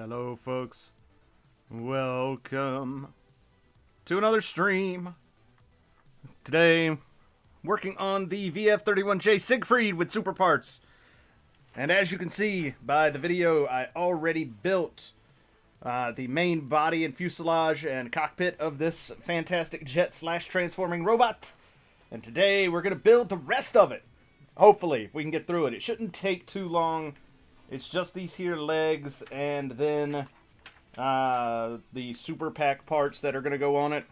Hello, folks. Welcome to another stream. Today, working on the VF-31J Seigfried with super parts. And as you can see by the video, I already built the main body and fuselage and cockpit of this fantastic jet/transforming robot. And today, we're going to build the rest of it. Hopefully, if we can get through it. It shouldn't take too long. It's just these here legs and then the super pack parts that are going to go on it.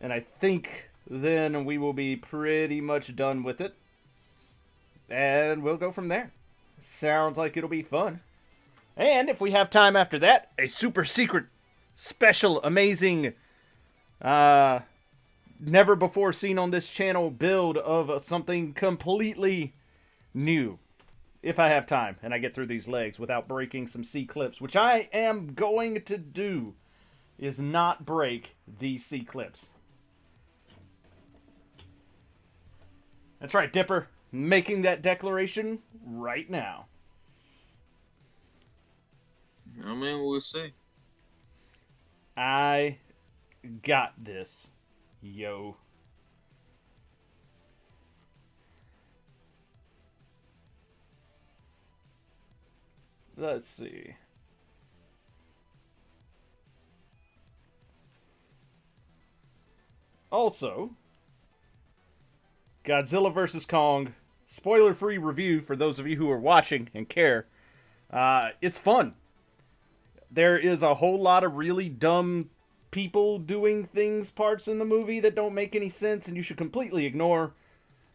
And I think then we will be pretty much done with it. And we'll go from there. Sounds like it'll be fun. And if we have time after that, a super secret, special, amazing, never before seen on this channel build of something completely new. If I have time and I get through these legs without breaking some C-clips, which I am going to do, is not break these C-clips. That's right, Dipper. Making that declaration right now. I mean, we'll see. I got this, yo. Let's see. Also, Godzilla vs. Kong, spoiler-free review for those of you who are watching and care. It's fun. There is a whole lot of really dumb people doing parts in the movie that don't make any sense and you should completely ignore.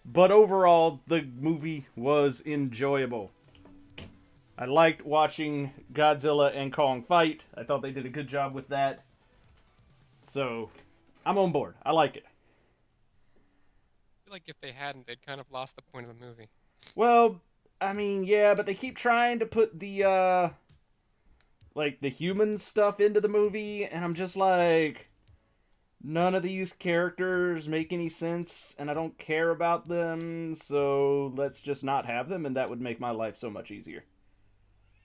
But overall, the movie was enjoyable. I liked watching Godzilla and Kong fight. I thought they did a good job with that. So, I'm on board. I like it. I feel like if they hadn't, they'd kind of lost the point of the movie. Well, I mean, yeah, but they keep trying to put the, the human stuff into the movie, and I'm just like, none of these characters make any sense, and I don't care about them, so let's just not have them, and that would make my life so much easier.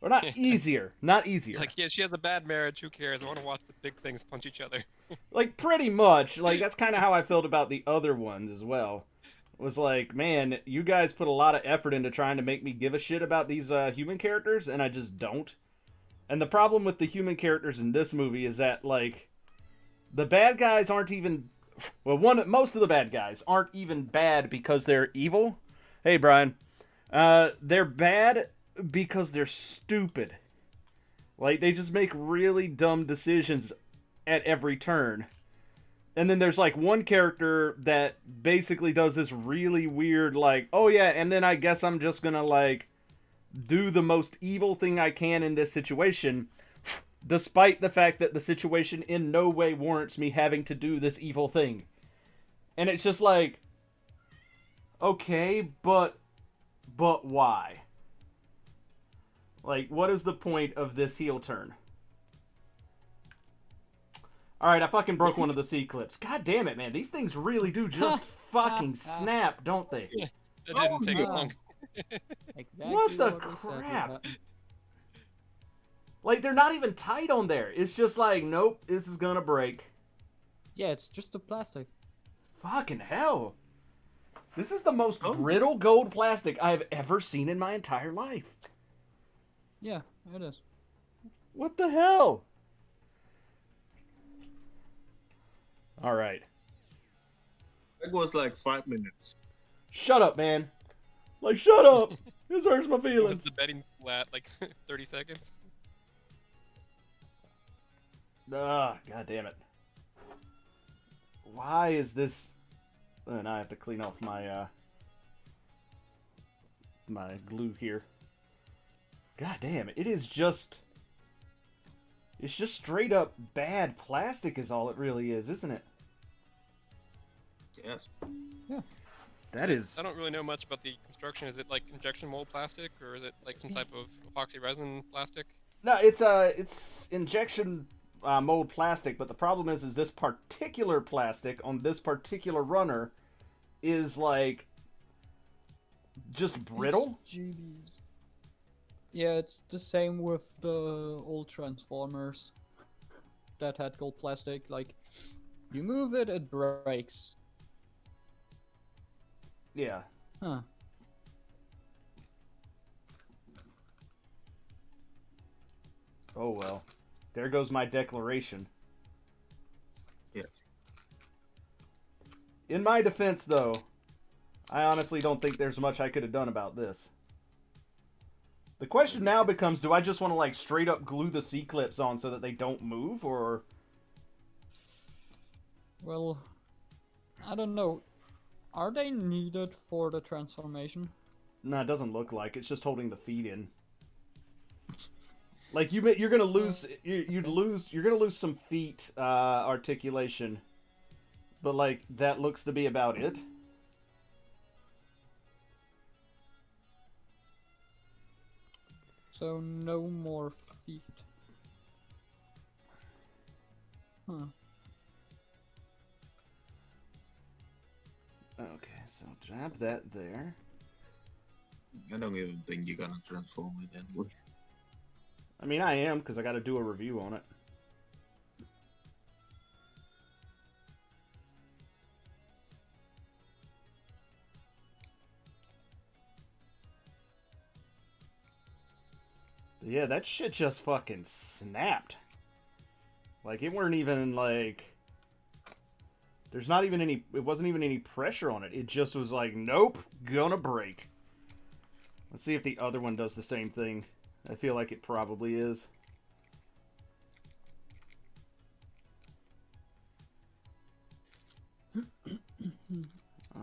Or not easier. Not easier. It's like, yeah, she has a bad marriage. Who cares? I want to watch the big things punch each other. Like, pretty much. Like, that's kind of how I felt about the other ones as well. It was like, man, you guys put a lot of effort into trying to make me give a shit about these human characters, and I just don't. And the problem with the human characters in this movie is that, like, the bad guys aren't even... Well, most of the bad guys aren't even bad because they're evil. Hey, Brian. They're bad because they're stupid. Like, they just make really dumb decisions at every turn. And then there's, like, one character that basically does this really weird, like, oh yeah, and then I guess I'm just gonna, like, do the most evil thing I can in this situation, despite the fact that the situation in no way warrants me having to do this evil thing. And it's just like, okay, but why? Like, what is the point of this heel turn? Alright, I fucking broke one of the C-clips. God damn it, man. These things really do just fucking snap, don't they? It didn't take long. Exactly. What the we said, crap? Like, they're not even tight on there. It's just like, nope, this is gonna break. Yeah, it's just a plastic. Fucking hell. This is the most brittle gold plastic I've ever seen in my entire life. Yeah, it is. What the hell? Alright. That was like 5 minutes. Shut up, man. Like, shut up. This hurts my Was feelings. the betting flat like 30 seconds? Ah, god damn it. Why is this... And I have to clean off my, my glue here. God damn, it is just... It's just straight up bad plastic is all it really is, isn't it? Yes. Yeah. That is... I don't really know much about the construction. Is it like injection mold plastic, or is it like some type of epoxy resin plastic? No, it's injection mold plastic, but the problem is this particular plastic on this particular runner is like just brittle. GBs. Yeah, it's the same with the old Transformers that had gold plastic. Like, you move it, it breaks. Yeah. Huh. Oh well. There goes my declaration. Yes. In my defense, though, I honestly don't think there's much I could have done about this. The question now becomes, do I just want to, like, straight up glue the C-clips on so that they don't move, or... Well, I don't know. Are they needed for the transformation? No, it doesn't look like. It's just holding the feet in. Like, you're gonna lose... You're gonna lose some feet articulation. But, like, that looks to be about it. So no more feet. Huh. Okay, so drop that there. I don't even think you're gonna transform it anyway. I mean, I am, because I gotta do a review on it. But yeah, that shit just fucking snapped. Like, it weren't even, like... There's not even any... It wasn't even any pressure on it. It just was like, nope, gonna break. Let's see if the other one does the same thing. I feel like it probably is.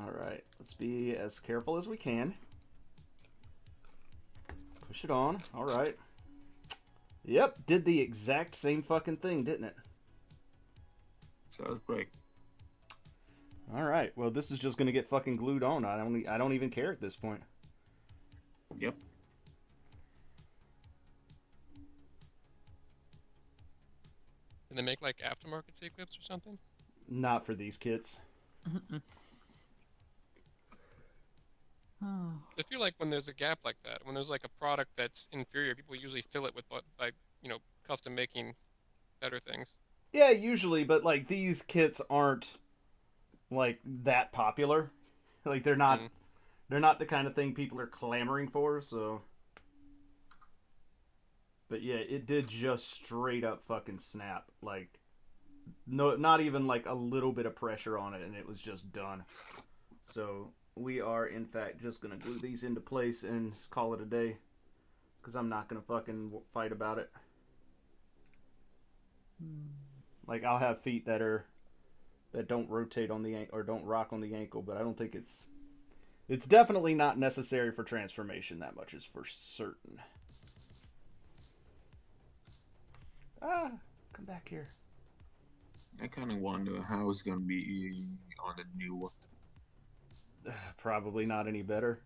Alright, let's be as careful as we can. Push it on. Alright. Yep, did the exact same fucking thing, didn't it? So that's great. Alright, well this is just gonna get fucking glued on. I don't even care at this point. Yep. Did they make like aftermarket C-clips or something? Not for these kits. I feel like when there's a gap like that, when there's like a product that's inferior, people usually fill it with by custom making better things. Yeah, usually, but like these kits aren't like that popular. Like they're not the kind of thing people are clamoring for, so but yeah, it did just straight up fucking snap. Like no, not even like a little bit of pressure on it and it was just done. So we are in fact just gonna glue these into place and call it a day, because I'm not gonna fucking fight about it. Like I'll have feet that don't rotate on the ankle or don't rock on the ankle, but I don't think it's definitely not necessary for transformation. That much is for certain. Ah, come back here. I kind of wonder how it's gonna be on the new one. Probably not any better.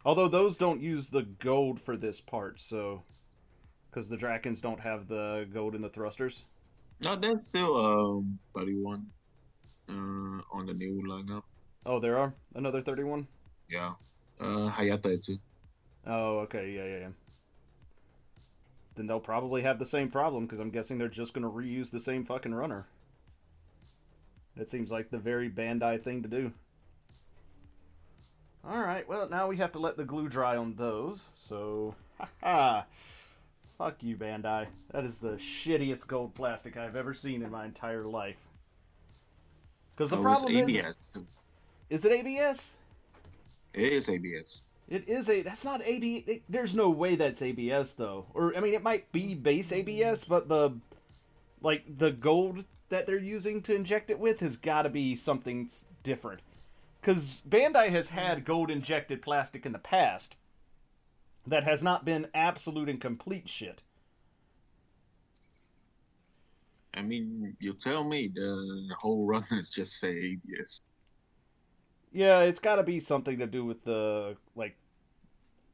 Although those don't use the gold for this part, so because the Drakens don't have the gold in the thrusters. No, there's still 31 on the new lineup. Oh, there are another 31. Yeah. Hayate too. Oh, okay, yeah. Then they'll probably have the same problem, because I'm guessing they're just going to reuse the same fucking runner. That seems like the very Bandai thing to do. Alright, well, now we have to let the glue dry on those, so... Haha! Fuck you, Bandai. That is the shittiest gold plastic I've ever seen in my entire life. Because the problem is... ABS. Is it ABS? It is ABS. It is a... That's not ABS. There's no way that's ABS, though. Or, I mean, it might be base ABS, but the... Like, the gold that they're using to inject it with has got to be something different. Because Bandai has had gold-injected plastic in the past that has not been absolute and complete shit. I mean, you tell me the whole run is just say ABS. Yeah, it's got to be something to do with the, like,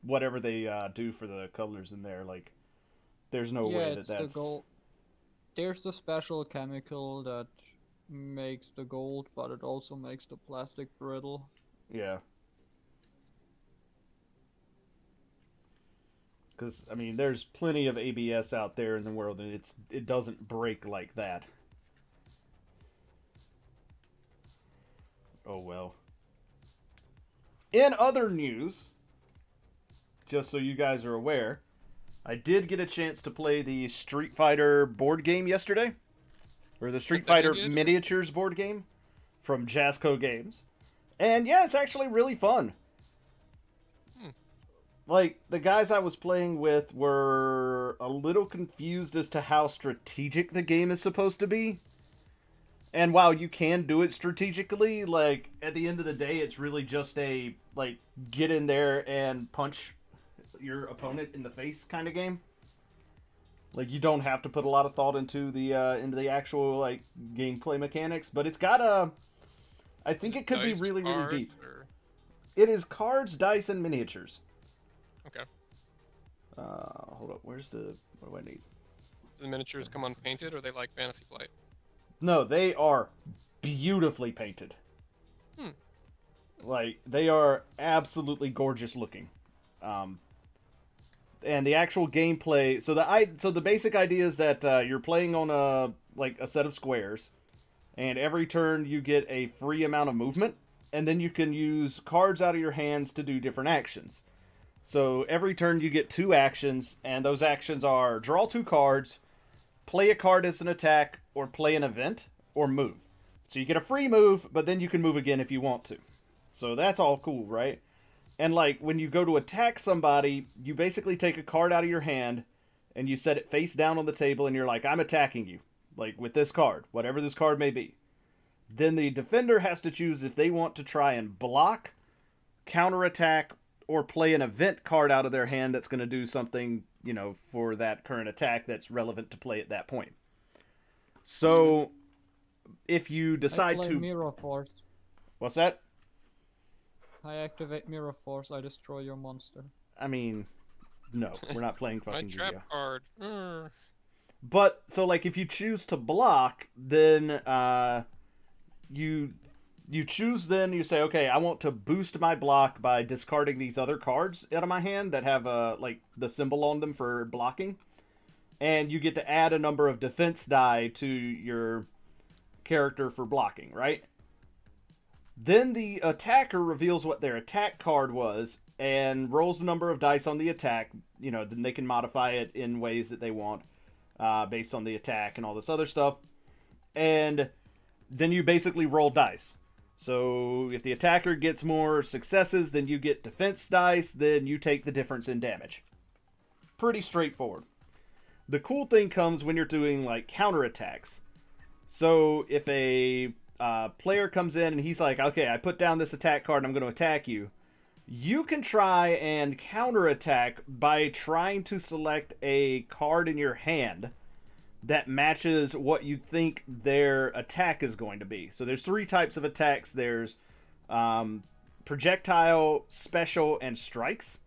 whatever they do for the colors in there. Like, there's no way it's that's... the gold. There's the special chemical that makes the gold, but it also makes the plastic brittle. Yeah. Because, I mean, there's plenty of ABS out there in the world, and it doesn't break like that. Oh, well. In other news, just so you guys are aware, I did get a chance to play the Street Fighter board game yesterday. Or the Street Fighter Miniatures board game from Jasco Games. And yeah, it's actually really fun. Like, the guys I was playing with were a little confused as to how strategic the game is supposed to be. And while you can do it strategically, like, at the end of the day, it's really just a, like, get in there and punch your opponent in the face kind of game. Like, you don't have to put a lot of thought into the actual, like, gameplay mechanics. But it's got a... I think it could be really, really deep. Or... It is cards, dice, and miniatures. Okay. Hold up. Where's the... What do I need? Do the miniatures come unpainted, or are they like Fantasy Flight? No, they are beautifully painted. Like, they are absolutely gorgeous looking. And the actual gameplay... So the basic idea is that you're playing on a set of squares. And every turn you get a free amount of movement. And then you can use cards out of your hands to do different actions. So every turn you get 2 actions. And those actions are draw 2 cards, play a card as an attack, or play an event, or move. So you get a free move, but then you can move again if you want to. So that's all cool, right? And like, when you go to attack somebody, you basically take a card out of your hand, and you set it face down on the table, and you're like, I'm attacking you. Like, with this card, whatever this card may be. Then the defender has to choose if they want to try and block, counterattack, or play an event card out of their hand that's going to do something, you know, for that current attack that's relevant to play at that point. So, if you decide to... Mirror Force. What's that? I activate Mirror Force, I destroy your monster. I mean, no, we're not playing My fucking trap Yu-Gi-Oh. card. But, so like, if you choose to block, then, you choose then, you say, okay, I want to boost my block by discarding these other cards out of my hand that have, like, the symbol on them for blocking. And you get to add a number of defense die to your character for blocking, right? Then the attacker reveals what their attack card was and rolls the number of dice on the attack. You know, then they can modify it in ways that they want based on the attack and all this other stuff. And then you basically roll dice. So if the attacker gets more successes, then you get defense dice, then you take the difference in damage. Pretty straightforward. The cool thing comes when you're doing, like, counterattacks. So if a player comes in and he's like, okay, I put down this attack card and I'm going to attack you. You can try and counterattack by trying to select a card in your hand that matches what you think their attack is going to be. So there's 3 types of attacks. There's projectile, special, and strikes.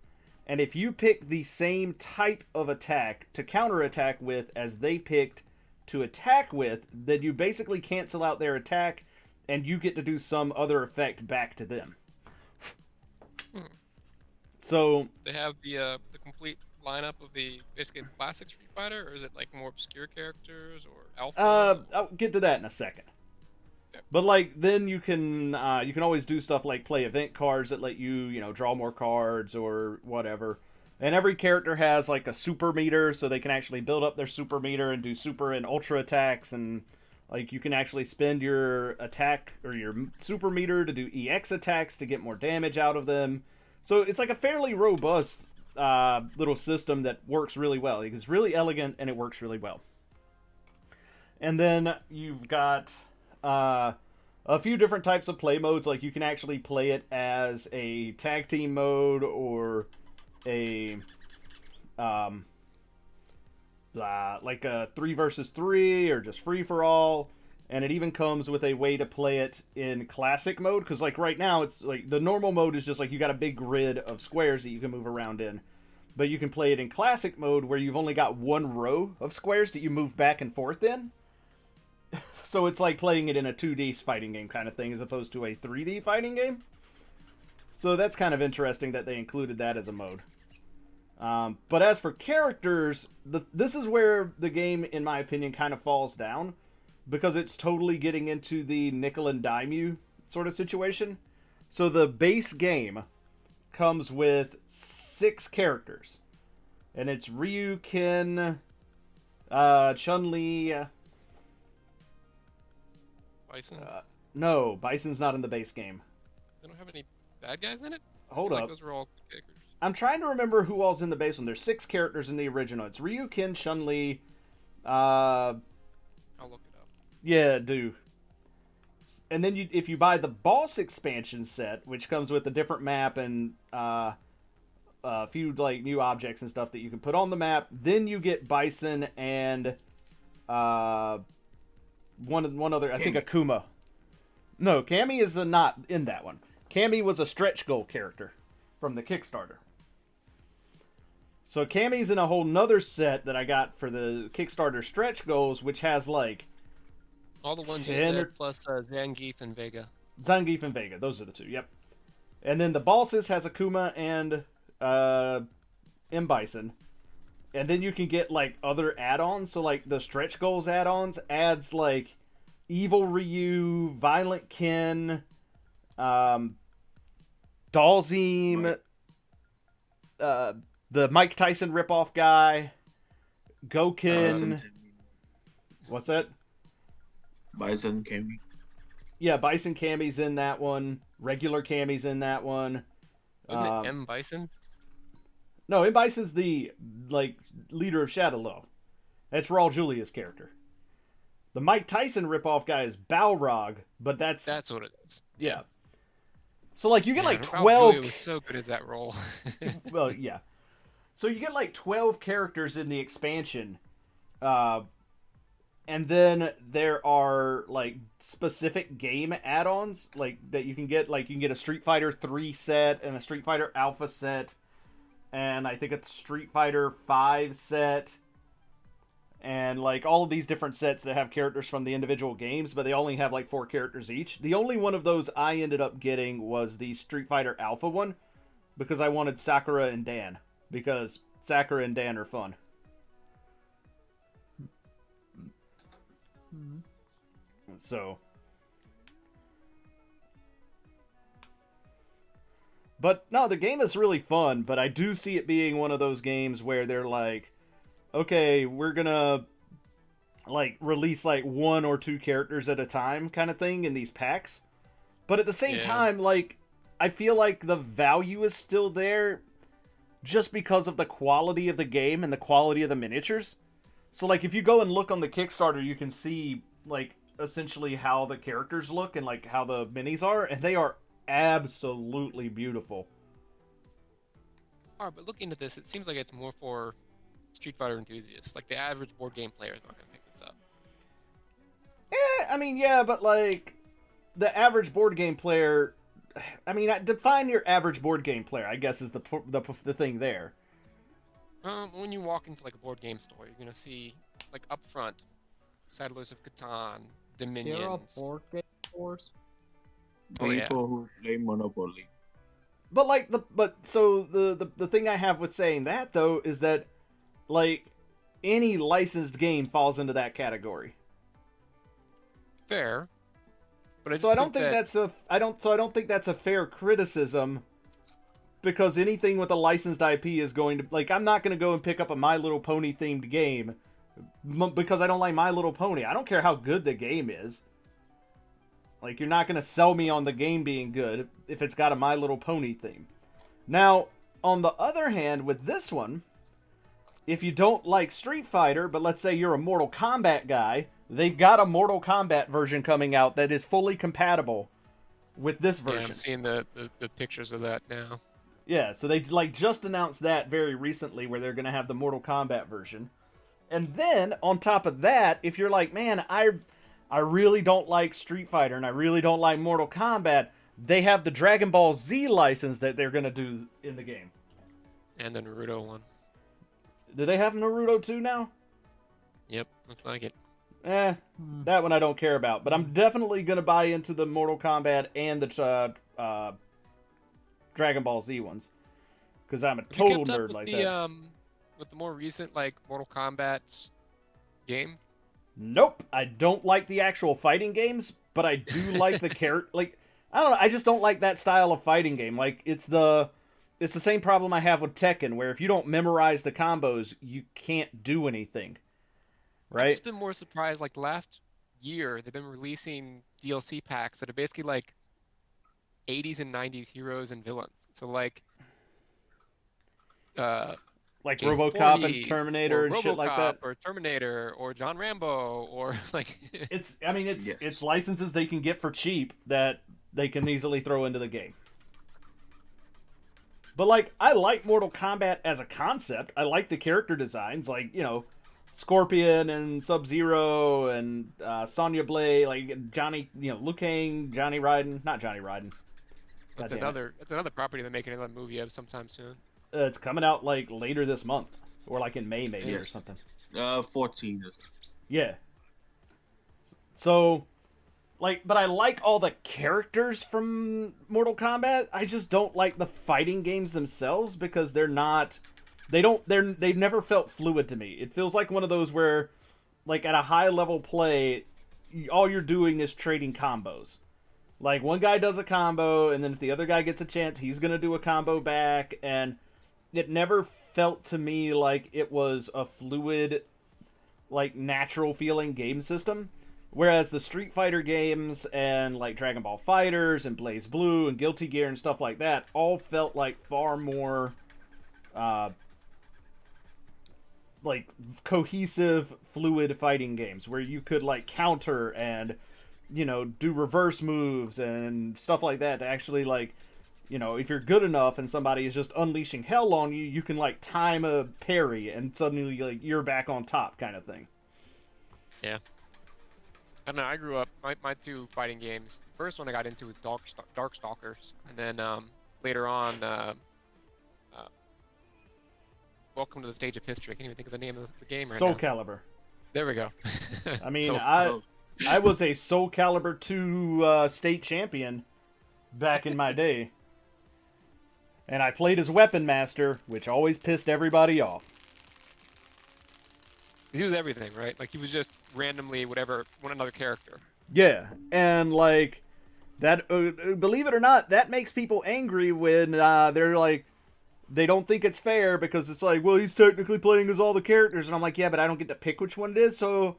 And if you pick the same type of attack to counterattack with as they picked to attack with, then you basically cancel out their attack and you get to do some other effect back to them. So They have the complete lineup of the basically classic Street Fighter, or is it like more obscure characters or Alpha? I'll get to that in a second. Okay. But like, then you can always do stuff like play event cards that let you draw more cards or whatever. And every character has like a super meter, so they can actually build up their super meter and do super and ultra attacks, and like you can actually spend your attack or your super meter to do EX attacks to get more damage out of them. So it's like a fairly robust little system that works really well. It's really elegant and it works really well. And then you've got a few different types of play modes. Like you can actually play it as a tag team mode or a like a 3 versus 3 or just free for all. And it even comes with a way to play it in classic mode, because like right now it's like the normal mode is just like you got a big grid of squares that you can move around in. But you can play it in classic mode where you've only got 1 row of squares that you move back and forth in. So it's like playing it in a 2D fighting game kind of thing as opposed to a 3D fighting game. So that's kind of interesting that they included that as a mode. But as for characters, this is where the game, in my opinion, kind of falls down. Because it's totally getting into the nickel and dime you sort of situation. So the base game comes with 6 characters. And it's Ryu, Ken, Chun-Li. Bison. No, Bison's not in the base game. They don't have any bad guys in it? Hold Like up. those were all kickers. I'm trying to remember who all's in the base one. There's 6 characters in the original. It's Ryu, Ken, Chun-Li. I'll look it up. Yeah, do. And then if you buy the boss expansion set, which comes with a different map and a few like new objects and stuff that you can put on the map, then you get Bison and one other, I think Akuma. No, Cammy is not in that one. Cammy was a stretch goal character from the Kickstarter. So Cammy's in a whole nother set that I got for the Kickstarter stretch goals, which has like All the ones you 10 said, plus Zangief and Vega. Zangief and Vega. Those are the 2, yep. And then the bosses has Akuma and M. Bison. And then you can get like other add-ons. So like the stretch goals add-ons adds like Evil Ryu, Violent Ken, Dalzim, the Mike Tyson ripoff guy, Gokin. What's that? Bison Cammy. Yeah, Bison Cammy's in that one. Regular Cammy's in that one. Wasn't it M. Bison? No, M. Bison's the like leader of Shadowlaw. That's Raul Julia's character. The Mike Tyson ripoff guy is Balrog, but that's what it is. yeah. So like you get like Ralph 12. Julia was so good at that role. Well, yeah. So you get like 12 characters in the expansion. And then there are like specific game add-ons like that you can get. Like you can get a Street Fighter 3 set and a Street Fighter Alpha set, and I think a Street Fighter 5 set, and like all of these different sets that have characters from the individual games, but they only have like 4 characters each. The only one of those I ended up getting was the Street Fighter Alpha one because I wanted Sakura and Dan, because Sakura and Dan are fun. So, but no, the game is really fun, but I do see it being one of those games where they're like, okay, we're gonna like release like 1 or 2 characters at a time kind of thing in these packs. But at the same time, like, I feel like the value is still there just because of the quality of the game and the quality of the miniatures. So like if you go and look on the Kickstarter, you can see like essentially how the characters look and like how the minis are, and they are absolutely beautiful. Alright, but looking at this, it seems like it's more for Street Fighter enthusiasts. Like the average board game player is not going to pick this up. I mean, yeah, but like the average board game player, I mean, define your average board game player, I guess, is the thing there. When you walk into like a board game store, you're gonna see like up front, Settlers of Catan, Dominions. There are board game stores. Oh, yeah. People who play Monopoly. But like the thing I have with saying that though is that like any licensed game falls into that category. Fair. But So I don't think that's a fair criticism, because anything with a licensed IP is going to, like, I'm not going to go and pick up a My Little Pony themed game because I don't like My Little Pony. I don't care how good the game is. Like, you're not going to sell me on the game being good if it's got a My Little Pony theme. Now, on the other hand, with this one, if you don't like Street Fighter, but let's say you're a Mortal Kombat guy, they've got a Mortal Kombat version coming out that is fully compatible with this version. Yeah, I'm seeing the pictures of that now. Yeah, so they like just announced that very recently, where they're going to have the Mortal Kombat version. And then, on top of that, if you're like, man, I really don't like Street Fighter and I really don't like Mortal Kombat, they have the Dragon Ball Z license that they're going to do in the game. And the Naruto one. Do they have Naruto 2 now? Yep, looks like it. That one I don't care about. But I'm definitely going to buy into the Mortal Kombat and the Dragon Ball Z ones. because I'm a Have you total kept up nerd with like the that. with the more recent like Mortal Kombat game? Nope, I don't like the actual fighting games, but I do like the character. Like, I don't know, I just don't like that style of fighting game. Like, it's the same problem I have with Tekken, where if you don't memorize the combos, you can't do anything. I've Right? just been more surprised. Like last year, they've been releasing DLC packs that are basically like 80s and 90s heroes and villains. So like uh Like Jason RoboCop and Voorhees or Terminator and shit like RoboCop that. or Terminator or John Rambo or like I mean, Yes. it's licenses they can get for cheap that they can easily throw into the game. But like, I like Mortal Kombat as a concept. I like the character designs, like, you know, Scorpion and Sub-Zero and Sonya Blade, like Johnny, you know, Liu Kang, Johnny Raiden, not Johnny Raiden. God damn it. that's another property they're making another movie of sometime soon. It's coming out like later this month, or like in May maybe or Yes. something. 14. Yeah. So, like, but I like all the characters from Mortal Kombat. I just don't like the fighting games themselves because they've never felt fluid to me. It feels like one of those where, like, at a high level play, all you're doing is trading combos. Like, one guy does a combo, and then if the other guy gets a chance, he's gonna do a combo back, and it never felt to me like it was a fluid, like, natural feeling game system. Whereas the Street Fighter games and like Dragon Ball Fighters and Blaze Blue and Guilty Gear and stuff like that all felt like far more like cohesive, fluid fighting games where you could like counter and, you know, do reverse moves and stuff like that to actually, like, you know, if you're good enough and somebody is just unleashing hell on you, you can like time a parry and suddenly like you're back on top kind of thing. Yeah. I don't know. I grew up my two fighting games. First one I got into was Darkstalkers, and then later on, Welcome to the Stage of History. I can't even think of the name of the game right Soul now. Calibur. There we go. I mean, So- I was a Soul Calibur 2 state champion back in my day. And I played as Weapon Master, which always pissed everybody off. He was everything, right? Like he was just randomly whatever one another character. Yeah, and like that, believe it or not, that makes people angry when they're like, they don't think it's fair because it's like, well, he's technically playing as all the characters, and I'm like, yeah, but I don't get to pick which one it is, so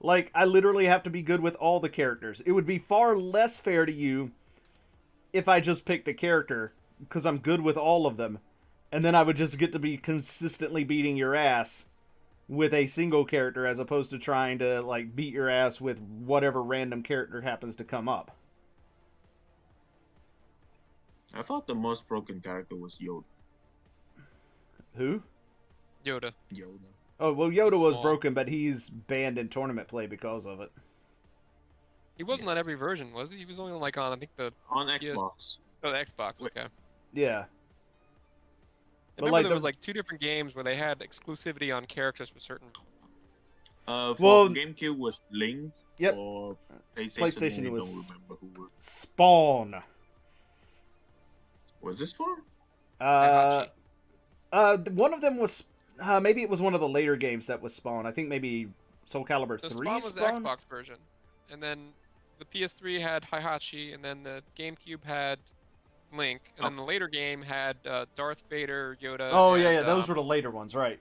like I literally have to be good with all the characters. It would be far less fair to you if I just picked a character because I'm good with all of them, and then I would just get to be consistently beating your ass with a single character as opposed to trying to like beat your ass with whatever random character happens to come up. I thought the most broken character was Yoda. Who? Yoda. Yoda. Oh, well, Yoda was Small. broken, but he's banned in tournament play because of it. He wasn't on every version, was he? He was only like on I think the On Xbox. Xbox. Wait. Okay. Yeah. I But, remember like, there the- was like two different games where they had exclusivity on characters for certain. For Well- GameCube was Link. Yep. For PlayStation I was- don't remember who was. Spawn. Was this for? One of them was maybe it was one of the later games that was Spawn. I think maybe Soul Calibur So 3 Spawn was Spawn? the Xbox version, and then the PS3 had Heihachi, and then the GameCube had Link, and then the later game had Darth Vader, Yoda. Oh, and, yeah, those were the later ones, right.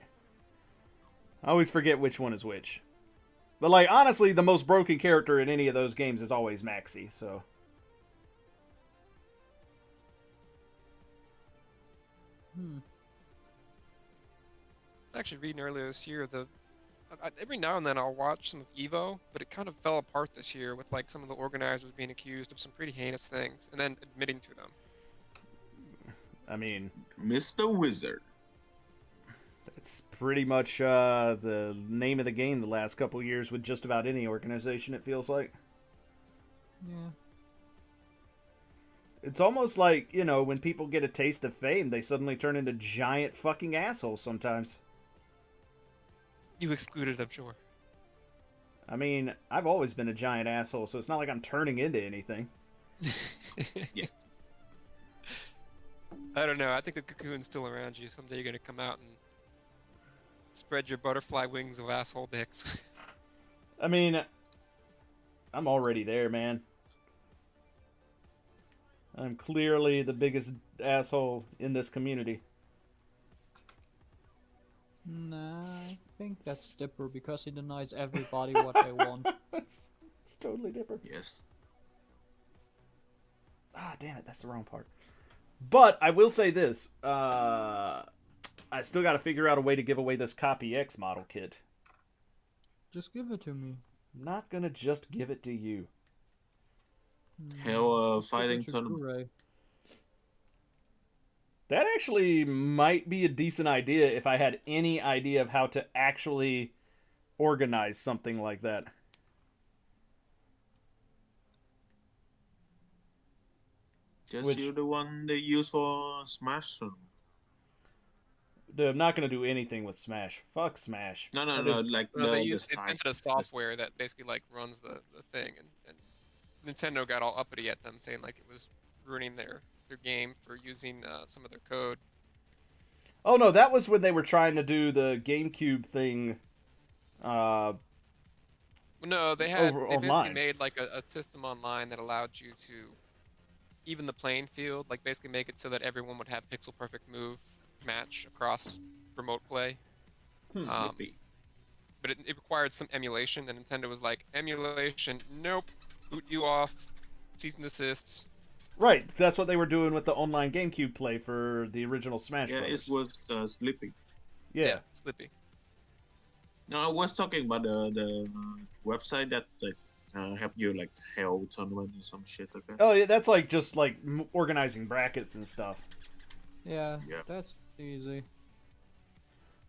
I always forget which one is which. But, like, honestly, the most broken character in any of those games is always Maxi, so... Hmm. I was actually reading earlier this year every now and then I'll watch some of Evo, but it kind of fell apart this year with like some of the organizers being accused of some pretty heinous things and then admitting to them. I mean, Mr. Wizard. it's pretty much the name of the game the last couple years with just about any organization, it feels like. Yeah. It's almost like, you know, when people get a taste of fame, they suddenly turn into giant fucking assholes sometimes. You excluded, I'm sure. I mean, I've always been a giant asshole, so it's not like I'm turning into anything. Yeah. I don't know. I think the cocoon's still around you. Someday you're gonna come out and spread your butterfly wings of asshole dicks. I mean, I'm already there, man. I'm clearly the biggest asshole in this community. Nah, I think that's Dipper because he denies everybody what they want. it's totally Dipper. Yes. Ah, damn it, that's the wrong part. But I will say this. I still got to figure out a way to give away this Copy X model kit. Just give it to me. I'm not going to just give it to you. Hell, Just give it fighting to tournament. Kuray. That actually might be a decent idea if I had any idea of how to actually organize something like that. Just Which- you the one they use for Smash. Dude, I'm not going to do anything with Smash. Fuck Smash. No, That no, is- like No, they the invented a software that basically like runs the thing, and Nintendo got all uppity at them, saying like it was ruining their game for using some of their code. Oh no, that was when they were trying to do the GameCube thing. Well, no, they basically online. made like a system online that allowed you to even the playing field, like basically make it so that everyone would have pixel perfect move match across remote play. Slippy. But it required some emulation, and Nintendo was like, emulation, nope, boot you off, cease and desist. Right, that's what they were doing with the online GameCube play for the original Smash Yeah, Brothers. it was Slippy. Yeah. Slippy. No, I was talking about the website that help you like hell tournament or some shit like that. Oh yeah, that's like just like organizing brackets and stuff. Yeah, Yeah. that's easy.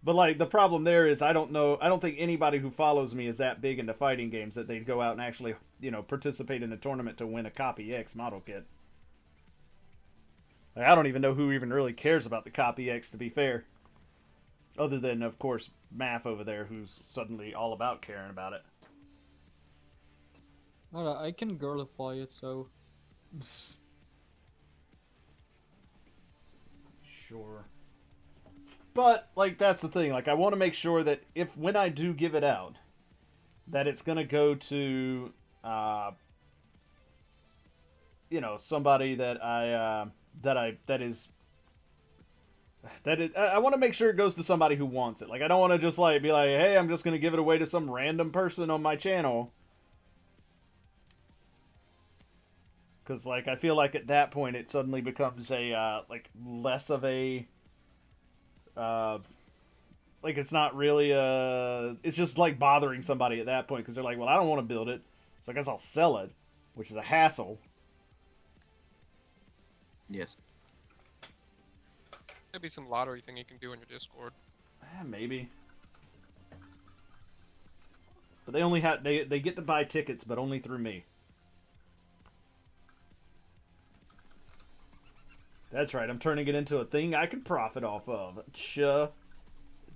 But like the problem there is I don't think anybody who follows me is that big into fighting games that they'd go out and actually, participate in a tournament to win a Copy X model kit. Like, I don't even know who even really cares about the Copy X, to be fair. Other than, of course, Math over there, who's suddenly all about caring about it. Alright, I can girlify it, so Sure. But, like, that's the thing. Like, I want to make sure that when I do give it out, that it's going to go to, somebody that I want to make sure it goes to somebody who wants it. Like, I don't want to just, like, be like, hey, I'm just going to give it away to some random person on my channel. Because, like, I feel like at that point it suddenly becomes a, less of a, it's not really, it's just, like, bothering somebody at that point. Because they're like, well, I don't want to build it, so I guess I'll sell it, which is a hassle. Yes. Maybe some lottery thing you can do in your Discord. Maybe. But they only have, they get to buy tickets, but only through me. That's right, I'm turning it into a thing I can profit off of.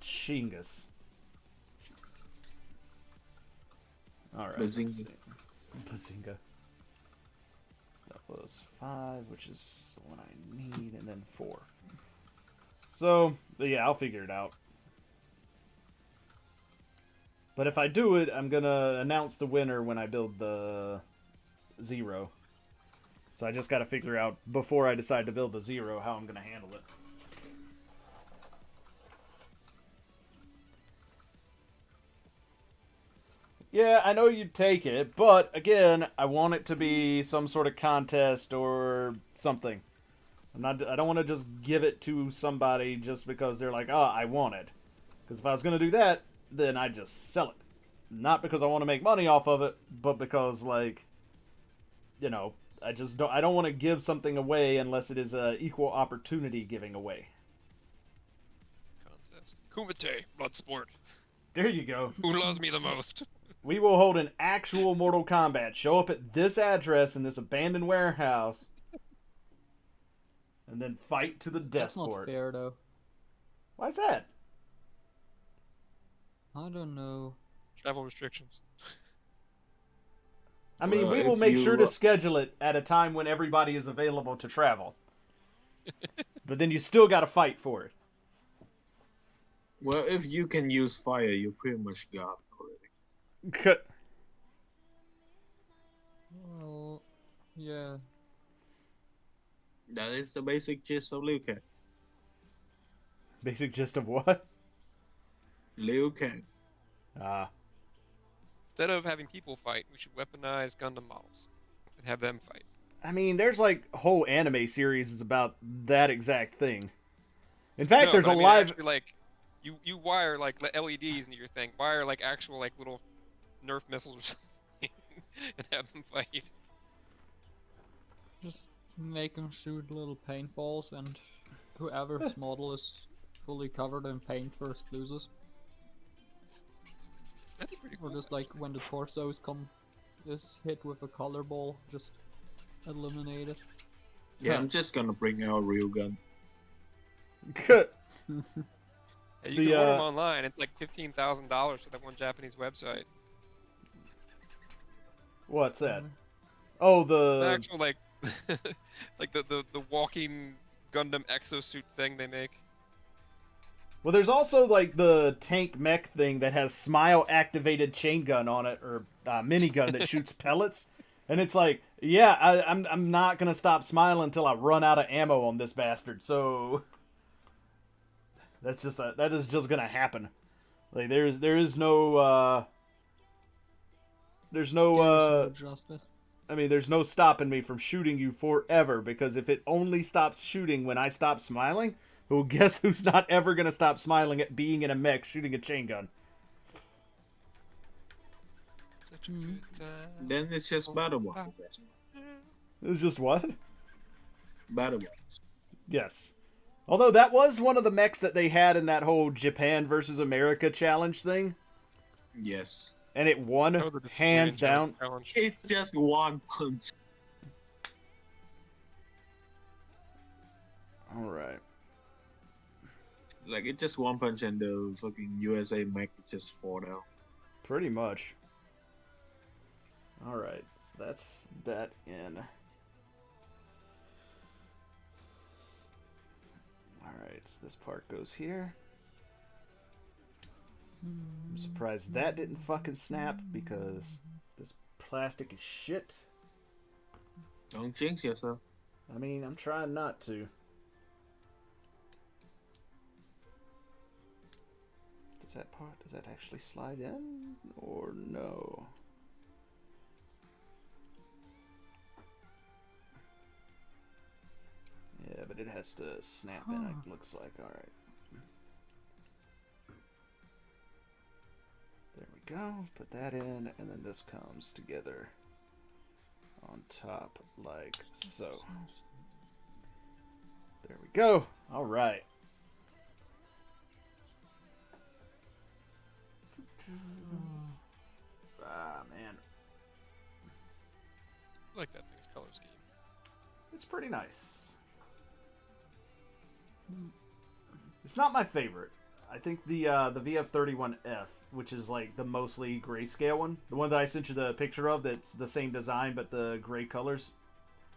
Chingus. Alright. Bazinga. Bazinga. That was 5, which is the one I need, and then 4. So, yeah, I'll figure it out. But if I do it, I'm gonna announce the winner when I build the 0. So I just gotta figure out, before I decide to build the 0, how I'm gonna handle it. Yeah, I know you'd take it, but again, I want it to be some sort of contest or something. I don't want to just give it to somebody just because they're like, oh, I want it. Because if I was going to do that, then I'd just sell it. Not because I want to make money off of it, but because, like, I don't want to give something away unless it is a equal opportunity giving away. Contest. Kumite, Bloodsport. There you go. Who loves me the most? We will hold an actual Mortal Kombat. Show up at this address in this abandoned warehouse. And then fight to the death that's not court. fair though. Why's that? I don't know. Travel restrictions. I mean, Well, we will if make you, sure to schedule it at a time when everybody is available to travel. But then you still got to fight for it. Well, if you can use fire, you pretty much got it already. Cut. Well, yeah. That is the basic gist of Liu Kang. Basic gist of what? Liu Kang. Instead of having people fight, we should weaponize Gundam models and have them fight. I mean, there's like whole anime series about that exact thing. In fact, No, there's but a I mean, live. actually, like, you wire like LEDs into your thing. Wire like actual like little Nerf missiles or something, and have them fight. Just make them shoot little paintballs, and whoever's model is fully covered in paint first loses. That'd be pretty Or cool. just like when the torsos is hit with a color ball, just eliminate it. Yeah, I'm just gonna bring out real gun. Cut. Hey, you The, can order them online. It's like $15,000 for that one Japanese website. What's that? Oh, The the. actual like, like the walking Gundam exosuit thing they make. Well, there's also like the tank mech thing that has smile activated chain gun on it, or minigun that shoots pellets. And it's like, yeah, I'm not gonna stop smiling until I run out of ammo on this bastard. So that is just gonna happen. Like there is no there's no justice. I mean there's no stopping me from shooting you forever, because if it only stops shooting when I stop smiling, well, guess who's not ever gonna stop smiling at being in a mech shooting a chain gun? Such a good time. Then it's just battle box. It's just what? Battle box. Yes. Although that was one of the mechs that they had in that whole Japan versus America challenge thing, Yes. and it won Oh, the hands disappointing down. challenge. It's just one punch. All right. Like, it just one punch and the fucking USA mech just fall down. Pretty much. All right. So that's that in. All right. So this part goes here. I'm surprised that didn't fucking snap, because this plastic is shit. Don't jinx yourself. I mean, I'm trying not to. Does that actually slide in, or no? Yeah, but it has to snap in, it looks like. Alright. There we go. Put that in, and then this comes together on top like so. There we go. Alright. Ah, man. I like that thing's color scheme. It's pretty nice. It's not my favorite. I think the VF-31F, which is like the mostly grayscale one, the one that I sent you the picture of, that's the same design but the gray colors.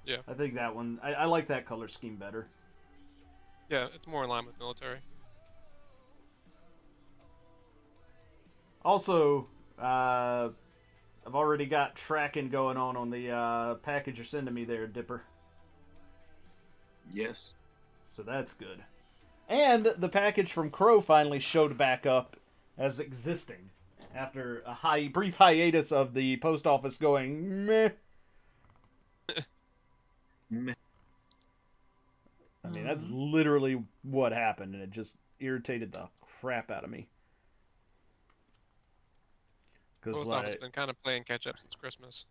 Yeah. I think that one. I like that color scheme better. Yeah, it's more in line with military. Also, I've already got tracking going on the package you're sending me there, Dipper. Yes. So that's good. And the package from Crow finally showed back up as existing after a brief hiatus of the post office going meh. Meh. I mean, that's literally what happened, and it just irritated the crap out of me. Because Post office been kind of playing catch up since Christmas.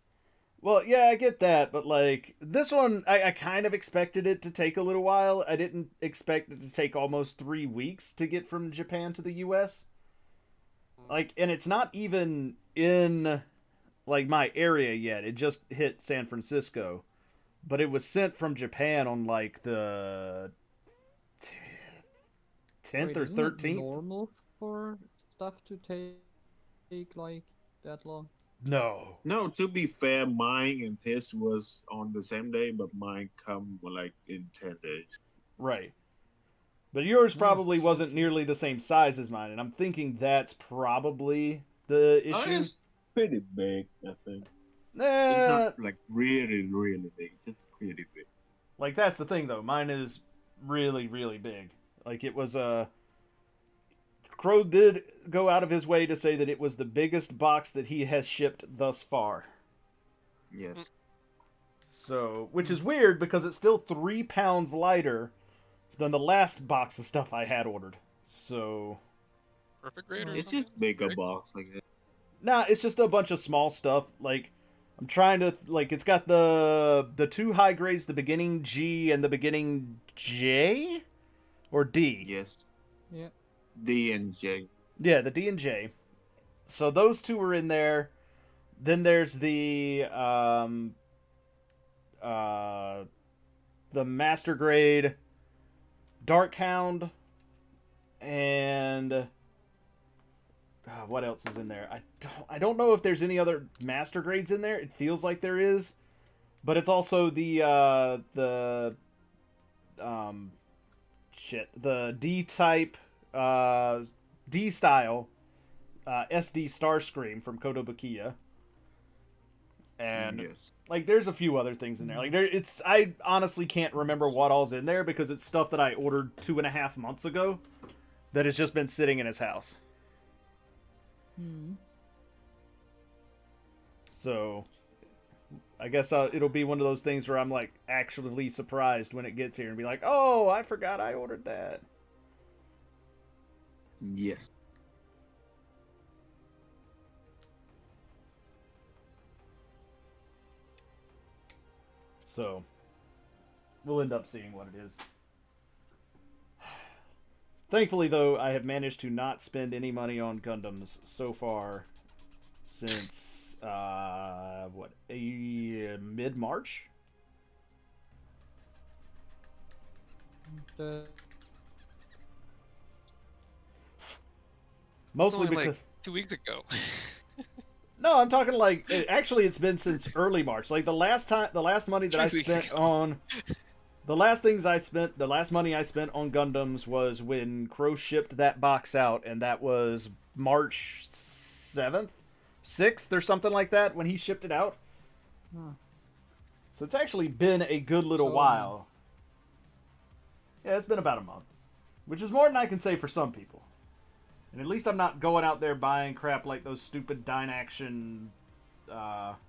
well, yeah, I get that, but like this one, I kind of expected it to take a little while. I didn't expect it to take almost 3 weeks to get from Japan to the U.S. Like, and it's not even in like my area yet. It just hit San Francisco, but it was sent from Japan on like the 10th or Wait, isn't it 13th. normal for stuff to take like that long? No. No, to be fair, mine and his was on the same day, but mine come like in 10 days. Right. But yours probably wasn't nearly the same size as mine, and I'm thinking that's probably the issue. It's pretty big, I think. It's Nah, not like really, really big. Just pretty big. like that's the thing though. Mine is really, really big. Like it was Crow did go out of his way to say that it was the biggest box that he has shipped thus far. Yes. So, which is weird because it's still 3 pounds lighter than the last box of stuff I had ordered. So, Perfect grade or It's something? just bigger Great. box like that. nah, it's just a bunch of small stuff. Like, I'm trying to, like, it's got the 2 high grades, the beginning G and the beginning J? Or D? Yes. Yeah. D and J. Yeah, the D and J. So those 2 are in there. Then there's the master grade Dark Hound, and what else is in there? I don't know if there's any other master grades in there. It feels like there is, but it's also the D type D style SD Starscream from Kotobukiya. And Yes. like there's a few other things in there. Like I honestly can't remember what all's in there because it's stuff that I ordered 2.5 months ago that has just been sitting in his house. So I guess it'll be one of those things where I'm like actually surprised when it gets here and be like, oh, I forgot I ordered that. Yes. So we'll end up seeing what it is. Thankfully, though, I have managed to not spend any money on Gundams so far since mid-March. Mostly Only because like 2 weeks ago. no, I'm talking like actually it's been since early March. Like the last money that I 3 weeks spent ago. on the last money I spent on Gundams was when Crow shipped that box out, and that was March 7th, 6th or something like that when he shipped it out. So it's actually been a good little while. Yeah, it's been about a month, which is more than I can say for some people. And at least I'm not going out there buying crap like those stupid Dynaction Avas.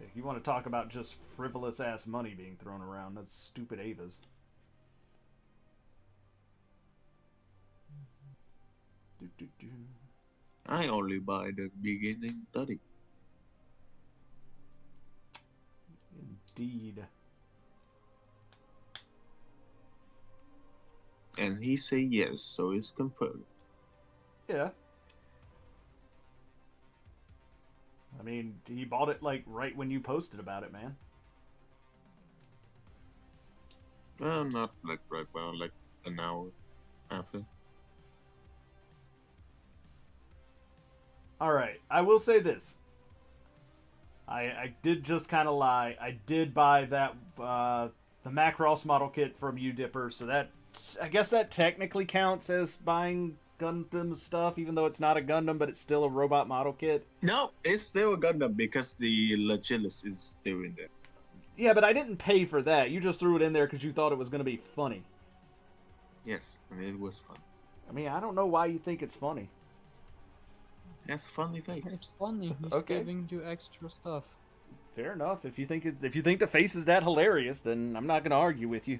If you want to talk about just frivolous ass money being thrown around, that's stupid Avas. I only buy the beginning 30. Indeed. And he say yes, so it's confirmed. Yeah. I mean, he bought it like right when you posted about it, man. Well, not like right now, like an hour after. Alright, I will say this. I did just kind of lie. I did buy that the Macross model kit from U-Dipper, so that I guess that technically counts as buying Gundam stuff, even though it's not a Gundam, but it's still a robot model kit. No, it's still a Gundam because the Legilis is still in there. Yeah, but I didn't pay for that. You just threw it in there because you thought it was going to be funny. Yes, and it was fun. I mean, I don't know why you think it's funny. That's funny face. It's funny. He's Okay. giving you extra stuff. Fair enough. If you think the face is that hilarious, then I'm not going to argue with you.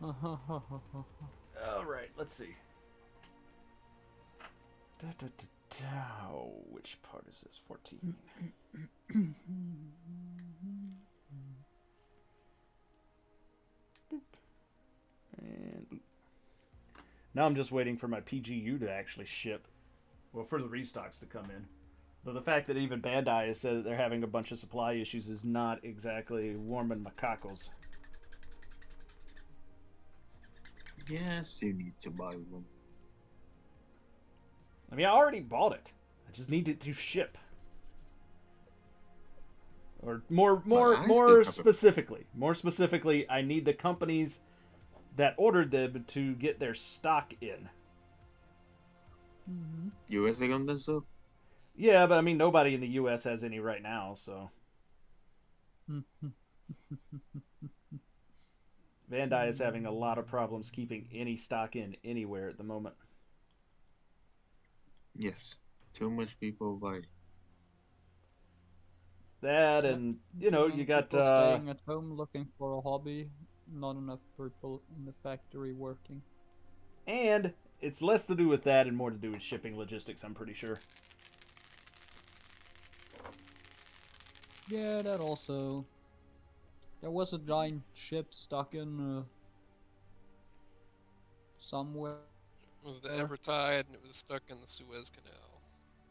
All right, let's see. Which part is this? 14. And now I'm just waiting for my PGU to actually ship. Well, for the restocks to come in. Though the fact that even Bandai has said that they're having a bunch of supply issues is not exactly warming my cockles. Yes, you need to buy one. I mean, I already bought it. I just need it to ship. Or I still more have specifically, I need the companies that ordered them to get their stock in. USA Gundam stuff. Yeah, but I mean, nobody in the U.S. has any right now, so. Bandai is having a lot of problems keeping any stock in anywhere at the moment. Yes, too much people buy. That and, you know, you got... people staying at home looking for a hobby, not enough people in the factory working. And it's less to do with that and more to do with shipping logistics, I'm pretty sure. Yeah, that also. There was a giant ship stuck in somewhere. It was the Evertide, and it was stuck in the Suez Canal.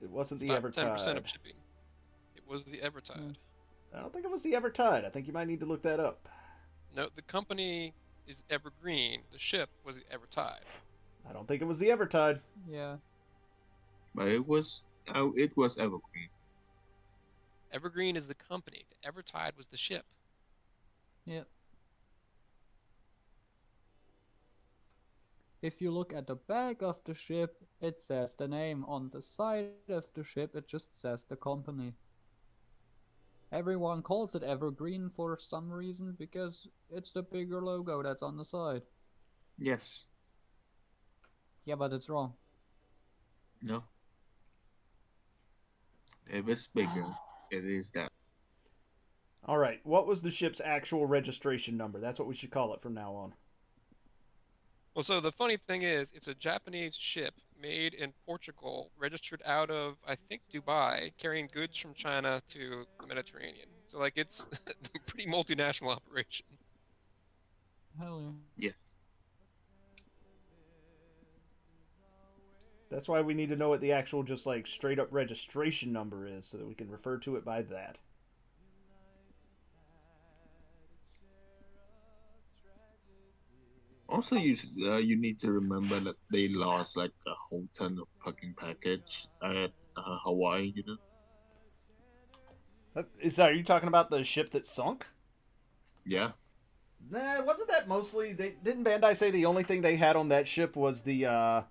It wasn't It's the not Evertide. 10% of shipping. It was the Evertide. I don't think it was the Evertide. I think you might need to look that up. No, the company is Evergreen. The ship was the Evertide. I don't think it was the Evertide. Yeah. But it was Evergreen. Evergreen is the company. The Evertide was the ship. Yep. If you look at the back of the ship, it says the name. On the side of the ship, it just says the company. Everyone calls it Evergreen for some reason because it's the bigger logo that's on the side. Yes. Yeah, but it's wrong. No. If it's bigger, it is that. All right, what was the ship's actual registration number? That's what we should call it from now on. Well, so the funny thing is, it's a Japanese ship made in Portugal, registered out of, I think, Dubai, carrying goods from China to the Mediterranean. So, like, it's a pretty multinational operation. Hell yeah. Yes. That's why we need to know what the actual, just like, straight up registration number is so that we can refer to it by that. Also, you need to remember that they lost like a whole ton of fucking package at Hawaii. You know. Are you talking about the ship that sunk? Yeah. Nah, wasn't that mostly... Didn't Bandai say the only thing they had on that ship was the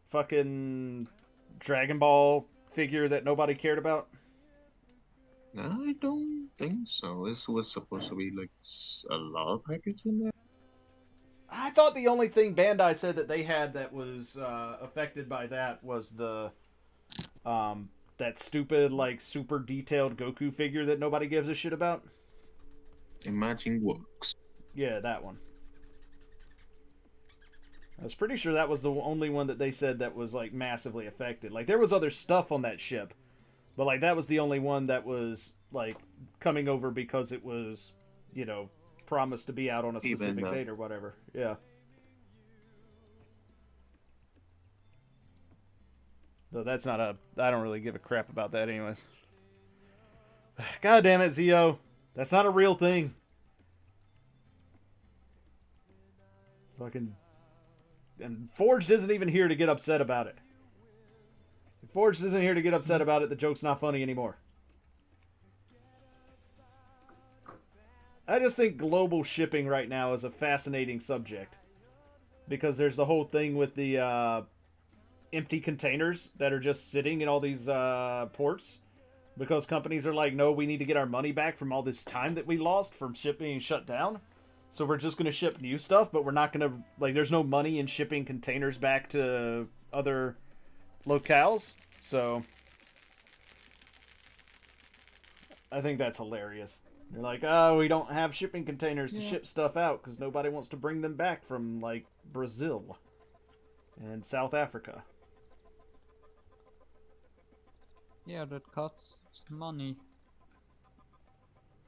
fucking Dragon Ball figure that nobody cared about? No, I don't think so. This was supposed to be like a lot of package in there. I thought the only thing Bandai said that they had that was affected by that was the that stupid, like, super detailed Goku figure that nobody gives a shit about. Imagine Works. Yeah, that one. I was pretty sure that was the only one that they said that was, like, massively affected. Like, there was other stuff on that ship, but, like, that was the only one that was, like, coming over because it was, you know, promised to be out on a specific date or whatever. Yeah. Though that's not a... I don't really give a crap about that anyways. God damn it, Zio. That's not a real thing. Fucking... And Forged isn't even here to get upset about it. If Forged isn't here to get upset about it, the joke's not funny anymore. I just think global shipping right now is a fascinating subject. Because there's the whole thing with the empty containers that are just sitting in all these ports. Because companies are like, no, we need to get our money back from all this time that we lost from ship being shut down. So we're just going to ship new stuff, but we're not going to... Like, there's no money in shipping containers back to other locales. So I think that's hilarious. They're like, oh, we don't have shipping containers to ship stuff out because nobody wants to bring them back from, like, Brazil and South Africa. Yeah, that costs money.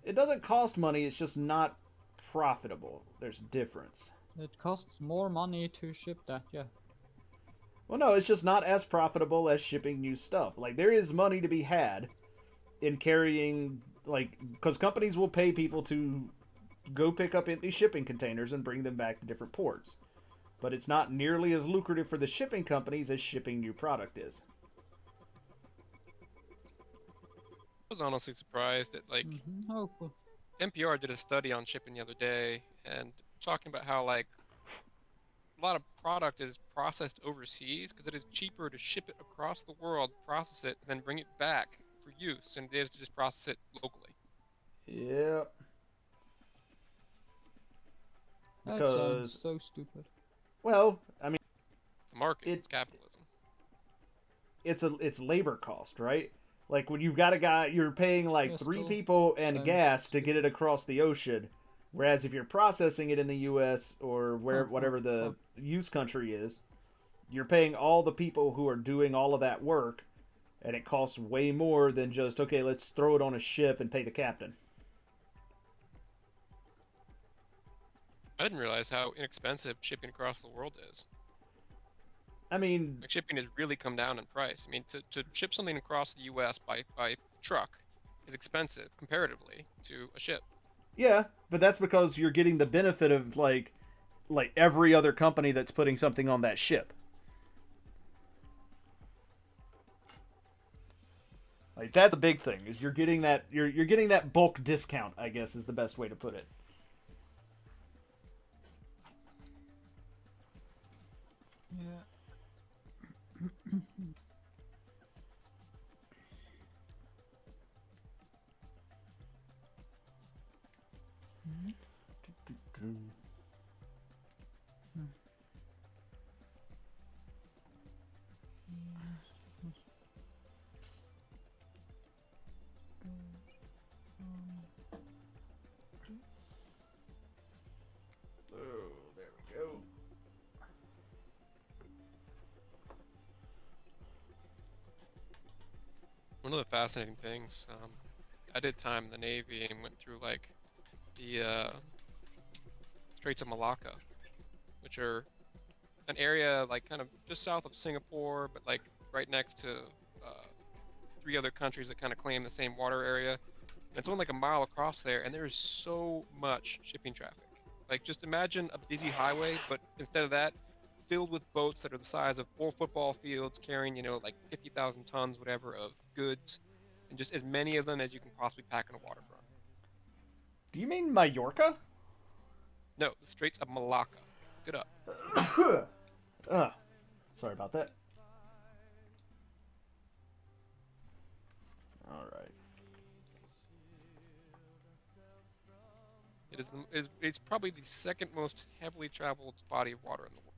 It doesn't cost money, it's just not profitable. There's a difference. It costs more money to ship that, yeah. Well, no, it's just not as profitable as shipping new stuff. Like, there is money to be had in carrying, like, because companies will pay people to go pick up empty shipping containers and bring them back to different ports. But it's not nearly as lucrative for the shipping companies as shipping new product is. was honestly surprised that like Oh, cool. NPR did a study on shipping the other day and talking about how like a lot of product is processed overseas because it is cheaper to ship it across the world, process it, and then bring it back for use, than it is to just process it locally. Yeah. That sounds Because, so stupid. well, I mean, The market, It- it's capitalism. it's labor cost, right? Like when you've got a guy, you're paying like Yeah, 3 still people and sounds gas to get stupid. it across the ocean. Whereas if you're processing it in the U.S. or where Huh, huh, whatever the huh. use country is, you're paying all the people who are doing all of that work, and it costs way more than just okay, let's throw it on a ship and pay the captain. I didn't realize how inexpensive shipping across the world is. I mean, Like shipping has really come down in price. I mean, to ship something across the U.S. by truck is expensive comparatively to a ship. yeah, but that's because you're getting the benefit of like every other company that's putting something on that ship. Like that's a big thing is you're getting that you're getting that bulk discount, I guess is the best way to put it. Yeah. Oh, there we go. One of the fascinating things, I did time in the Navy and went through like the Straits of Malacca, which are an area like kind of just south of Singapore, but like right next to uh, 3 other countries that kind of claim the same water area. And it's only like a mile across there, and there's so much shipping traffic. Like just imagine a busy highway, but instead of that, filled with boats that are the size of 4 football fields, carrying like 50,000 tons, whatever, of goods, and just as many of them as you can possibly pack on a waterfront. Do you mean Mallorca? No, the Straits of Malacca. Good up. Sorry about that. All right. It's probably the second most heavily traveled body of water in the world.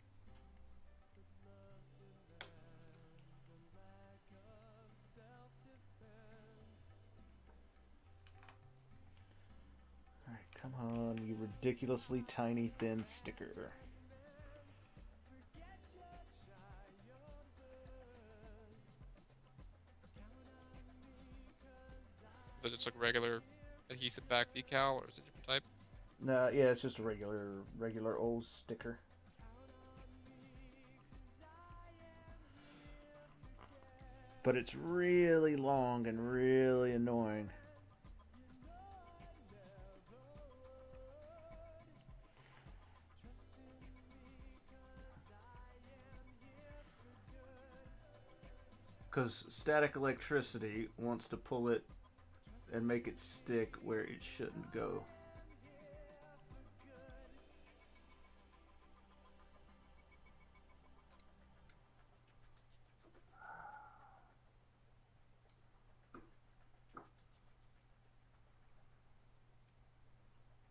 All right, come on, you ridiculously tiny thin sticker. Is it just like regular adhesive back decal, or is it a different type? Nah, yeah, it's just a regular old sticker. But it's really long and really annoying. Because static electricity wants to pull it and make it stick where it shouldn't go.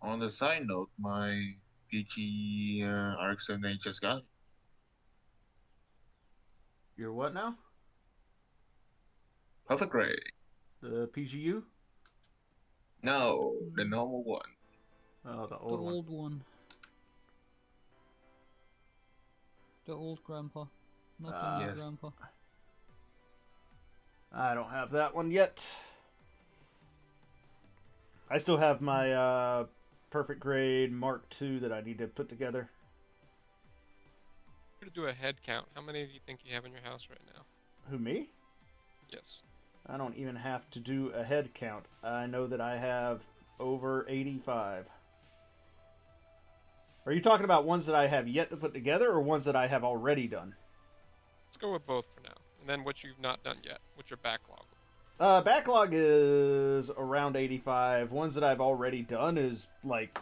On the side note, my PG RX-78 just got it. You're what now? Perfect grade. The PGU? No, the normal one. Oh, the The old one. old one. The old grandpa. Not the new Yes. grandpa. I don't have that one yet. I still have my perfect grade Mark II that I need to put together. We're gonna do a head count. How many do you think you have in your house right now? Who, me? Yes. I don't even have to do a head count. I know that I have over 85. Are you talking about ones that I have yet to put together or ones that I have already done? Let's go with both for now, and then what you've not done yet, what's your backlog? Backlog is around 85. Ones that I've already done is like,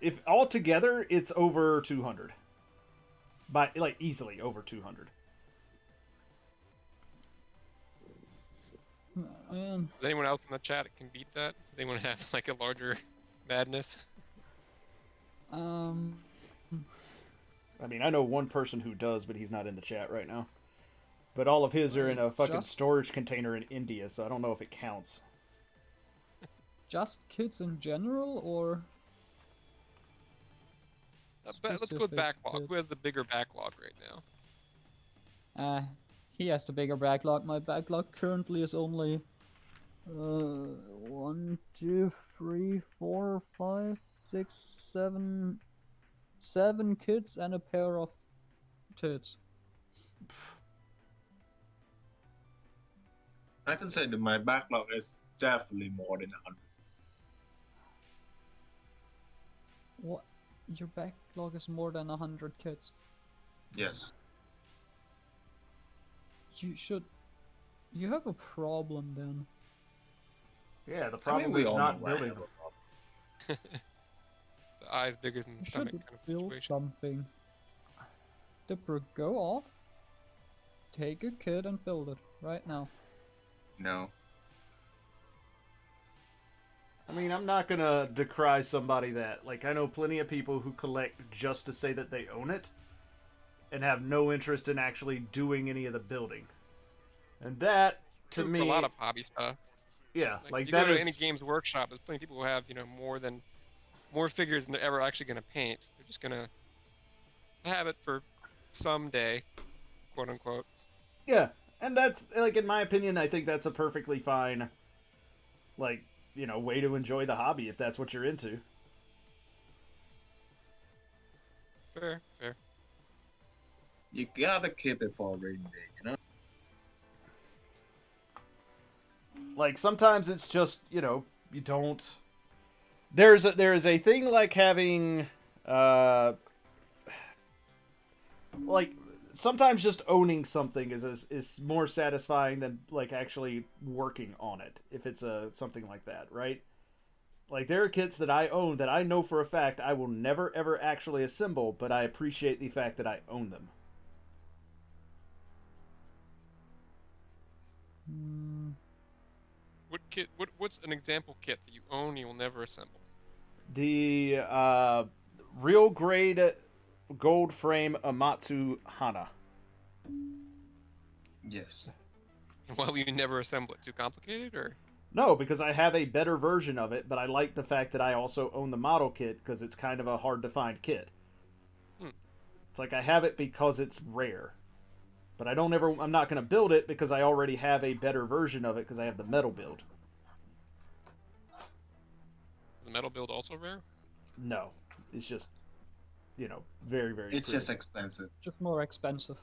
if altogether it's over 200. By like easily over 200. Does anyone else in the chat that can beat that? Does anyone have like a larger madness? I mean, I know one person who does, but he's not in the chat right now. But all of his are in a fucking storage container in India, so I don't know if it counts. Just kids in general, or? Let's go with backlog. Who has the bigger backlog right now? He has the bigger backlog. My backlog currently is only 1, 2, 3, 4, 5, 6, 7 kids and a pair of tits. I can say that my backlog is definitely more than 100. What? Your backlog is more than 100 kids? Yes. You have a problem then. Yeah, the problem is not building. The eye's bigger than the You stomach should kind of build situation. something. Dipper, go off. Take a kid and build it right now. No. I mean, I'm not gonna decry somebody that, like, I know plenty of people who collect just to say that they own it and have no interest in actually doing any of the building. And that, to True me, for a lot of hobby stuff. yeah, like you that go to is any Games Workshop, there's plenty of people who have, more figures than they're ever actually gonna paint. They're just gonna have it for someday, quote unquote. yeah, and that's, like, in my opinion, I think that's a perfectly fine, like, way to enjoy the hobby if that's what you're into. Fair. You gotta keep it for a rainy day, Like, sometimes it's just, you don't. There is a thing like having, like, sometimes just owning something is more satisfying than, like, actually working on it, if it's something like that, right? Like, there are kits that I own that I know for a fact I will never ever actually assemble, but I appreciate the fact that I own them. What kit? What's an example kit that you own and you will never assemble? The real grade gold frame Amatsu Hana. Yes. Why will you never assemble it? Too complicated, or? No, because I have a better version of it, but I like the fact that I also own the model kit because it's kind of a hard to find kit. It's like I have it because it's rare. But I'm not going to build it because I already have a better version of it because I have the metal build. Is the metal build also rare? No. It's just, very, very It's pretty. just expensive. Just more expensive.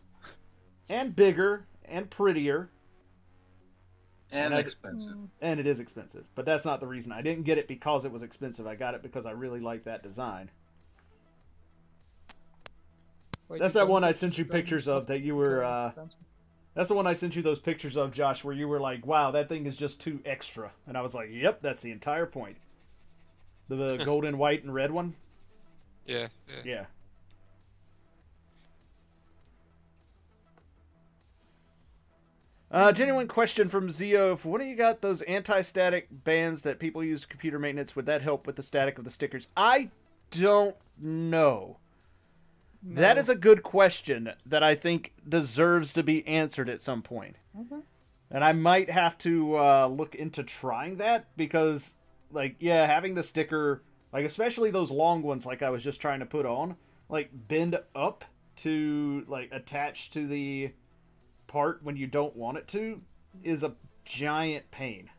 And bigger and prettier. And And expensive. And it is expensive. But that's not the reason. I didn't get it because it was expensive. I got it because I really like that design. Wait, That's you that don't one I get sent you the Dragon pictures stuff of that you were, very expensive? That's the one I sent you those pictures of, Josh, where you were like, wow, that thing is just too extra. And I was like, yep, that's the entire point. The golden, white, and red one? Yeah. Yeah. Genuine question from Zio. When do you got those anti-static bands that people use for computer maintenance? Would that help with the static of the stickers? I don't know. No. That is a good question that I think deserves to be answered at some point. Okay. And I might have to look into trying that because, like, yeah, having the sticker, like, especially those long ones like I was just trying to put on, like, bend up to, like, attach to the part when you don't want it to is a giant pain.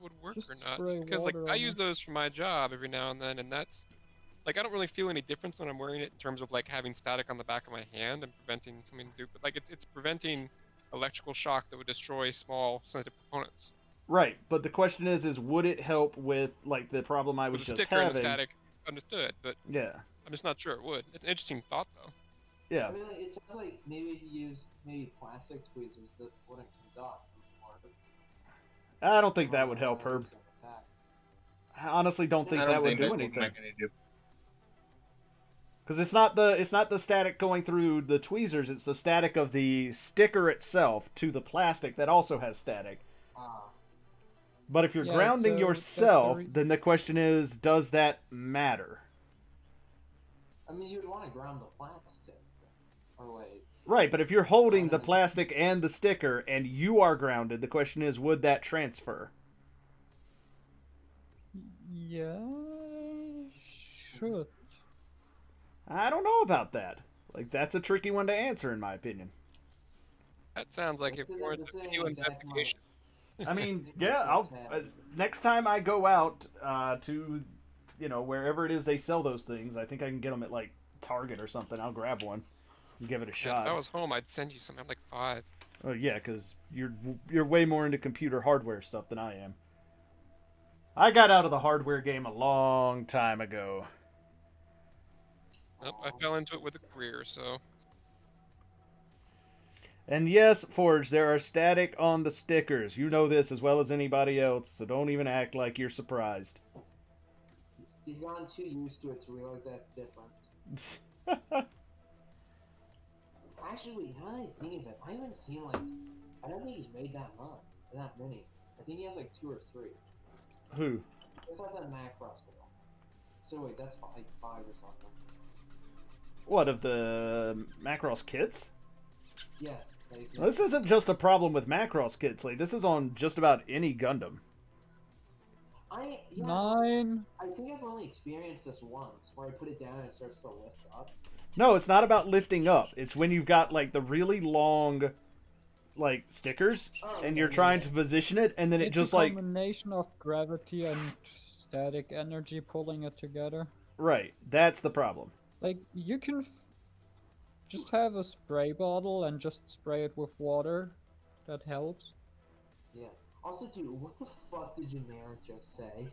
Would work Just or not? spray Because like water I on use it. those for my job every now and then, and that's like I don't really feel any difference when I'm wearing it in terms of like having static on the back of my hand and preventing something to do. But like it's preventing electrical shock that would destroy small sensitive components. Right, but the question is would it help with, like, the problem I was With the just sticker and having? the static, understood, but Yeah. I'm just not sure it would. It's an interesting thought though. Yeah. I mean, like, it sounds like maybe if you use maybe plastic tweezers that wouldn't conduct. I don't think that would help her. I honestly don't think I that don't would think do that would anything. make any difference. Because it's not the static going through the tweezers, it's the static of the sticker itself to the plastic that also has static. Ah, But if you're Yeah, grounding so yourself, that's the then the question is, does that matter? I mean, you'd want to ground the plastic. Or wait. Right, but if you're holding the plastic and the sticker and you are grounded, the question is, would that transfer? Yeah, should. I don't know about that. Like, that's a tricky one to answer, in my opinion. That sounds like it This warrants isn't a the video same exact investigation. I mean, yeah, I'll next time I go out to, wherever it is they sell those things, I think I can get them at like Target or something. I'll grab one and give it a Yeah, shot. if I was home, I'd send you some. I'm like 5. Oh yeah, because you're way more into computer hardware stuff than I am. I got out of the hardware game a long time ago. Nope, I fell into it with a career, so And yes, Forge, there are static on the stickers. You know this as well as anybody else, so don't even act like you're surprised. He's gotten too used to it to realize that's different. Actually, now that I think of it, I haven't seen I don't think he's made that many. I think he has like 2 or 3. Who? It's like that Macross Delta. So wait, that's like 5 or something. What, of the Macross kits? Yeah. Basically. This isn't just a problem with Macross kits, like, this is on just about any Gundam. 9. I think I've only experienced this once, where I put it down and it starts to lift up. No, it's not about lifting up. It's when you've got, like, the really long, like, stickers, and you're trying to position it, and then it It's just, a like... combination of gravity and static energy pulling it together. Right, that's the problem. Like, you can just have a spray bottle and just spray it with water. That helps. Yeah. Also, dude, what the fuck did Generic just say?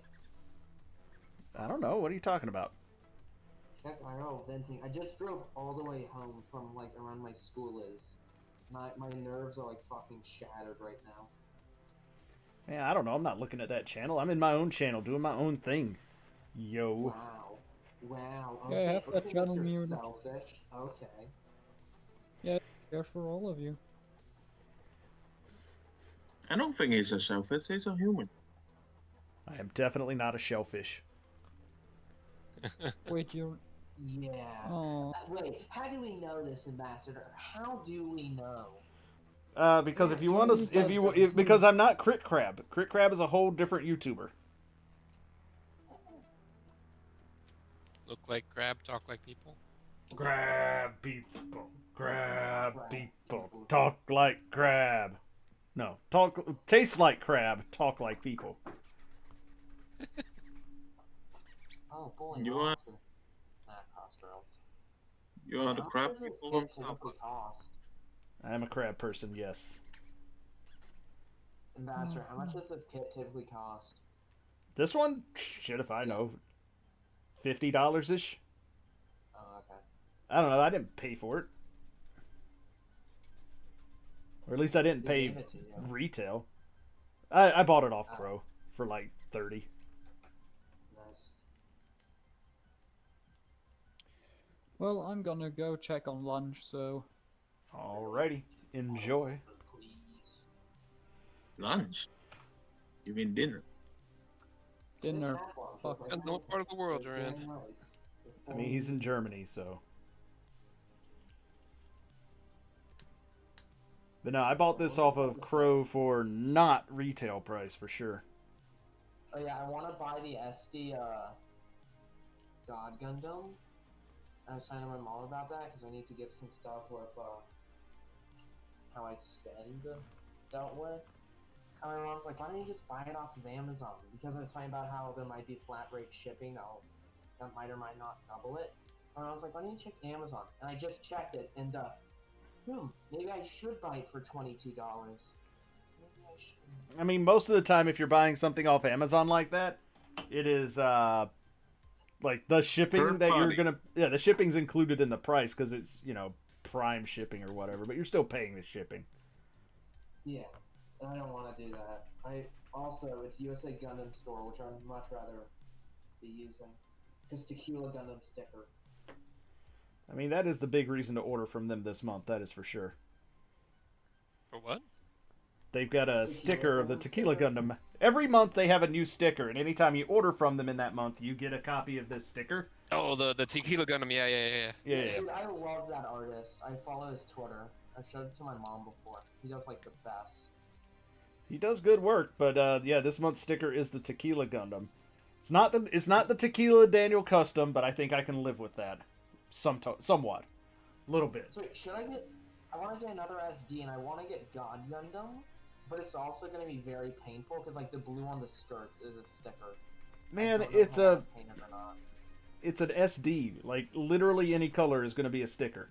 I don't know, what are you talking about? Check my old venting. I just drove all the way home from, like, around my school is. My nerves are, like, fucking shattered right now. Yeah, I don't know, I'm not looking at that channel. I'm in my own channel, doing my own thing. Yo. Wow. Wow. Yeah, Okay, have that okay, channel Mr. muted. Selfish. Okay. There for all of you. I don't think he's a shellfish, he's a human. I am definitely not a shellfish. Wait, you're... Yeah. Oh. Wait, how do we know this, Ambassador? How do we know? Because if you want to, because I'm not Crit Crab. Crit Crab is a whole different YouTuber. look like crab, talk like people. Crab people, talk like crab. No, taste like crab, talk like people. Oh boy, You are- cost rails. You are the How crab much does people this on kit top. typically cost? I am a crab person, yes. Ambassador, how much does this kit typically cost? This one, shit if I know, $50 ish. Oh, okay. I don't know. I didn't pay for it, or at least I didn't They pay gave it to you. retail. I bought it off Crow for like 30. Nice. Well, I'm gonna go check on lunch, so... Alrighty, enjoy. Please. Lunch? You mean dinner? Dinner. This snack bar Fuck. was Depends on what part of the world you're in. very nice. I mean, he's in Germany, so. But no, I bought this off of Crow for not retail price for sure. Oh yeah, I want to buy the SD God Gundam. I was telling my mom about that because I need to get some stuff with how I spend dealt with. And my mom's like, why don't you just buy it off of Amazon? Because I was talking about how there might be flat rate shipping that might or might not double it. And I was like, why don't you check Amazon? And I just checked it, and maybe I should buy it for $22. Maybe I should. I mean, most of the time, if you're buying something off Amazon like that, it is like the shipping Third that you're party. gonna, the shipping's included in the price because it's prime shipping or whatever, but you're still paying the shipping. Yeah, and I don't want to do that. It's USA Gundam store, which I'd much rather be using. Just Tequila Gundam sticker. I mean, that is the big reason to order from them this month. That is for sure. For what? They've got a Tequila sticker of the Gundam Tequila sticker? Gundam. Every month they have a new sticker, and anytime you order from them in that month, you get a copy of this sticker. Oh, the Tequila Gundam. Yeah. Yeah. Dude, I love that artist. I follow his Twitter. I've showed it to my mom before. He does like the best. He does good work, but yeah, this month's sticker is the Tequila Gundam. It's not the Tequila Daniel custom, but I think I can live with that, somewhat, a little bit. So wait, should I get? I want to get another SD, and I want to get God Gundam, but it's also going to be very painful because like the blue on the skirts is a sticker. Man, I don't know it's how a to paint it or not. it's an SD. Like literally any color is going to be a sticker.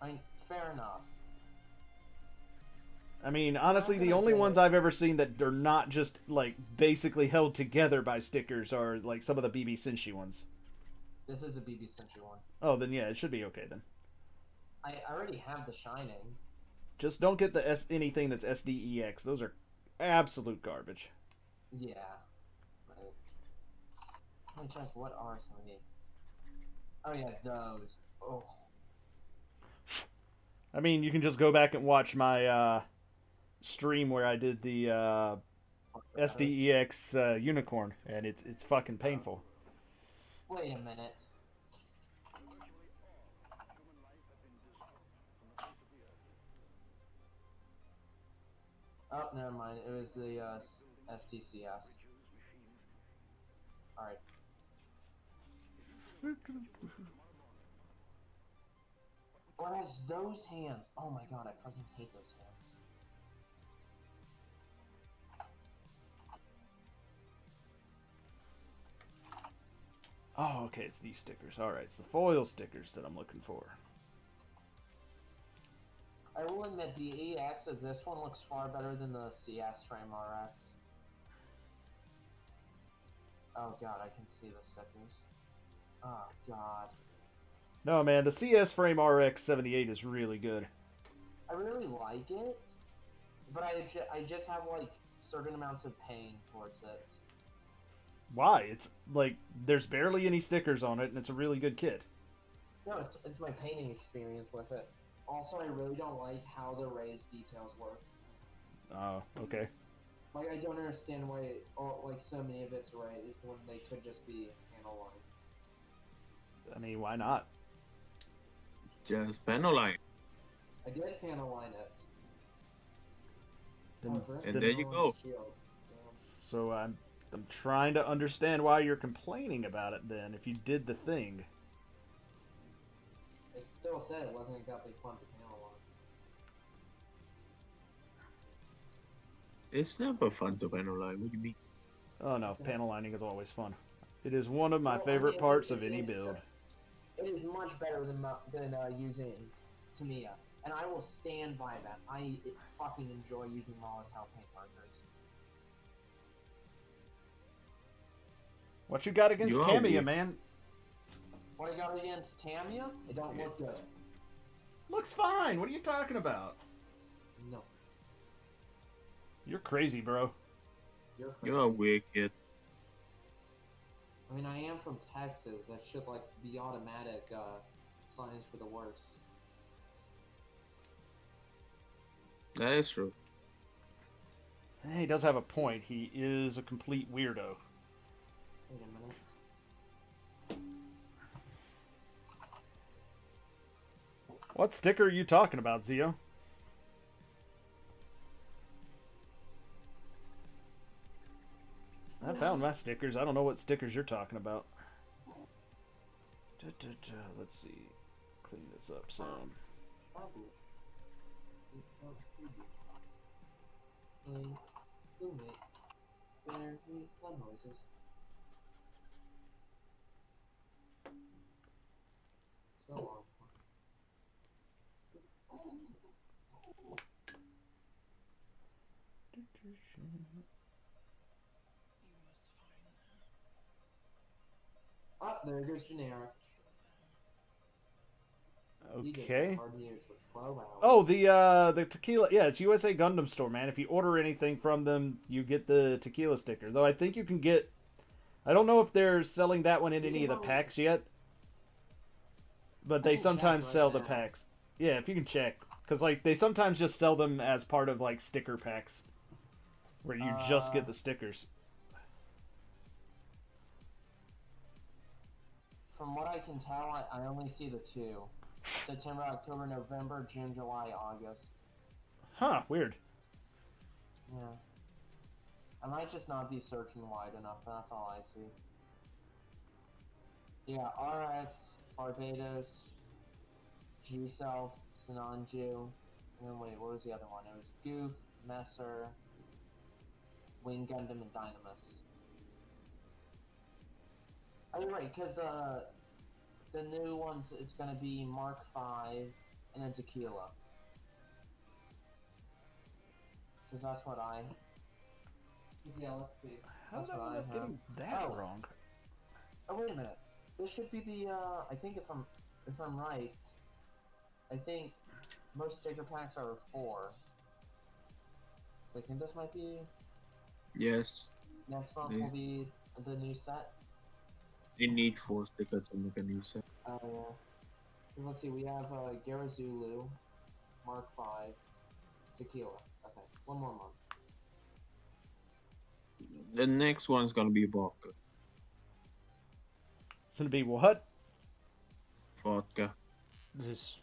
I mean, fair enough. I mean, honestly, the only ones I've ever seen that are not just like basically held together by stickers are like some of the BB Senshi ones. This is a BB Senshi one. Oh, then yeah, it should be okay then. I already have the Shining. Just don't get the anything that's SDEX. Those are absolute garbage. Yeah. Right. Let me check. What are some of these? Oh yeah, those. Oh. I mean, you can just go back and watch my stream where I did the SDEX unicorn, and it's fucking painful. Wait a minute. Oh, never mind. It was the SDCS. Alright. What has those hands? Oh my god, I fucking hate those hands. Oh, okay, it's these stickers. Alright, it's the foil stickers that I'm looking for. I will admit the EX of this one looks far better than the CS frame RX. Oh god, I can see the stickers. Oh god. No, man, the CS Frame RX 78 is really good. I really like it, but I just have like certain amounts of pain towards it. Why? It's like there's barely any stickers on it, and it's a really good kit. No, it's my painting experience with it. Also, I really don't like how the raised details work. Oh, okay. Like, I don't understand why like so many of it's raised when they could just be panel lines. I mean, why not? Just panel line. I did panel line it. Then, And then- there you go. Shield. So I'm trying to understand why you're complaining about it then, if you did the thing. It still said it wasn't exactly fun to panel line. It's never fun to panel line. What do you mean? Oh no, panel lining is always fun. It is one of my Well, I favorite mean, parts of it's- any it's- build. It is much better than using Tamiya, and I will stand by that. I fucking enjoy using Molotov paint markers. What you got against You are Tamiya, weird. man? What I got against Tamiya? It don't look good. Looks fine. What are you talking about? No, You're crazy, bro. you're crazy. You're a weird kid. I mean, I am from Texas. That should like be automatic signs for the worst. That is true. He does have a point. He is a complete weirdo. Wait a minute. What sticker are you talking about, Zio? I found my stickers. I don't know what stickers you're talking about. Let's see. Clean this up some. Noises. So long. Oh, there goes generic. He just Okay. hard news for 12 hours. Oh, the tequila. Yeah, it's USA Gundam store, man. If you order anything from them, you get the tequila sticker. Though I think you can get. I don't know if they're selling that one in any of the packs yet, but they can check sometimes right sell the now. packs. Yeah, if you can check, because like they sometimes just sell them as part of like sticker packs, where you just get the stickers. From what I can tell, I only see the 2. September, October, November, June, July, August. Huh? Weird. Yeah. I might just not be searching wide enough, that's all I see. Yeah, RX, Barbados, G-Self, Sinanju, and then wait, what was the other one? It was Goof, Messer, Wing Gundam, and Dynamis. Oh, you're right, because the new ones, it's gonna be Mark V, and then Tequila. Because that's what I... Yeah, let's see. How That's did what I I end up have. getting that Oh. wrong? Oh, wait a minute. This should be the, I think if I'm right, I think most sticker packs are 4. So I think this might be, Yes. next month Yes. will be the new set. You need 4 stickers to make a new set. Oh, yeah. 'Cause let's see, we have, Garazulu, Mark V, Tequila. Okay, one more month. The next one's gonna be vodka. It's gonna be what? Vodka. This.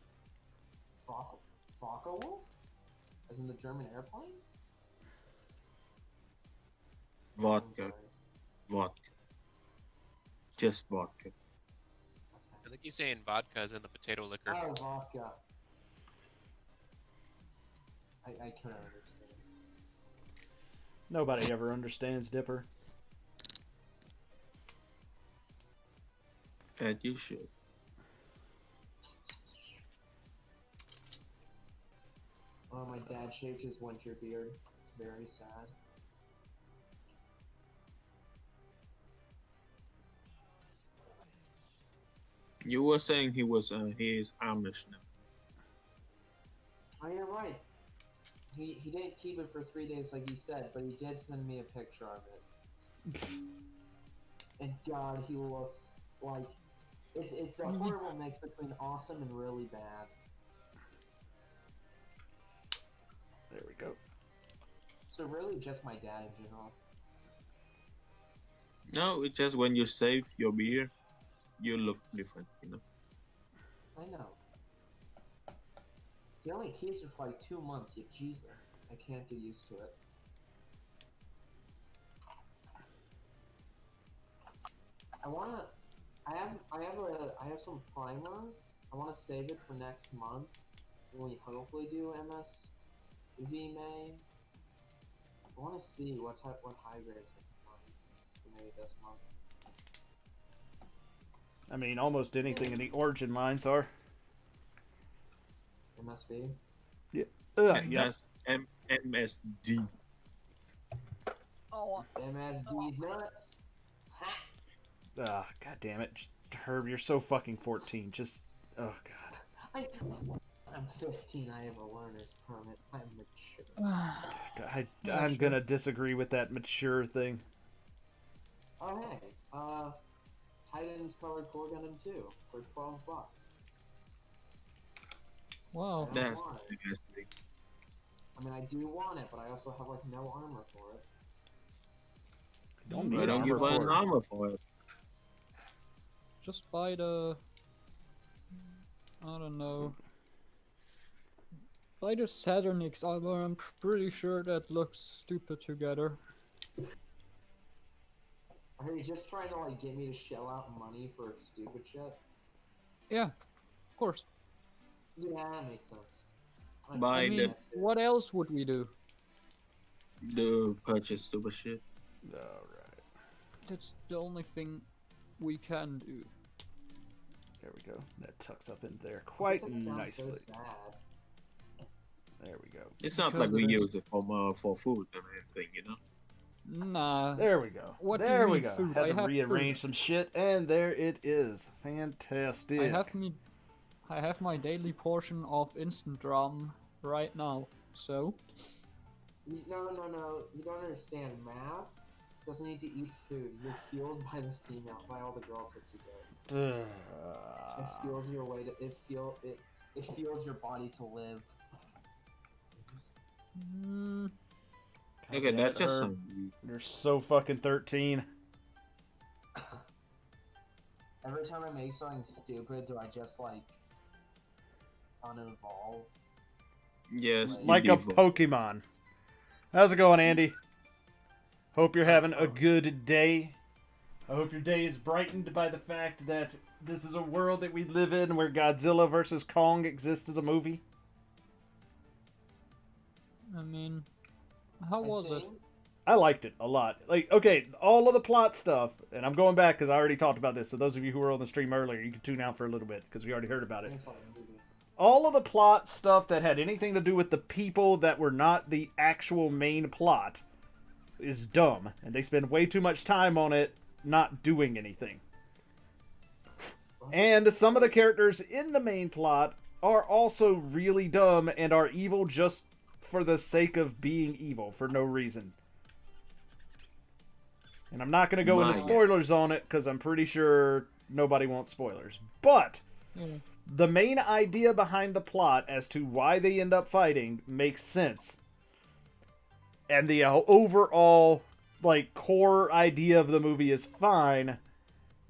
Faka Wolf? As in the German airplane? Vodka. Okay. Vodka. Just vodka. I think he's saying vodka is in the potato liquor. Oh, vodka. I couldn't understand. Nobody ever understands Dipper. And you should. Oh, my dad shaved his winter beard. It's very sad. You were saying he is Amish now. Oh, you're right. He didn't keep it for 3 days like he said, but he did send me a picture of it. And God, he looks like it's a horrible mix between awesome and really bad. There we go. So really, just my dad in general. No, it's just when you save your beer, you look different, you know. I know. He only keeps it for like 2 months. Yet Jesus, I can't get used to it. I have some primer. I wanna save it for next month when we hopefully do MSV May. I wanna see what high grades I can find for maybe this month. I mean, almost anything in the origin lines are. MSV. Yep. That's MSD. Oh, MSD's nuts. Ha! God damn it, Herb, you're so fucking 14. Just, oh god. I'm 15. I have a learner's permit. I'm mature. I'm gonna disagree with that mature thing. Oh hey, Titans colored core Gundam 2 for $12. wow. That's want it. nasty. I mean, I do want it, but I also have like no armor for it. Don't Why need don't you armor buy for an it. armor for it? Just buy the... I don't know. Buy the Saturnix armor, I'm pretty sure that looks stupid together. Are you just trying to like get me to shell out money for stupid shit? Yeah, of course. Yeah, that makes sense. Buy I mean, what else would we do? the purchase stupid shit. Alright, That's the only thing we can do. there we go. That tucks up in there quite That sounds nicely. So sad. There we go. It's not Because like we it is. use it for food and everything, you know. Nah. There we go. What do you there we mean go. food? Had I to have rearrange food. some shit, and there it is. Fantastic. I have me I have my daily portion of instant rum right now, so... No. You don't understand. Math doesn't need to eat food. You're fueled by the female, by all the girl tits you get. It fuels your way to. It fuels your body to live. Mm, Okay, that's just Her. some. You're so fucking 13. Every time I make something stupid, do I just like unevolve? Yes, you Like a default. Pokemon. How's it going, Andy? Hope you're having a good day. I hope your day is brightened by the fact that this is a world that we live in where Godzilla vs. Kong exists as a movie. I mean, how was it? I liked it a lot. Like, okay, all of the plot stuff, and I'm going back because I already talked about this, so those of you who were on the stream earlier, you can tune out for a little bit because we already heard about it. All of the plot stuff that had anything to do with the people that were not the actual main plot is dumb, and they spend way too much time on it not doing anything. And some of the characters in the main plot are also really dumb and are evil just for the sake of being evil for no reason. And I'm not going to go into spoilers on it because I'm pretty sure nobody wants spoilers. But the main idea behind the plot as to why they end up fighting makes sense. And the overall like core idea of the movie is fine,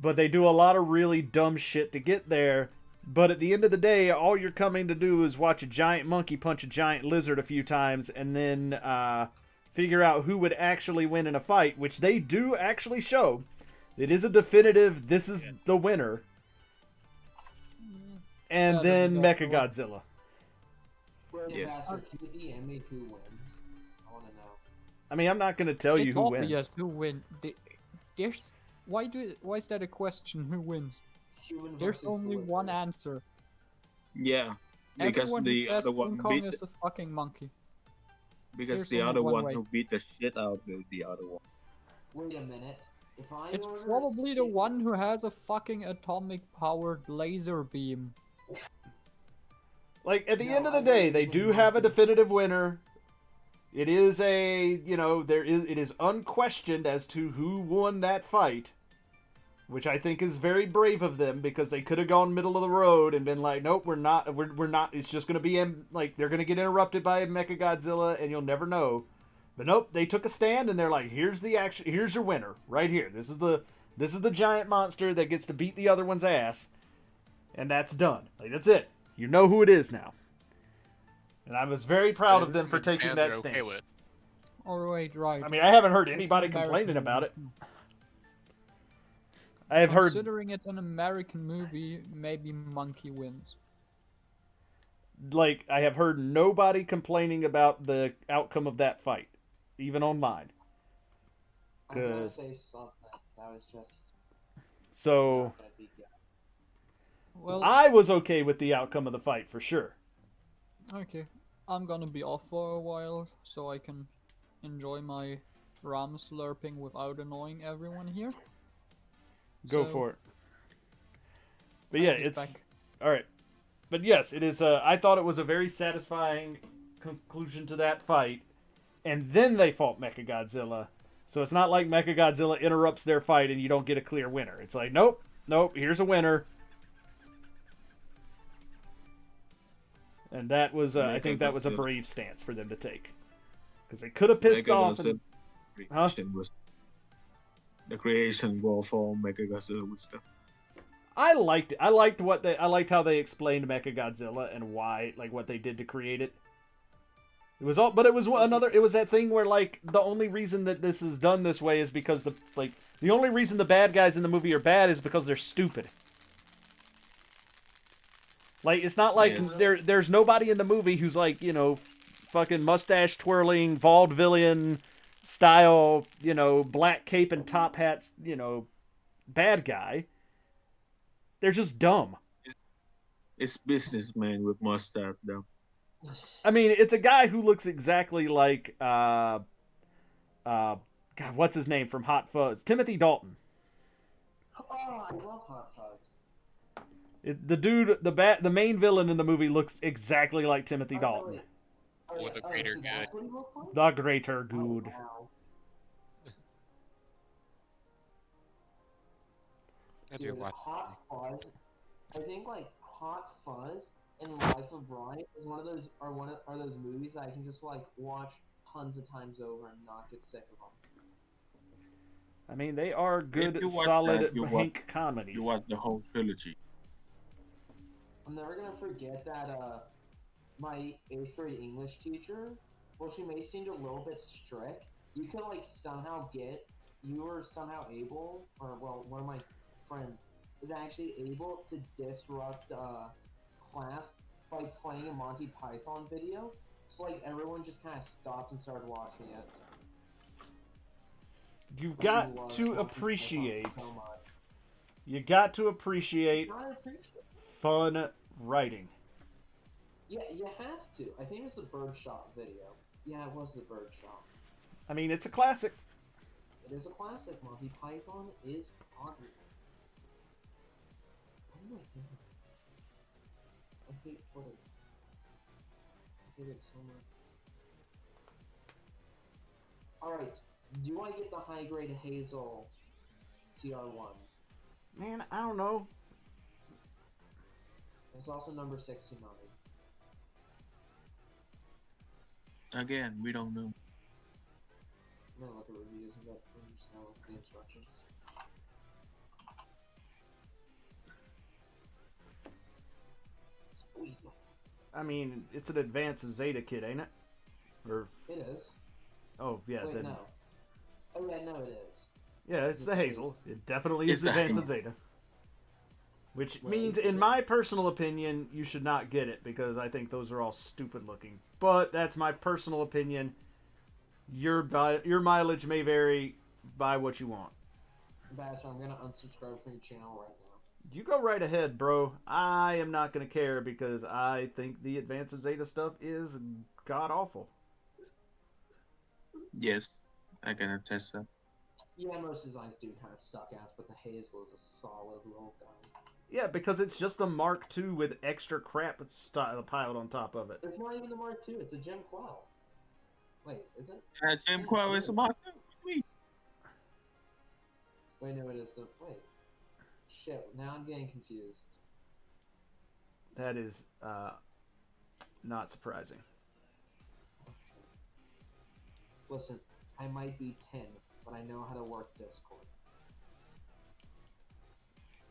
but they do a lot of really dumb shit to get there. But at the end of the day, all you're coming to do is watch a giant monkey punch a giant lizard a few times and then figure out who would actually win in a fight, which they do actually show. It is a definitive, this is the winner. And then Mechagodzilla. Yes. Can you DM me who wins? I want to know. I mean, I'm not going to tell you who wins. Yes, who wins? There's why is that a question? Who wins? Human There's versus only lizard. one answer. Yeah, because Everyone the who says other one King Kong beat is a fucking monkey. because there's the only other one one way. who beat the shit out of the other one. Wait a minute. If I It's order probably the steak- one who has a fucking atomic-powered laser beam. Like, at the No, end of the I day, want they human do have a monkey. definitive winner. It is it is unquestioned as to who won that fight, which I think is very brave of them because they could have gone middle of the road and been like, nope, we're not, it's just going to be, like, they're going to get interrupted by Mechagodzilla and you'll never know. But nope, they took a stand and they're like, here's your winner right here. This is the giant monster that gets to beat the other one's ass, and that's done. Like, that's it. You know who it is now. And I was very proud of them for taking that Fans are stance. okay with it. Alright, right. I mean, I haven't heard It's anybody an complaining American about it. movie. I have heard, Considering it's an American movie, maybe Monkey wins. like, I have heard nobody complaining about the outcome of that fight, even online. I was gonna Cause say something. That was just. so not gonna be good. Well, I was okay with the outcome of the fight for sure. okay. I'm gonna be off for a while, so I can enjoy my rum slurping without annoying everyone here. Go So, for it. But I'll yeah, be it's back. all right. But yes, it is. I thought it was a very satisfying conclusion to that fight, and then they fought Mechagodzilla. So it's not like Mechagodzilla interrupts their fight and you don't get a clear winner. It's like, nope, here's a winner. And that was, I think that was a brave stance for them to take, because they could have pissed off. And, huh? The creation war for Mechagodzilla was stuff. I liked it. I liked how they explained Mechagodzilla and why, like, what they did to create it. It was all, but it was it was that thing where, like, the only reason that this is done this way is because the only reason the bad guys in the movie are bad is because they're stupid. Like, it's not like there's nobody in the movie who's like, fucking mustache twirling, vaudevillian style, black cape and top hats, bad guy. They're just dumb. It's businessman with mustache though. I mean, it's a guy who looks exactly like God, what's his name from Hot Fuzz? Timothy Dalton. Oh, I love Hot Fuzz. The main villain in the movie looks exactly like Timothy Dalton. Wait. Or the greater so good. that's what he looks like? The greater good. Wow. I do Dude, watch. Hot Fuzz. I think like Hot Fuzz and Life of Brian is one of those are those movies that I can just like watch tons of times over and not get sick of them. I mean, they are good, you watch solid that, you Hank comedies. You watch the whole trilogy. I'm never gonna forget that my 8th grade English teacher, well, she may seem a little bit strict. You could like you were somehow able, or well, one of my friends is actually able to disrupt class by playing a Monty Python video. So like everyone just kind of stopped and started watching it. You've Like, got we love to Monty Python appreciate. so much. You got to appreciate I appreciate it. fun writing. Yeah, you have to. I think it was the Birdshot video. Yeah, it was the Birdshot. I mean, it's a classic. It is a classic. Monty Python is popular. What am I thinking? I hate Twitter. I hate it so much. Alright, do I get the high grade Hazel TR1? Man, I don't know. It's also number 69. Again, we don't know. I'm gonna look at reviews and get the instructions. Sweet. I mean, it's an advance of Zeta kit, ain't it? Or It is. oh yeah, Wait, then no. Oh yeah, no, it is. yeah, it's the Hazel. It definitely It's is the advance of Hazel. Zeta. Which Wait, means, is in it? my personal opinion, you should not get it because I think those are all stupid looking. But that's my personal opinion. Your mileage may vary by what you want. Basher, I'm gonna unsubscribe from your channel right now. You go right ahead, bro. I am not going to care because I think the Advance of Zeta stuff is god awful. Yes, I can attest that. Yeah, most designs do kind of suck ass, but the Hazel is a solid little guy. Yeah, because it's just a Mark II with extra crap piled on top of it. It's not even the Mark II, it's a Gem Quell. Wait, is it? Jim Crow is a Mark II. Wait, no, it is the. Wait. Shit, now I'm getting confused. That is not surprising. Listen, I might be 10, but I know how to work Discord.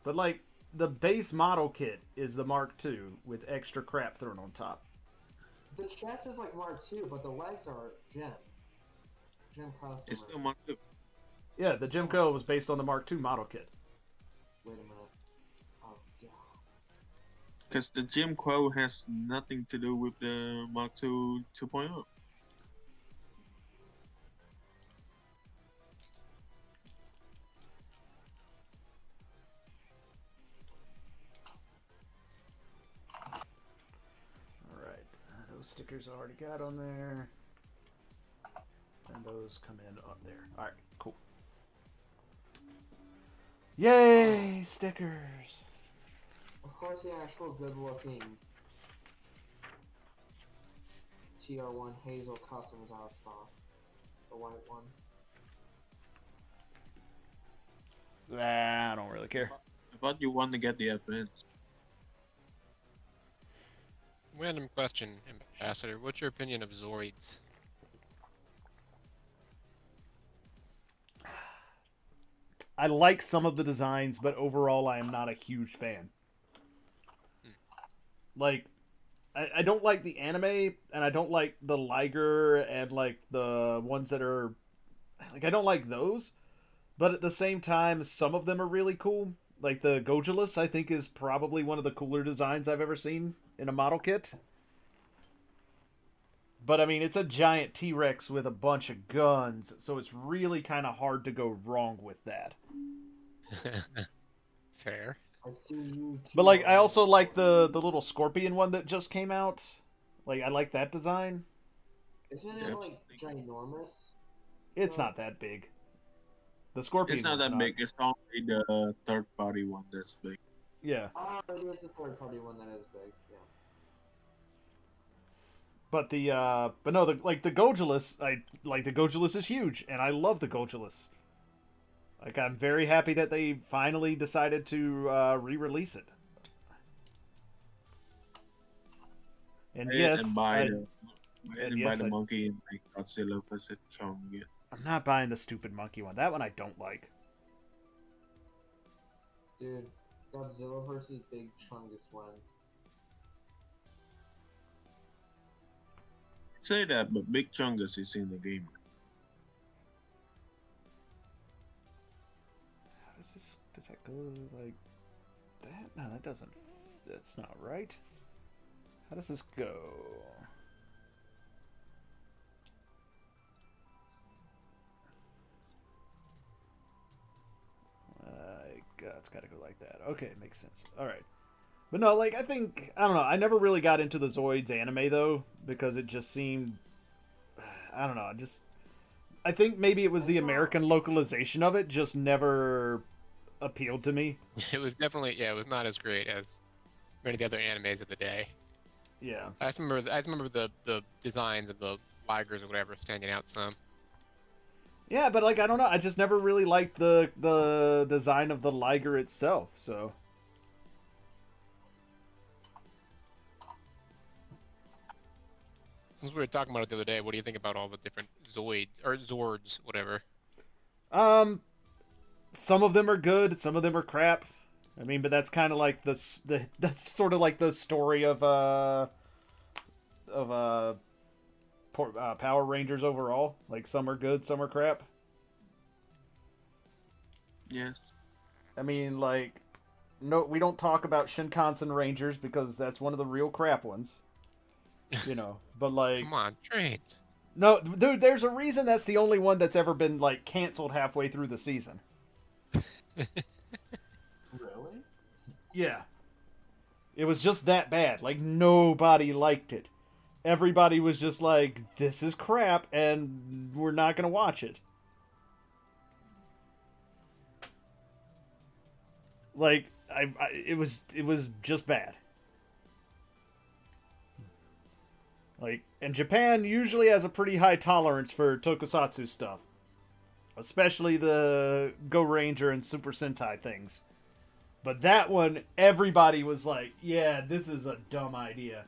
But, like, the base model kit is the Mark II with extra crap thrown on top. The chest is like Mark II, but the legs are Gem. Gem customer. It's still Mark II. Yeah, the Jimco was based on the Mark II model kit. Wait a minute. Oh, God. Because the Jim Crow has nothing to do with the Mark II 2.0. Alright, those stickers I already got on there. And those come in up there. Alright, cool. Yay, stickers! Of course, the actual good-looking TR1 Hazel custom is out of stock. The white one. I don't really care. I thought you wanted to get the Advance. Random question, Ambassador. What's your opinion of Zoids? I like some of the designs, but overall I am not a huge fan. Like, I don't like the anime, and I don't like the Liger, and like the ones that are... Like, I don't like those, but at the same time, some of them are really cool. Like the Gojulus, I think, is probably one of the cooler designs I've ever seen in a model kit. But, I mean, it's a giant T-Rex with a bunch of guns, so it's really kind of hard to go wrong with that. Fair. I see you. But, like, I also like the little scorpion one that just came out. Like, I like that design. Isn't Yeah, it like ginormous? It's not that big. The scorpion It's not one's that big. It's only the third party one that's big. Yeah. Oh, it is the third party one that is big. Yeah. But but no, the Gojulus, I like the Gojulus is huge, and I love the Gojulus. Like, I'm very happy that they finally decided to re-release it. And yes, buy the monkey and like Godzilla vs Kong. Yeah. I'm not buying the stupid monkey one. That one I don't like. Dude, Godzilla versus Big Chungus one. Say that, but Big Chungus is in the game. How does this? Does that go like that? No, that doesn't. That's not right. How does this go? It's got to go like that. Okay, makes sense. All right. But no, like, I don't know. I never really got into the Zoids anime, though, because it just seemed, I don't know, I think maybe it was the American localization of it just never appealed to me. It was definitely, yeah, it was not as great as many of the other animes of the day. Yeah. I just remember the designs of the Ligers or whatever standing out some. Yeah, but, like, I don't know. I just never really liked the design of the Liger itself, so. Since we were talking about it the other day, what do you think about all the different Zoids or Zords, whatever? Some of them are good, some of them are crap. I mean, but that's kind of like that's sort of like the story of Power Rangers overall. Like, some are good, some are crap. Yes. I mean, like, no, we don't talk about Shinkansen Rangers because that's one of the real crap ones. You know, but like, Come on, trains. no, dude, there's a reason that's the only one that's ever been like canceled halfway through the season. Really? Yeah. It was just that bad. Like, nobody liked it. Everybody was just like, this is crap, and we're not going to watch it. Like, it was just bad. Like, and Japan usually has a pretty high tolerance for tokusatsu stuff. Especially the Go Ranger and Super Sentai things. But that one, everybody was like, yeah, this is a dumb idea.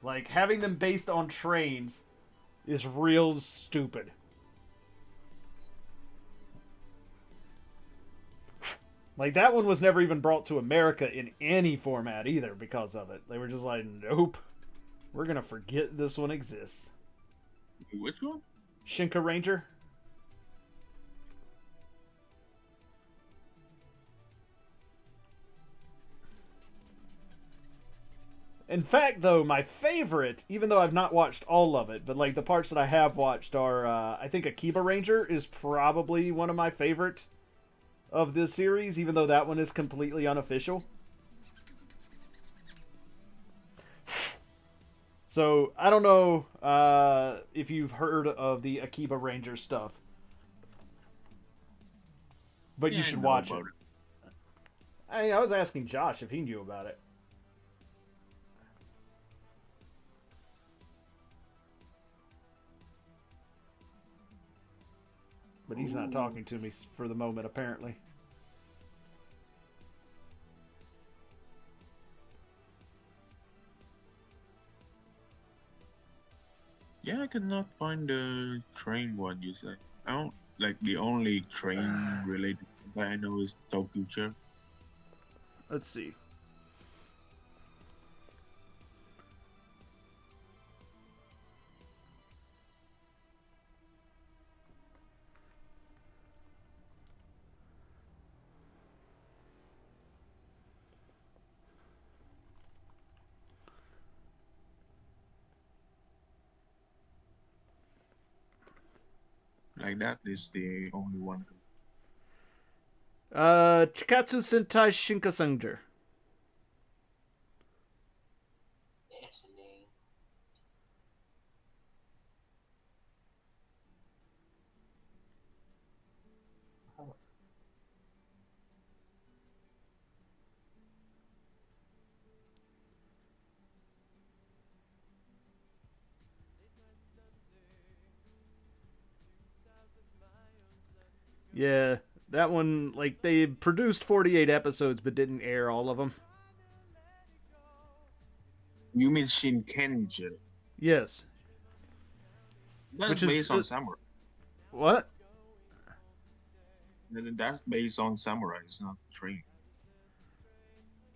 Like, having them based on trains is real stupid. Like, that one was never even brought to America in any format either because of it. They were just like, nope. We're gonna forget this one exists. Which one? Shinka Ranger. In fact, though, my favorite, even though I've not watched all of it, but like the parts that I have watched are, I think Akiba Ranger is probably one of my favorite of this series, even though that one is completely unofficial. So, I don't know if you've heard of the Akiba Ranger stuff, but you should watch it. I was asking Josh if he knew about it. But he's not talking to me for the moment, apparently. Yeah, I could not find the train one you said. I don't like the only train related that I know is Tokucha. Let's see. Like that is the only one. Chikatsu Sentai Shinkasanger. That's a name. Yeah, that one, like, they produced 48 episodes but didn't air all of them. You mean Shinkenger? Yes. That's Which is based on samurai. what? That's based on samurai. It's not train.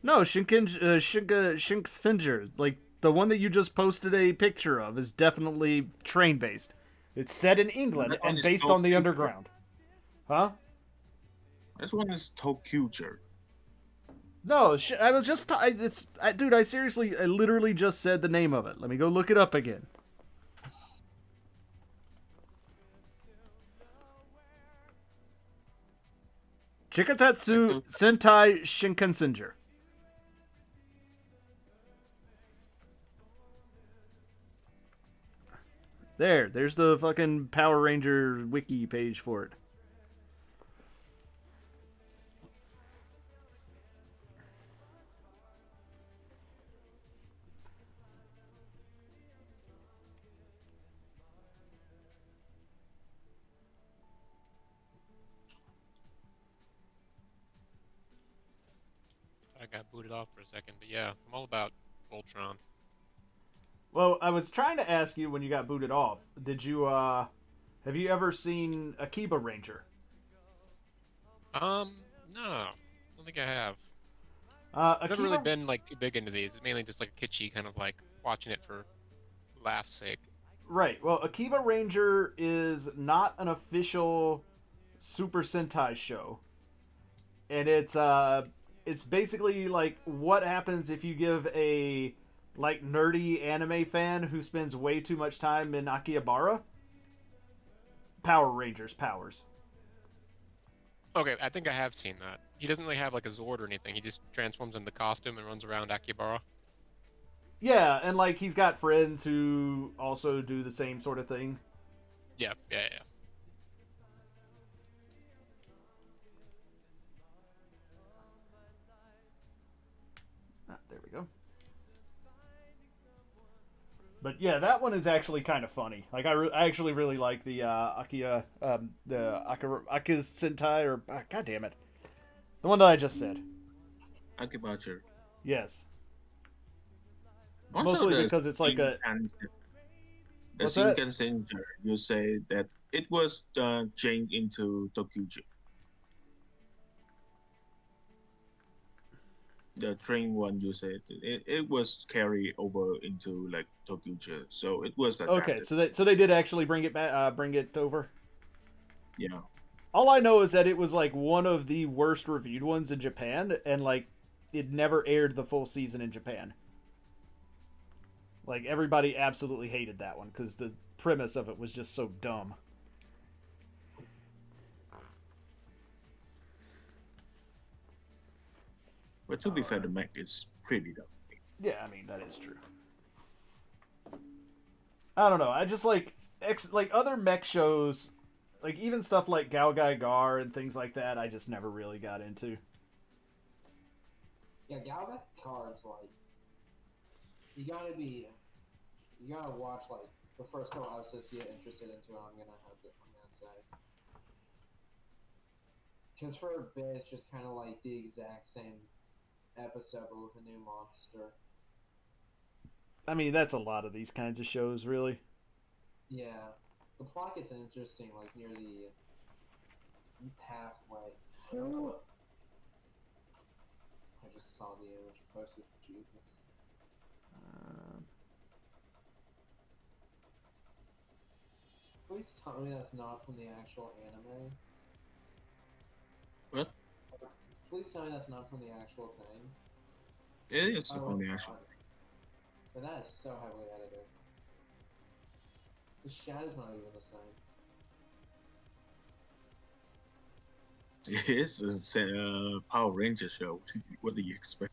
No, Shinkenger, like the one that you just posted a picture of, is definitely train based. It's set in England That one and is based on the Tokuger. underground. Huh? This one is Tokuger. No, I was just. Dude, I seriously, I literally just said the name of it. Let me go look it up again. Chikatetsu Sentai Shinkansenger. There's the fucking Power Ranger wiki page for it. I got booted off for a second, but yeah, I'm all about Voltron. Well, I was trying to ask you when you got booted off. Did you have you ever seen Akiba Ranger? No, I don't think I have. Akiba, I've never really been like too big into these. It's mainly just like kitschy, kind of like watching it for laugh's sake. right. Well, Akiba Ranger is not an official Super Sentai show, and it's basically like what happens if you give a like nerdy anime fan who spends way too much time in Akihabara Power Rangers powers. Okay, I think I have seen that. He doesn't really have like a Zord or anything. He just transforms into the costume and runs around Akihabara. Yeah, and like he's got friends who also do the same sort of thing. Yeah. There we go. But yeah, that one is actually kind of funny. Like I actually really like the Aki Sentai or God damn it, the one that I just said. Akibacher. Yes, Also, mostly the because it's like a the What's that? Shinkansenger. You say that it was changed into Tokuger. The train one you said it was carried over into like Tokuger, so it was okay. adapted. So they did actually bring it back, bring it over. Yeah. All I know is that it was like one of the worst reviewed ones in Japan, and like it never aired the full season in Japan. Like everybody absolutely hated that one because the premise of it was just so dumb. But to be fair, the mech is pretty dumb. Yeah, I mean that is true. I don't know. I just like like other mech shows, like even stuff like Galgai Gar and things like that. I just never really got into. Yeah, Galga cards, like, you gotta watch, like, the first couple episodes to get interested into it, I'm gonna say. Because for a bit, it's just kind of like the exact same episode, but with a new monster. I mean, that's a lot of these kinds of shows, really. Yeah. The plot gets interesting, like, near the halfway. I just saw the image posted for Jesus. Please tell me that's not from the actual anime. What? Please tell me that's not from the actual thing. It is Oh, from the actual. but that is so heavily edited. The shadow's not even the same. It is a Power Ranger show. What do you expect?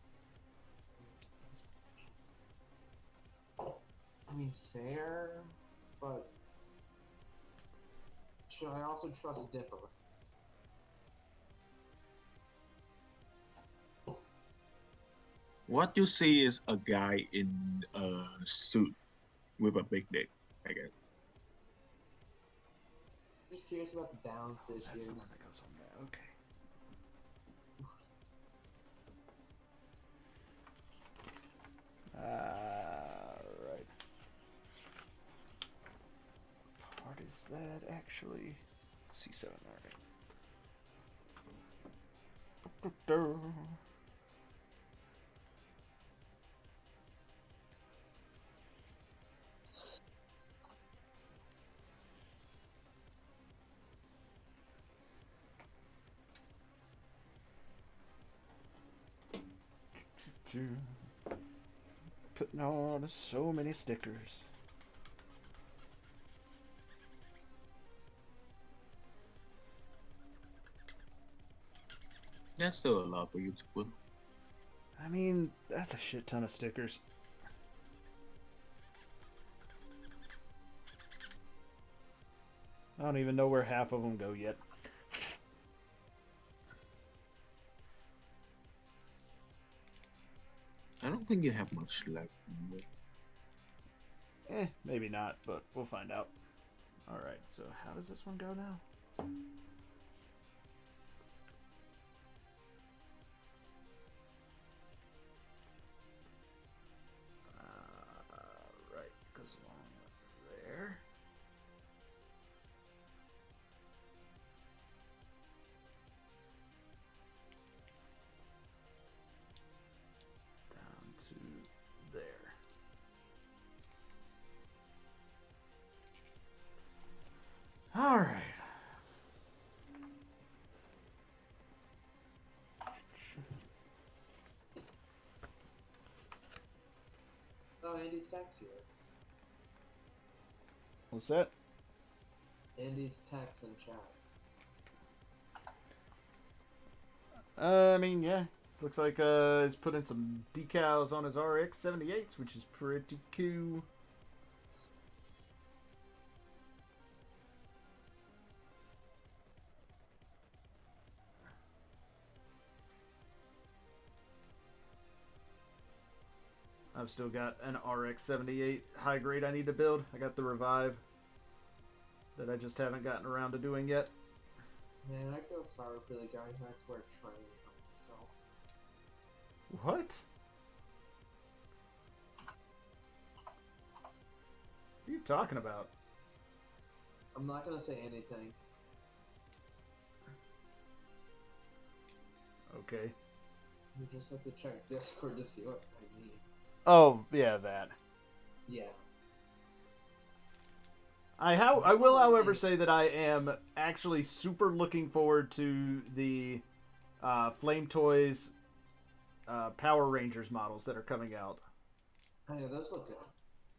I mean, fair, but should I also trust Dipper? What you see is a guy in a suit with a big dick, I guess. Just curious about the balance That's issues. the one that goes on there. Okay. Right. What is that actually? C7, alright. Putting on so many stickers. That's still a lot for you to put. I mean, that's a shit ton of stickers. I don't even know where half of them go yet. I don't think you have much left. Maybe not, but we'll find out. Alright, so how does this one go now? Right, goes along there. Down to there. All right. Oh, Andy's text here. What's that? Andy's text in chat. I mean, yeah. Looks like he's putting some decals on his RX 78s, which is pretty cool. I've still got an RX 78 high grade I need to build. I got the Revive that I just haven't gotten around to doing yet. Man, I feel sorry for the guy who had to wear training on himself. What? What are you talking about? I'm not gonna say anything. Okay. You just have to check Discord to see what I mean. Oh, yeah, that. Yeah. I will, however, say that I am actually super looking forward to the Flame Toys Power Rangers models that are coming out. Oh yeah, those look good.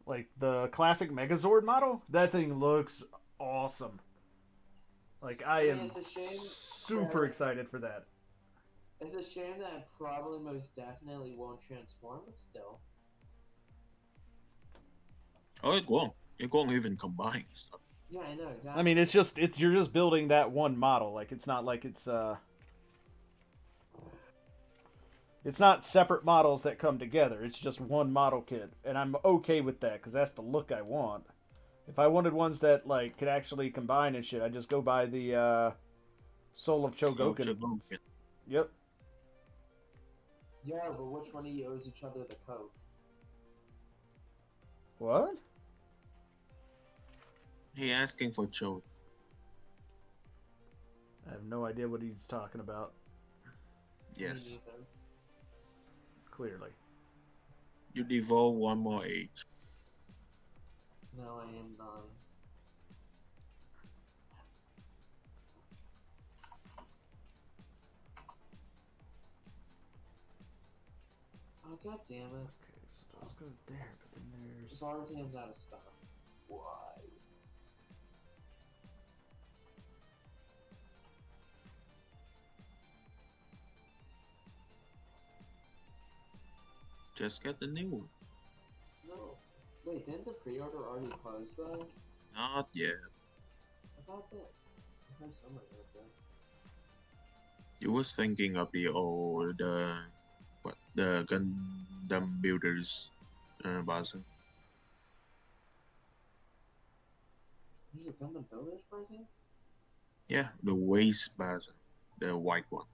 Like the classic Megazord model, that thing looks awesome. Like I mean, am it's a shame super that- excited for that. It's a shame that it probably most definitely won't transform, but still. Oh, it won't. It won't even combine stuff. Yeah, I know, exactly. I mean, it's you're just building that one model. Like it's not like it's not separate models that come together. It's just one model kit, and I'm okay with that because that's the look I want. If I wanted ones that like could actually combine and shit, I'd just go buy the Soul of Chogokin. Chogokin. Yep. Yeah, but which one of you owes each other the coke? What? He asking for Cho. I have no idea what he's talking about. Yes. Me neither. Clearly. You devolve one more age. No, I am not. Oh, god damn it. Okay, so let's go there, but then there's... Zartan's out of stock. Why? Just get the new one. No. Wait, didn't the pre-order already close though? Not yet. I thought that. I heard something like that. You was thinking of the old, the Gundam builders, Baza. There's a Gundam Builders person? Yeah, the waist basin, the white one.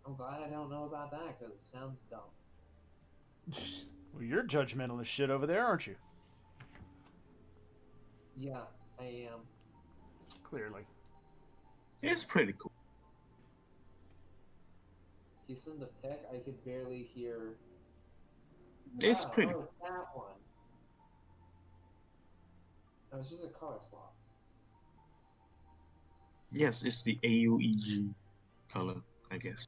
I'm glad I don't know about that because it sounds dumb. Well, you're judgmental as shit over there, aren't you? Yeah, I am. Clearly. It's pretty cool. If you send the pic, I could barely hear. It's Oh, pretty. oh, it's that one. It was just a color swap. Yes, it's the AUEG color, I guess.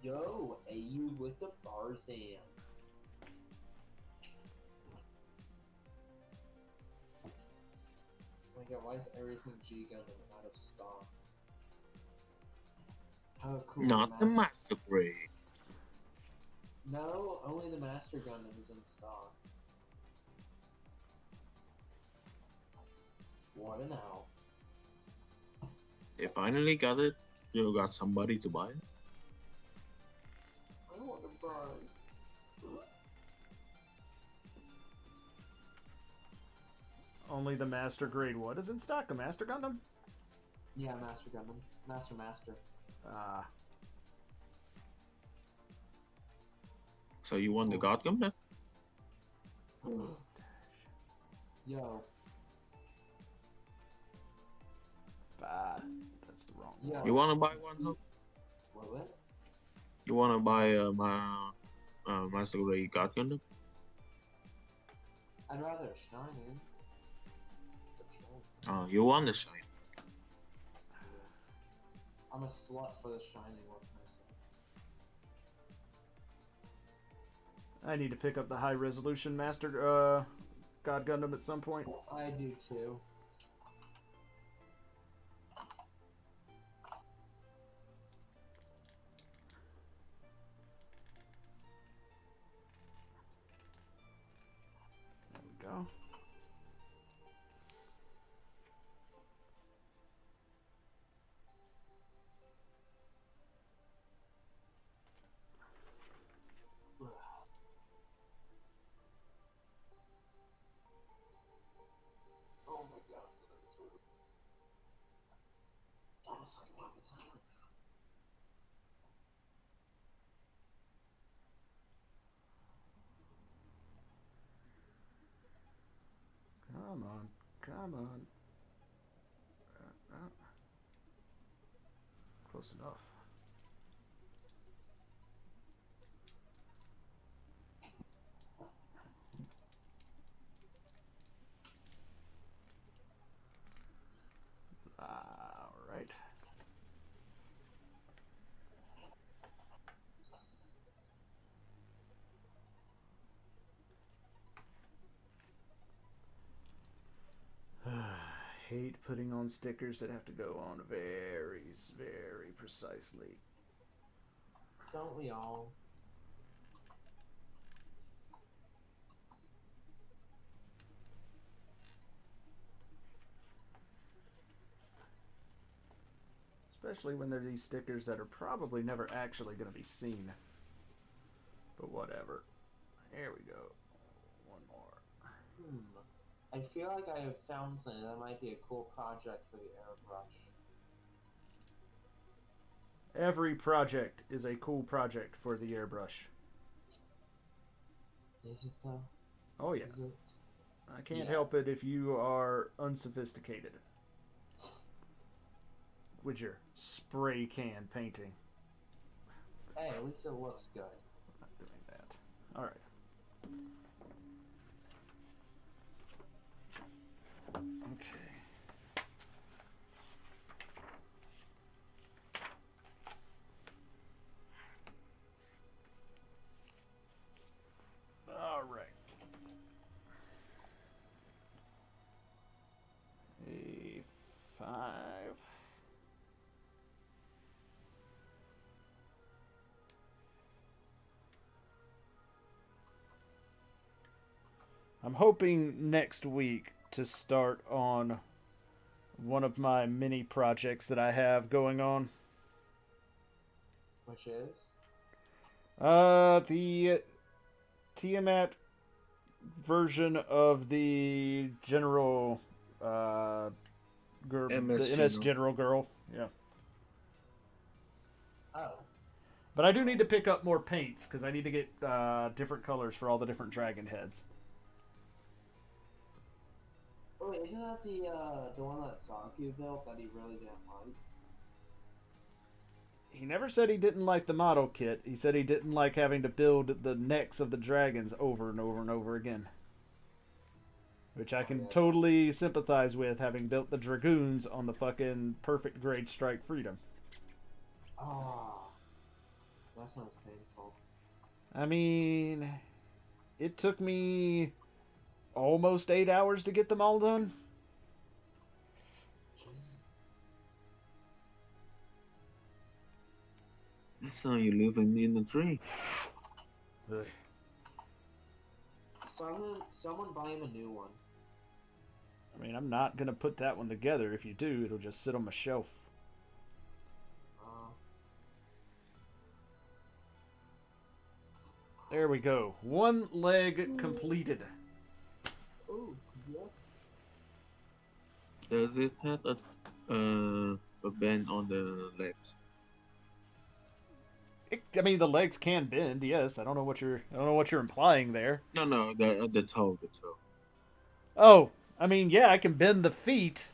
Yo, AU with the Barzan. Oh my god, why is everything G Gundam out of stock? How cool. Not the master grade. No, only the Master Gundam is in stock. What an owl. They finally got it. You got somebody to buy it. I want to buy. Only the Master Grade what is in stock? A Master Gundam? Yeah, Master Gundam. Master. Ah. So you want the God Gundam? Yo, Bah. That's the wrong one. yeah. You want to buy one? Huh? What? You want to buy my master grade God Gundam? I'd rather Shining. Oh, you want the shine? I'm a slut for the Shining. What can I say? I need to pick up the high resolution Master God Gundam at some point. I do too. There we go. Oh my god. Almost like what was that? Come on. Come on. Close enough. Alright. Hate putting on stickers that have to go on very, very precisely. Don't we all? Especially when they're these stickers that are probably never actually going to be seen. But whatever. There we go. One more. I feel like I have found something that might be a cool project for the airbrush. Every project is a cool project for the airbrush. Is it though? Oh yeah. Is it? I can't Yeah. help it if you are unsophisticated with your spray can painting. Hey, at least it looks good. I'm not doing that. Alright. Okay. Alright. A5. I'm hoping next week to start on one of my mini projects that I have going on. Which is? The Tiamat version of the general, girl, MS the MS General. General girl. Yeah. Oh. But I do need to pick up more paints because I need to get different colors for all the different dragon heads. Oh, wait, isn't that the one that Sonic built that he really didn't like? He never said he didn't like the model kit. He said he didn't like having to build the necks of the dragons over and over and over again. Which I can totally sympathize with, having built the dragoons on the fucking perfect grade strike freedom. Oh. That sounds painful. I mean, it took me almost 8 hours to get them all done. This how you living in a dream. Ugh. Someone buy him a new one. I mean, I'm not going to put that one together. If you do, it'll just sit on my shelf. There we go. One leg completed. Ooh, yeah. Does it have a bend on the legs? I mean, the legs can bend. Yes, I don't know what you're implying there. No, the toe. Oh, I mean, yeah, I can bend the feet,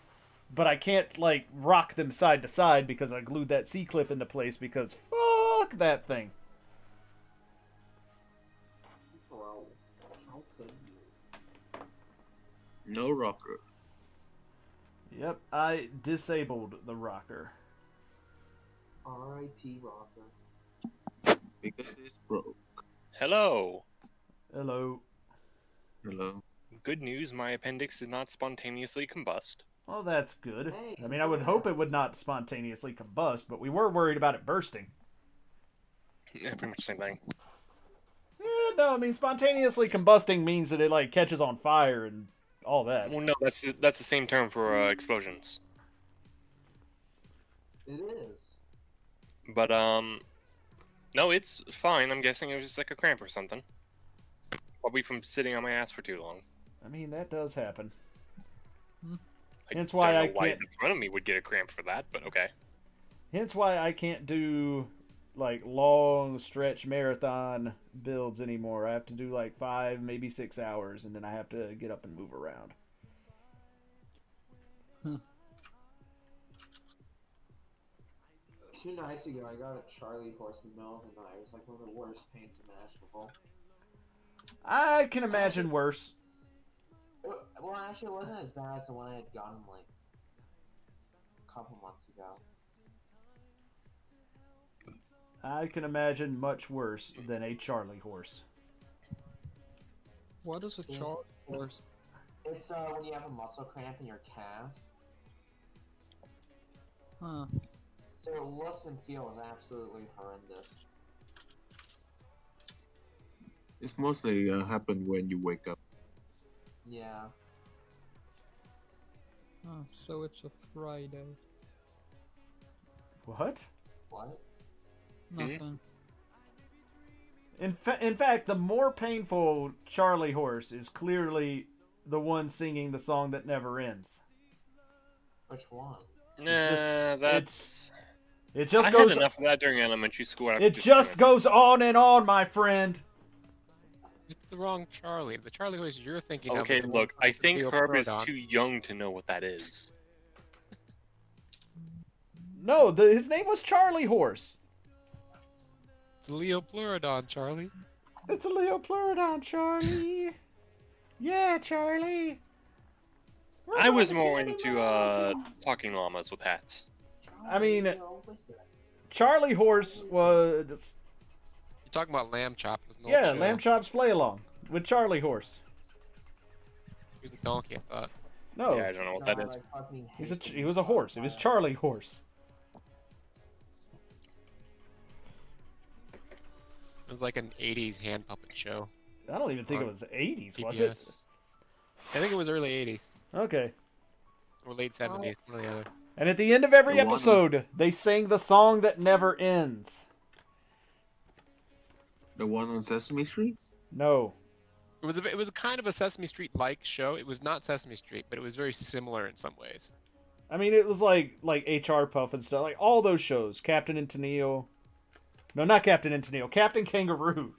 but I can't like rock them side to side because I glued that C clip into place. Because fuck that thing. Well, how could you? No rocker. Yep, I disabled the rocker. R.I.P. Rocker. Because it's broke. Hello. Hello. Hello. Good news, my appendix did not spontaneously combust. Well, that's good. Hey, I mean, I would hope it would not spontaneously combust, but we were worried about it bursting. Yeah, pretty much the same thing. No, I mean, spontaneously combusting means that it, like, catches on fire and all that. Well, no, that's the same term for explosions. It is. But, no, it's fine. I'm guessing it was just like a cramp or something. Probably from sitting on my ass for too long. I mean, that does happen. I Hence why don't I know why can't- the front of me would get a cramp for that, but okay. Hence why I can't do, like, long stretch marathon builds anymore. I have to do, like, 5, maybe 6 hours, and then I have to get up and move around. 2 nights ago, I got a Charlie horse in the middle of the night. It was like one of the worst paints imaginable. I can imagine worse. Well, actually, it wasn't as bad as the one I had gotten like a couple months ago. I can imagine much worse than a Charlie horse. What is a Yeah. chart horse? It's when you have a muscle cramp in your calf. Huh. So it looks and feels absolutely horrendous. It's mostly happen when you wake up. Yeah. Oh, so it's a Friday. What? What? Nothing. In fact, the more painful Charlie horse is clearly the one singing the song that never ends. Which one? Nah, that's... It just I goes. had enough of that during elementary school. I It just goes on and on, my friend. It's the wrong Charlie. The Charlie horse you're thinking of. Okay, is the one look, I with the think Herb is Leopardon. too young to know what that is. No, his name was Charlie Horse. It's Leopardon, Charlie. It's a Leopardon, Charlie. Yeah, Charlie. We're I was gonna more get into him out. talking llamas with hats. I mean, Charlie Horse was You're talking about Lamb Chop. It was an old yeah, show. Lamb Chop's play along with Charlie Horse. He was a donkey, I thought. No, Yeah, I don't know what that is. he was a horse. It was Charlie Horse. It was like an 80s hand puppet show. I don't even think it On was 80s, was it? PBS. I think it was early 80s. Okay. Or late 70s, one or the other. And at the end of every The one- episode, they sang the song that never ends. The one on Sesame Street? No. It was a kind of a Sesame Street-like show. It was not Sesame Street, but it was very similar in some ways. I mean, it was like HR Puff and stuff, like all those shows. Captain and Tennille. No, not Captain and Tennille. Captain Kangaroo.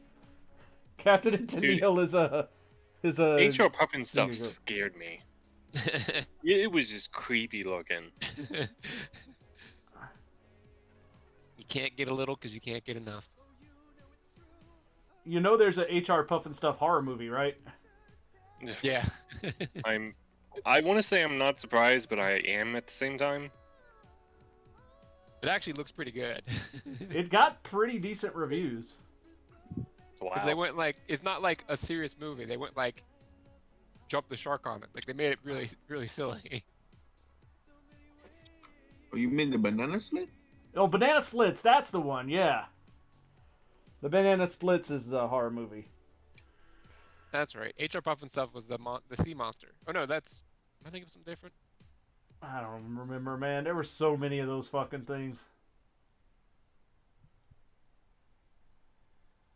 Captain and Tennille is a HR Puffin stuff singer. scared me. It was just creepy looking. You can't get a little because you can't get enough. You know, there's a HR Puff and Stuff horror movie, right? Yeah. I want to say I'm not surprised, but I am at the same time. It actually looks pretty good. It got pretty decent reviews. Wow. Because they went like, it's not like a serious movie. They went like, jump the shark on it. Like they made it really, really silly. Oh, you mean the banana split? Oh, Banana Splits, that's the one, yeah. The Banana Splits is a horror movie. That's right. HR Puff and Stuff was the sea monster. Oh no, that's, I think it was something different. I don't remember, man. There were so many of those fucking things.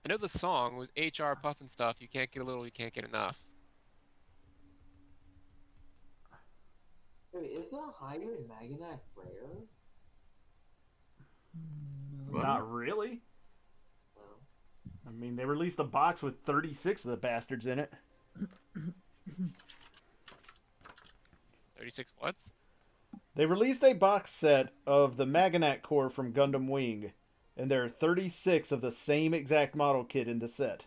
I know the song was HR Puff and Stuff. You can't get a little, you can't get enough. Wait, is the higher Maganac rare? What? Not really. No. I mean, they released a box with 36 of the bastards in it. 36 what's? They released a box set of the Maganac core from Gundam Wing, and there are 36 of the same exact model kit in the set.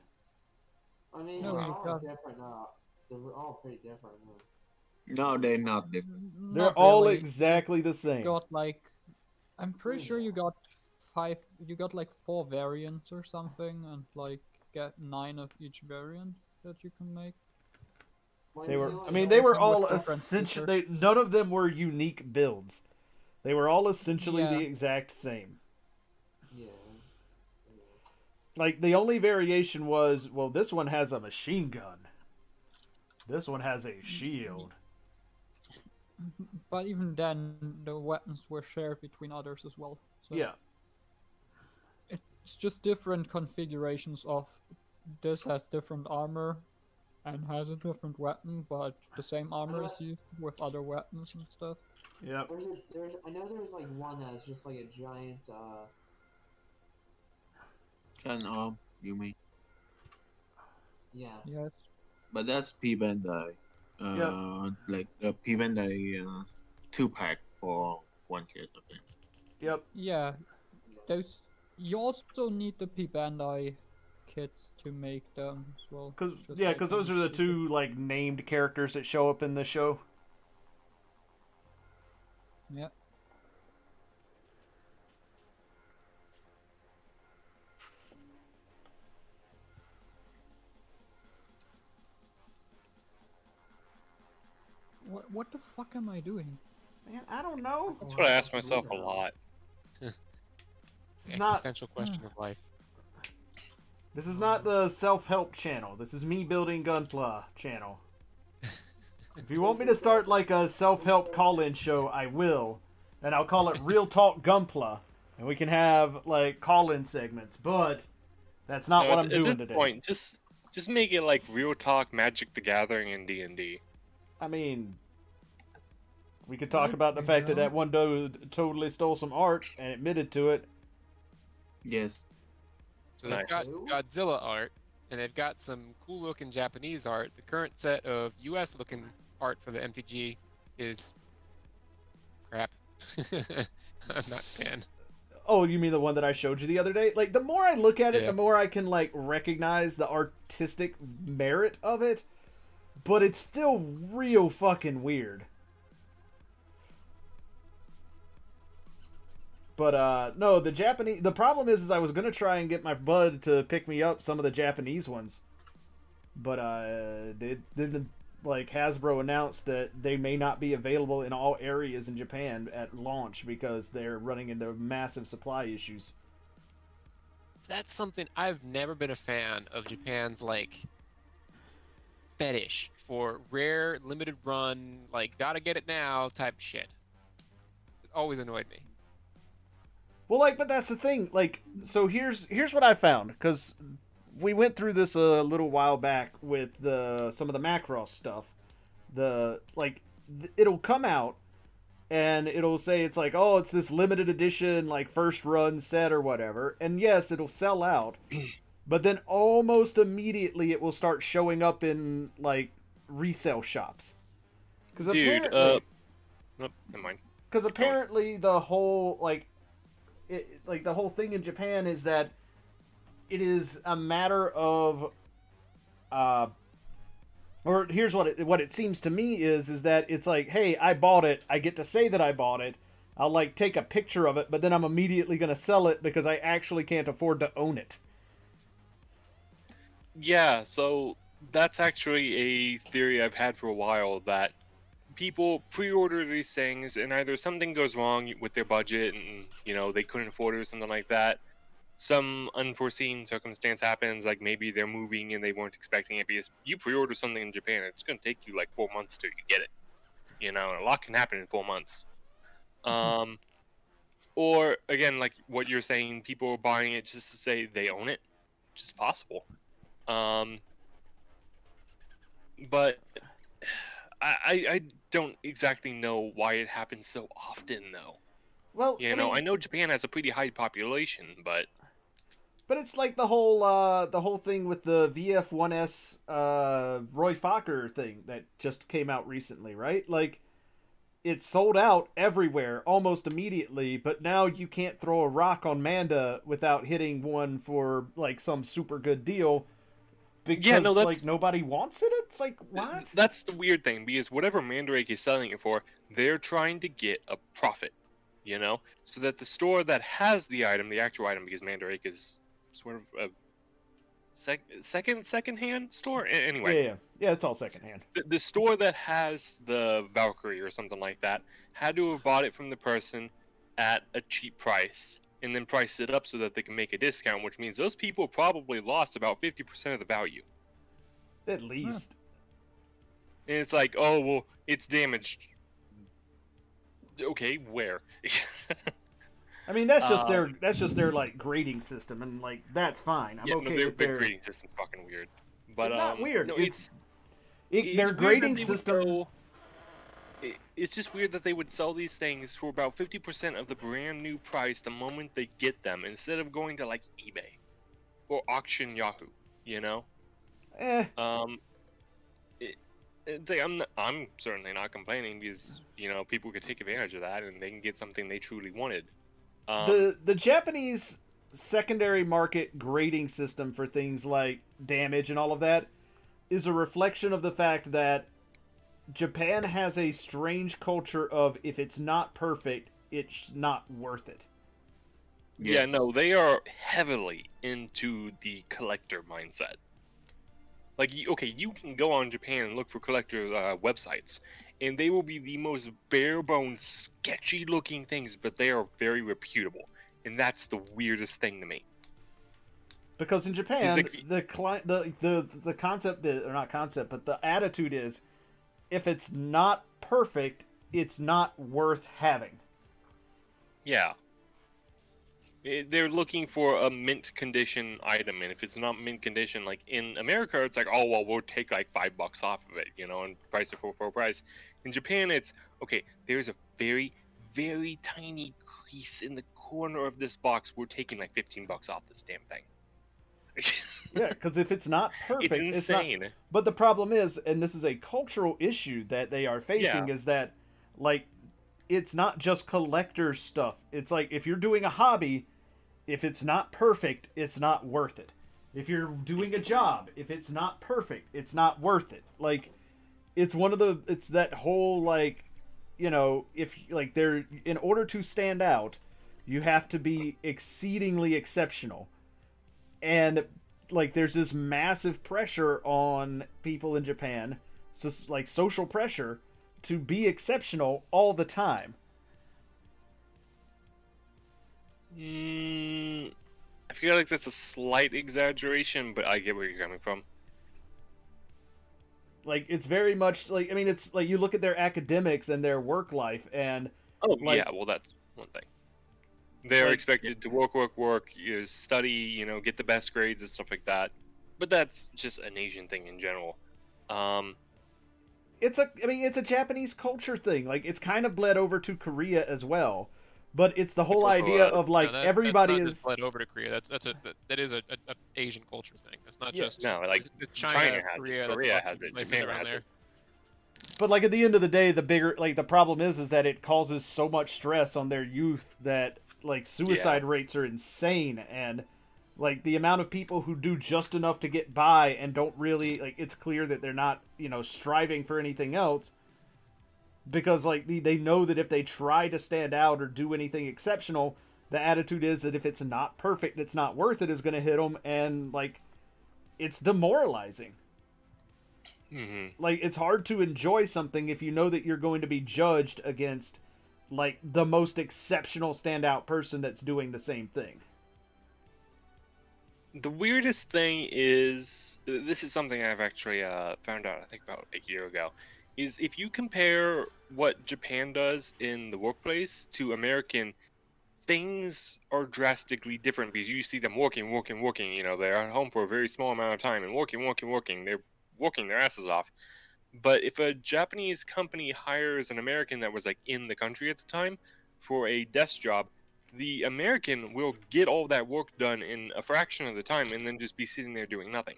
I mean, No, they're you all got- different. They're all pretty different. Huh? No, they're not different. They're Not all really. exactly the same. You got like, I'm pretty sure you got like 4 variants or something, and like get 9 of each variant that you can make. Well, They you were, know, I mean, you they know, were With all different essentially, none of them were unique builds. They were all essentially Yeah. the exact same. Yeah. Like, the only variation was, well, this one has a machine gun. This one has a shield. But even then, the weapons were shared between others as well. So Yeah. it's just different configurations of this has different armor and has a different weapon, but the same armor is used with other weapons and stuff. Yep. I know there's like one that's just like a giant. Can you mean? Yeah. Yes. But that's P Bandai. Like a P Bandai 2-pack for one kit, I think. Yep. Yeah. Those you also need the P Bandai kits to make them as well. Cause just yeah, like because those are the Gundam two like named characters that show up in the show. Yeah. What the fuck am I doing? Man, I don't know. That's what I ask myself a lot. It's The not. existential question of life. This is not the self-help channel. This is me building Gunpla channel. If you want me to start like a self-help call-in show, I will, and I'll call it Real Talk Gunpla, and we can have like call-in segments. But that's not No, what I'm at doing this today. point, just make it like Real Talk Magic the Gathering in D&D. I mean, we could talk There about the you fact that go. that one dude totally stole some art and admitted to it. Yes. So they've Nice. got Godzilla art, and they've got some cool-looking Japanese art. The current set of U.S.-looking art for the MTG is crap. I'm not a fan. Oh, you mean the one that I showed you the other day? Like, the more I look at it, Yeah. the more I can, like, recognize the artistic merit of it. But it's still real fucking weird. But, no, the problem is I was gonna try and get my bud to pick me up some of the Japanese ones. But, like, Hasbro announced that they may not be available in all areas in Japan at launch because they're running into massive supply issues. That's something I've never been a fan of Japan's, like, fetish for rare, limited run, like, gotta get it now type shit. It always annoyed me. Well, like, but that's the thing. Like, so here's what I found, because we went through this a little while back with some of the Macross stuff. It'll come out and it'll say it's like, oh, it's this limited edition like first run set or whatever, and yes, it'll sell out, but then almost immediately it will start showing up in like resale shops. Because Dude, apparently, nope, never mind. because apparently the whole the whole thing in Japan is that it is a matter of or here's what it seems to me is that it's like, hey, I bought it, I get to say that I bought it, I'll like take a picture of it, but then I'm immediately going to sell it because I actually can't afford to own it. Yeah, so that's actually a theory I've had for a while, that people pre-order these things and either something goes wrong with their budget and, you know, they couldn't afford it or something like that. Some unforeseen circumstance happens, like maybe they're moving and they weren't expecting it, because you pre-order something in Japan, it's going to take you like 4 months till you get it. You know, and a lot can happen in 4 months. Or, again, like what you're saying, people are buying it just to say they own it, which is possible. But I don't exactly know why it happens so often, though. Well, You know, I know Japan has a pretty high population, but it's like the whole thing with the VF-1S Roy Fokker thing that just came out recently, right? Like, it sold out everywhere almost immediately, but now you can't throw a rock on Manda without hitting one for like some super good deal. Because like nobody wants it. It's like, what? That's the weird thing, because whatever Mandarake is selling it for, they're trying to get a profit, you know, so that the store that has the item, the actual item, because Mandarake is sort of a second-hand store. Anyway, yeah, it's all secondhand. The store that has the Valkyrie or something like that had to have bought it from the person at a cheap price, and then price it up so that they can make a discount, which means those people probably lost about 50% of the value. At least. And it's like, oh, well, it's damaged. Okay, where? I mean, that's just their like grading system, and like that's fine. I'm okay with their grading system's fucking weird. But it's not weird. No, it's their grading system. It's just weird that they would sell these things for about 50% of the brand new price the moment they get them, instead of going to like eBay or Auction Yahoo. You know. I'm certainly not complaining, because, you know, people could take advantage of that and they can get something they truly wanted. The Japanese secondary market grading system for things like damage and all of that is a reflection of the fact that Japan has a strange culture of, if it's not perfect, it's not worth it. Yes. Yeah, no, they are heavily into the collector mindset. Like, okay, you can go on Japan and look for collector websites, and they will be the most bare-bones, sketchy-looking things, but they are very reputable, and that's the weirdest thing to me. Because in Japan, the concept is, or not concept, but the attitude is, if it's not perfect, it's not worth having. Yeah. They're looking for a mint condition item, and if it's not mint condition, like in America, it's like, oh, well, we'll take like $5 off of it, you know, and price it for full price. In Japan, it's, okay, there's a very, very tiny crease in the corner of this box. We're taking like $15 off this damn thing. Yeah, because if it's not perfect, it's insane. It's not, but the problem is, and this is a cultural issue that they are facing, is that, like, it's not just collector stuff. It's like, if you're doing a hobby, if it's not perfect, it's not worth it. If you're doing a job, if it's not perfect, it's not worth it. Like, it's that whole, like, you know, if, like, in order to stand out, you have to be exceedingly exceptional. And, like, there's this massive pressure on people in Japan, so, like, social pressure, to be exceptional all the time. I feel like that's a slight exaggeration, but I get where you're coming from. Like, it's very much, like, I mean, it's, like, you look at their academics and their work life, and... Oh, like, yeah, well, that's one thing. They're Like- expected to work, study, get the best grades and stuff like that. But that's just an Asian thing in general. It's a Japanese culture thing. Like, it's kind of bled over to Korea as well. But it's the whole also, idea of like No, everybody that's not is just bled over to Korea. That is a Asian culture thing. That's not Yeah. just No, like, it's China has it, Korea, Korea that's has it, places Japan around has there. it. But like at the end of the day, the problem is that it causes so much stress on their youth that like suicide rates are insane, and like the amount of people who do just enough to get by and don't really like, it's clear that they're not, striving for anything else, because like they know that if they try to stand out or do anything exceptional, the attitude is that if it's not perfect, it's not worth it, is going to hit them, and like it's demoralizing. Like, it's hard to enjoy something if you know that you're going to be judged against like the most exceptional standout person that's doing the same thing. The weirdest thing is, this is something I've actually found out, I think about a year ago, is if you compare what Japan does in the workplace to American, things are drastically different, because you see them working, they're at home for a very small amount of time and working, they're working their asses off. But if a Japanese company hires an American that was like in the country at the time for a desk job, the American will get all that work done in a fraction of the time and then just be sitting there doing nothing.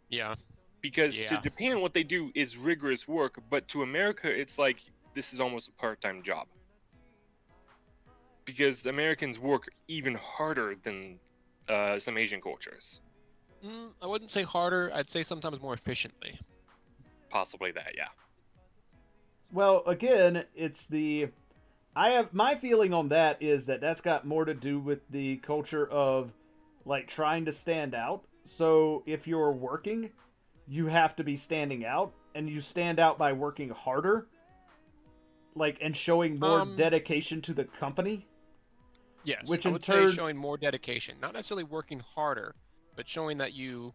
Yeah. Because to Yeah. Japan, what they do is rigorous work, but to America, it's like this is almost a part-time job. Because Americans work even harder than some Asian cultures. I wouldn't say harder. I'd say sometimes more efficiently. Possibly that, yeah. Well, again, my feeling on that is that that's got more to do with the culture of like trying to stand out. So if you're working, you have to be standing out, and you stand out by working harder, like, and showing more dedication to the company. Yes, Which I in would turn- say showing more dedication, not necessarily working harder, but showing that you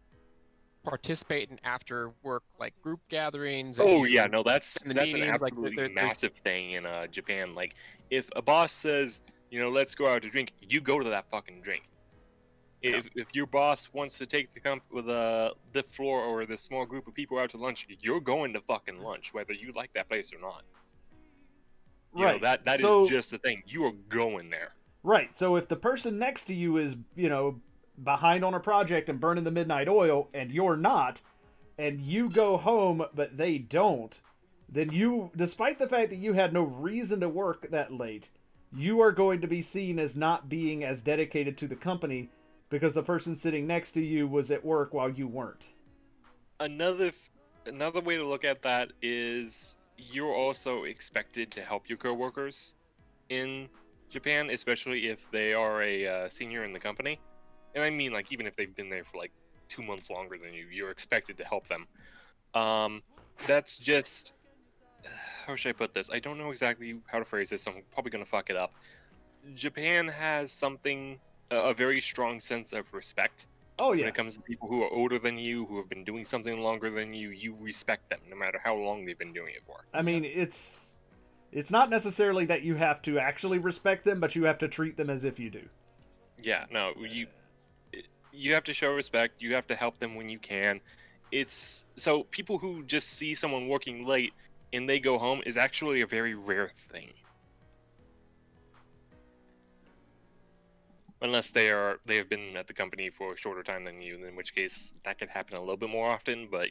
participate in after work like group gatherings. And Oh you yeah, no, that's in the an meetings, like, absolutely there's- massive thing in Japan. Like, if a boss says, let's go out to drink, you go to that fucking drink. If your boss wants to take the floor or the small group of people out to lunch, you're going to fucking lunch, whether you like that place or not. Right. That So- is just the thing. You are going there. Right. So if the person next to you is, behind on a project and burning the midnight oil, and you're not, and you go home but they don't, then you, despite the fact that you had no reason to work that late, you are going to be seen as not being as dedicated to the company because the person sitting next to you was at work while you weren't. Another way to look at that is you're also expected to help your coworkers in Japan, especially if they are a senior in the company. And I mean, like, even if they've been there for like 2 months longer than you, you're expected to help them. That's just, how should I put this? I don't know exactly how to phrase this, so I'm probably gonna fuck it up. Japan has a very strong sense of respect. Oh yeah. When it comes to people who are older than you, who have been doing something longer than you, you respect them no matter how long they've been doing it for. I mean, it's not necessarily that you have to actually respect them, but you have to treat them as if you do. Yeah, no, you have to show respect. You have to help them when you can. It's so people who just see someone working late and they go home is actually a very rare thing. Unless they have been at the company for a shorter time than you, in which case that could happen a little bit more often, but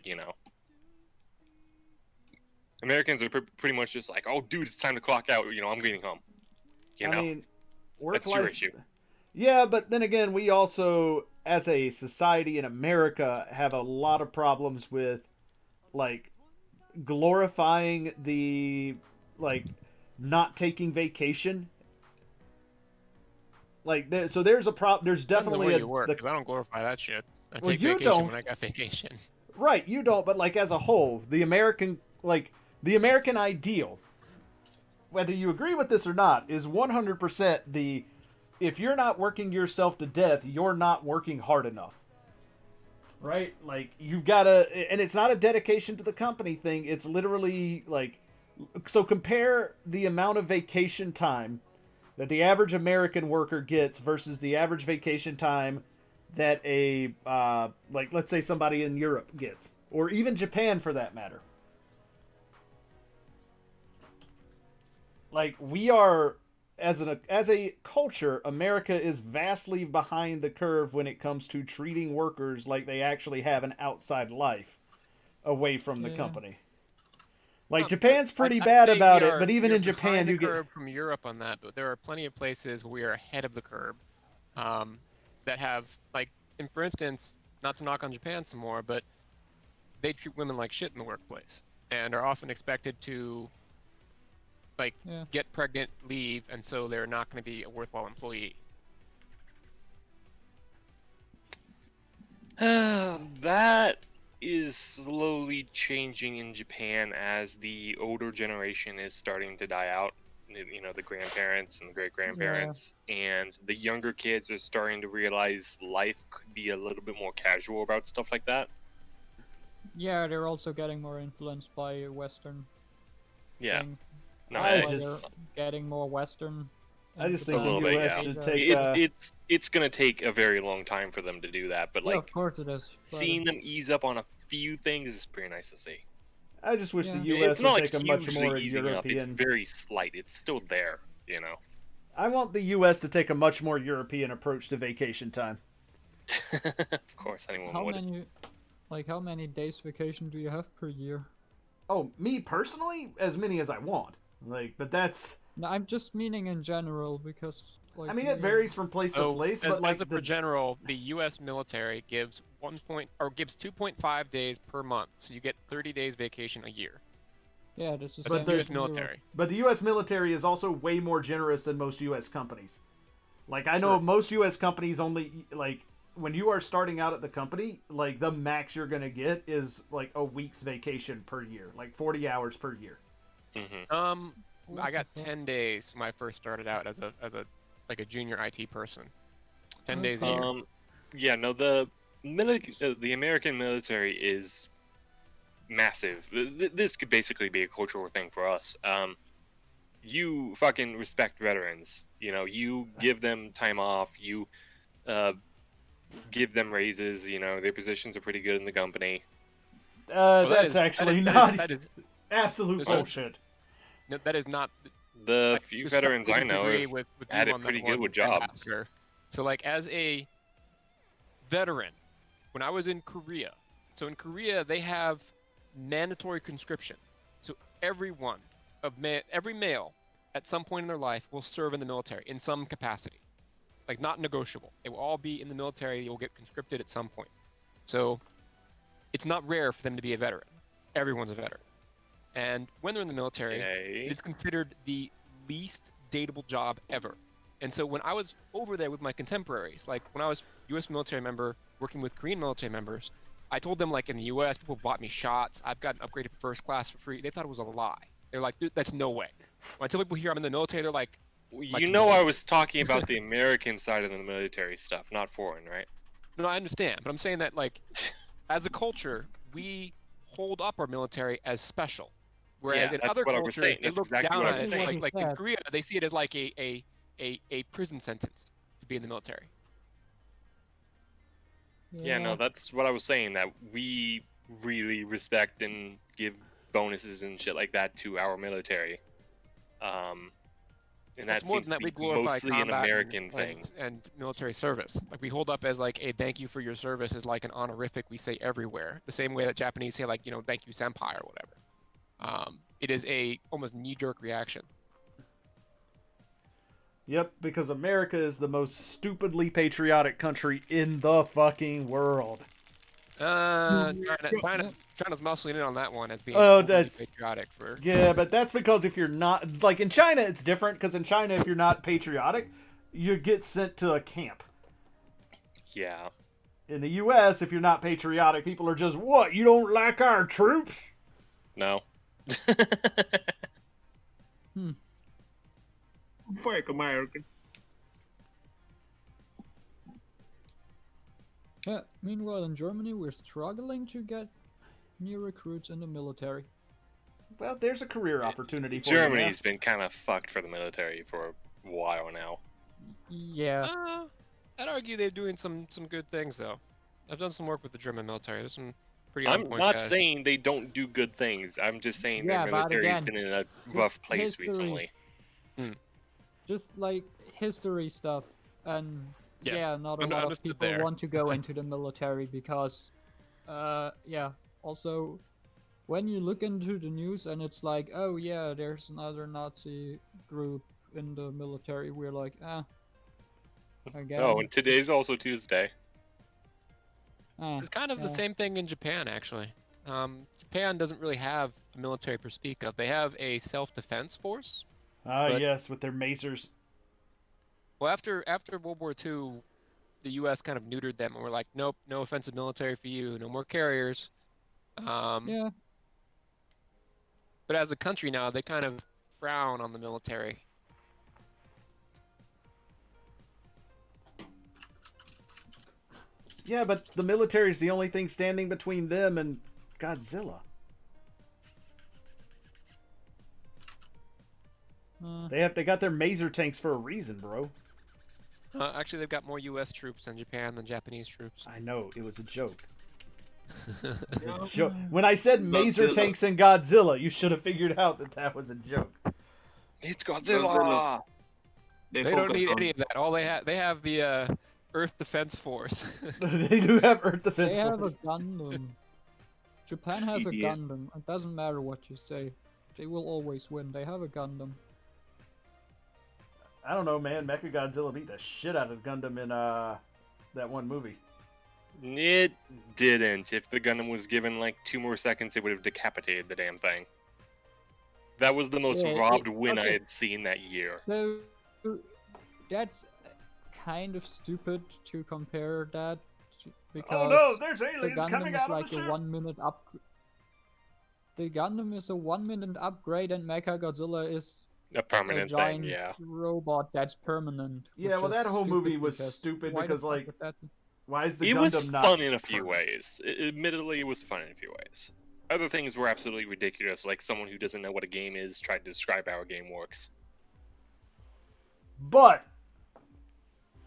Americans are pretty much just like, oh dude, it's time to clock out, I'm getting home. I mean, That's your issue. Yeah, but then again, we also, as a society in America, have a lot of problems with, like, glorifying the, like, not taking vacation. Like, so there's a problem. There's Depends on definitely where a you work, the- 'cause I don't glorify that shit. I Well, take you vacation don't. when I got vacation. Right, you don't, but like as a whole, the American ideal, whether you agree with this or not, is 100% if you're not working yourself to death, you're not working hard enough. Right? Like, you've got to, and it's not a dedication to the company thing, it's literally like, so compare the amount of vacation time that the average American worker gets versus the average vacation time that a like, let's say somebody in Europe gets, or even Japan for that matter. Like, we are, as a culture, America is vastly behind the curve when it comes to treating workers like they actually have an outside life away from the company. Like, Japan's pretty bad about it, but even in Japan, you get from Europe on that. But there are plenty of places where we are ahead of the curve, that have, like, and for instance, not to knock on Japan some more, but they treat women like shit in the workplace and are often expected to, like, get pregnant, leave, and so they're not going to be a worthwhile employee. That is slowly changing in Japan as the older generation is starting to die out. You know, the grandparents and the great-grandparents, and the younger kids are starting to realize life could be a little bit more casual about stuff like that. Yeah, they're also getting more influenced by Western. Yeah. No, they're getting more Western. I just think a the little U.S. bit, should take. It's going to take a very long time for them to do that, but yeah, like, of course it is. seeing them ease up on a few things is pretty nice to see. I just wish the Yeah. U.S. It's not would like take a much hugely more easing up. It's European. very slight. It's still there, you know. I want the U.S. to take a much more European approach to vacation time. Of course, anyone would. How many days vacation do you have per year? Oh, me personally, as many as I want. Like, but that's. No, I'm just meaning in general because. Like, I mean, it varies from place to place, but like as a general, the U.S. military gives 2.5 days per month, so you get 30 days vacation a year. Yeah, this is the U.S. military. But the U.S. military is also way more generous than most U.S. companies. Like, I know most U.S. companies only, like, when you are starting out at the company, like, the max you're gonna get is like a week's vacation per year, like 40 hours per year. Mm-hmm. I got 10 days when I first started out as a junior IT person. 10 days a year. Yeah, no, the American military is massive. This could basically be a cultural thing for us. You fucking respect veterans. You know, you give them time off. You give them raises. You know, their positions are pretty good in the company. That's actually not absolute bullshit. No, that is not. The few veterans I know have had it pretty good with jobs. So, like, as a veteran, when I was in Korea, in Korea they have mandatory conscription. So every male at some point in their life will serve in the military in some capacity. Like, not negotiable. They will all be in the military. They will get conscripted at some point. So it's not rare for them to be a veteran. Everyone's a veteran. And when they're in the military, it's considered the least dateable job ever. And so when I was over there with my contemporaries, like when I was U.S. military member working with Korean military members, I told them, like, in the U.S., people bought me shots. I've gotten upgraded to first class for free. They thought it was a lie. They're like, dude, that's no way. When I tell people here I'm in the military, they're like, you know, I was talking about the American side of the military stuff, not foreign, right? No, I understand. But I'm saying that, like, as a culture, we hold up our military as special. Whereas in other cultures, they look down at it. Like in Korea, they see it as like a prison sentence to be in the military. Yeah, no, that's what I was saying, that we really respect and give bonuses and shit like that to our military. And that's that more seems than that, to we be glorify mostly an American thing. And military service. Like, we hold up as like a thank you for your service is like an honorific we say everywhere. The same way that Japanese say, like, you know, thank you senpai or whatever. It is a almost knee-jerk reaction. Yep, because America is the most stupidly patriotic country in the fucking world. China's mostly in on that one as being patriotic for. Yeah, but that's because if you're not, like, in China, it's different, because in China, if you're not patriotic, you get sent to a camp. Yeah. In the U.S., if you're not patriotic, people are just, what, you don't like our troops? No. Fuck American. Yeah, meanwhile in Germany we're struggling to get new recruits in the military. Well, there's a career opportunity for you. Germany's been kind of fucked for the military for while now. Yeah. I'd argue they're doing some good things though. I've done some work with the German military. There's some pretty on I'm point not guys. saying they don't do good things. I'm just saying Yeah, their but military's again, been in a rough place history. recently. Just like history stuff, and Yes, yeah, not a lot of understood people there. want to go into the military because, yeah. Also, when you look into the news and it's like, oh yeah, there's another Nazi group in the military, we're like, again. Oh, and today's also Tuesday. It's kind of the yeah. same thing in Japan, actually. Japan doesn't really have a military to speak of. They have a self-defense force. But- Yes, with their masers. Well, after World War II, the U.S. kind of neutered them, and we're like, nope, no offensive military for you, no more carriers. Yeah. But as a country now, they kind of frown on the military. Yeah, but the military's the only thing standing between them and Godzilla. They got their maser tanks for a reason, bro. Actually, they've got more U.S. troops in Japan than Japanese troops. I know, it was a joke. Yeah. Joke. When I said maser Godzilla. tanks and Godzilla, you should have figured out that that was a joke. It's Godzilla. Godzilla! They don't focus need on- any of that. All they have the Earth Defense Force. They do have Earth Defense They have a Force. Gundam. Japan has a Idiot. Gundam. It doesn't matter what you say. They will always win. They have a Gundam. I don't know, man. Mechagodzilla beat the shit out of Gundam in that one movie. It didn't. If the Gundam was given like 2 more seconds, it would have decapitated the damn thing. That was the most Yeah, robbed win I okay. had seen that year. So that's kind of stupid to compare that because Oh no, there's the aliens coming Gundam is out like of the a ship. 1-minute up. The Gundam is a 1-minute upgrade, and Mechagodzilla is A a permanent giant thing, yeah. robot that's permanent. Yeah, which well, is that whole movie stupid was because stupid why the because, fuck like, would that be? why is the It Gundam was not fun in a few permanent? ways. Admittedly, it was fun in a few ways. Other things were absolutely ridiculous, like someone who doesn't know what a game is tried to describe how a game works. But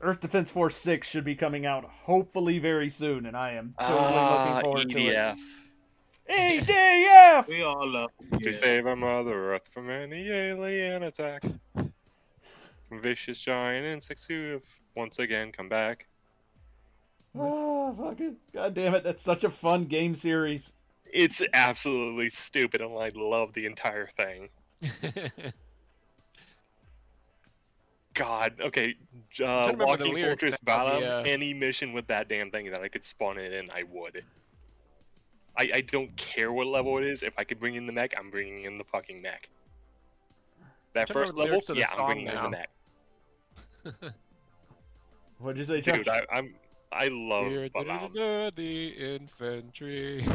Earth Defense Force 6 should be coming out hopefully very soon, and I am totally looking forward to EDF. it. EDF! We all love To it. save our Mother Earth from any alien attack. From vicious giant insects who have once again come back. Oh, fucking. God damn it, that's such a fun game series. It's absolutely stupid, and I love the entire thing. God, okay, trying to remember the Walking lyrics Fortress now, Bottom, any mission with that damn thing that I could spawn it in, I would. I don't care what level it is. If I could bring in the mech, I'm bringing in the fucking mech. That Trying to first remember the level, lyrics to the yeah, I'm song bringing in the now. mech. What'd you say, Josh? Dude, I love We're Valve. the infantry.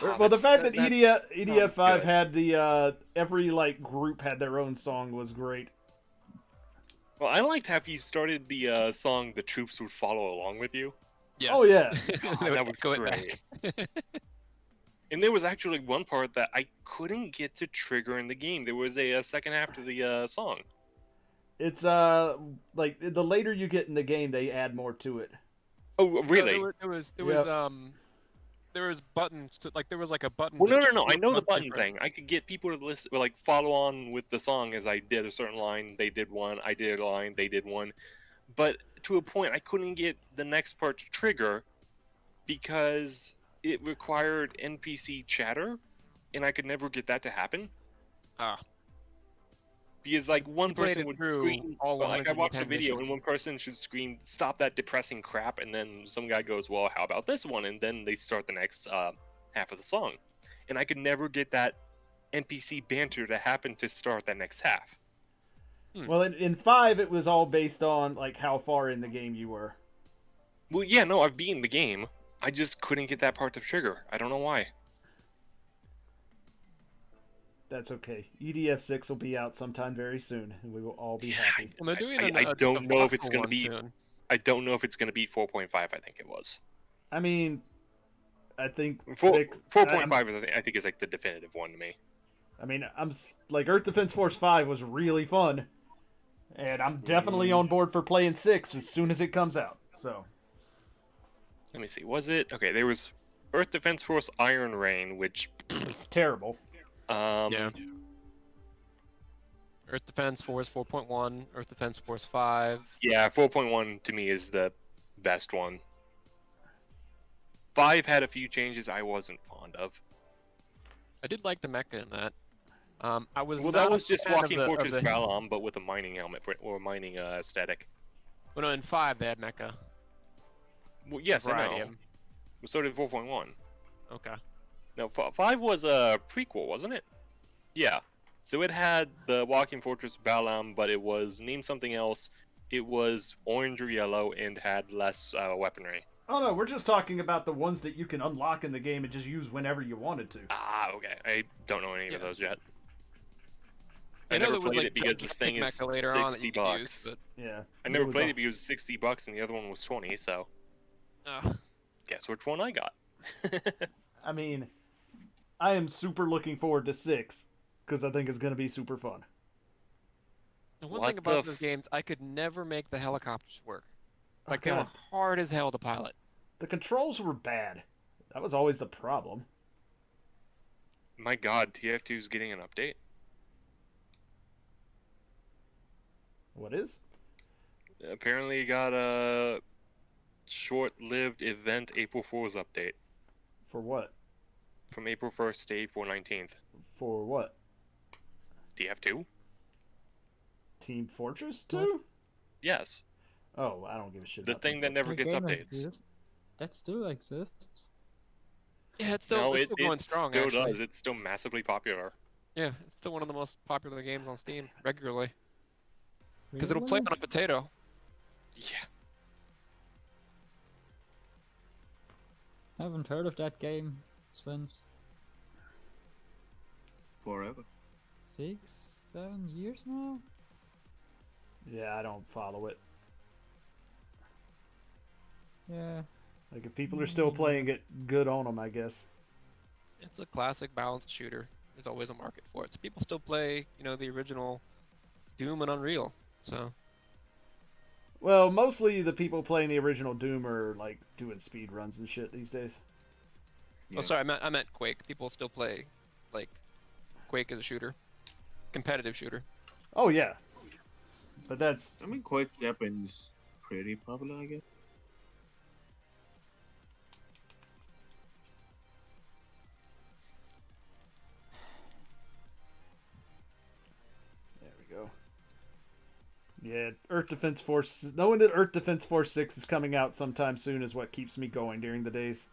Well, the fact that that's EDF 5 good. had the every like group had their own song was great. Well, I liked how you started the song "The Troops Would Follow Along with You." Yes. Oh, yeah. They would that was echo it great. back. And there was actually one part that I couldn't get to trigger in the game. There was a second half to the song. It's like the later you get in the game, they add more to it. Oh, No, really? there was buttons to, like there was like a button. Well, to no. I know the look button different. thing. I could get people to listen, like follow on with the song as I did a certain line. They did one. I did a line. They did one. But to a point, I couldn't get the next part to trigger because it required NPC chatter, and I could never get that to happen. Ah. Because like one You played person it would through scream, all like I watched a 110 video, missions. and one person should scream, "Stop that depressing crap!" And then some guy goes, "Well, how about this one?" And then they start the next half of the song, and I could never get that NPC banter to happen to start that next half. Well, in 5, it was all based on like how far in the game you were. Well, yeah, no, I've beaten the game. I just couldn't get that part to trigger. I don't know why. That's okay. EDF 6 will be out sometime very soon, and we will all be happy. Well, they're doing I don't know if it's voxel gonna one be- soon. I don't know if it's gonna beat 4.5. I think it was. I mean, I think 4, 6. 4.5 I think is like the definitive one to me. I mean, like Earth Defense Force 5 was really fun, And I'm definitely on board for playing 6 as soon as it comes out. So. Let me see. Was it okay? There was Earth Defense Force Iron Rain, which It's terrible. Yeah. Earth Defense Force 4.1, Earth Defense Force 5. Yeah, 4.1 to me is the best one. 5 had a few changes I wasn't fond of. I did like the mecha in that. I was Well, not that a was just fan of walking the- of Fortress the- Balam, but with a mining helmet or mining aesthetic. Well, no, in 5 they had mecha. Well, yes, I Variety know. of 'em. So did 4.1. Okay. No, 5 was a prequel, wasn't it? Yeah. So it had the Walking Fortress Balam, but it was named something else. It was orange or yellow and had less weaponry. Oh no, we're just talking about the ones that you can unlock in the game and just use whenever you wanted to. Ah, okay. I don't know any of Yeah. those yet. I I know never there was played like it because this thing is mecha later on that 60 you could use, bucks. Yeah. I never played it because it was 60 bucks and the other one was 20, so but guess which one I got. I mean, I am super looking forward to 6 because I think it's going to be super fun. the one What thing about the those games, I could never make the helicopters work. Like Okay. they were hard as hell to pilot. The controls were bad. That was always the problem. My god, TF2 is getting an update? What is? Apparently you got a short-lived event April Fool's update For what? from April 1st to April 19th. For what? TF2? Team Fortress 2? Yes. Oh, I don't give a shit The about thing Team that never The gets game updates. exists. That still exists. Yeah, it's still, No, it's it, still going it strong. still actually. does. It's still massively popular. Yeah, it's still one of the most popular games on Steam regularly because it'll Really? play on a potato. Yeah. I haven't heard of that game since Forever. 6, 7 years now. Yeah, I don't follow it. Yeah. Like, if people are still playing it, good on them, I guess. It's a classic balanced shooter. There's always a market for it. So people still play, the original Doom and Unreal. So Well, mostly the people playing the original Doom are, like, doing speed runs and shit these days. Yeah. Oh, sorry, I meant Quake. People still play, like, Quake as a shooter, competitive shooter. Oh, yeah. But that's... I mean, Quake Japan's pretty popular, I guess. There we go. Yeah, Earth Defense Force... Knowing that Earth Defense Force 6 is coming out sometime soon is what keeps me going during the days.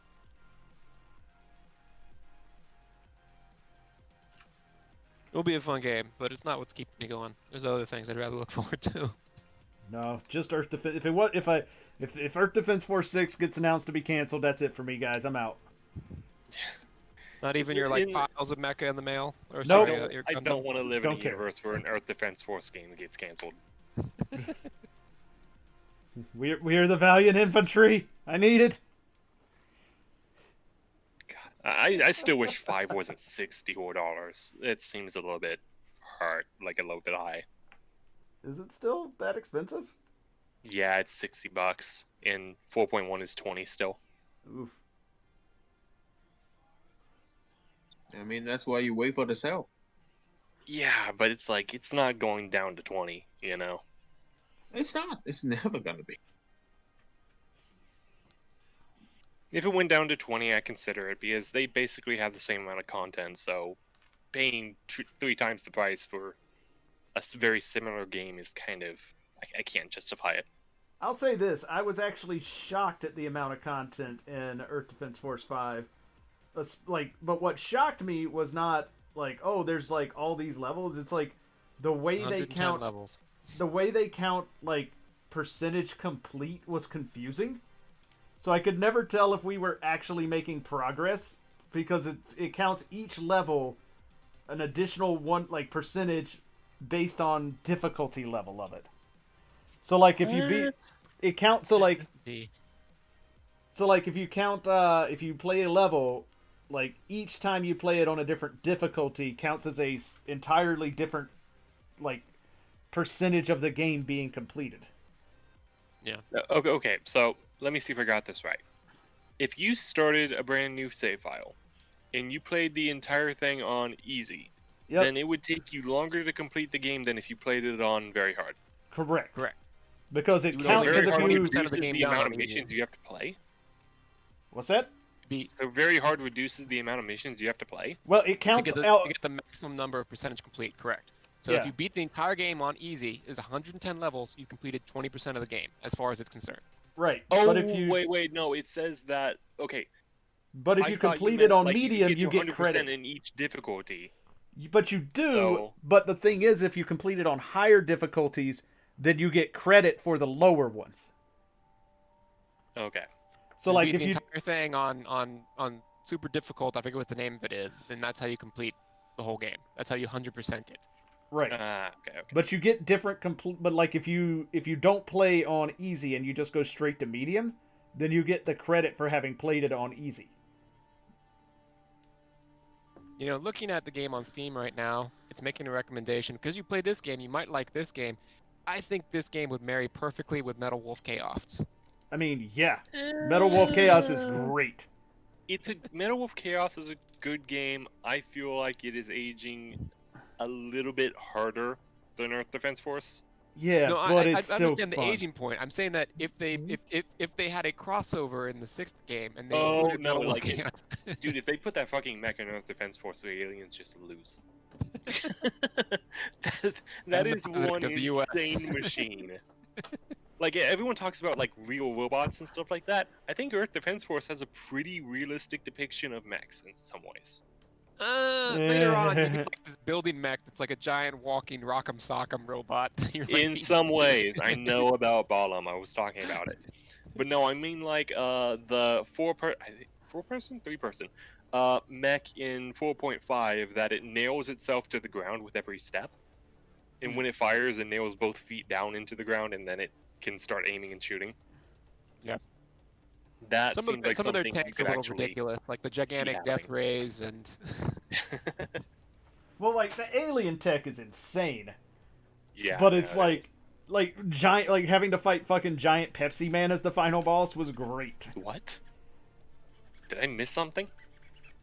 It'll be a fun game, but it's not what's keeping me going. There's other things I'd rather look forward to. No, just Earth Defense... If Earth Defense Force 6 gets announced to be canceled, that's it for me, guys. I'm out. Not even your like In- piles of mecha in the mail. Or Nope. sorry, your I Gundam. don't want to live in Don't a care. universe where an Earth Defense Force game gets canceled. We are the valiant infantry. I need it. I still wish 5 wasn't $60. It seems a little bit like a little bit high. Is it still that expensive? Yeah, it's $60, and 4.1 is 20 still. Oof. I mean, that's why you wait for the sale. Yeah, but it's like it's not going down to 20, you know. It's not. It's never gonna be. If it went down to 20, I consider it because they basically have the same amount of content. So, paying 3 times the price for a very similar game is kind of I can't justify it. I'll say this: I was actually shocked at the amount of content in Earth Defense Force 5. But what shocked me was not like, oh, there's like all these levels. It's like the way they 110 count. levels. The way they count like percentage complete was confusing. So I could never tell if we were actually making progress because it counts each level an additional one like percentage based on difficulty level of it. So like if you beat it counts so like D. if you count if you play a level, like each time you play it on a different difficulty counts as a entirely different like percentage of the game being completed. Okay, so let me see if I got this right. If you started a brand new save file and you played the entire thing on easy, Yep. then it would take you longer to complete the game than if you played it on very hard. Correct. Correct. Because it You would counts. only Because get if 20% you of the reduces game the done amount on of easy. missions you have to play. what's that? Beat So very hard reduces the amount of missions you have to play. Well, it to counts get, out. to get the maximum number of percentage complete. Correct. So Yeah. if you beat the entire game on easy, there's 110 levels. You completed 20% of the game, as far as it's concerned. Right. Oh, but if you wait, no, it says that. Okay, but if I you thought complete meant, it on like, medium, you to get 100% credit. in each difficulty. But you do. So- But the thing is, if you complete it on higher difficulties, then you get credit for the lower ones. Okay. So like beat if the you entire thing on super difficult, I forget what the name of it is, then that's how you complete the whole game. That's how you 100% it. right. Okay. But you get different complete. But like if you don't play on easy and you just go straight to medium, then you get the credit for having played it on easy. You know, looking at the game on Steam right now, it's making a recommendation. Because you play this game, you might like this game. I think this game would marry perfectly with Metal Wolf Chaos. I mean, yeah, Metal Wolf Chaos is great. Metal Wolf Chaos is a good game. I feel like it is aging a little bit harder than Earth Defense Force. Yeah, No, but I it's still understand fun. the aging point. I'm saying that if they had a crossover in the 6th game and they Oh, included no, Metal Wolf like it- Chaos, Dude, if they put that fucking mech in Earth Defense Force, the aliens just lose. that And the is President one of the US. insane machine. Like, everyone talks about, like, real robots and stuff like that. I think Earth Defense Force has a pretty realistic depiction of mechs in some ways. later on, you get like this building mech that's like a giant walking Rock'em Sock'em robot. You're like, In some ways, I know about Balam. I was talking about it, but no, I mean like the three person mech in 4.5 that it nails itself to the ground with every step, and when it fires, it nails both feet down into the ground, and then it can start aiming and shooting. Yeah. That some seems like of their something you tanks are could a little actually. ridiculous, like the gigantic death happening. rays and. Well, like the alien tech is insane, Yeah, but it's no, it like giant, like having to fight fucking giant Pepsi Man as the final boss was great. is. What? Did I miss something?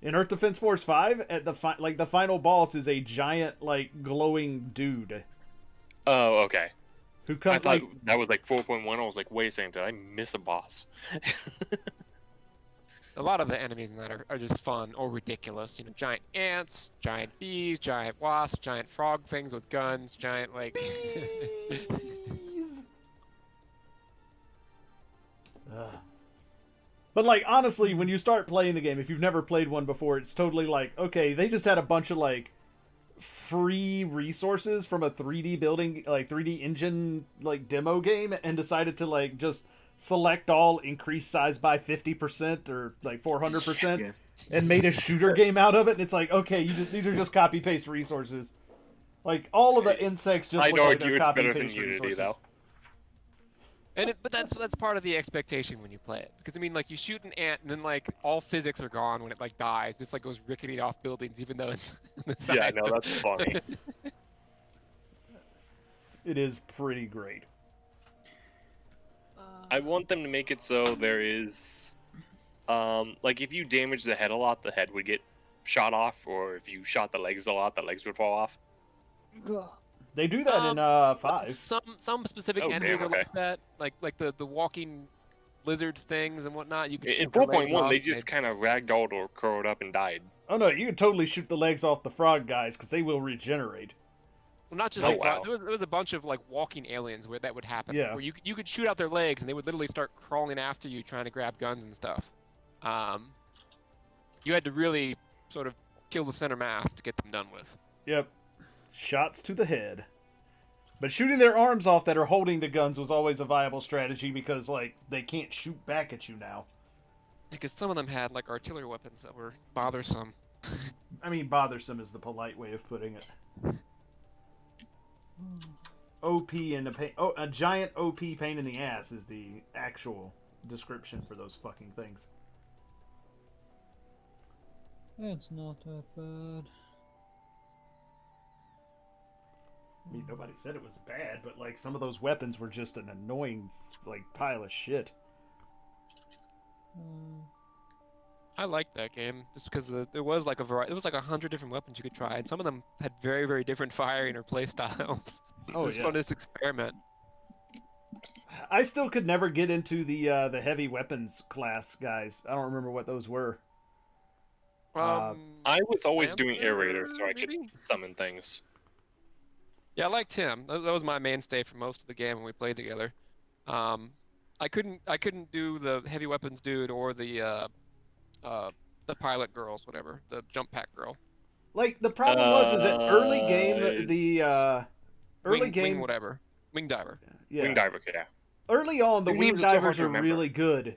In Earth Defense Force 5, at the the final boss is a giant like glowing dude Oh, okay. who I comes thought like that was like 4.1. I was like, wait a second, did I miss a boss? A lot of the enemies in that are just fun or ridiculous. You know, giant ants, giant bees, giant wasps, giant frog things with guns, giant like. Ugh. But like honestly, when you start playing the game, if you've never played one before, it's totally like, okay, they just had a bunch of like free resources from a 3D building, like 3D engine like demo game, and decided to like just select all, increase size by 50% or like 400%, Yes. and made a shooter game out of it. And it's like, okay, these are just copy paste resources. Like all of the insects just I'd look like argue they're it's copy better than paste Unity, resources. though. But that's part of the expectation when you play it, because I mean, like you shoot an ant and then like all physics are gone when it like dies, just like goes rickety off buildings, even though it's the size. Yeah, no, that's funny. It is pretty great. I want them to make it so there is, like if you damage the head a lot, the head would get shot off, or if you shot the legs a lot, the legs would fall off. They do that in 5. Some specific Oh, enemies damn, are like okay. that, like the walking lizard things and whatnot. You can In shoot their legs 4.1, off they and just kind of ragdolled or curled up and died. Oh no, you can totally shoot the legs off the frog guys because they will regenerate. Well, not just Oh, like wow. there was a bunch of like walking aliens where that would happen. Yeah. Where you could shoot out their legs and they would literally start crawling after you, trying to grab guns and stuff. You had to really sort of kill the center mass to get them done with. Yep. Shots to the head. But shooting their arms off that are holding the guns was always a viable strategy because, like, they can't shoot back at you now. Because some of them had like artillery weapons that were bothersome. I mean, bothersome is the polite way of putting it. OP and a giant OP pain in the ass is the actual description for those fucking things. It's not that bad. I mean, nobody said it was bad, but like some of those weapons were just an annoying like pile of shit. I liked that game just because there was like a variety. There was like 100 different weapons you could try, and some of them had very, very different firing or play styles. Oh, It was yeah. fun to just experiment. I still could never get into the heavy weapons class, guys. I don't remember what those were. I was always doing air Lambda, raider, so I could maybe? summon things. Yeah, I liked him. That was my mainstay for most of the game when we played together. I couldn't do the heavy weapons dude or the pilot girls, whatever, the jump pack girl. Like the problem was that early game, Wing whatever, wing diver. yeah, Wing diver, yeah. early on the The wing names are so hard divers to are remember. really good.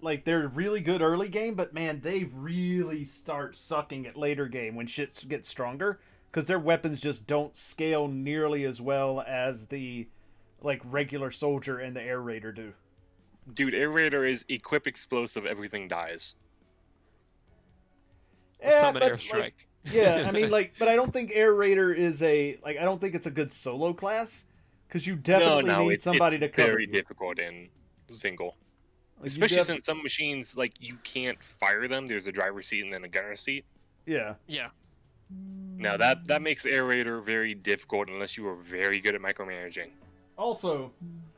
Like they're really good early game, but man, they really start sucking at later game when shit gets stronger because their weapons just don't scale nearly as well as the like regular soldier and the air raider do. Dude, air raider is equip explosive, everything dies. Summon but, airstrike. like, yeah, I mean, like, but I don't think air raider is I don't think it's a good solo class because you definitely need it's somebody to cover very you. difficult in single. Like, Especially since some machines, like, you can't fire them. There's a driver's seat and then a gunner seat. Yeah. Yeah. Now, that makes air raider very difficult unless you are very good at micromanaging. Also,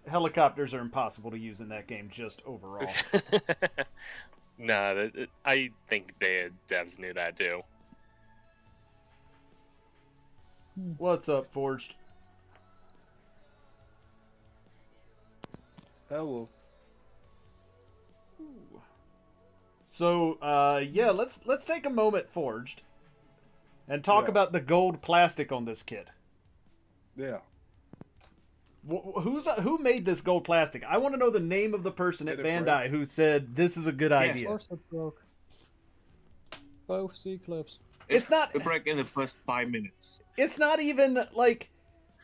helicopters are impossible to use in that game just overall. Nah, I think devs knew that too. What's up, Forged? Hello. So, yeah, let's take a moment, Forged, and talk Yeah. about the gold plastic on this kit. Yeah. Who made this gold plastic? I want to know the name of the person at Did it Bandai who said this is a good idea. Sorta broke. Both C-clips. It's not. It broke in the first 5 minutes. It's not even like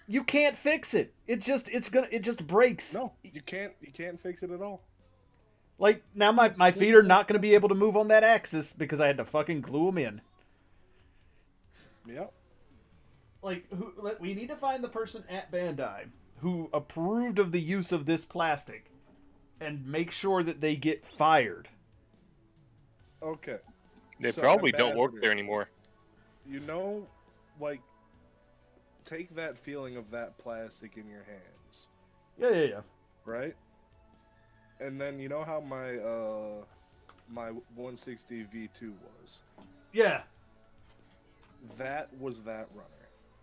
you can't fix it. It just breaks. No, you can't fix it at all. Like now my feet are not going to be able to move on that axis because I had to fucking glue them in. Yep. Like we need to find the person at Bandai who approved of the use of this plastic and make sure that they get fired. Okay. They So, probably I'm don't bad work with there it. anymore. You know, like, take that feeling of that plastic in your hands, Yeah. right? And then you know how my 160 V2 was. Yeah. That was that runner.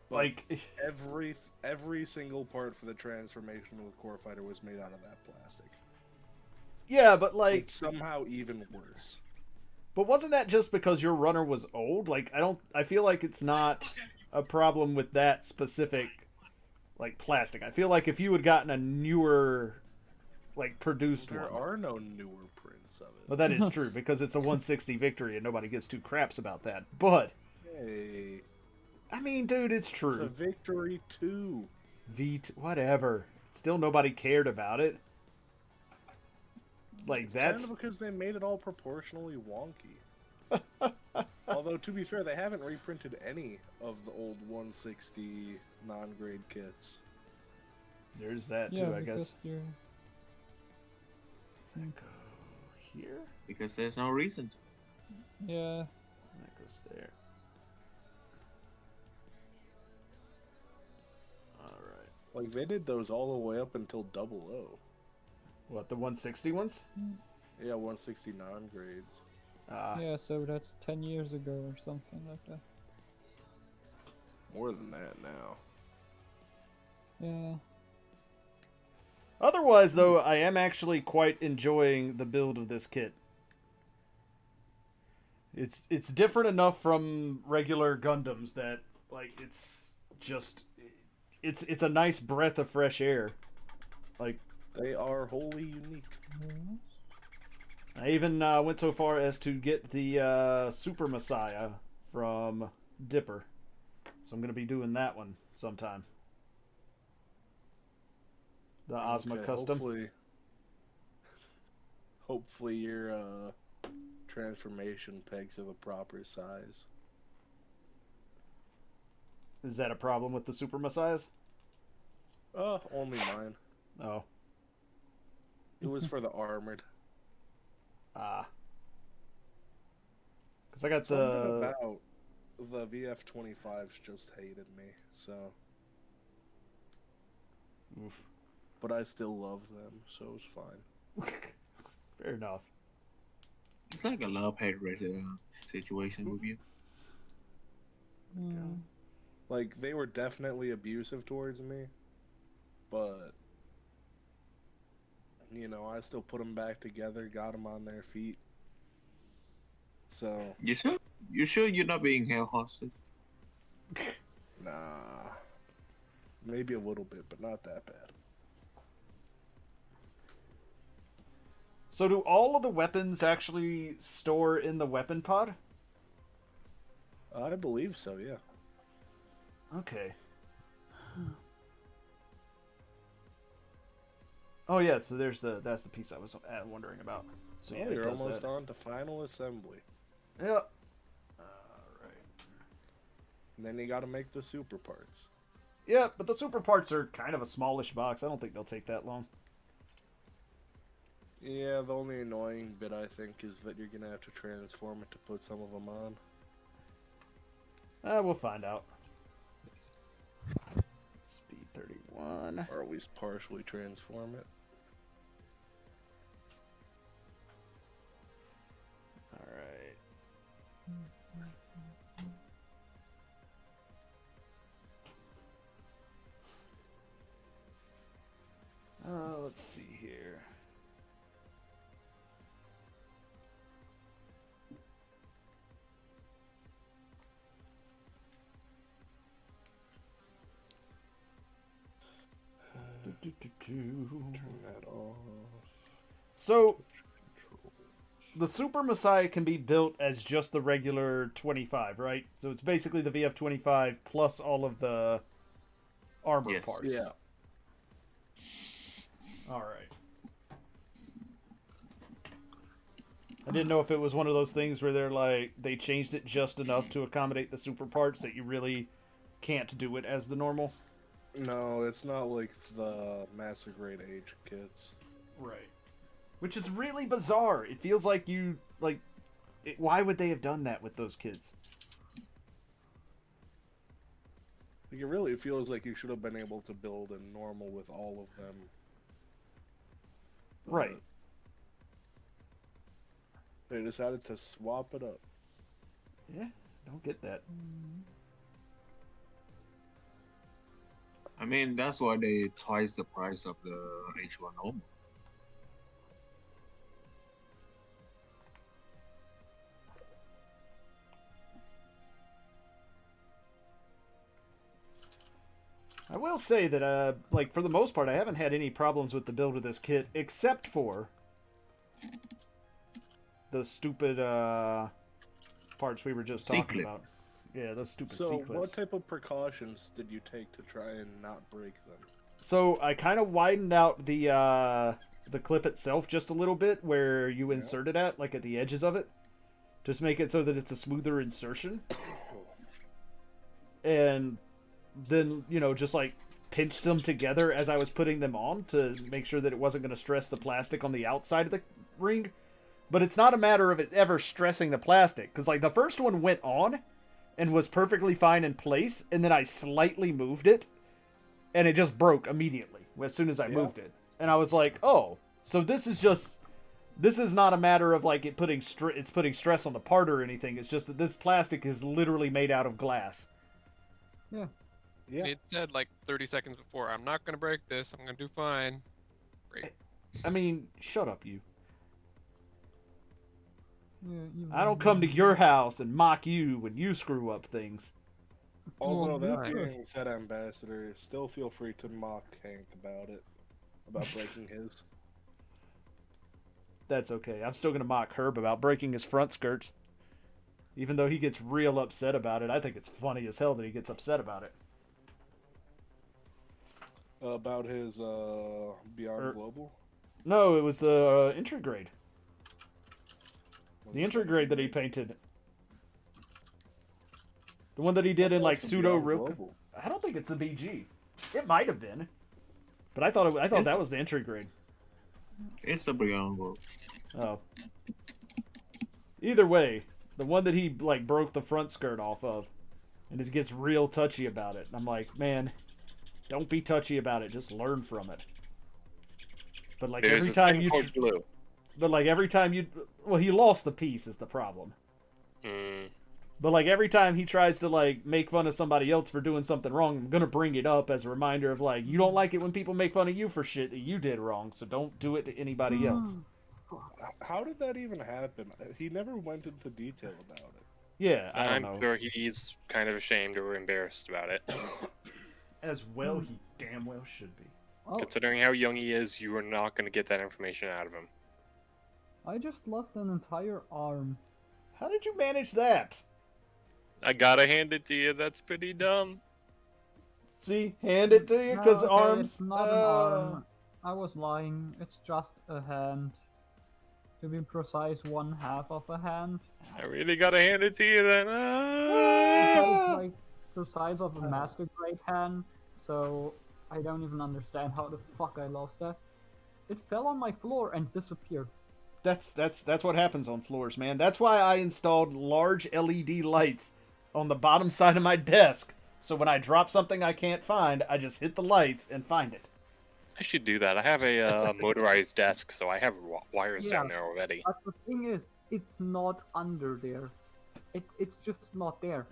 But Like every single part for the transformation of the core fighter was made out of that plastic. yeah, but like It's somehow even worse. but wasn't that just because your runner was old? Like I feel like it's not a problem with that specific like plastic. I feel like if you had gotten a newer like produced There one. are no newer prints of it. Well, that is true because it's a 160 victory and nobody gives two craps about that. But Hey, I mean, dude, it's it's a true. victory too. Whatever. Still nobody cared about it. Like It's that's kind of because they made it all proportionally wonky. Although, to be fair, they haven't reprinted any of the old 160 non-grade kits. there's that Yeah, too, I guess. because you're... Go here. Because there's no reason to. Yeah. That goes there. All right. Like, they did those all the way up until 00. What, the 160 ones? Yeah, 160 non-grades. Yeah, so that's 10 years ago or something like that. More than that now. Yeah. Otherwise, though, I am actually quite enjoying the build of this kit. It's different enough from regular Gundams that like it's a nice breath of fresh air. Like They are wholly unique. I even went so far as to get the Super Messiah from Dipper, so I'm gonna be doing that one sometime. The Ozma Okay, custom. Hopefully your transformation pegs are the proper size. Is that a problem with the Super Messiahs? Only mine. Oh. It was for the armored. Ah. Because I got Something the... about the VF-25s just hated me, so... Oof. But I still love them, so it's fine. Fair enough. It's like a love-hate situation with you. Mm. Like, they were definitely abusive towards me, but... You know, I still put them back together, got them on their feet. So... You sure? You sure you're not being held hostage? Nah. Maybe a little bit, but not that bad. So do all of the weapons actually store in the weapon pod? I believe so, yeah. Okay. Oh yeah, so that's the piece I was wondering about. So yeah, Oh, it you're does almost that. on to final assembly. Yeah. Alright. And then you gotta make the super parts. Yeah, but the super parts are kind of a smallish box. I don't think they'll take that long. Yeah, the only annoying bit I think is that you're gonna have to transform it to put some of them on. We'll find out. Speed 31. Or at least partially transform it. Alright. Let's see here. Turn that off. So, Controls. the Super Messiah can be built as just the regular 25, right? So it's basically the VF-25 plus all of the armor Yes. parts. Yeah. Alright. I didn't know if it was one of those things where they're like, they changed it just enough to accommodate the super parts that you really can't do it as the normal. No, it's not like the Master Grade Age kits. Right. Which is really bizarre. It feels like you, like, why would they have done that with those kids? Like, it really feels like you should have been able to build a normal with all of them. Right. They decided to swap it up. Yeah, don't get that. I mean, that's why they twice the price of the H1 normal. I will say that, like, for the most part, I haven't had any problems with the build of this kit, except for those stupid, parts we were just talking C-clip. about. Yeah, those stupid So, C-clips. what type of precautions did you take to try and not break them? So, I kind of widened out the clip itself just a little bit, where you insert it at, like at the edges of it. Just make it so that it's a smoother insertion. And then, you know, just like pinched them together as I was putting them on to make sure that it wasn't going to stress the plastic on the outside of the ring. But it's not a matter of it ever stressing the plastic, because like the first one went on and was perfectly fine in place, and then I slightly moved it and it just broke immediately as soon as I moved it. And I was like, oh, so this is not a matter of like it putting it's putting stress on the part or anything. It's just that this plastic is literally made out of glass. Yeah. Yeah. It said like 30 seconds before, I'm not gonna break this. I'm gonna do fine. Great. I mean, shut up, you. Yeah, I don't come to your house and mock you when you screw up things. Although that Right. being said, Ambassador, still feel free to mock Hank about it. About breaking his. That's okay. I'm still going to mock Herb about breaking his front skirts. Even though he gets real upset about it, I think it's funny as hell that he gets upset about it. About his, Beyond Global? No, it was the entry grade. The entry grade that he painted. The one that he did in like That's pseudo Beyond real. Global. I don't think it's the BG. It might have been, but I thought that was the entry grade. It's a Beyond World. Oh. Either way, the one that he like broke the front skirt off of, and it gets real touchy about it. And I'm like, man, don't be touchy about it. Just learn from it. But like There's every this time thing you, called blue. but like every time you, well, he lost the piece is the problem. Mm. But like every time he tries to like make fun of somebody else for doing something wrong, I'm gonna bring it up as a reminder of like, you don't like it when people make fun of you for shit that you did wrong, so don't do it to anybody else. How did that even happen? He never went into detail about it. Yeah, I don't I'm know. sure he's kind of ashamed or embarrassed about it. As well, he damn well should be. Oh, Considering how young he is, you are not going to get that information out of him. I just lost an entire arm. How did you manage that? I gotta hand it to you, that's pretty dumb. See, hand it to you, because No, okay, arms. It's not an arm. I was lying. It's just a hand. To be precise, one half of a hand. I really gotta hand it to you then. It's like the size of a master grade hand, so I don't even understand how the fuck I lost that. It fell on my floor and disappeared. That's what happens on floors, man. That's why I installed large LED lights on the bottom side of my desk. So when I drop something I can't find, I just hit the lights and find it. I should do that. I have a motorized desk, so I have wires down Yeah. there already. But the thing is, it's not under there. It's just not there.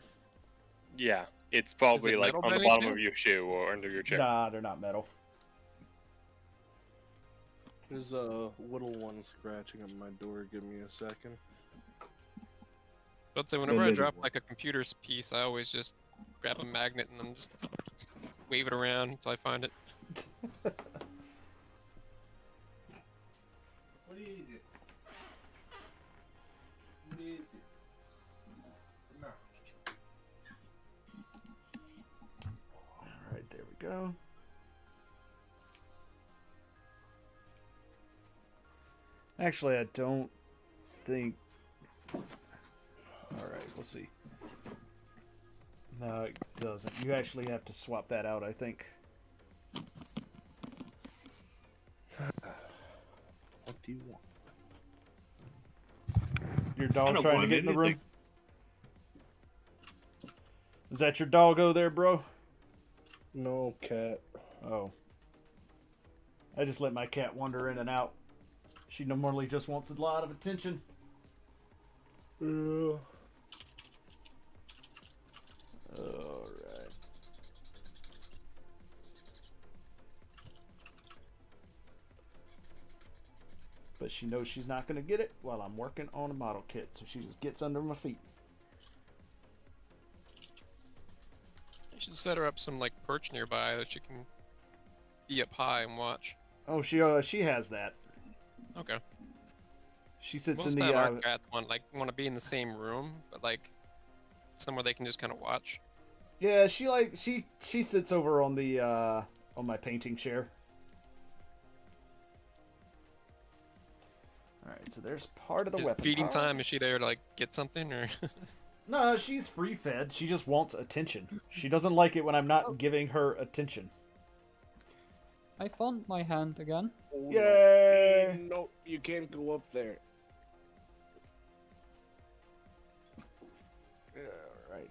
Yeah, it's probably it like metal on the by any bottom chance? of your shoe or under your chair. Nah, they're not metal. There's a little one scratching at my door. Give me a second. But so whenever I little drop one. like a computer's piece, I always just grab a magnet and then just wave it around until I find it. What is it? What is it? No. Alright, there we go. Actually, I don't think... Alright, we'll see. No, it doesn't. You actually have to swap that out, I think. What do you want? Your I dog don't trying to want get in the room? anything. Is that your doggo there, bro? No, cat. Oh. I just let my cat wander in and out. She normally just wants a lot of attention. Alright. But she knows she's not going to get it while I'm working on a model kit, so she just gets under my feet. You should set her up some like perch nearby that she can be up high and watch. Oh, she has that. Okay. She sits Most in time the our cats want to be in the same room, but like somewhere they can just kind of watch. yeah, she sits over on the on my painting chair. All right, so there's part of the Is weapon. feeding pile. time? Is she there to like get something or? No, she's free fed. She just wants attention. She doesn't like it when I'm not Oh. giving her attention. I found my hand again. Hold on. Yay! No, you can't go up there. All right.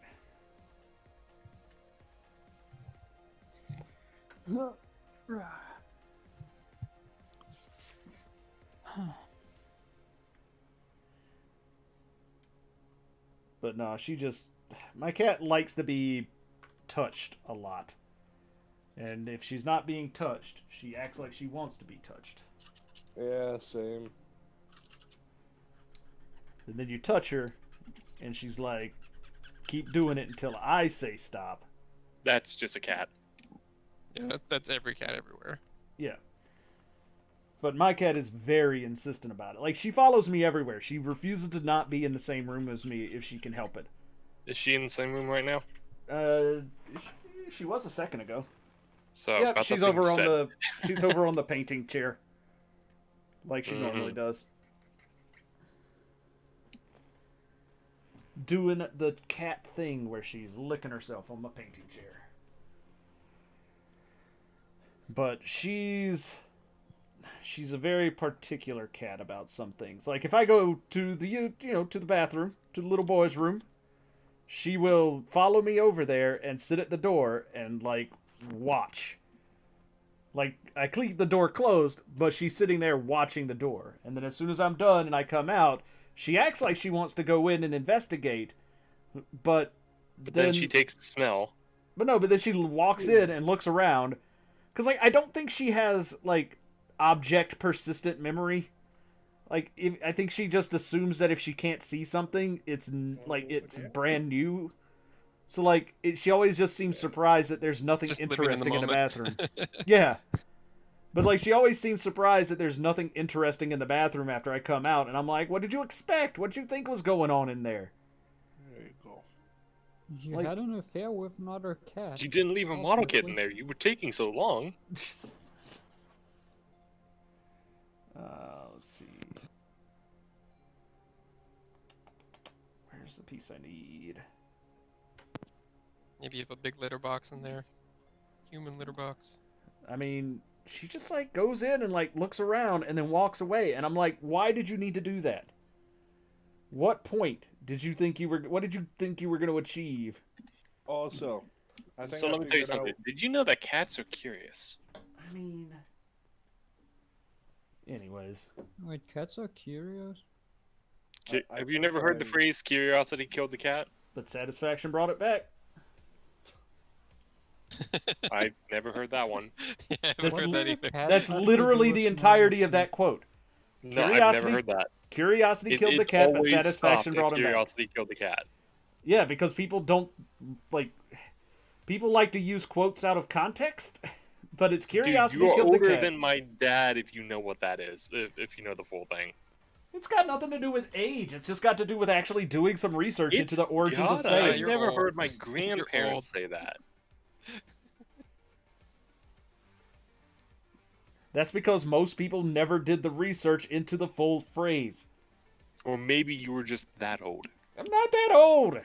But no, she just... My cat likes to be touched a lot. And if she's not being touched, she acts like she wants to be touched. Yeah, same. And then you touch her, and she's like, keep doing it until I say stop. That's just a cat. Yeah, that's every cat everywhere. Yeah. But my cat is very insistent about it. Like, she follows me everywhere. She refuses to not be in the same room as me if she can help it. Is she in the same room right now? She was a second ago. So Yep, about the she's thing over you on said. the she's over on the painting chair. Like she normally Mhm. does. doing the cat thing where she's licking herself on my painting chair. But she's a very particular cat about some things. Like if I go to the to the bathroom, to the little boy's room, she will follow me over there and sit at the door and like watch. Like I keep the door closed, but she's sitting there watching the door. And then as soon as I'm done and I come out, she acts like she wants to go in and investigate, but then she takes the smell. But no, but then she walks in and looks around. Because, like, I don't think she has, like, object persistent memory. Like, I think she just assumes that if she can't see something, it's, like, it's brand new. So, like, she always just seems surprised that there's nothing Just interesting in the moment. bathroom. Yeah. But, like, she always seems surprised that there's nothing interesting in the bathroom after I come out. And I'm like, what did you expect? What did you think was going on in there? There you go. You Like- had an affair with another cat. You didn't leave a model kit in Obviously. there. You were taking so long. Let's see. Where's the piece I need? Maybe you have a big litter box in there. Human litter box. I mean, she just like goes in and like looks around and then walks away, and I'm like, why did you need to do that? What point did you think you were? What did you think you were going to achieve? Also, I think So I let me tell you figured out- something. Did you know that cats are curious? I mean, anyways, Wait, cats are curious? I Have you think never heard the I- phrase "curiosity killed the cat"? but satisfaction brought it back. I've never heard that one. Yeah, I haven't That's heard What that do either. cats That's have to literally do the with entirety of monarchy? that quote. No, I've Curiosity- never heard that. Curiosity killed the It's cat, but always satisfaction stopped at brought him back. Curiosity killed the cat. Yeah, because people don't like. People like to use quotes out of context, but it's curiosity Dude, you are killed the older cat. than my dad if you know what that is. If you know the full thing. It's got nothing to do with age. It's just got to do with actually doing some research into the origins of gotta. saying. I've You're never old. heard my You're grandparents old. say that. That's because most people never did the research into the full phrase. Or maybe you were just that old. I'm not that old.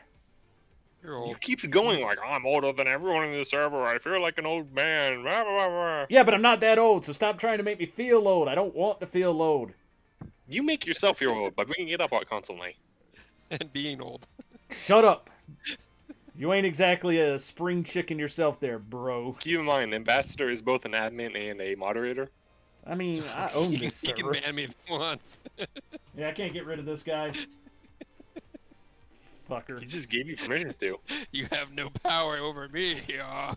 You're You old. keep going like, I'm older than everyone in the server. I feel like an old man. Blah, blah, blah. Yeah, but I'm not that old, so stop trying to make me feel old. I don't want to feel old. You make yourself feel old by bringing it up constantly. And being old. Shut up. You ain't exactly a spring chicken yourself there, bro. Keep in mind, Ambassador is both an admin and a moderator. I mean, I own he, this he can server. ban me if he wants. Yeah, I can't get rid of this guy. He Fucker. just gave you permission to. You have no power over me. Yeah.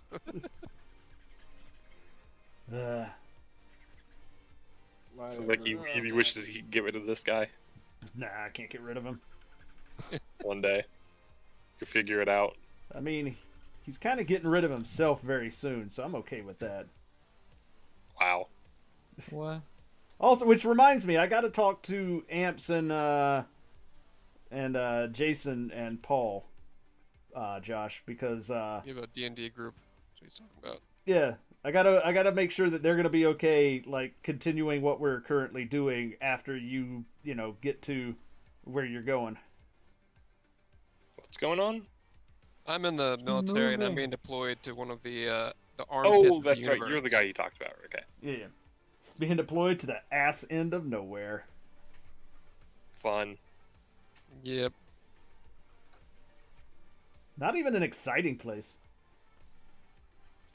My- Like he wishes he could get rid of this guy Nah, I can't get rid of him. one day. You'll figure it out. I mean, he's kind of getting rid of himself very soon, so I'm okay with that. Wow. What? Also, which reminds me, I got to talk to Amps and Jason and Paul, Josh, because You have a D&D group. That's what he's talking about. yeah, I gotta make sure that they're gonna be okay, like continuing what we're currently doing after you get to where you're going. What's going on? I'm in the military and I'm Moving. being deployed to one of the armpits Oh, of that's the right. You're the universe. guy you talked about. Okay. Yeah, it's being deployed to the ass end of nowhere. Fun. Yep. Not even an exciting place.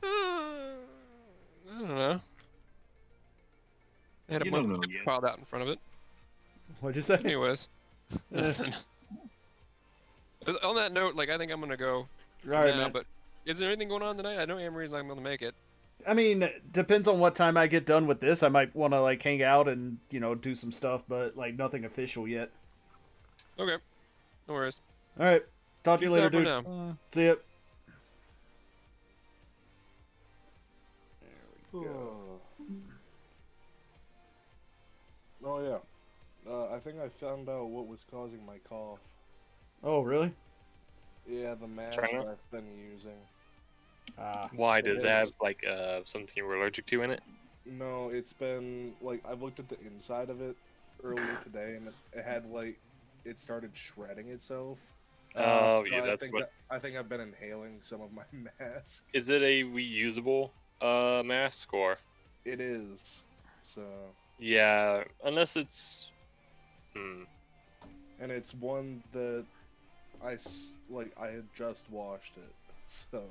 I don't know. They had a You bunch don't of know chips yet. piled out in front of it. What'd you say? Anyways. Nothing. On that note, like I think I'm gonna go for All right, now, man. but is there anything going on tonight? I know Amory's not gonna make it. I mean, depends on what time I get done with this. I might want to like hang out and do some stuff, but like nothing official yet. Okay. No worries. All right, talk to you Peace later, out for dude. now. See ya. Oh yeah. I think I found out what was causing my cough. Oh, really? Yeah, the mask China? I've been using. Why does It it have is. like something you were allergic to in it? No, it's been like I looked at the inside of it earlier today, and it had like it started shredding itself. Oh, So yeah, that's what. I think I've been inhaling some of my mask. Is it a reusable mask or? It is. So. Yeah, unless it's. And it's one that I had just washed it. So.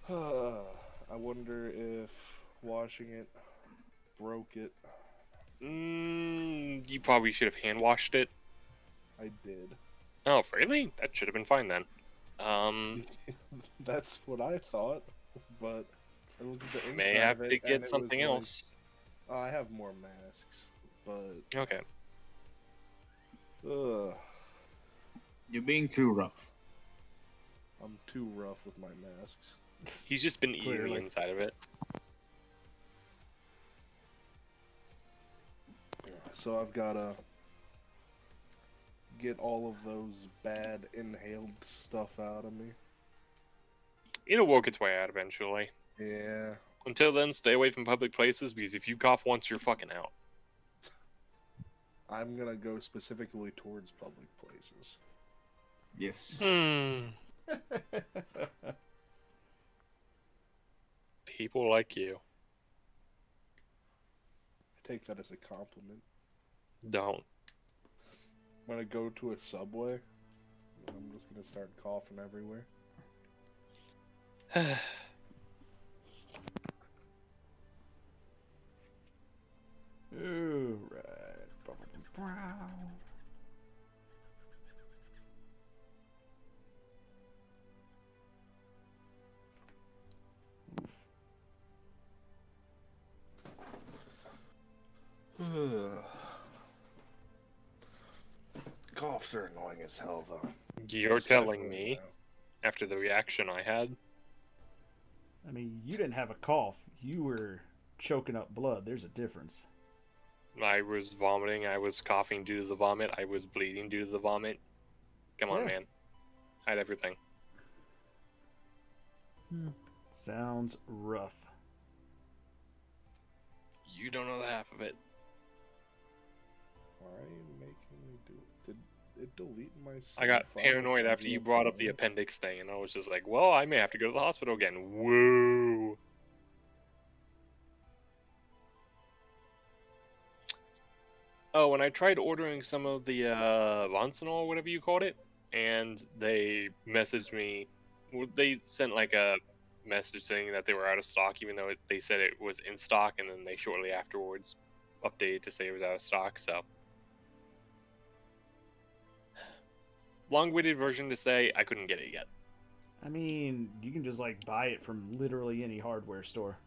I wonder if washing it broke it. You probably should have hand washed it. I did. Oh, really? That should have been fine then. That's what I thought, but I looked at the inside May have of it, to and get it something was like, else. I have more masks, but Okay. You're being too rough. I'm too rough with my masks. He's just been eating the Clearly. inside of it. So I've gotta get all of those bad inhaled stuff out of me. It'll work its way out eventually. Yeah. Until then, stay away from public places because if you cough once, you're fucking out. I'm gonna go specifically towards public places. Yes. People like you. I take that as a compliment. Don't. I'm gonna go to a Subway, and I'm just gonna start coughing everywhere. Ooh, right. Coughs are annoying as hell, though. You're telling Especially me, now. after the reaction I had, I mean, you didn't have a cough. You were choking up blood. There's a difference. I was vomiting, I was coughing due to the vomit, I was bleeding due to the vomit. Come on, Yeah. man. I had everything. Sounds rough. You don't know the half of it. Why are you making me do it? Did it delete my I got file? paranoid after you brought up the appendix thing, and I was just like, well, I may have to go to the hospital again. Woo! Oh, and I tried ordering some of the Vonsenol, or whatever you called it, and they messaged me. Well, they sent like a message saying that they were out of stock, even though they said it was in stock, and then they shortly afterwards updated to say it was out of stock, so. Long-winded version to say I couldn't get it yet. I mean, you can just like buy it from literally any hardware store.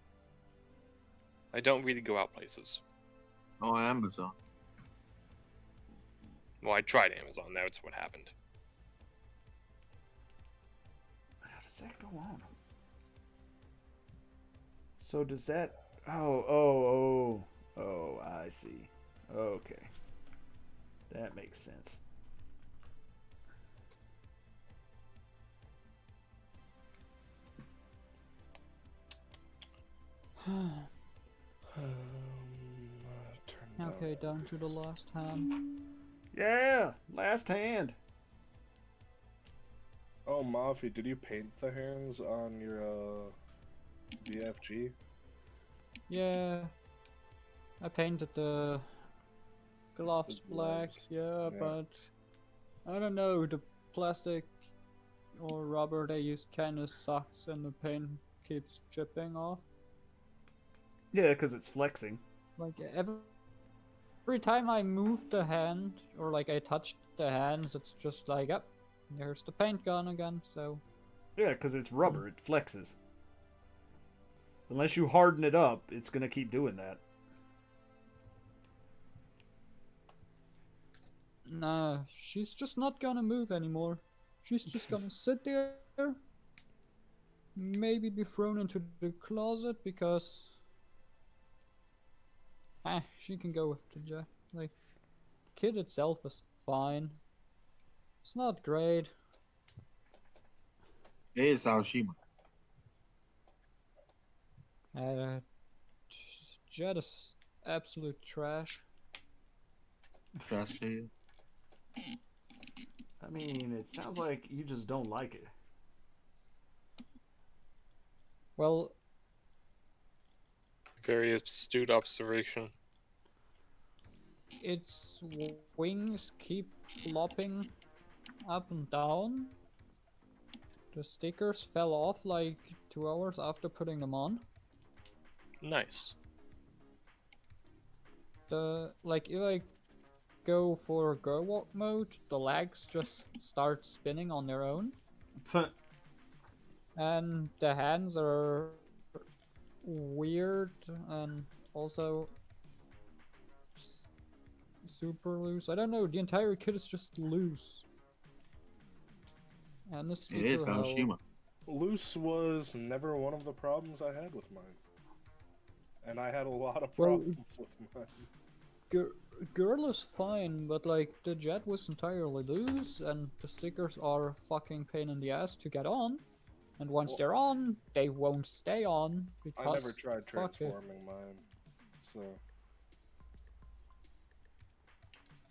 I don't really go out places. Oh, Amazon. Well, I tried Amazon. That's what happened. How does that go on? So does that? Oh, I see. Okay, that makes sense. Turn Okay, down to the last hand. Yeah, last hand. Oh, Mafi, did you paint the hands on your VFG? Yeah, I painted the gloves The black. gloves, Yeah, yeah. but I don't know. The plastic or rubber they used kind of sucks, and the paint keeps chipping off. Yeah, because it's flexing. Like every time I move the hand or like I touch the hands, it's just like, up, there's the paint gone again. So Yeah, because it's rubber. It flexes. Unless you harden it up, it's going to keep doing that. nah, she's just not gonna move anymore. She's just gonna sit there, maybe be thrown into the closet because she can go with the like kit itself is fine. It's not great. It is Aoshima. Jet is absolute trash. Trash to you. mean, it sounds like you just don't like it. Well, Very astute observation. its wings keep flopping up and down. The stickers fell off like 2 hours after putting them on. Nice. Like if I go for girl walk mode, the legs just start spinning on their own. And the hands are weird and also super loose. I don't know, the entire kit is just loose. And the It sticker is held. Hiroshima. Loose was never one of the problems I had with mine. And I had a lot of Well, problems with mine. Girl is fine, but like the jet was entirely loose, and the stickers are a fucking pain in the ass to get on. And once they're on, they won't stay on because I never tried fuck it. transforming mine, so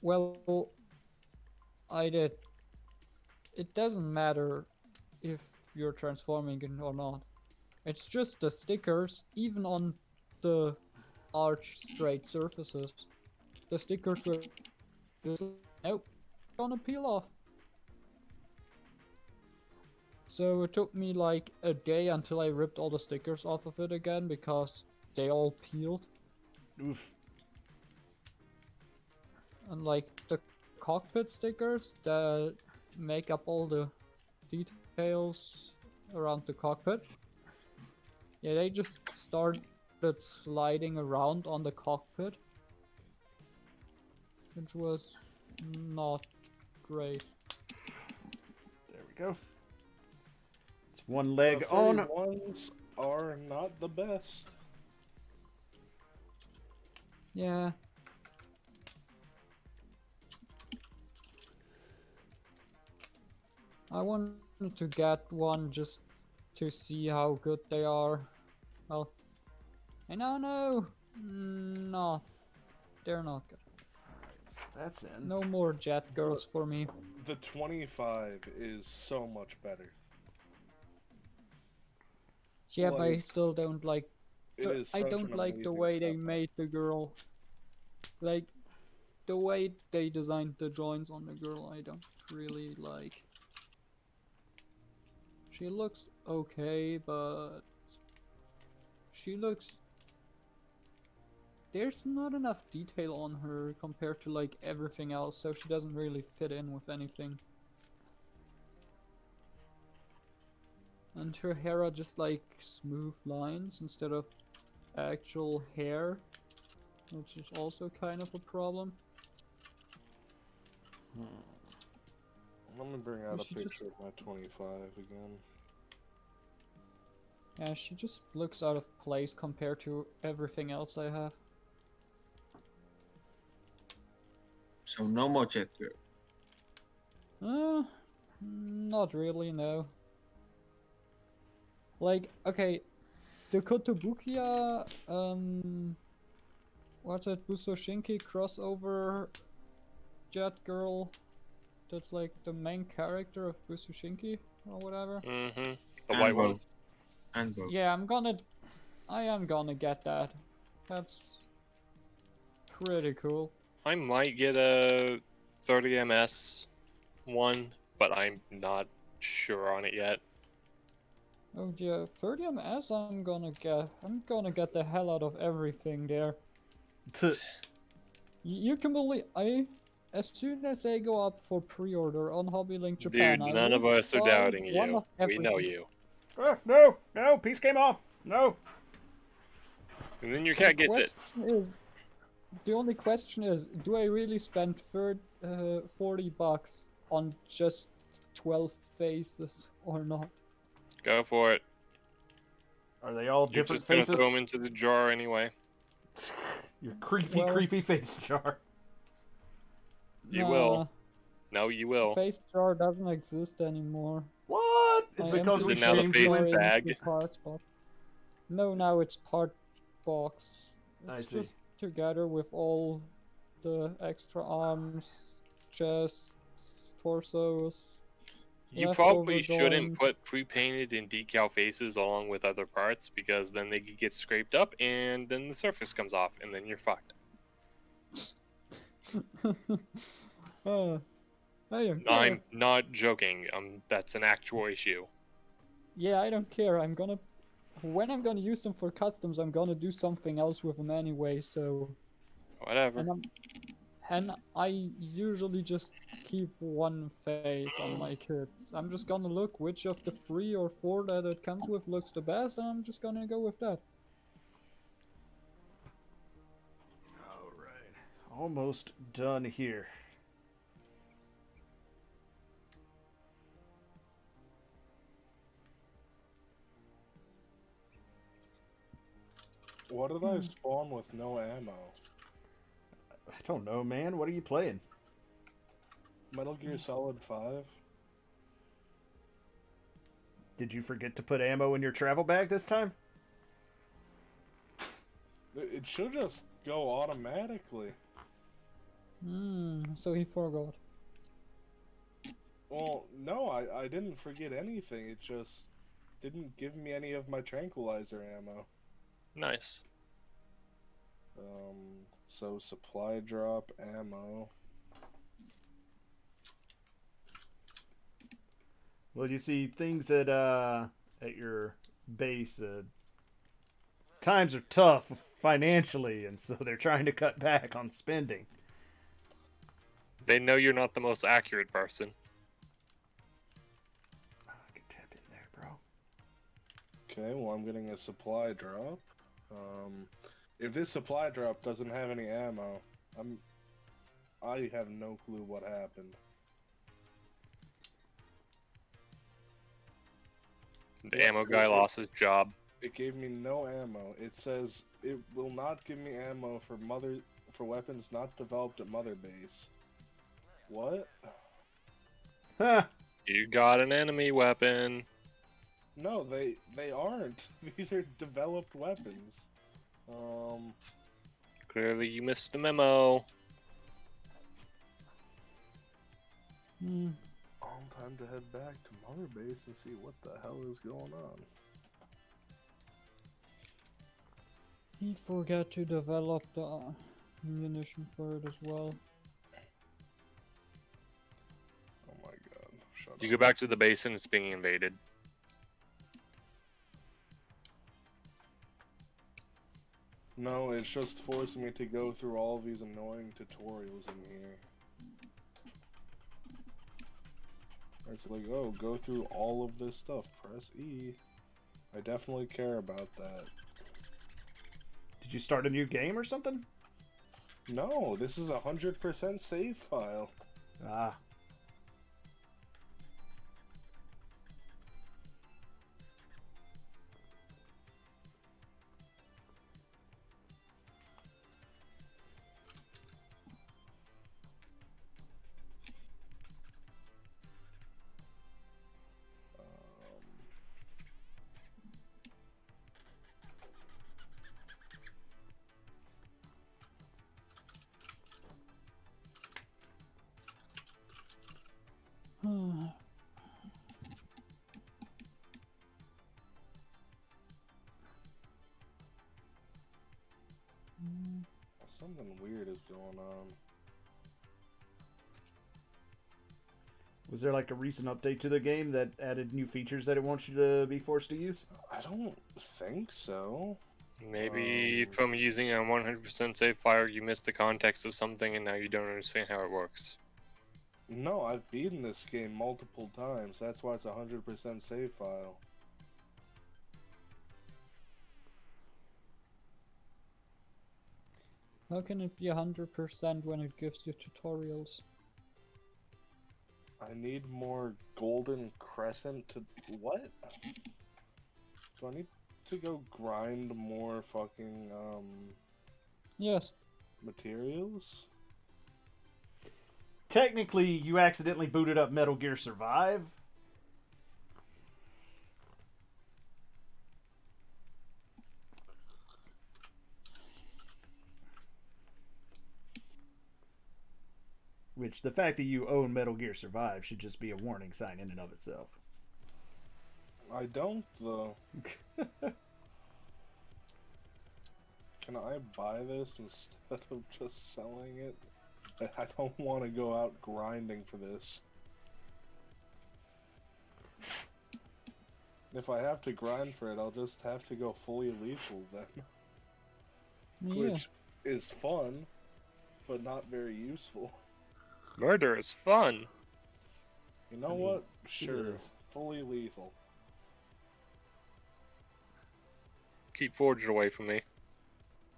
Well, I did. It doesn't matter if you're transforming it or not. It's just the stickers, even on the arch straight surfaces. The stickers were just nope, gonna peel off. So it took me like a day until I ripped all the stickers off of it again because they all peeled. Oof. And like the cockpit stickers that make up all the details around the cockpit. Yeah, they just started sliding around on the cockpit, which was not great. There we go. It's one leg on. the 31s are not the best. Yeah. I wanted to get one just to see how good they are. Well, I now know. No, they're not good. Alright, so that's in. No more jet girls for me. The 25 is so much better. Yeah, but I Like, still don't like. It is I such don't an like the amazing way they step up. made the girl. Like, the way they designed the joints on the girl, I don't really like. She looks okay, but she looks. There's not enough detail on her compared to like everything else, so she doesn't really fit in with anything. And her hair are just like smooth lines instead of actual hair, which is also kind of a problem. Let me bring out Well, a she picture of my 25 again. Yeah, she just looks out of place compared to everything else I have. So no more jet girl. Not really, no. Like, okay, the Kotobukiya, what's it, Busoshinki crossover jet girl, that's like the main character of Busoshinki, or whatever. Mm-hmm. The And white Vogue. one. And Vogue. Yeah, I am gonna get that. That's pretty cool. I might get a 30ms one, but I'm not sure on it yet. Oh yeah, 30ms I'm gonna get the hell out of everything there. You can believe as soon as they go up for pre-order on Hobby Link Japan, Dude, I none of will us are buy doubting one you. of We know everything. you. No, no, piece came off. No. And then your cat gets it. The only question is, do I really spend $40 on just 12 faces or not? Go for it. Are they all You're different just gonna faces? throw them into the jar anyway. Your creepy, Well- creepy face jar. You will. No, you will. Face jar doesn't exist anymore. What? It's I because Is we it now the changed face you in? bag? Parts, but... No, now it's part box. I It's see. just together with all the extra arms, chests, torsos. You Leftover probably shouldn't going- put pre-painted and decal faces along with other parts because then they could get scraped up and then the surface comes off and then you're fucked. I don't care. I'm not joking. That's an actual issue. Yeah, I don't care. When I'm gonna use them for customs, I'm gonna do something else with them anyway. So, Whatever. and I usually just keep one face on my kits. I'm just gonna look which of the 3 or 4 that it comes with looks the best, and I'm just gonna go with that. All right. Almost done here. What did I spawn with no ammo? I don't know, man. What are you playing? Metal Gear Solid 5? Did you forget to put ammo in your travel bag this time? It should just go automatically. So he forgot. Well, no, I didn't forget anything. It just didn't give me any of my tranquilizer ammo. Nice. So supply drop ammo. Well, you see, things at your base, times are tough financially, and so they're trying to cut back on spending. They know you're not the most accurate person. I can tap in there, bro. Okay, well I'm getting a supply drop. If this supply drop doesn't have any ammo, I have no clue what happened. The ammo guy lost his job. It gave me no ammo. It says it will not give me ammo for weapons not developed at mother base. What? Huh. You got an enemy weapon. No, they aren't. These are developed weapons. Clearly you missed the memo. Time to head back to mother base and see what the hell is going on. He forgot to develop the ammunition for it as well. Oh my god. Shut You up. go back to the base and it's being invaded. No, it's just forcing me to go through all these annoying tutorials in here. It's like, oh, go through all of this stuff. Press E. I definitely care about that. Did you start a new game or something? No, this is 100% save file. Ah. Something weird is going on. Was there like a recent update to the game that added new features that it wants you to be forced to use? I don't think so. Maybe from using a 100% save file, you missed the context of something and now you don't understand how it works. No, I've beaten this game multiple times. That's why it's a 100% save file. How can it be 100% when it gives you tutorials? I need more golden crescent to... What? Do I need to go grind more fucking, Yes. materials? Technically, you accidentally booted up Metal Gear Survive. Which the fact that you own Metal Gear Survive should just be a warning sign in and of itself. I don't, though. Can I buy this instead of just selling it? I don't want to go out grinding for this. If I have to grind for it, I'll just have to go fully lethal then. Yeah. Which is fun, but not very useful. Murder is fun. You know I mean, what? it Sure, is. fully lethal. Keep Forged away from me.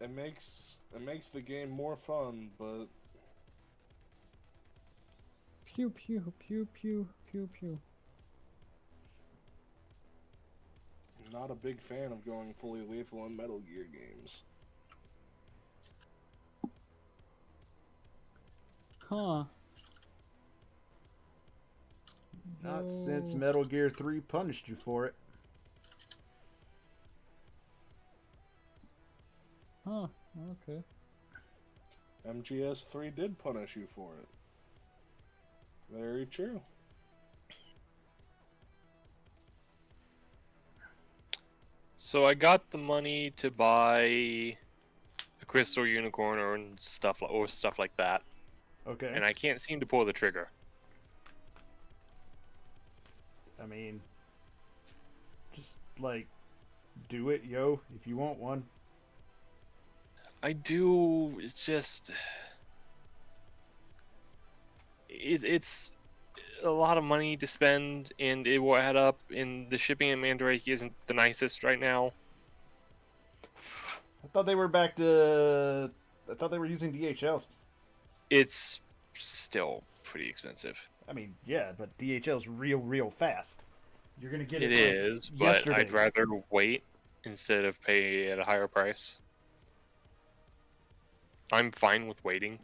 It makes the game more fun, but Pew pew pew pew pew pew. I'm not a big fan of going fully lethal in Metal Gear games. Huh. Not since No. Metal Gear 3 punished you for it. Huh. Okay. MGS3 did punish you for it. Very true. So I got the money to buy a crystal unicorn or stuff like that, Okay. and I can't seem to pull the trigger. I mean, just like do it, yo, if you want one. I do. It's just it's a lot of money to spend, and it will add up. And the shipping in Mandrake isn't the nicest right now. I thought they were back to. I thought they were using DHL. It's still pretty expensive. I mean, yeah, but DHL's real fast. You're gonna get It it. like, is, but yesterday. I'd rather wait instead of pay at a higher price. I'm fine with waiting.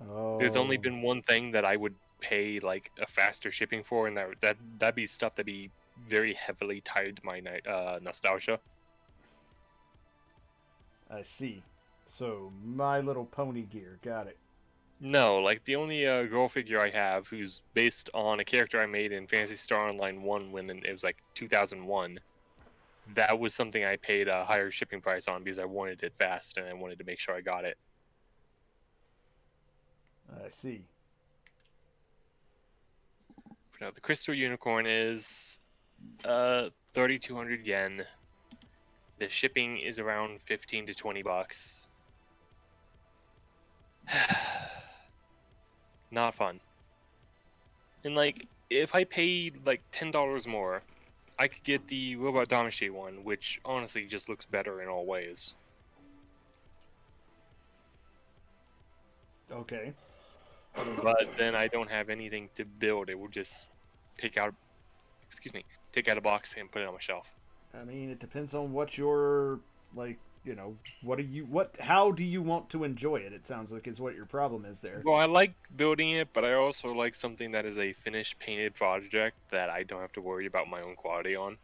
Oh. There's only been one thing that I would pay like a faster shipping for, and that'd be stuff that'd be very heavily tied to my nostalgia. I see. So, My Little Pony gear. Got it. No, like the only girl figure I have who's based on a character I made in Phantasy Star Online 1 when it was like 2001. That was something I paid a higher shipping price on because I wanted it fast and I wanted to make sure I got it. I see. Now the Crystal Unicorn is 3,200 yen. The shipping is around 15 to 20 bucks. Not fun. And like, if I paid like $10 more, I could get the Robot Damashi one, which honestly just looks better in all ways. Okay. But then I don't have anything to build. It will just take out a box and put it on my shelf. I mean, it depends on what your, like, you know, how do you want to enjoy it? It sounds like is what your problem is there. Well, I like building it, but I also like something that is a finished painted project that I don't have to worry about my own quality on.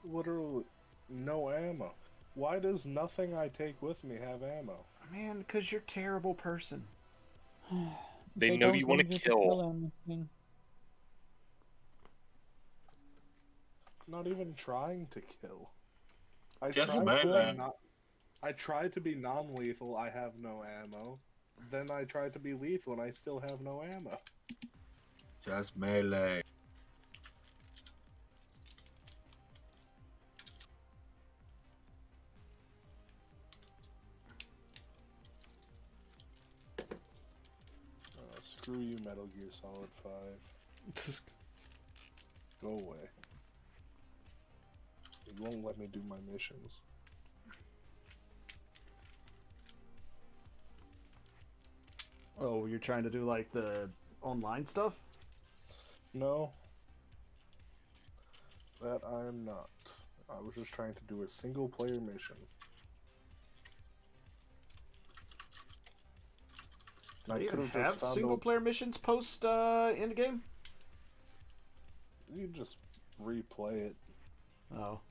Literally, no ammo. Why does nothing I take with me have ammo? Man, because you're a terrible person. They know don't you want want to you kill. anything. Not even trying to kill. I Just tried to melee. be I tried to be non-lethal, I have no ammo. Then I tried to be lethal and I still have no ammo. Just melee. Screw you, Metal Gear Solid 5. Go away. You won't let me do my missions. Oh, you're trying to do, like, the online stuff? No. That I am not. I was just trying to do a single player mission. Do I they could even have have just found single-player missions post end game? You just replay it. Oh.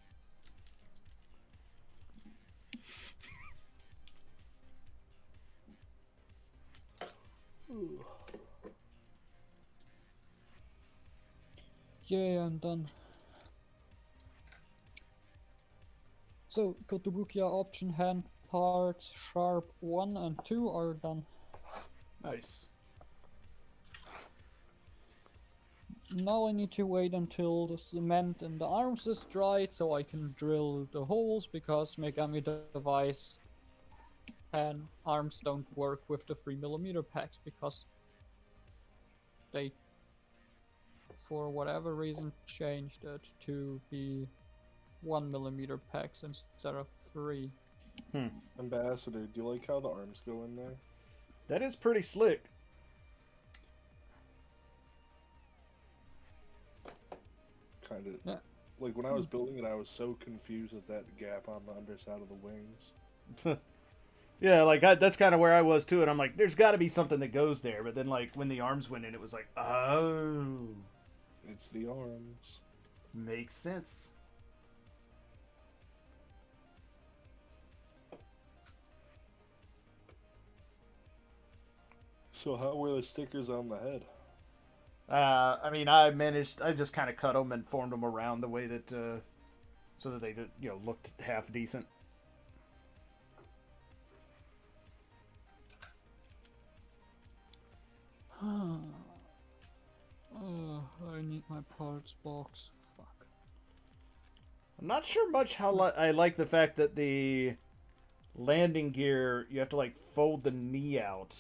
Yeah, I'm done. So, Kotobukiya option hand parts sharp 1 and 2 are done. Nice. Now I need to wait until the cement in the arms is dried so I can drill the holes, because Megami Device and arms don't work with the 3mm packs because they, for whatever reason, changed it to be 1mm packs instead of 3. Ambassador, do you like how the arms go in there? That is pretty slick. Kind of. Yeah. Like, when I was building it, I was so confused with that gap on the underside of the wings. Yeah, like that's kind of where I was too, and I'm like, there's got to be something that goes there. But then, like when the arms went in, it was like, oh, It's the arms. makes sense. So how were the stickers on the head? I mean, I just kind of cut them and formed them around the way that, so that they, looked half decent. I need my parts box. Fuck. I'm not sure much how I like the fact that the landing gear, you have to like fold the knee out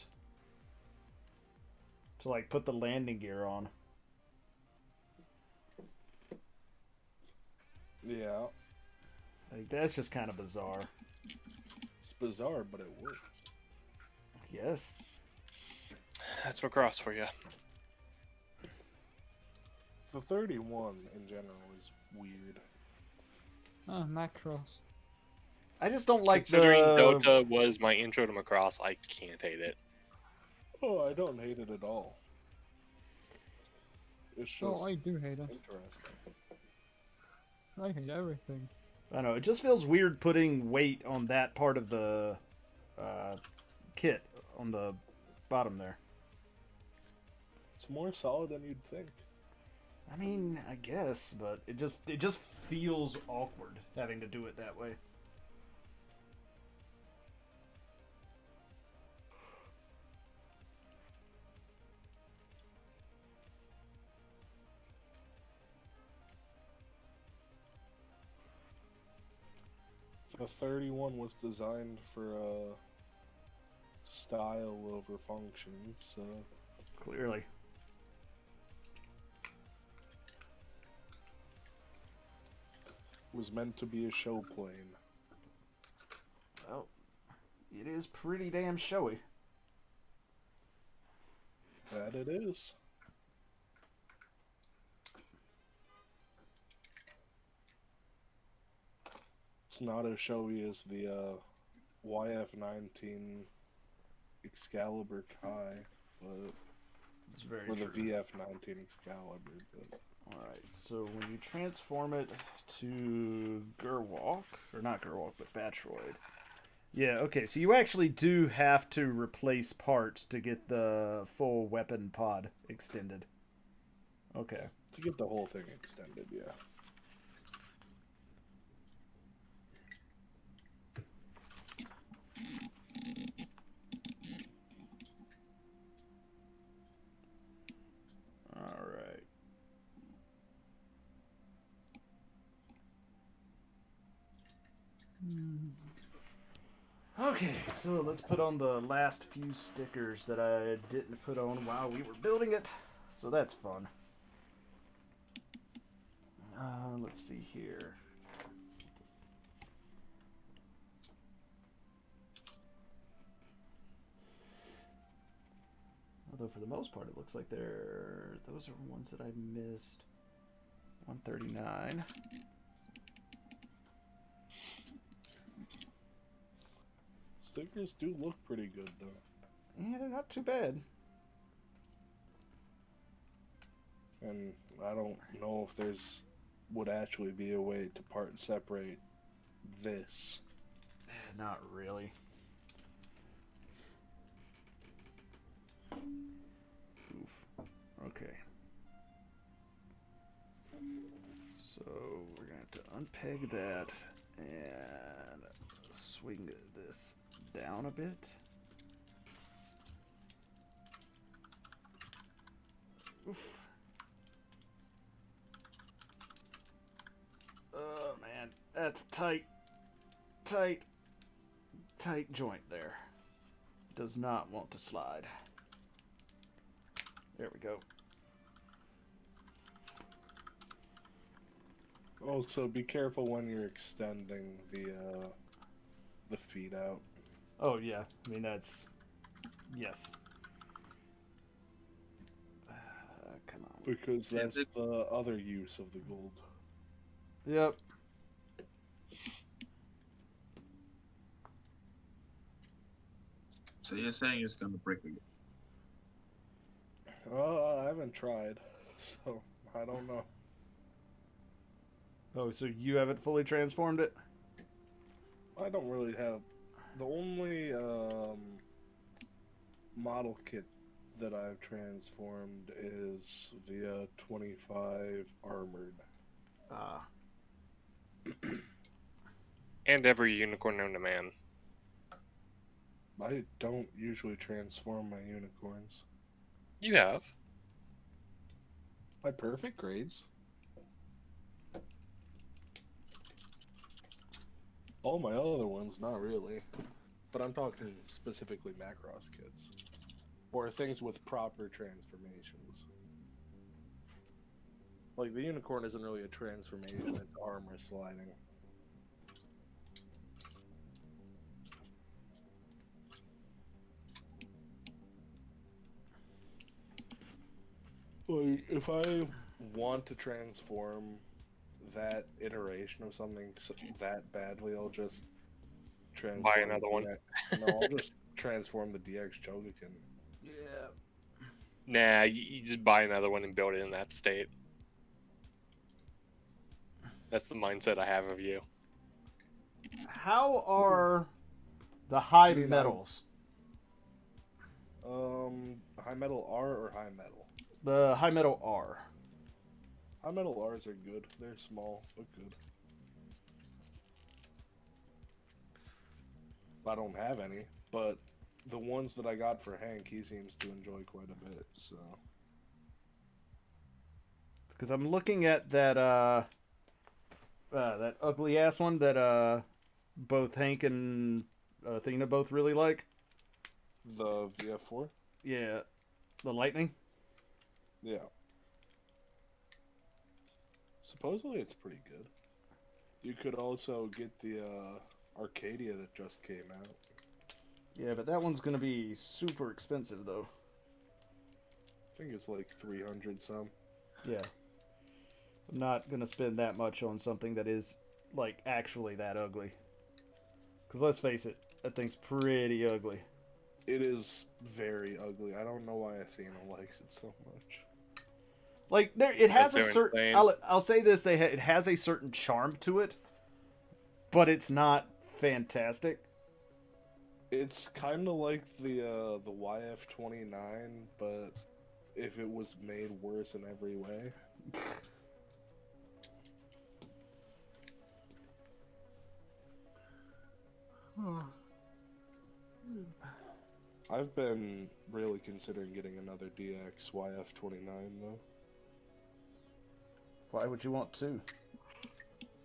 to like put the landing gear on. Yeah. Like that's just kind of bizarre. It's bizarre, but it works. Yes. That's Macross for you. The 31 in general is weird. Macross. I just don't like Considering the Dota was my intro to Macross, I can't hate it. Oh, I don't hate it at all. It's just Oh, I do hate it. interesting. I hate everything. I don't know. It just feels weird putting weight on that part of the kit on the bottom there. It's more solid than you'd think. I mean, I guess, but it just feels awkward having to do it that way. The 31 was designed for style over function, so Clearly. it was meant to be a show plane. Well, it is pretty damn showy. That it is. It's not as showy as the YF-19 Excalibur Kai, but It's very or the true. VF-19 Excalibur. But Alright, so when you transform it to Gerwalk, or not Gerwalk, but Batroid. Yeah, okay, so you actually do have to replace parts to get the full weapon pod extended. Okay. to get the whole thing extended, yeah. Alright. Okay, so let's put on the last few stickers that I didn't put on while we were building it. So that's fun. Let's see here. Although for the most part it looks like those are ones that I missed. 139. Stickers do look pretty good, though. Yeah, they're not too bad. And I don't know if would actually be a way to part separate this. Not really. Oof. Okay. So we're going to unpeg that and swing this down a bit. Oof. Oh man, that's tight joint there. Does not want to slide. There we go. Also, be careful when you're extending the feet out. Oh yeah, I mean that's yes. Come on. Because that's the other use of the gold. Yep. So you're saying it's gonna break again? I haven't tried, so I don't know. Oh, so you haven't fully transformed it? I don't really have... The only model kit that I've transformed is the 25 armored. Ah. And every unicorn known to man. I don't usually transform my unicorns. You have. My perfect grades. All my other ones, not really. But I'm talking specifically Macross kits. Or things with proper transformations. Like, the unicorn isn't really a transformation, it's armor sliding. Like, if I want to transform that iteration of something that badly, I'll just transform. Buy another one. No, I'll just transform the DX Chogokin. Yeah. Nah, you just buy another one and build it in that state. That's the mindset I have of you. How are the high mean, metals? High metal R or high metal? The high metal R. High metal R's are good. They're small, but good. I don't have any, but the ones that I got for Hank, he seems to enjoy quite a bit, so. Because I'm looking at that that ugly ass one that both Hank and Athena both really like. The VF4? Yeah, the lightning. Yeah. Supposedly it's pretty good. You could also get the Arcadia that just came out. Yeah, but that one's gonna be super expensive though. I think it's like 300 some. Yeah. I'm not gonna spend that much on something that is like actually that ugly. Because let's face it, that thing's pretty ugly. It is very ugly. I don't know why Athena likes it so much. Like there, it has a They're certain. insane. I'll say this: it has a certain charm to it, but it's not fantastic. It's kind of like the YF-29, but if it was made worse in every way. I've been really considering getting another DX YF-29 though. Why would you want to?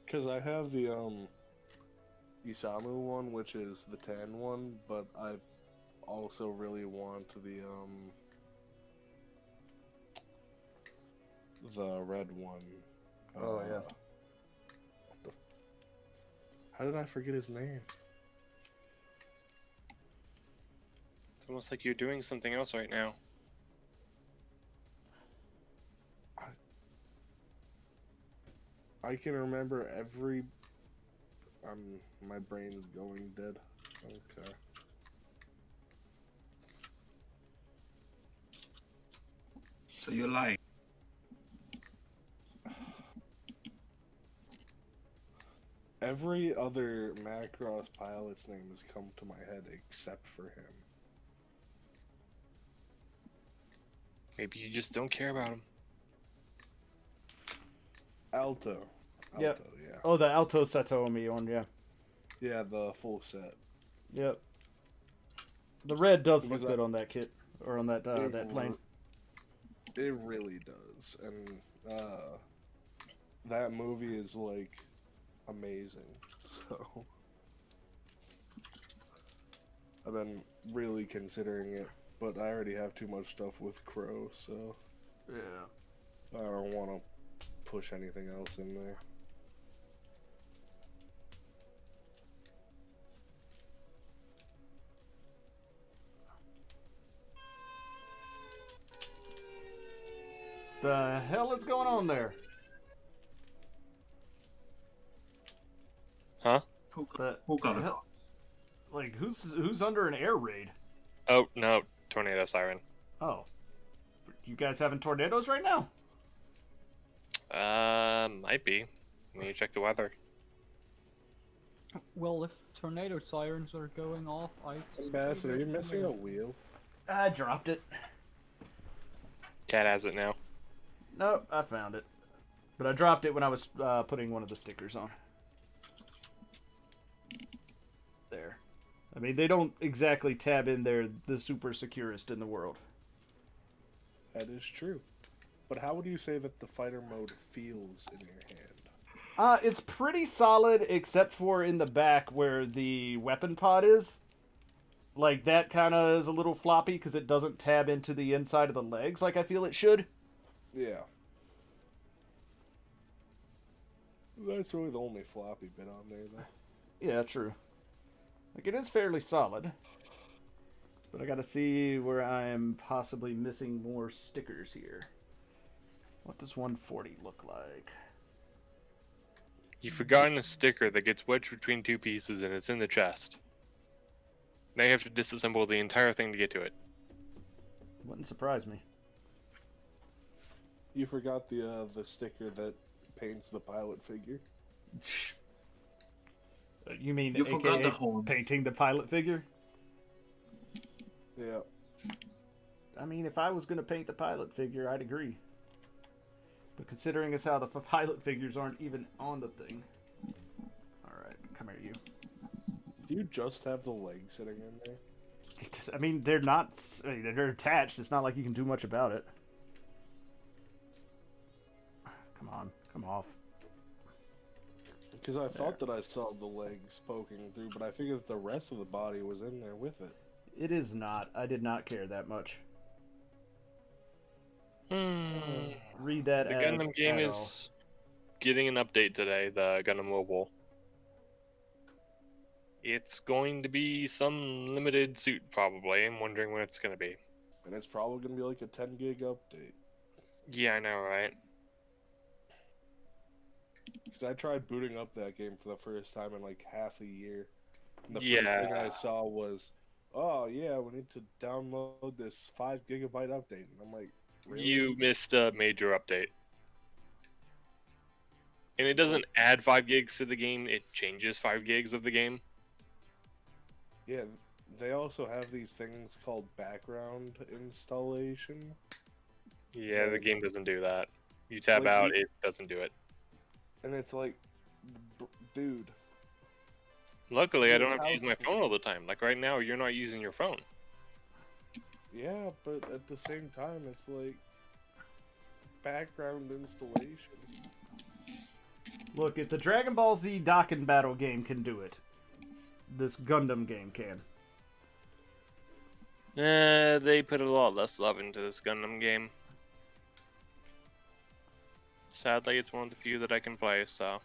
Because I have the Isamu one, which is the tan one, but I also really want the red one. Oh yeah. How did I forget his name? It's almost like you're doing something else right now. I can remember every... my brain is going dead. Okay. So you're lying. Every other Macross pilot's name has come to my head except for him. Maybe you just don't care about him. Alto. Yep. Alto, yeah. Oh, the Alto Satomi one, yeah. Yeah, the full set. Yep. The red does Because look good on that kit, or on that that plane. It really does, and that movie is like amazing. So I've been really considering it, but I already have too much stuff with Crow, so Yeah. I don't want to push anything else in there. The hell is going on there? Huh? Who got it? Like, who's under an air raid? Oh, no. Tornado siren. Oh. You guys having tornadoes right now? Might be. Let me check the weather. Well, if tornado sirens are going off, Bass, are you missing a wheel? I dropped it. Cat has it now. No, I found it. But I dropped it when I was putting one of the stickers on. There. I mean, they don't exactly tab in there the super securest in the world. That is true. But how would you say that the fighter mode feels in your hand? It's pretty solid, except for in the back where the weapon pod is. Like, that kind of is a little floppy because it doesn't tab into the inside of the legs like I feel it should. Yeah. That's really the only floppy bit on there, though. Yeah, true. Like, it is fairly solid. But I gotta see where I am possibly missing more stickers here. What does 140 look like? You've forgotten a sticker that gets wedged between two pieces and it's in the chest. Now you have to disassemble the entire thing to get to it. Wouldn't surprise me. You forgot the sticker that paints the pilot figure. You mean You AKA forgot the horde. painting the pilot figure? Yeah. I mean, if I was going to paint the pilot figure, I'd agree. But considering as how the pilot figures aren't even on the thing. Alright, come here, you. Do you just have the legs sitting in there? I mean, they're not... I mean, they're attached. It's not like you can do much about it. Come on, come off. Because I thought that I saw the legs poking through, but I figured that the rest of the body was in there with it. It is not. I did not care that much. Read that The as Gundam game at is getting an update today, the Gundam Mobile. It's going to be some limited suit, probably. I'm wondering when it's going to be. And it's probably going to be like a 10 gig update. Yeah, I know, right? Because I tried booting up that game for the first time in like half a year. And the first Yeah. thing I saw was, oh yeah, we need to download this 5 gigabyte update. And I'm like, really? You missed a major update. And it doesn't add 5 gigs to the game, it changes 5 gigs of the game. Yeah, they also have these things called background installation. Yeah, the game doesn't do that. You tab Like, out, it doesn't do it. And it's like, dude. Luckily, I don't have to How use my to- phone all the time. Like right now, you're not using your phone. Yeah, but at the same time, it's like background installation. Look, if the Dragon Ball Z Dokkan Battle game can do it, this Gundam game can. They put a lot less love into this Gundam game. Sadly, it's one of the few that I can play, so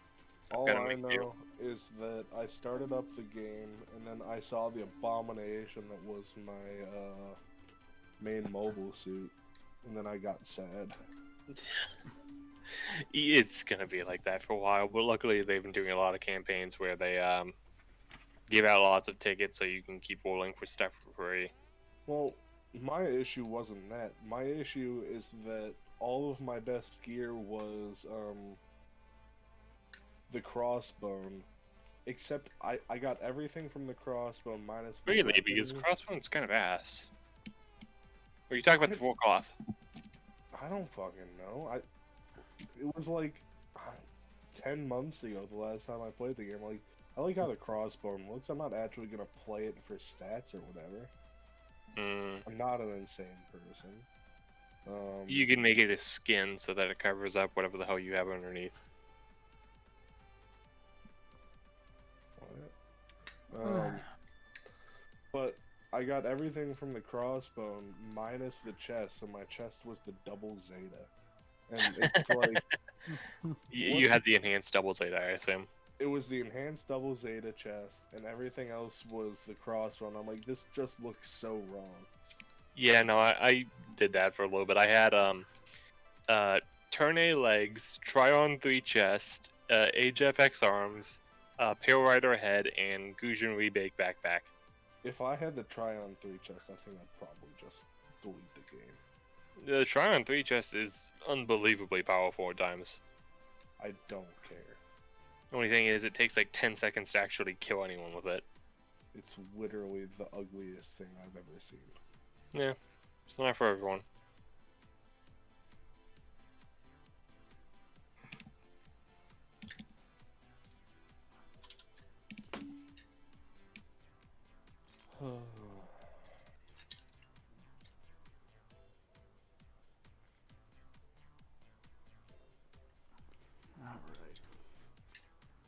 I've All gotta I make know do. is that I started up the game, and then I saw the abomination that was my main mobile suit, and then I got sad. It's gonna be like that for a while, but luckily they've been doing a lot of campaigns where they give out lots of tickets so you can keep rolling for stuff for free. Well, my issue wasn't that. My issue is that all of my best gear was the crossbone, except I got everything from the crossbone minus the Really, because weapons. Crossbone's kind of ass. Or you talk about the full cloth. I don't fucking know. It was like 10 months ago the last time I played the game. Like, I like how the crossbow looks. I'm not actually gonna play it for stats or whatever. I'm not an insane person. You can make it a skin so that it covers up whatever the hell you have underneath. But I got everything from the crossbow minus the chest, so my chest was the double Zeta. And it's like... You had the enhanced double Zeta, I assume. It was the enhanced double Zeta chest, and everything else was the crossbow. And I'm like, this just looks so wrong. Yeah, no, I did that for a little bit. I had Turn A legs, Tryon 3 chest, HFX arms, Pale Rider head, and Gujin Rebake backpack. If I had the Tryon 3 chest, I think I'd probably just delete the game. The Tryon 3 chest is unbelievably powerful at times. I don't care. The only thing is, it takes like 10 seconds to actually kill anyone with it. It's literally the ugliest thing I've ever seen. Yeah, it's not for everyone.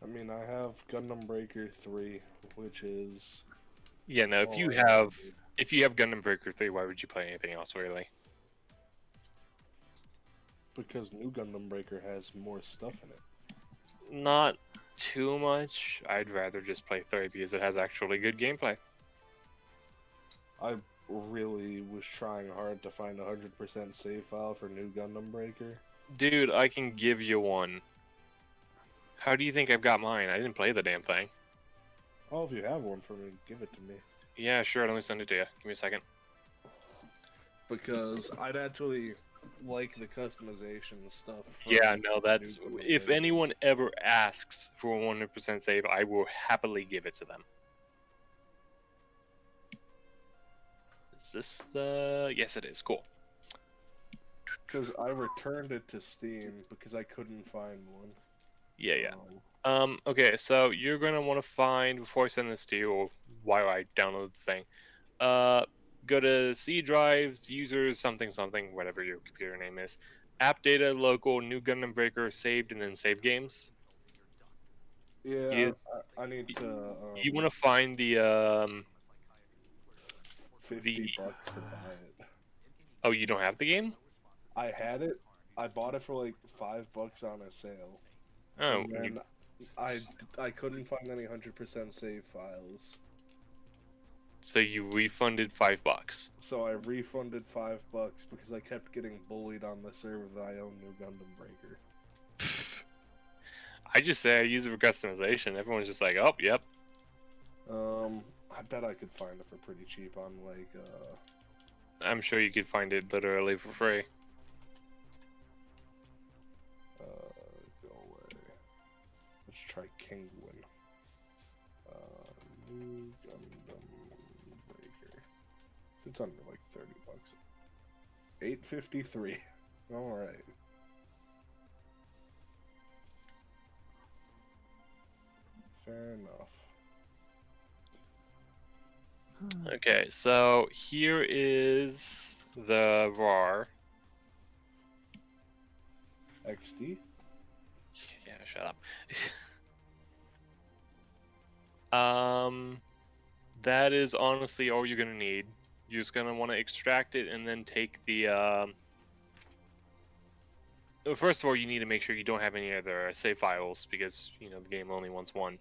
I mean, I have Gundam Breaker 3, which is... Yeah, no, if you have Gundam Breaker 3, why would you play anything else, really? Because new Gundam Breaker has more stuff in it. Not too much. I'd rather just play 3 because it has actually good gameplay. I really was trying hard to find a 100% save file for new Gundam Breaker. Dude, I can give you one. How do you think I've got mine? I didn't play the damn thing. Oh, if you have one for me, give it to me. Yeah, sure, let me send it to you. Give me a second. Because I'd actually like the customization stuff. Yeah, no, that's... If anyone ever asks for a 100% save, I will happily give it to them. Is this the... Yes, it is. Cool. Because I returned it to Steam because I couldn't find one. Yeah, yeah. Okay, so you're gonna want to find, before I send this to you, or while I download the thing, go to C drives, users, something, something, whatever your computer name is, app data, local, new Gundam Breaker, saved, and then save games. Yeah, I need to... you want to find the, 50 bucks to buy it. Oh, you don't have the game? I had it. I bought it for like $5 on a sale. Oh, and I couldn't find any 100% save files. So you refunded $5. So I refunded $5 because I kept getting bullied on the server that I own new Gundam Breaker. I just say I use it for customization. Everyone's just like, oh, yep. I bet I could find it for pretty cheap on like I'm sure you could find it literally for free. Go away. Let's try Kingwin. New Gundam Breaker. It's under like $30. $8.53. All right. Fair enough. Okay, so here is the RAR. XD? Yeah, shut up. That is honestly all you're gonna need. You're just gonna want to extract it and then take the first of all, you need to make sure you don't have any other save files because you know the game only wants one.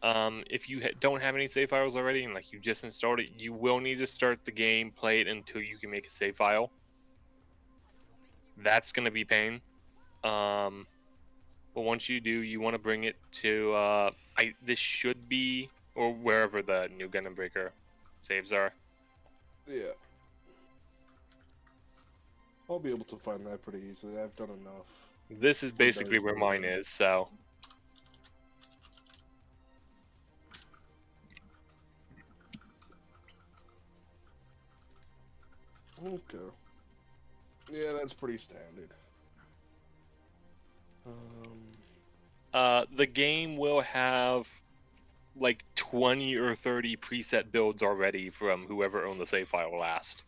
If you don't have any save files already and like you just installed it, you will need to start the game, play it until you can make a save file. That's gonna be pain. But once you do, you want to bring it to this should be, or wherever the new Gundam Breaker saves are. Yeah. I'll be able to find that pretty easily. I've done enough. This is basically where mine is, so. Okay. Yeah, that's pretty standard. The game will have like 20 or 30 preset builds already from whoever owned the save file last.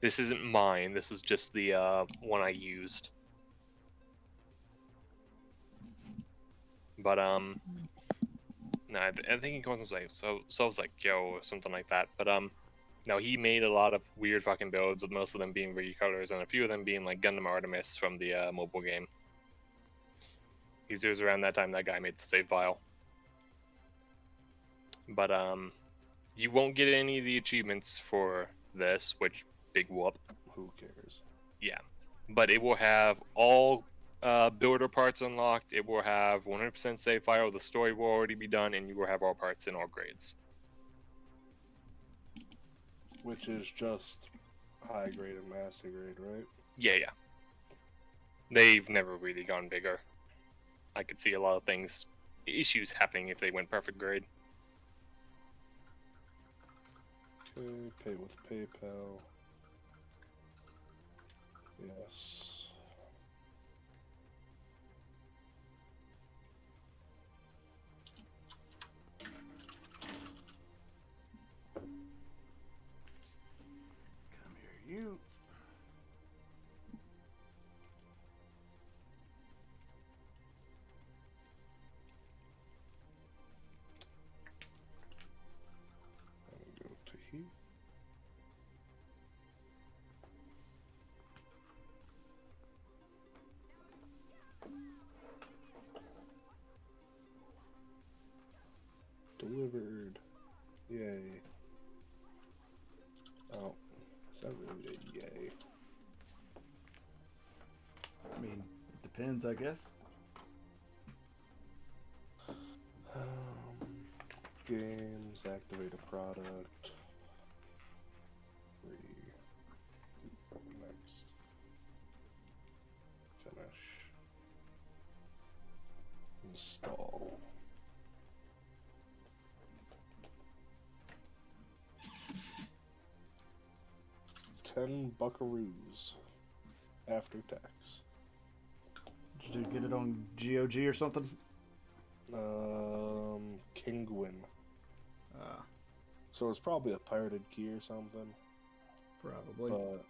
This isn't mine. This is just the one I used. But no, I think he calls himself like Joe or something like that. But no, he made a lot of weird fucking builds, with most of them being recolors and a few of them being like Gundam Artemis from the mobile game. It was around that time that guy made the save file. But you won't get any of the achievements for this, which big whoop. Who cares? Yeah, but it will have all builder parts unlocked. It will have 100% save file. The story will already be done, and you will have all parts in all grades. Which is just high grade and master grade, right? Yeah. They've never really gone bigger. I could see a lot of issues happening if they went perfect grade. Okay, pay with PayPal. Yes. Come here, you. And go to here. Delivered. Yay. Oh, is that really a yay? I mean, it depends, I guess. Games, activate a product. Next. Finish. Install. $10 buckaroos after tax. Did you get it on GOG or something? Kingwin. Uh, So it's probably a pirated key or something. probably. But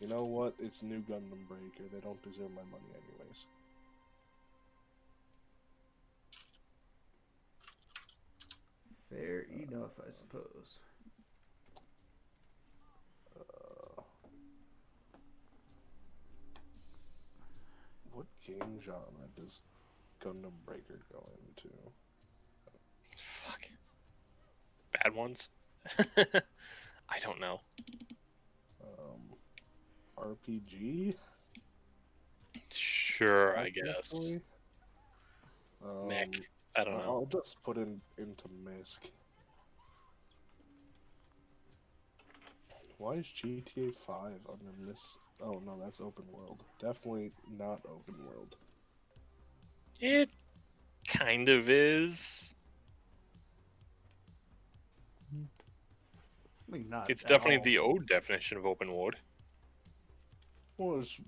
you know what? It's new Gundam Breaker. They don't deserve my money anyways. Fair enough, I suppose. What game genre does Gundam Breaker go into? Fuck. Bad ones? I don't know. RPG? Sure, I guess. Technically? Mech. I don't know. I'll just put into MISC. Why is GTA 5 under this? Oh no, that's open world. Definitely not open world. It kind of is. I mean, not It's at definitely all. the old definition of open world. Well, there's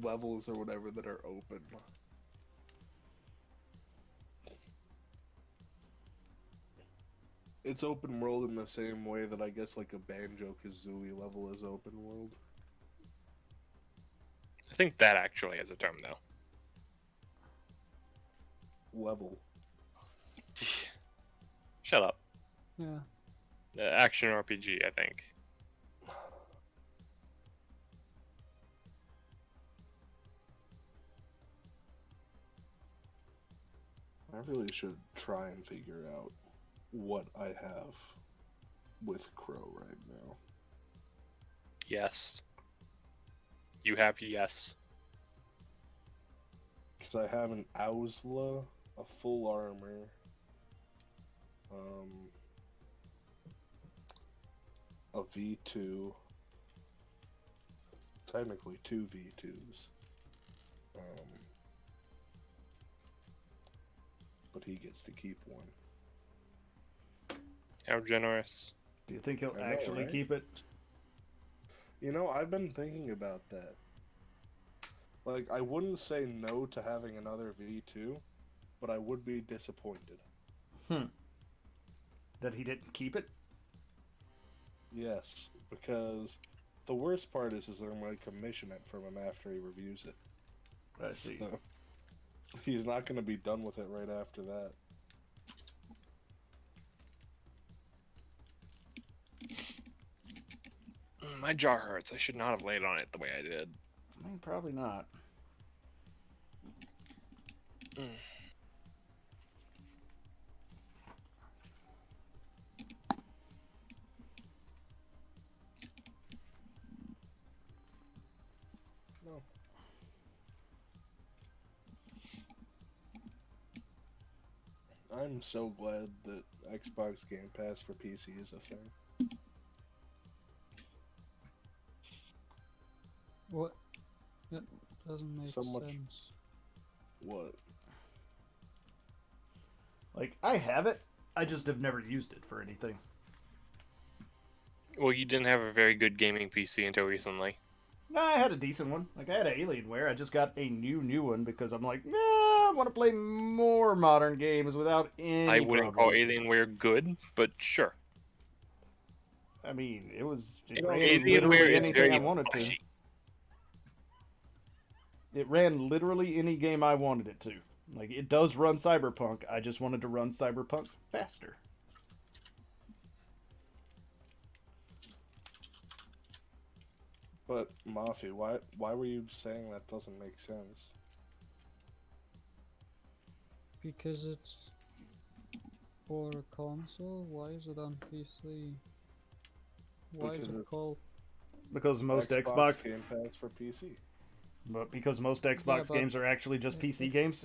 levels or whatever that are open. It's open world in the same way that I guess like a Banjo-Kazooie level is open world. I think that actually has a term, though. Level. Shut up. Yeah. Action RPG, I think. I really should try and figure out what I have with Crow right now. Yes. You have yes. Because I have an Ausla, a full armor, a V2, technically 2 V2s, but he gets to keep one. How generous. Do you think he'll I know, actually right? keep it? You know, I've been thinking about that. Like, I wouldn't say no to having another V2, but I would be disappointed. That he didn't keep it? Yes, because the worst part is they might commission it from him after he reviews it. I see. So, he's not going to be done with it right after that. My jaw hurts. I should not have laid on it the way I did. I mean, probably not. No. I'm so glad that Xbox Game Pass for PC is a thing. What? That doesn't make So much- sense. What? Like, I have it, I just have never used it for anything. Well, you didn't have a very good gaming PC until recently. No, I had a decent one. Like, I had an Alienware. I just got a new one because I'm like, I want to play more modern games without any I wouldn't call problems. Alienware good, but sure. I mean, it Alienware ran is literally anything very I wanted to. flashy. It ran literally any game I wanted it to. Like, it does run Cyberpunk. I just wanted to run Cyberpunk faster. But, Mafi, why were you saying that doesn't make sense? Because it's for a console. Why is it on PC? Why is Because it it's called? Because most Xbox Game Pass for PC. but because most Xbox but games are actually just PC games,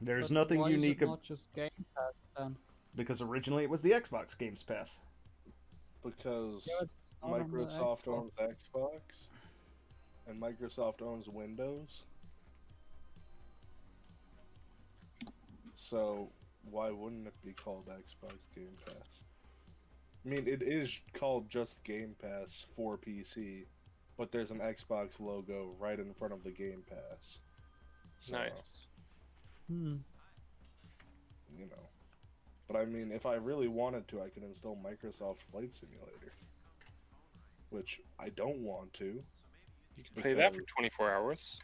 there's but nothing why unique Is it not just Game Pass then? because originally it was the Xbox Games Pass. Because Yeah, it's not on the Microsoft Xbox. owns Xbox, and Microsoft owns Windows. So, why wouldn't it be called Xbox Game Pass? I mean, it is called just Game Pass for PC, but there's an Xbox logo right in front of the Game Pass. So, Nice. Hmm. you know. But I mean, if I really wanted to, I could install Microsoft Flight Simulator. Which I don't want to. You can play that for Because 24 hours.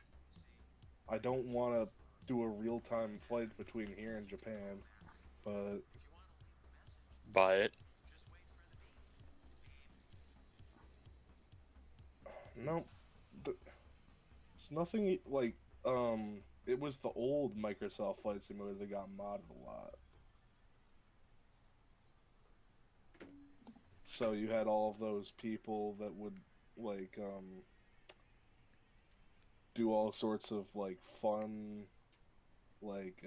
I don't want to do a real-time flight between here and Japan. But But no, it's nothing like it was the old Microsoft Flight Simulator that got modded a lot. So you had all of those people that would like do all sorts of like fun, like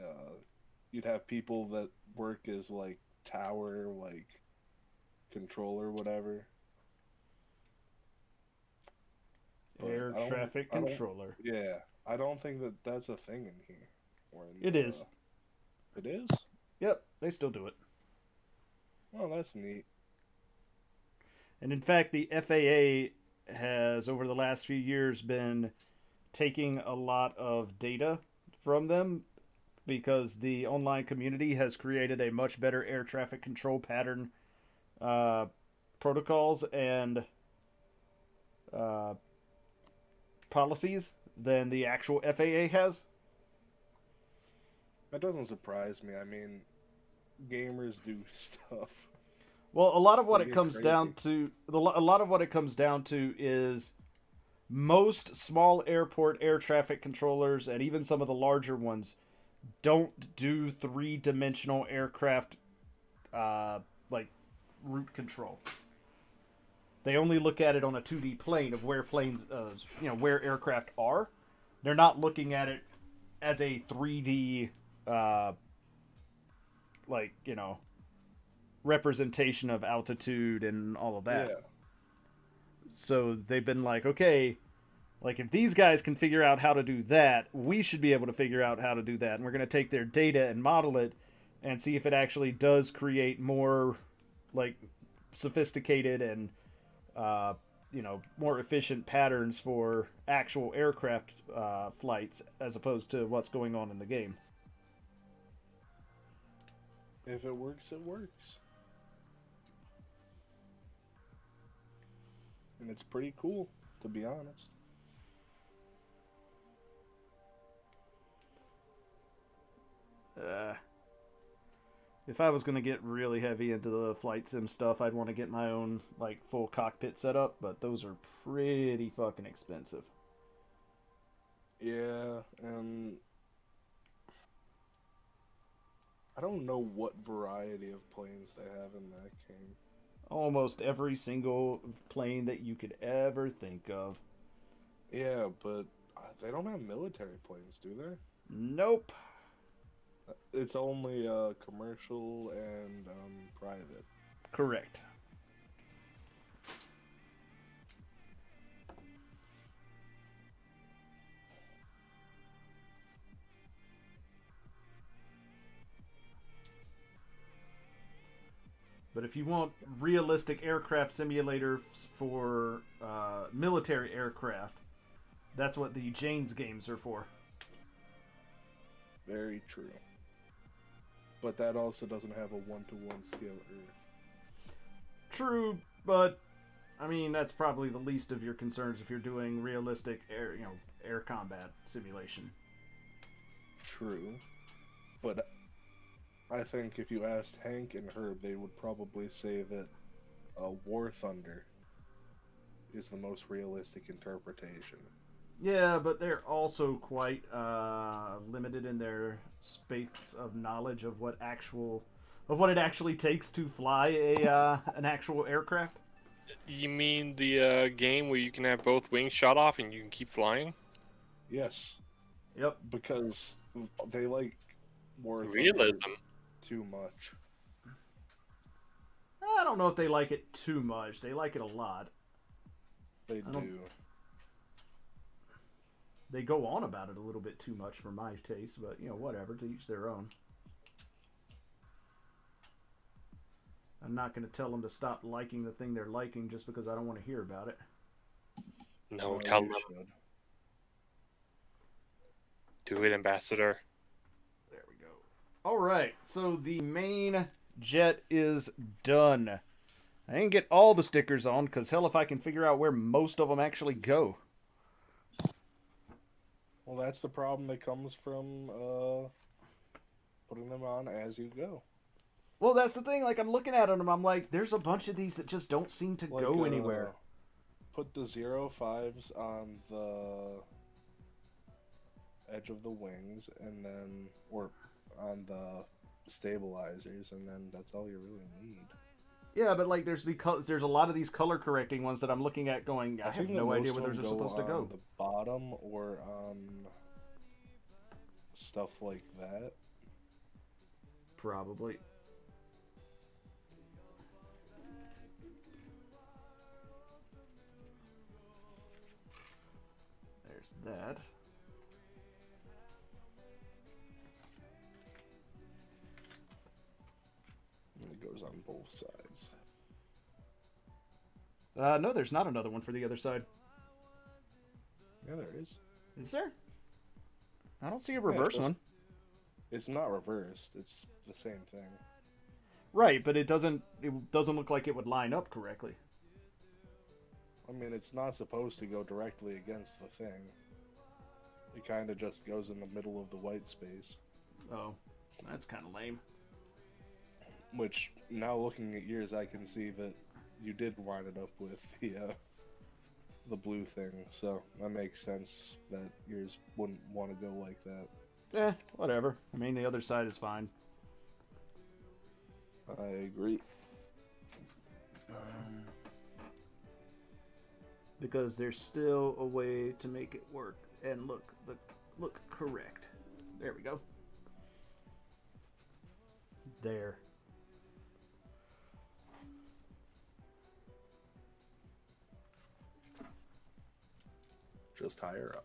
you'd have people that work as like tower like controller whatever. But Air I don't- traffic I don't- controller. Yeah, I don't think that that's a thing in here. Or in, It is. It is? Yep, they still do it. Oh, that's neat. And in fact, the FAA has, over the last few years, been taking a lot of data from them because the online community has created a much better air traffic control pattern protocols and policies than the actual FAA has. That doesn't surprise me. I mean, gamers do stuff. Well, a lot of what They it get comes down to, a lot of what it comes down to is most small airport air traffic controllers and even some of the larger ones don't do three-dimensional aircraft like route control. They only look at it on a 2D plane of where planes, where aircraft are. They're not looking at it as a 3D, representation of altitude and all of that. Yeah. So they've been like, okay, like if these guys can figure out how to do that, we should be able to figure out how to do that. And we're going to take their data and model it and see if it actually does create more like sophisticated and more efficient patterns for actual aircraft flights as opposed to what's going on in the game. If it works, it works. And it's pretty cool, to be honest. If I was going to get really heavy into the flight sim stuff, I'd want to get my own full cockpit setup, but those are pretty fucking expensive. Yeah, and I don't know what variety of planes they have in that game. Almost every single plane that you could ever think of. Yeah, but they don't have military planes, do they? Nope. It's only commercial and private. Correct. But if you want realistic aircraft simulators for military aircraft, that's what the Jane's games are for. Very true. But that also doesn't have a 1-to-1 scale Earth. True, but I mean that's probably the least of your concerns if you're doing realistic air combat simulation. True. But I think if you asked Hank and Herb, they would probably say that War Thunder is the most realistic interpretation. Yeah, but they're also quite limited in their space of knowledge of what it actually takes to fly an actual aircraft. You mean the game where you can have both wings shot off and you can keep flying? Yes. Yep. Because they like War Thunder Realism. too much. I don't know if they like it too much. They like it a lot. They do. They go on about it a little bit too much for my taste, but whatever, to each their own. I'm not going to tell them to stop liking the thing they're liking just because I don't want to hear about it. No, Oh, tell you them. should. Do it, Ambassador. There we go. Alright, so the main jet is done. I didn't get all the stickers on, because hell if I can figure out where most of them actually go. Well, that's the problem that comes from putting them on as you go. Well, that's the thing. I'm looking at them, I'm like, there's a bunch of these that just don't seem to go anywhere. Put the 05s on the edge of the wings, and then, or on the stabilizers, and then that's all you really need. Yeah, but there's a lot of these color correcting ones that I'm looking at going, I have no idea where they're supposed to go. On the bottom or on stuff like that. Probably. There's that. And it goes on both sides. No, there's not another one for the other side. Yeah, there is. Is there? I don't see a reverse one. It's not reversed. It's the same thing. Right, but it doesn't look like it would line up correctly. I mean, it's not supposed to go directly against the thing. It kind of just goes in the middle of the white space. Oh, that's kind of lame. Which, now looking at yours, I can see that you did line it up with the blue thing. So that makes sense that yours wouldn't want to go like that. Whatever. I mean, the other side is fine. I agree. Because there's still a way to make it work and look correct. There we go. There. Just higher up.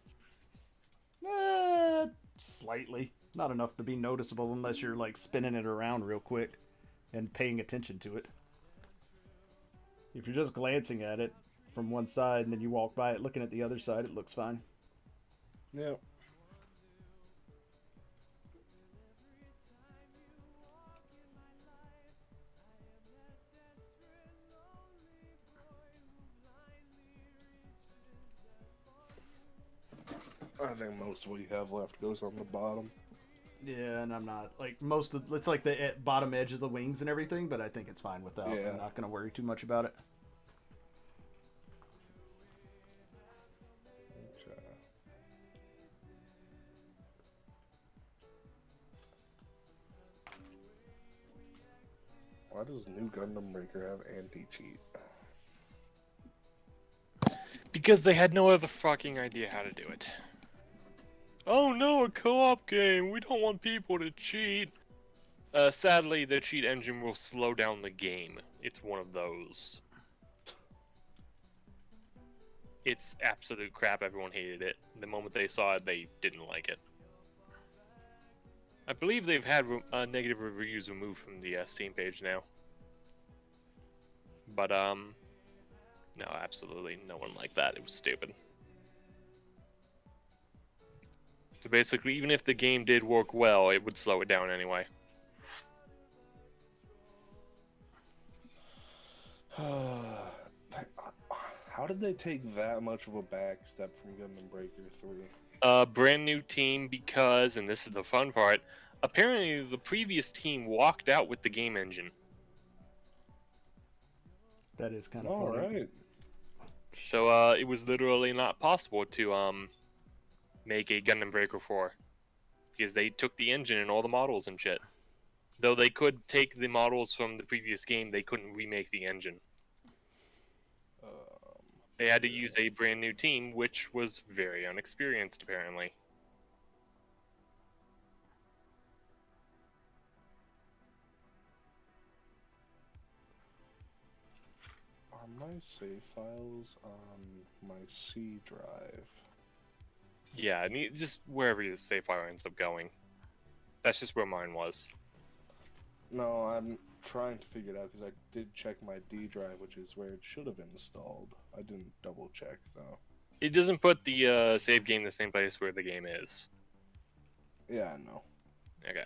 Slightly. Not enough to be noticeable unless you're spinning it around real quick and paying attention to it. If you're just glancing at it from one side and then you walk by it looking at the other side, it looks fine. Yep. I think most of what you have left goes on the bottom. Yeah, and I'm not like most of it's like the bottom edge of the wings and everything, but I think it's fine without. Yeah. I'm not gonna worry too much about it. Okay. Why does New Gundam Breaker have anti-cheat? Because they had no other fucking idea how to do it. Oh no, a co-op game! We don't want people to cheat! Sadly, the cheat engine will slow down the game. It's one of those. It's absolute crap, everyone hated it. The moment they saw it, they didn't like it. I believe they've had negative reviews removed from the Steam page now. But, no, absolutely no one liked that. It was stupid. So basically, even if the game did work well, it would slow it down anyway. How did they take that much of a back step from Gundam Breaker 3? Brand new team because, and this is the fun part, apparently the previous team walked out with the game engine. That is kind of All funny. right. So it was literally not possible to make a Gundam Breaker 4 because they took the engine and all the models and shit. Though they could take the models from the previous game, they couldn't remake the engine. They had to use a brand new team, which was very unexperienced, apparently. Are my save files on my C drive? Yeah, I mean, just wherever your save file ends up going. That's just where mine was. No, I'm trying to figure it out because I did check my D drive, which is where it should have installed. I didn't double check though. It doesn't put the save game in the same place where the game is. Yeah, I know. Okay.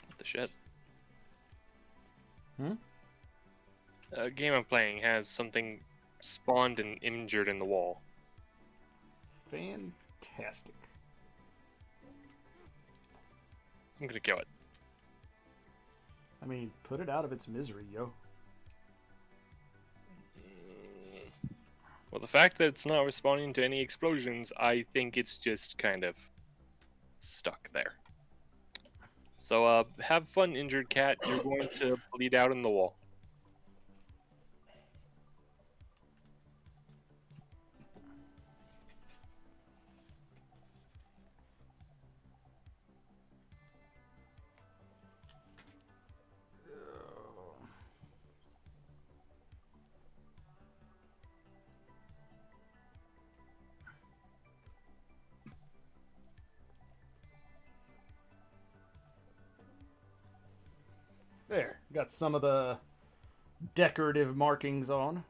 What the shit? A game I'm playing has something spawned and injured in the wall. Fantastic. I'm gonna kill it. I mean, put it out of its misery, yo. Well, the fact that it's not responding to any explosions, I think it's just kind of stuck there. So, have fun, injured cat. You're going to bleed out in the wall. There, got some of the decorative markings on.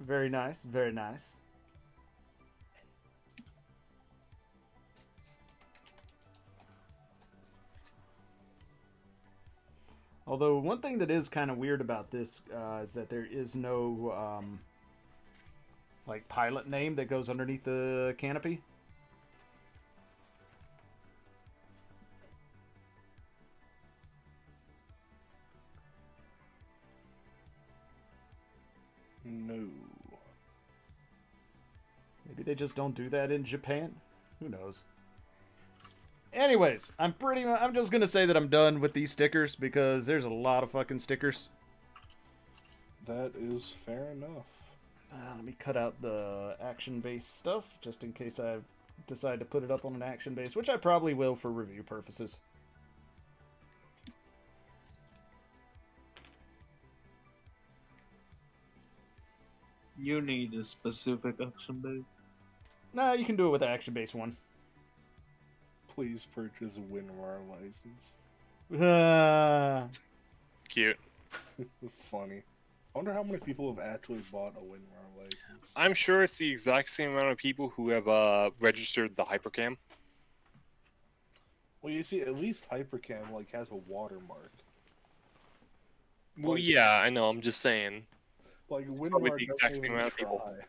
Very nice, very nice. Although one thing that is kind of weird about this is that there is no like pilot name that goes underneath the canopy. No. Maybe they just don't do that in Japan. Who knows? Anyways, I'm just gonna say that I'm done with these stickers because there's a lot of fucking stickers. That is fair enough. Let me cut out the action-based stuff just in case I decide to put it up on an action base, which I probably will for review purposes. You need a specific action base. Nah, you can do it with the action-based one. Please purchase a WinRAR license. Cute. Funny. I wonder how many people have actually bought a WinRAR license. I'm sure it's the exact same amount of people who have registered the Hypercam. Well, you see, at least Hypercam like has a watermark. Well, Like- yeah, I know. I'm just saying. Like probably WinRAR the doesn't exact same even amount of people. try.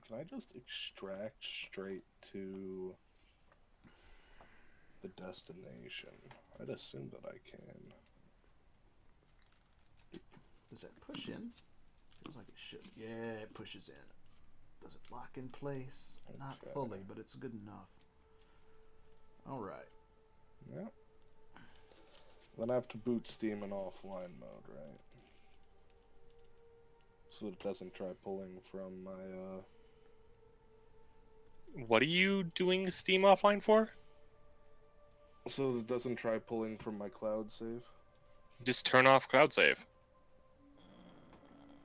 Can I just extract straight to the destination? I'd assume that I can. Does that push in? Feels like it should. Yeah, it pushes in. Does it lock in place? Not Okay. fully, but it's good enough. Alright. Yep. Then I have to boot Steam in offline mode, right? So it doesn't try pulling from my, What are you doing Steam offline for? So it doesn't try pulling from my cloud save? Just turn off cloud save,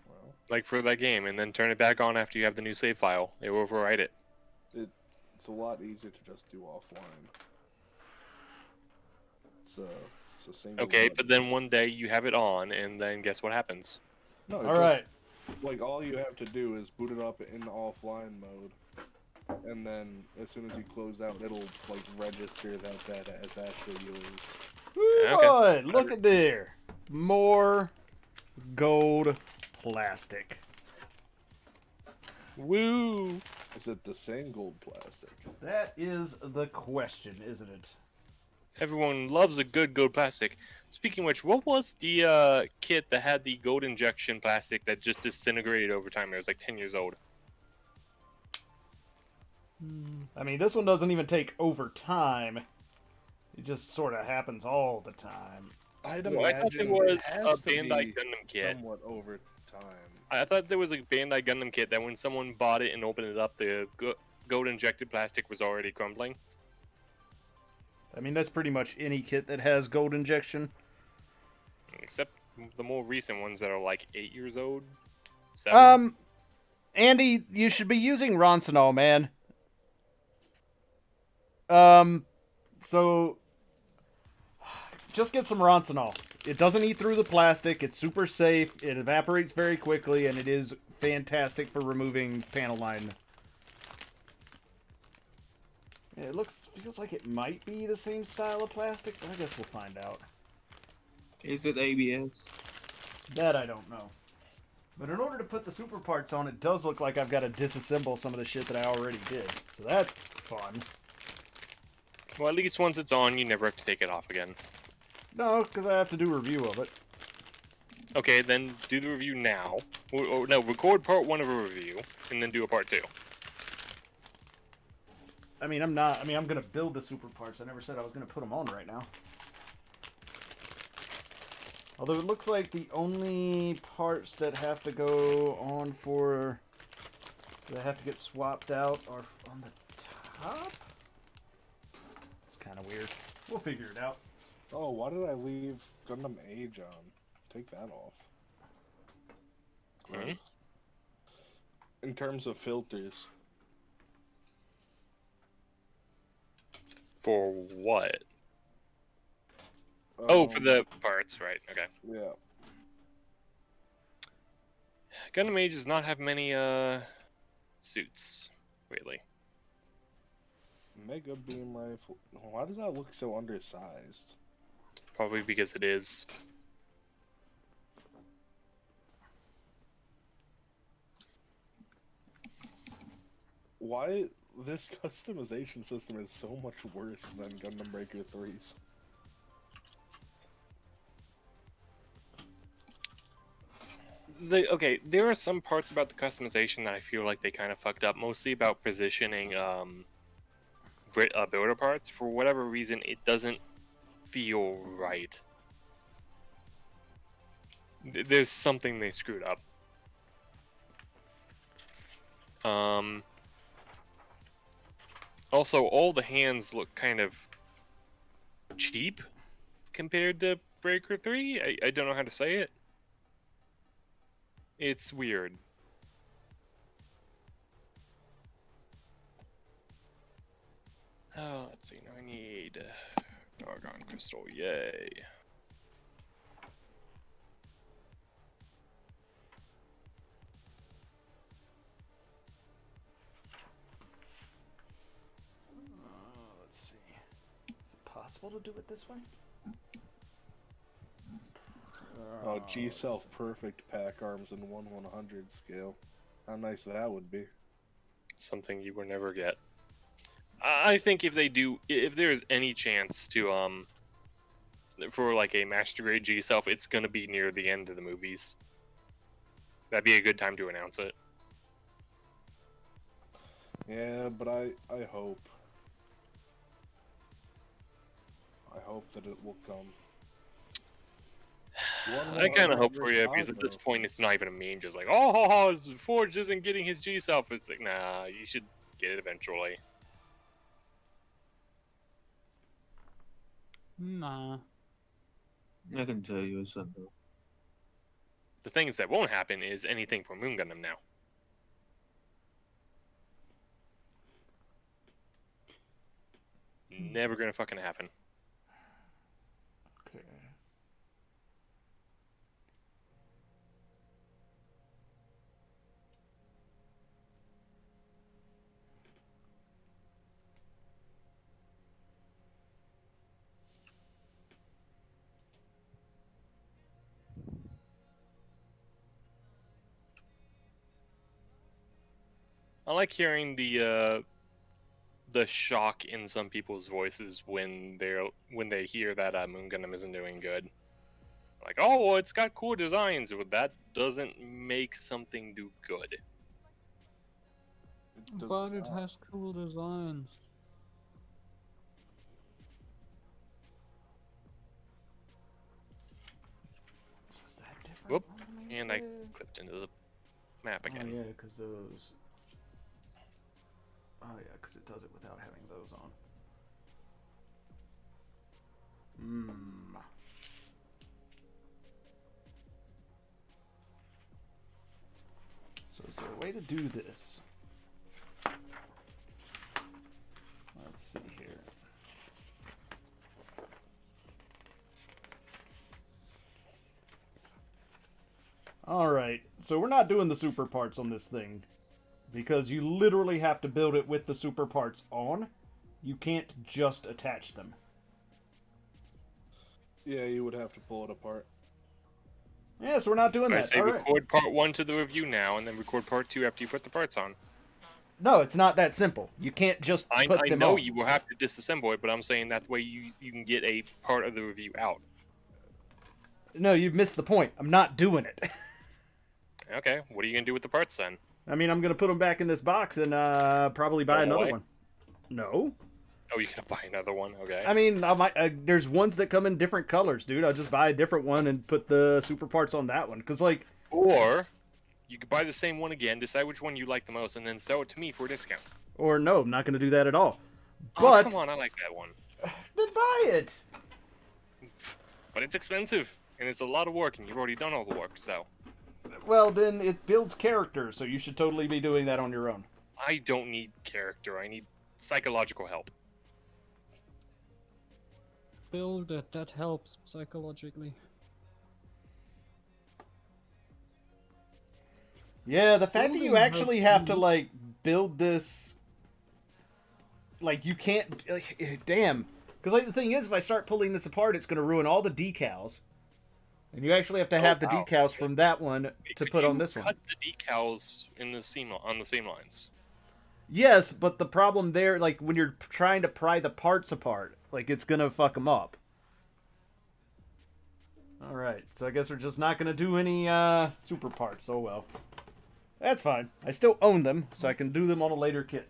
Well, like for that game, and then turn it back on after you have the new save file. It will overwrite it. it's a lot easier to just do offline. It's a single Okay, button. but then one day you have it on, and then guess what happens? No, it Alright. like all you have to do is boot it up in offline mode, and then as soon as you close out, it'll like register that data as actually yours. Okay. Good! Look at there! More gold plastic. Woo! Is it the same gold plastic? That is the question, isn't it? Everyone loves a good gold plastic. Speaking of which, what was the kit that had the gold injection plastic that just disintegrated over time? It was like 10 years old. I mean, this one doesn't even take over time. It just sort of happens all the time. I'd Well, I thought imagine it was has a to Bandai be Gundam kit. somewhat over time. I thought there was a Bandai Gundam kit that when someone bought it and opened it up, the gold injected plastic was already crumbling. I mean, that's pretty much any kit that has gold injection. Except the more recent ones that are like 8 years old. 7. Andy, you should be using Roncinol, man. So just get some Roncinol. It doesn't eat through the plastic. It's super safe. It evaporates very quickly, and it is fantastic for removing panel line. Yeah, it feels like it might be the same style of plastic, but I guess we'll find out. Is it ABS? That I don't know. But in order to put the super parts on, it does look like I've got to disassemble some of the shit that I already did. So that's fun. Well, at least once it's on, you never have to take it off again. No, because I have to do a review of it. Okay, then do the review now. Or no, record part 1 of a review, and then do a part 2. I mean, I'm going to build the super parts. I never said I was going to put them on right now. Although it looks like the only parts that have to go on that have to get swapped out are on the top? It's kind of weird. We'll figure it out. Oh, why did I leave Gundam Age on? Take that off. Hmm? In terms of filters. For what? Oh, for the parts, right, okay. Yeah. Gundam Age does not have many, suits, really. Mega beam rifle. Why does that look so undersized? Probably because it is. Why this customization system is so much worse than Gundam Breaker 3's? Okay, there are some parts about the customization that I feel like they kind of fucked up, mostly about positioning builder parts. For whatever reason, it doesn't feel right. There's something they screwed up. Also, all the hands look kind of cheap compared to Breaker 3. I don't know how to say it. It's weird. Oh, let's see. Now I need Argon Crystal. Yay. Let's see. Is it possible to do it this way? Oh, G-Self Perfect pack arms in 1/100 scale. How nice that would be. Something you will never get. I think if there's any chance to for like a master grade G self, it's gonna be near the end of the movies. That'd be a good time to announce it. Yeah, but I hope. I hope that it will come. I kind of hope for you because at this point it's not even a meme. Just like, oh, Forge isn't getting his G self. It's like, nah, you should get it eventually. Nah. I can tell you it's under. The things that won't happen is anything for Moon Gundam now. Never gonna fucking happen. Okay. I like hearing the shock in some people's voices when they hear that Moon Gundam isn't doing good. Like, oh, well, it's got cool designs, but that doesn't make something do good. But it has cool designs. So is that different? Whoop, and I clipped into the map again. Oh yeah, because those. Oh yeah, because it does it without having those on. Hmm. So is there a way to do this? Let's see here. Alright, so we're not doing the super parts on this thing. Because you literally have to build it with the super parts on. You can't just attach them. Yeah, you would have to pull it apart. Yeah, so we're not doing I that. say All right. record part 1 to the review now, and then record part 2 after you put the parts on. No, it's not that simple. You can't just put I them know on. you will have to disassemble it, but I'm saying that's why you can get a part of the review out. No, you've missed the point. I'm not doing it. Okay, what are you gonna do with the parts then? I mean, I'm going to put them back in this box and probably buy Throw 'em another away? one. No. Oh, you're gonna buy another one? Okay. I mean, I might, there's ones that come in different colors, dude. I'll just buy a different one and put the super parts on that one. Because, like... Or, you could buy the same one again, decide which one you like the most, and then sell it to me for a discount. Or, no, I'm not going to do that at all. Oh, But... come on, I like that one. Then buy it! But it's expensive, and it's a lot of work, and you've already done all the work, so... Well, then it builds character, so you should totally be doing that on your own. I don't need character, I need psychological help. Build it, that helps psychologically. Yeah, the fact that you Building actually helps have to, you. like, build this... like, you can't, damn. Because, like, the thing is, if I start pulling this apart, it's going to ruin all the decals. And you actually have to have the decals from that one to put on this one. Cut the decals in the on the seam lines. Yes, but the problem there, like, when you're trying to pry the parts apart, like, it's going to fuck them up. Alright, so I guess we're just not going to do any super parts. Oh, well. That's fine. I still own them, so I can do them on a later kit.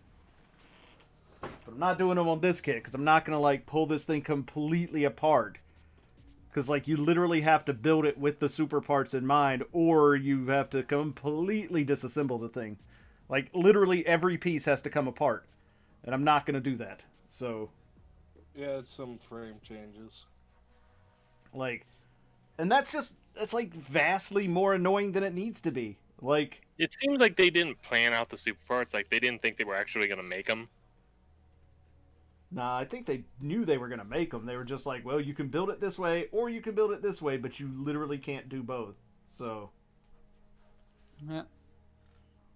But I'm not doing them on this kit, because I'm not going to, like, pull this thing completely apart. Because, like, you literally have to build it with the super parts in mind, or you have to completely disassemble the thing. Like, literally every piece has to come apart. And I'm not going to do that. So... Yeah, it's some frame changes. Like... And that's just... It's, like, vastly more annoying than it needs to be. Like... It seems like they didn't plan out the super parts. Like, they didn't think they were actually going to make them. Nah, I think they knew they were going to make them. They were just like, well, you can build it this way, or you can build it this way, but you literally can't do both. So... Yeah.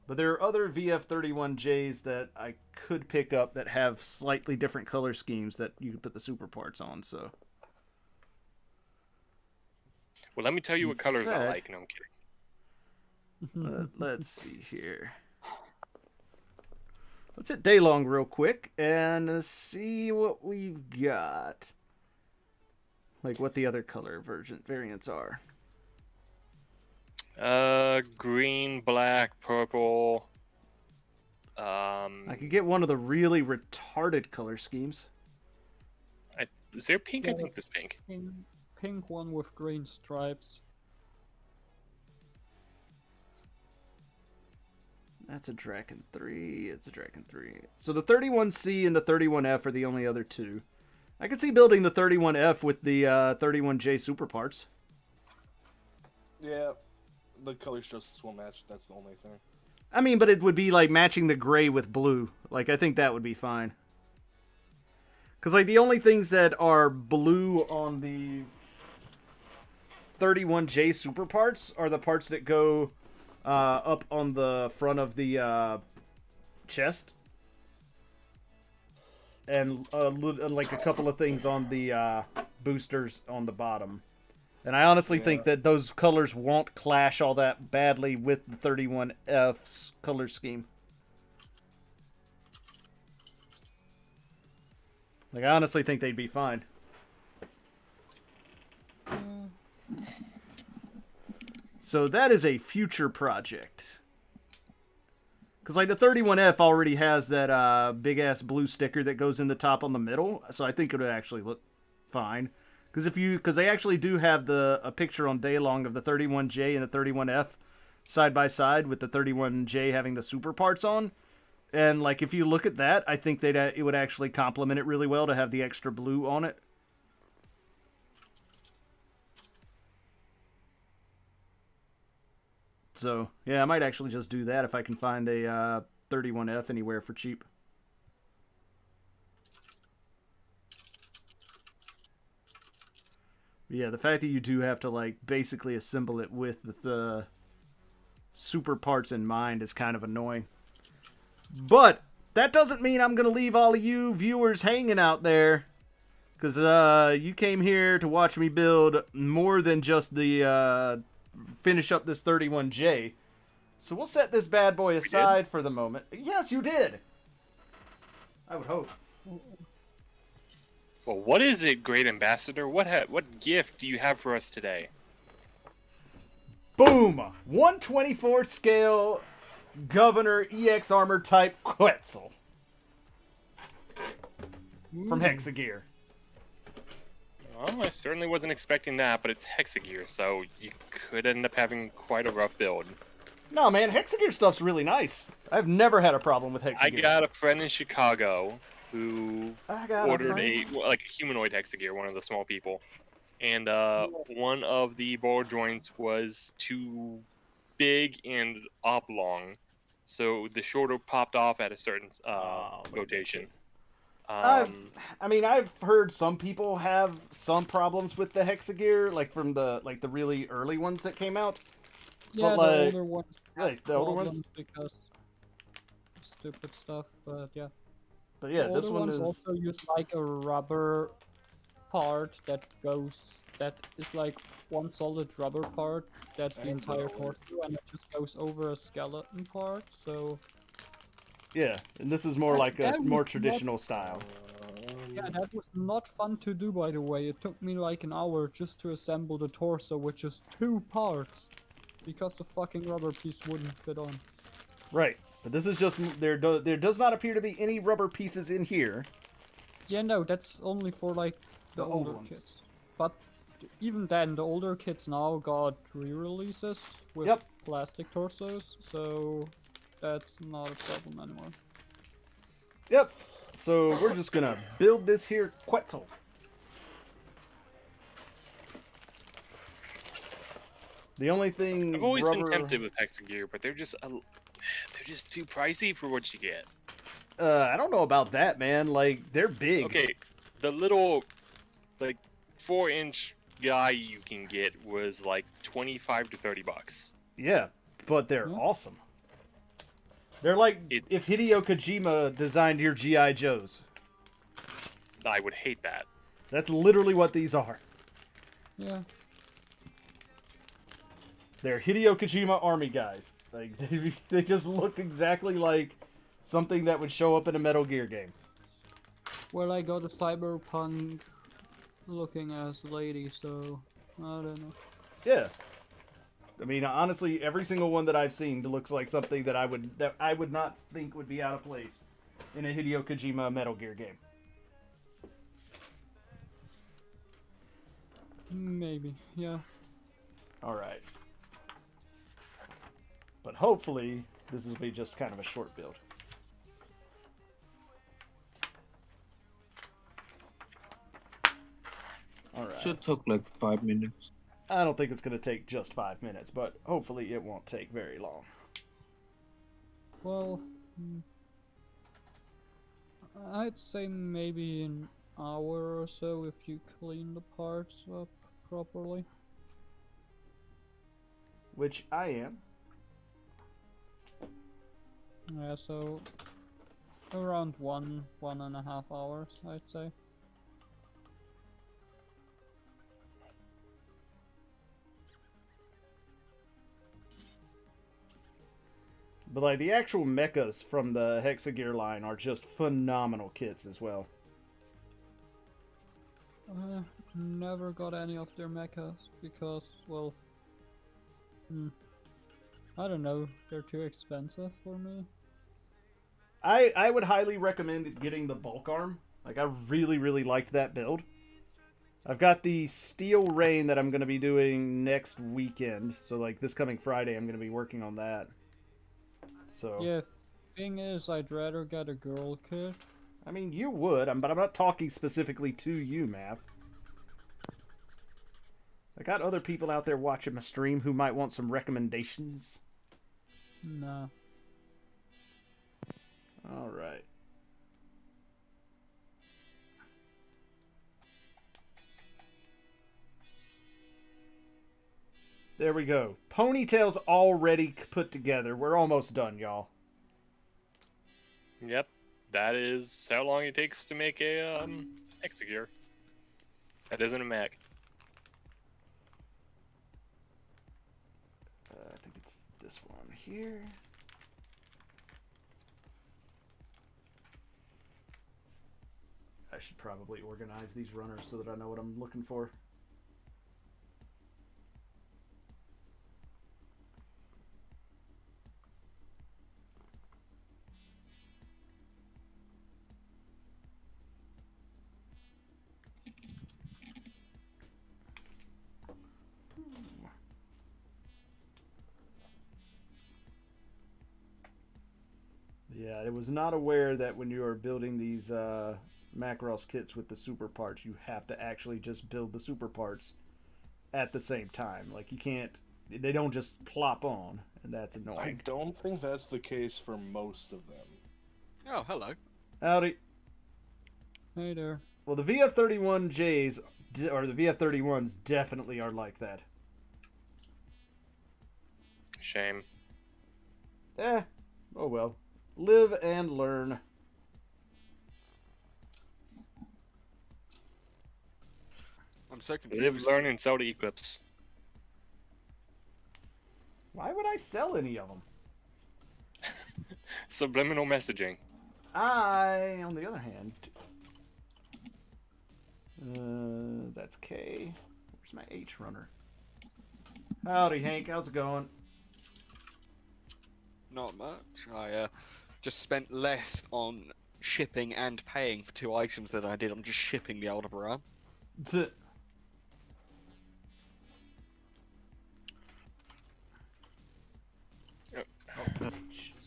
But there are other VF-31Js that I could pick up that have slightly different color schemes that you could put the super parts on, so... Well, let me tell you what colors I like. No, I'm kidding. Let's see here. Let's hit Daylong real quick and see what we've got. Like what the other color variants are. Green, black, purple. I could get one of the really retarded color schemes. Is there pink? I think there's pink. Pink one with green stripes. That's a Draken 3. It's a Draken 3. So the 31C and the 31F are the only other two. I could see building the 31F with the 31J super parts. Yeah, the colors just will match. That's the only thing. I mean, but it would be like matching the gray with blue. Like, I think that would be fine. Because, like, the only things that are blue on the 31J super parts are the parts that go up on the front of the chest. And like a couple of things on the boosters on the bottom. And I honestly think that those colors won't clash all that badly with the 31F's color scheme. Like, I honestly think they'd be fine. So that is a future project. Because, like, the 31F already has that big-ass blue sticker that goes in the top on the middle. So I think it would actually look fine. Because they actually do have a picture on Daylong of the 31J and the 31F side by side with the 31J having the super parts on. And, like, if you look at that, I think it would actually complement it really well to have the extra blue on it. So, yeah, I might actually just do that if I can find a 31F anywhere for cheap. Yeah, the fact that you do have to, like, basically assemble it with the super parts in mind is kind of annoying. But that doesn't mean I'm going to leave all of you viewers hanging out there. Because you came here to watch me build more than just the finish up this 31J. So we'll set this bad boy aside for the moment. Yes, you did. I would hope. Well, what is it, Great Ambassador? What gift do you have for us today? Boom! 1/24 scale Governor EX Armor type Quetzal. From Hexagear. Well, I certainly wasn't expecting that, but it's Hexagear, so you could end up having quite a rough build. No, man, Hexagear stuff's really nice. I've never had a problem with Hexagear. I got a friend in Chicago who ordered a humanoid Hexagear, one of the small people, and one of the ball joints was too big and oblong, so the shoulder popped off at a certain rotation. I mean, I've heard some people have some problems with the Hexagear, like from the really early ones that came out. Yeah, but, the older ones. Like the older ones because stupid stuff, but yeah. But yeah, The this older one ones is. also use like a rubber part that is like one solid rubber part that's the And entire the- torso, and it just goes over a skeleton part. So Yeah, and this is more That- like a that more was not- traditional style. yeah, that was not fun to do, by the way. It took me like an hour just to assemble the torso, which is 2 parts, because the fucking rubber piece wouldn't fit on. Right, but this is just there. There does not appear to be any rubber pieces in here. Yeah, no, that's only for like the The old older ones. kids. But even then, the older kids now got re-releases with Yep. plastic torsos, so that's not a problem anymore. Yep. So we're just gonna build this here Quetzal. The only thing I've always rubber, been tempted with Hexagear, but they're just too pricey for what you get. I don't know about that, man. Like they're big. Okay, the little, like, 4-inch guy you can get was like 25 to 30 bucks. Yeah, but they're Hmm? awesome. They're like It's- if Hideo Kojima designed your GI Joes. I would hate that. That's literally what these are. Yeah. They're Hideo Kojima army guys. Like they just look exactly like something that would show up in a Metal Gear game. Well, I got a cyberpunk looking as lady, so I don't know. Yeah. I mean, honestly, every single one that I've seen looks like something that I would not think would be out of place in a Hideo Kojima Metal Gear game. Maybe, yeah. All right. But hopefully, this will be just kind of a short build. All right. Should took like 5 minutes. I don't think it's going to take just 5 minutes, but hopefully it won't take very long. Well, I'd say maybe an hour or so if you clean the parts up properly. Which I am. Yeah, so around 1.5 hours, I'd say. But like the actual mechas from the Hexagear line are just phenomenal kits as well. Never got any of their mechas because, well, I don't know, they're too expensive for me. I would highly recommend getting the bulk arm. Like I really liked that build. I've got the Steel Rain that I'm going to be doing next weekend. So like this coming Friday I'm going to be working on that. So Yeah, thing is, I'd rather get a girl kit. I mean, you would, but I'm not talking specifically to you, Mav. I got other people out there watching my stream who might want some recommendations. Nah. All right. There we go. Ponytail's already put together. We're almost done, y'all. Yep, that is how long it takes to make a Hexagear. That isn't a mech. I think it's this one here. I should probably organize these runners so that I know what I'm looking for. Yeah, I was not aware that when you are building these Macross kits with the super parts, you have to actually just build the super parts at the same time. Like you can't, they don't just plop on, and that's I annoying. don't think that's the case for most of them. Oh, hello. Howdy. Hey there. Well, the VF-31Js or the VF-31s definitely are like that. Shame. Oh well. Live and learn. I'm so Live, confused. learn, and sell to Eclipse. Why would I sell any of them? Subliminal messaging. I, on the other hand, that's K. Where's my H runner? Howdy, Hank. How's it going? Not much. I just spent less on shipping and paying for 2 items than I did on just shipping the Aldebaran. T-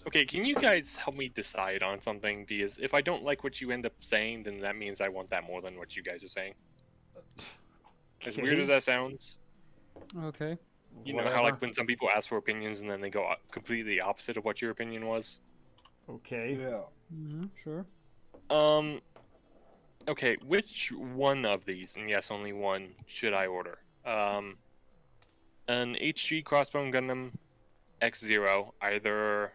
Okay, can you guys help me decide on something? Because if I don't like what you end up saying, then that means I want that more than what you guys are saying. As weird as that sounds. Okay. You know how like when some people ask for opinions and then they go completely opposite of what your opinion was? Okay. Yeah. Sure. Okay, which one of these, and yes, only one, should I order? An HG Crossbone Gundam X0, either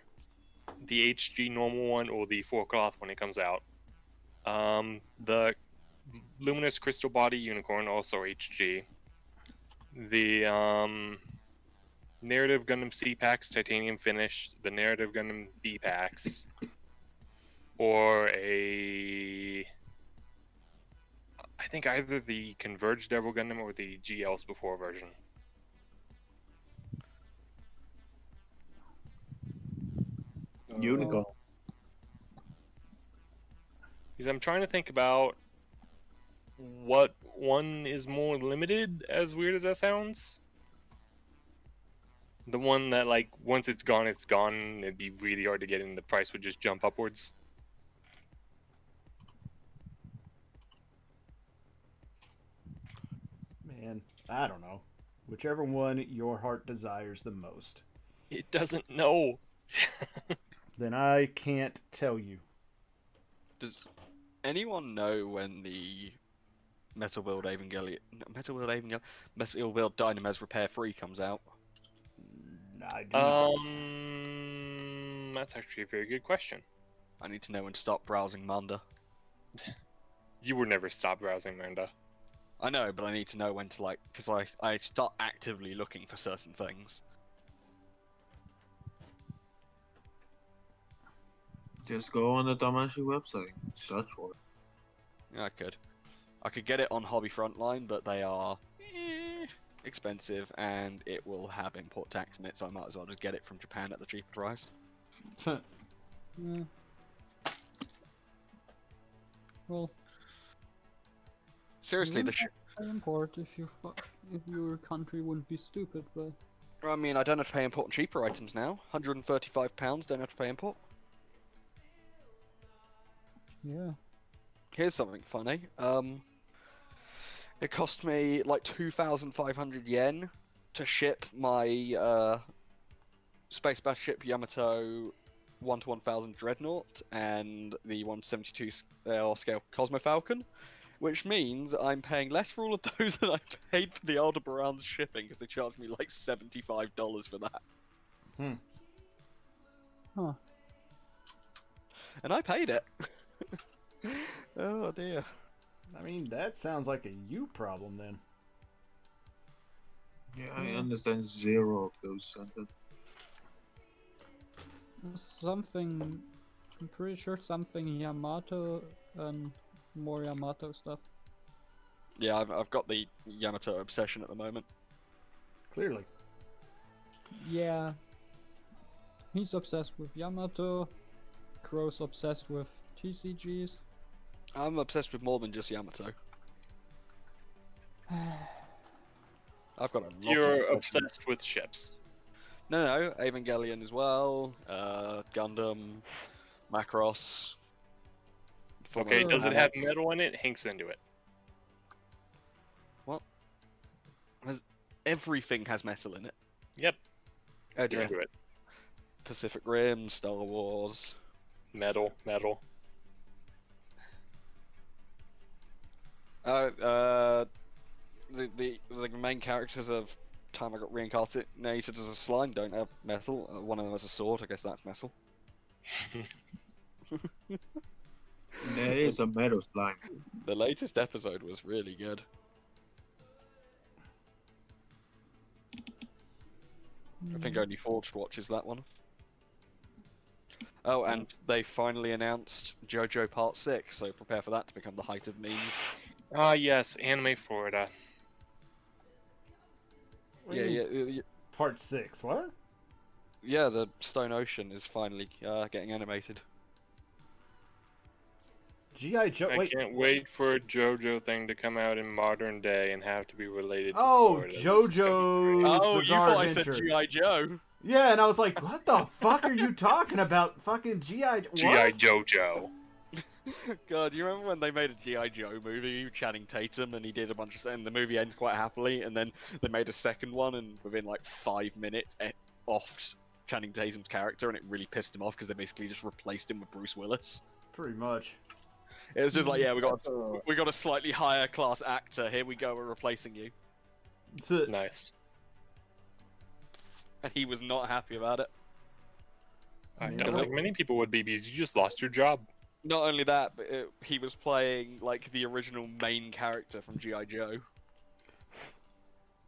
the HG normal one or the 4-cloth when it comes out. The Luminous Crystal Body Unicorn, also HG. The Narrative Gundam C packs, titanium finish. The Narrative Gundam B packs, or I think either the Converged Devil Gundam or the GL's before version. Unicorn. Because I'm trying to think about what one is more limited, as weird as that sounds. The one that, like, once it's gone, it'd be really hard to get in, the price would just jump upwards. Man, I don't know. Whichever one your heart desires the most. It doesn't know. Then I can't tell you. Does anyone know when the Metal Build Dynamez Repair 3 comes out? I do not. That's actually a very good question. I need to know when to stop browsing Manda. You will never stop browsing Manda. I know, but I need to know when to, like, because I start actively looking for certain things. Just go on the Damashi website, search for it. Yeah, I could get it on Hobby Frontline, but they are expensive, and it will have import tax in it, so I might as well just get it from Japan at the cheaper price. Yeah. Well, Seriously, you the wouldn't pay import if if your country wouldn't be stupid, but I mean, I don't have to pay import on cheaper items now. £135, don't have to pay import. yeah. Here's something funny. It cost me like 2,500 yen to ship my Space Battleship Yamato 1-1000 Dreadnought and the 172 scale Cosmo Falcon, which means I'm paying less for all of those than I paid for the Aldebaran's shipping because they charged me like $75 for that. Huh. And I paid it. Oh dear. I mean, that sounds like a you problem then. Yeah, I understand zero of those sentences. Something. I'm pretty sure something Yamato and more Yamato stuff. Yeah, I've got the Yamato obsession at the moment. Clearly. Yeah. He's obsessed with Yamato. Crow's obsessed with TCGs. I'm obsessed with more than just Yamato. I've got a lot. You're of obsessed with ships. No, Evangelion as well. Gundam, Macross. Okay, Sure. does it have metal in it? Hank's into it. Everything has metal in it. Yep, Oh you're dear. into it. Pacific Rim, Star Wars. Metal. The main characters of time I got reincarnated as a slime don't have metal. One of them has a sword. I guess that's metal. There is a metal slime. The latest episode was really good. I think only Forged watches that one. Oh, and they finally announced JoJo Part 6, so prepare for that to become the height of memes. Ah, yes, Anime Florida. What do you mean, Yeah, Part 6, what? yeah, the Stone Ocean is finally getting animated. G.I. Joe. I Wait. can't wait for a JoJo thing to come out in modern day and have to be related to Oh, Florida. This is gonna be great. JoJo's Oh, you Bizarre thought I said Adventure. G.I. Joe? Yeah, and I was like, what the fuck are you talking about? Fucking G.I. G.I. What? JoJo. God, do you remember when they made a G.I. Joe movie with Channing Tatum and he did a bunch of and the movie ends quite happily, and then they made a second one and within like 5 minutes it offed Channing Tatum's character and it really pissed him off because they basically just replaced him with Bruce Willis. Pretty much. It was just like, yeah, we got a slightly higher class actor. Here we go, we're replacing you. Nice. And he was not happy about it. I know, like many people would be, because you just lost your job. Not only that, but he was playing like the original main character from G.I. Joe.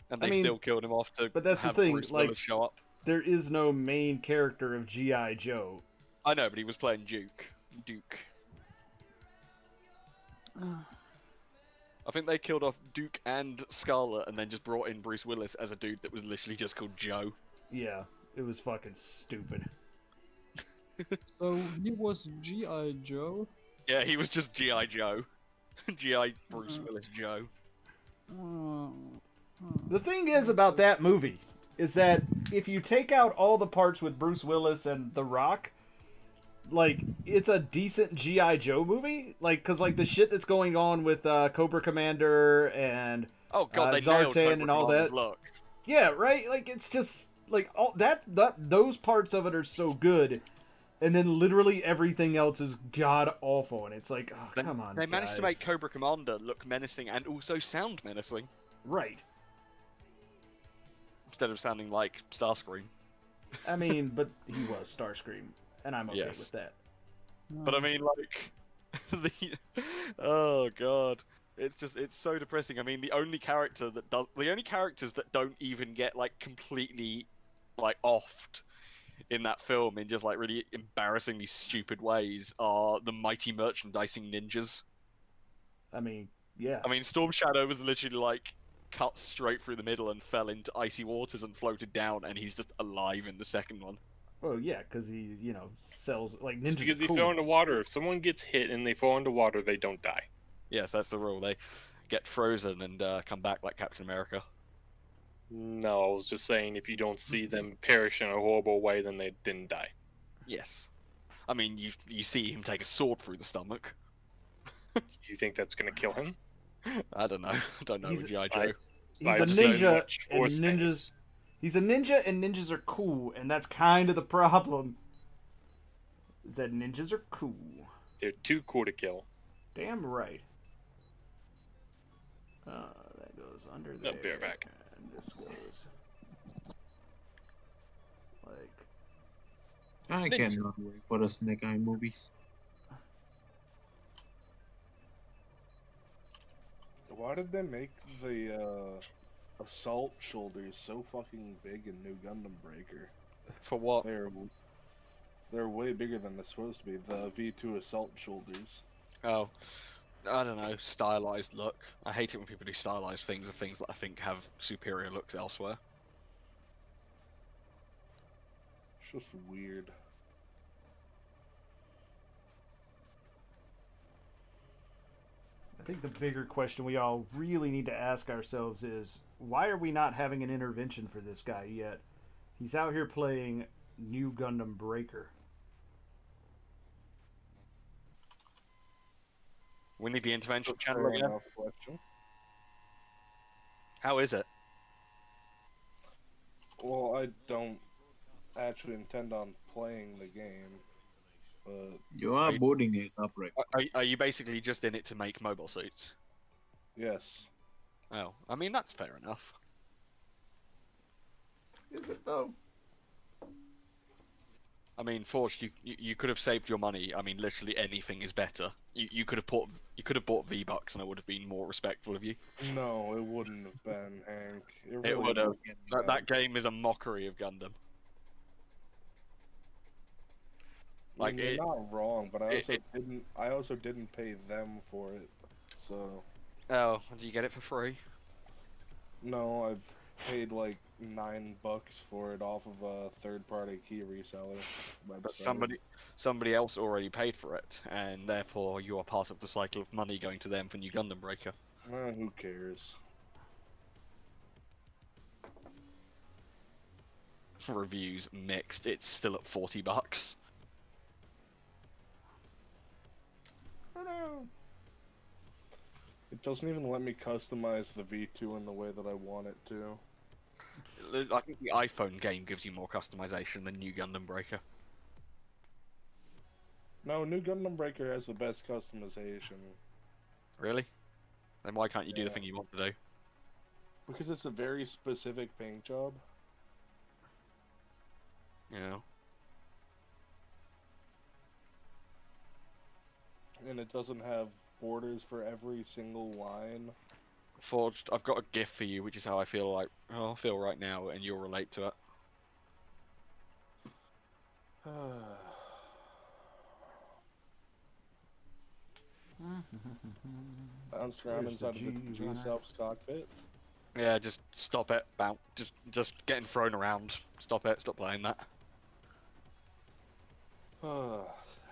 And they still killed him off to but that's have the thing, Bruce like, Willis show up. there is no main character of G.I. Joe. I know, but he was playing Duke. I think they killed off Duke and Scarlet and then just brought in Bruce Willis as a dude that was literally just called Joe. Yeah, it was fucking stupid. So he was G.I. Joe? Yeah, he was just G.I. Joe. G.I. Bruce Willis Joe. The thing is about that movie is that if you take out all the parts with Bruce Willis and The Rock, like, it's a decent G.I. Joe movie. Like, because, like, the shit that's going on with Cobra Commander and Oh god, they nailed Zartan Cobra and all Commander's that. look. Yeah, right? Like, it's just, like, all those parts of it are so good. And then literally everything else is god-awful. And it's like, oh, come on, They managed to guys. make Cobra Commander look menacing and also sound menacing. Right. Instead of sounding like Starscream. I mean, but he was Starscream. And I'm okay Yes. with that. But I mean, like, oh god, it's so depressing. I mean, the only characters that don't even get like completely like offed in that film in just like really embarrassingly stupid ways are the mighty merchandising ninjas. I mean, yeah. I mean, Storm Shadow was literally like cut straight through the middle and fell into icy waters and floated down, and he's just alive in the second one. Well, yeah, because he, sells, like, It's ninjas because are they cool. fell into water. If someone gets hit and they fall into water, they don't die. Yes, that's the rule. They get frozen and come back like Captain America. No, I was just saying if you don't see them perish in a horrible way, then they didn't die. Yes. I mean, you see him take a sword through the stomach. You think that's gonna kill him? I don't know. I don't know He's- with G.I. Joe. He's I a just know ninja, much and worse ninjas... things. He's a ninja, and ninjas are cool, and that's kind of the problem. Is that ninjas are cool. They're too cool to kill. Damn right. That goes under there. Be right back. And this goes... like... I cannot wait for the Snake Eye movies. Why did they make the assault shoulders so fucking big in New Gundam Breaker? For what? They're way bigger than they're supposed to be. The V2 assault shoulders. Oh, I don't know. Stylized look. I hate it when people do stylized things of things that I think have superior looks elsewhere. It's just weird. I think the bigger question we all really need to ask ourselves is, why are we not having an intervention for this guy yet? He's out here playing New Gundam Breaker. We need the intervention Fair channel again. enough question. How is it? Well, I don't actually intend on playing the game, but You are boarding it up right. Are you basically just in it to make mobile suits? yes. Oh, I mean that's fair enough. Is it though? I mean, Forged, you could have saved your money. I mean, literally anything is better. You could have bought V-Bucks, and I would have been more respectful of you. No, it wouldn't have been, Hank. It really would have. wouldn't That game is a mockery of Gundam. I mean, Like, you're not wrong, but it- I also didn't pay them for it. So Oh, do you get it for free? no, I paid like $9 for it off of a third-party key reseller website. But somebody else already paid for it, and therefore you are part of the cycle of money going to them for New Gundam Breaker. Who cares? Reviews mixed. It's still at $40. It doesn't even let me customize the V2 in the way that I want it to. I think the iPhone game gives you more customization than New Gundam Breaker. No, New Gundam Breaker has the best customization. Really? Then why can't you do the Yeah. thing you want to do? Because it's a very specific paint job. You know? And it doesn't have borders for every single line. Forged, I've got a GIF for you, which is how I feel right now, and you'll relate to it. Bounced around Where's the inside of the G's on it? G-Self's cockpit. Yeah, just stop it, bounce. Just getting thrown around. Stop it, stop playing that.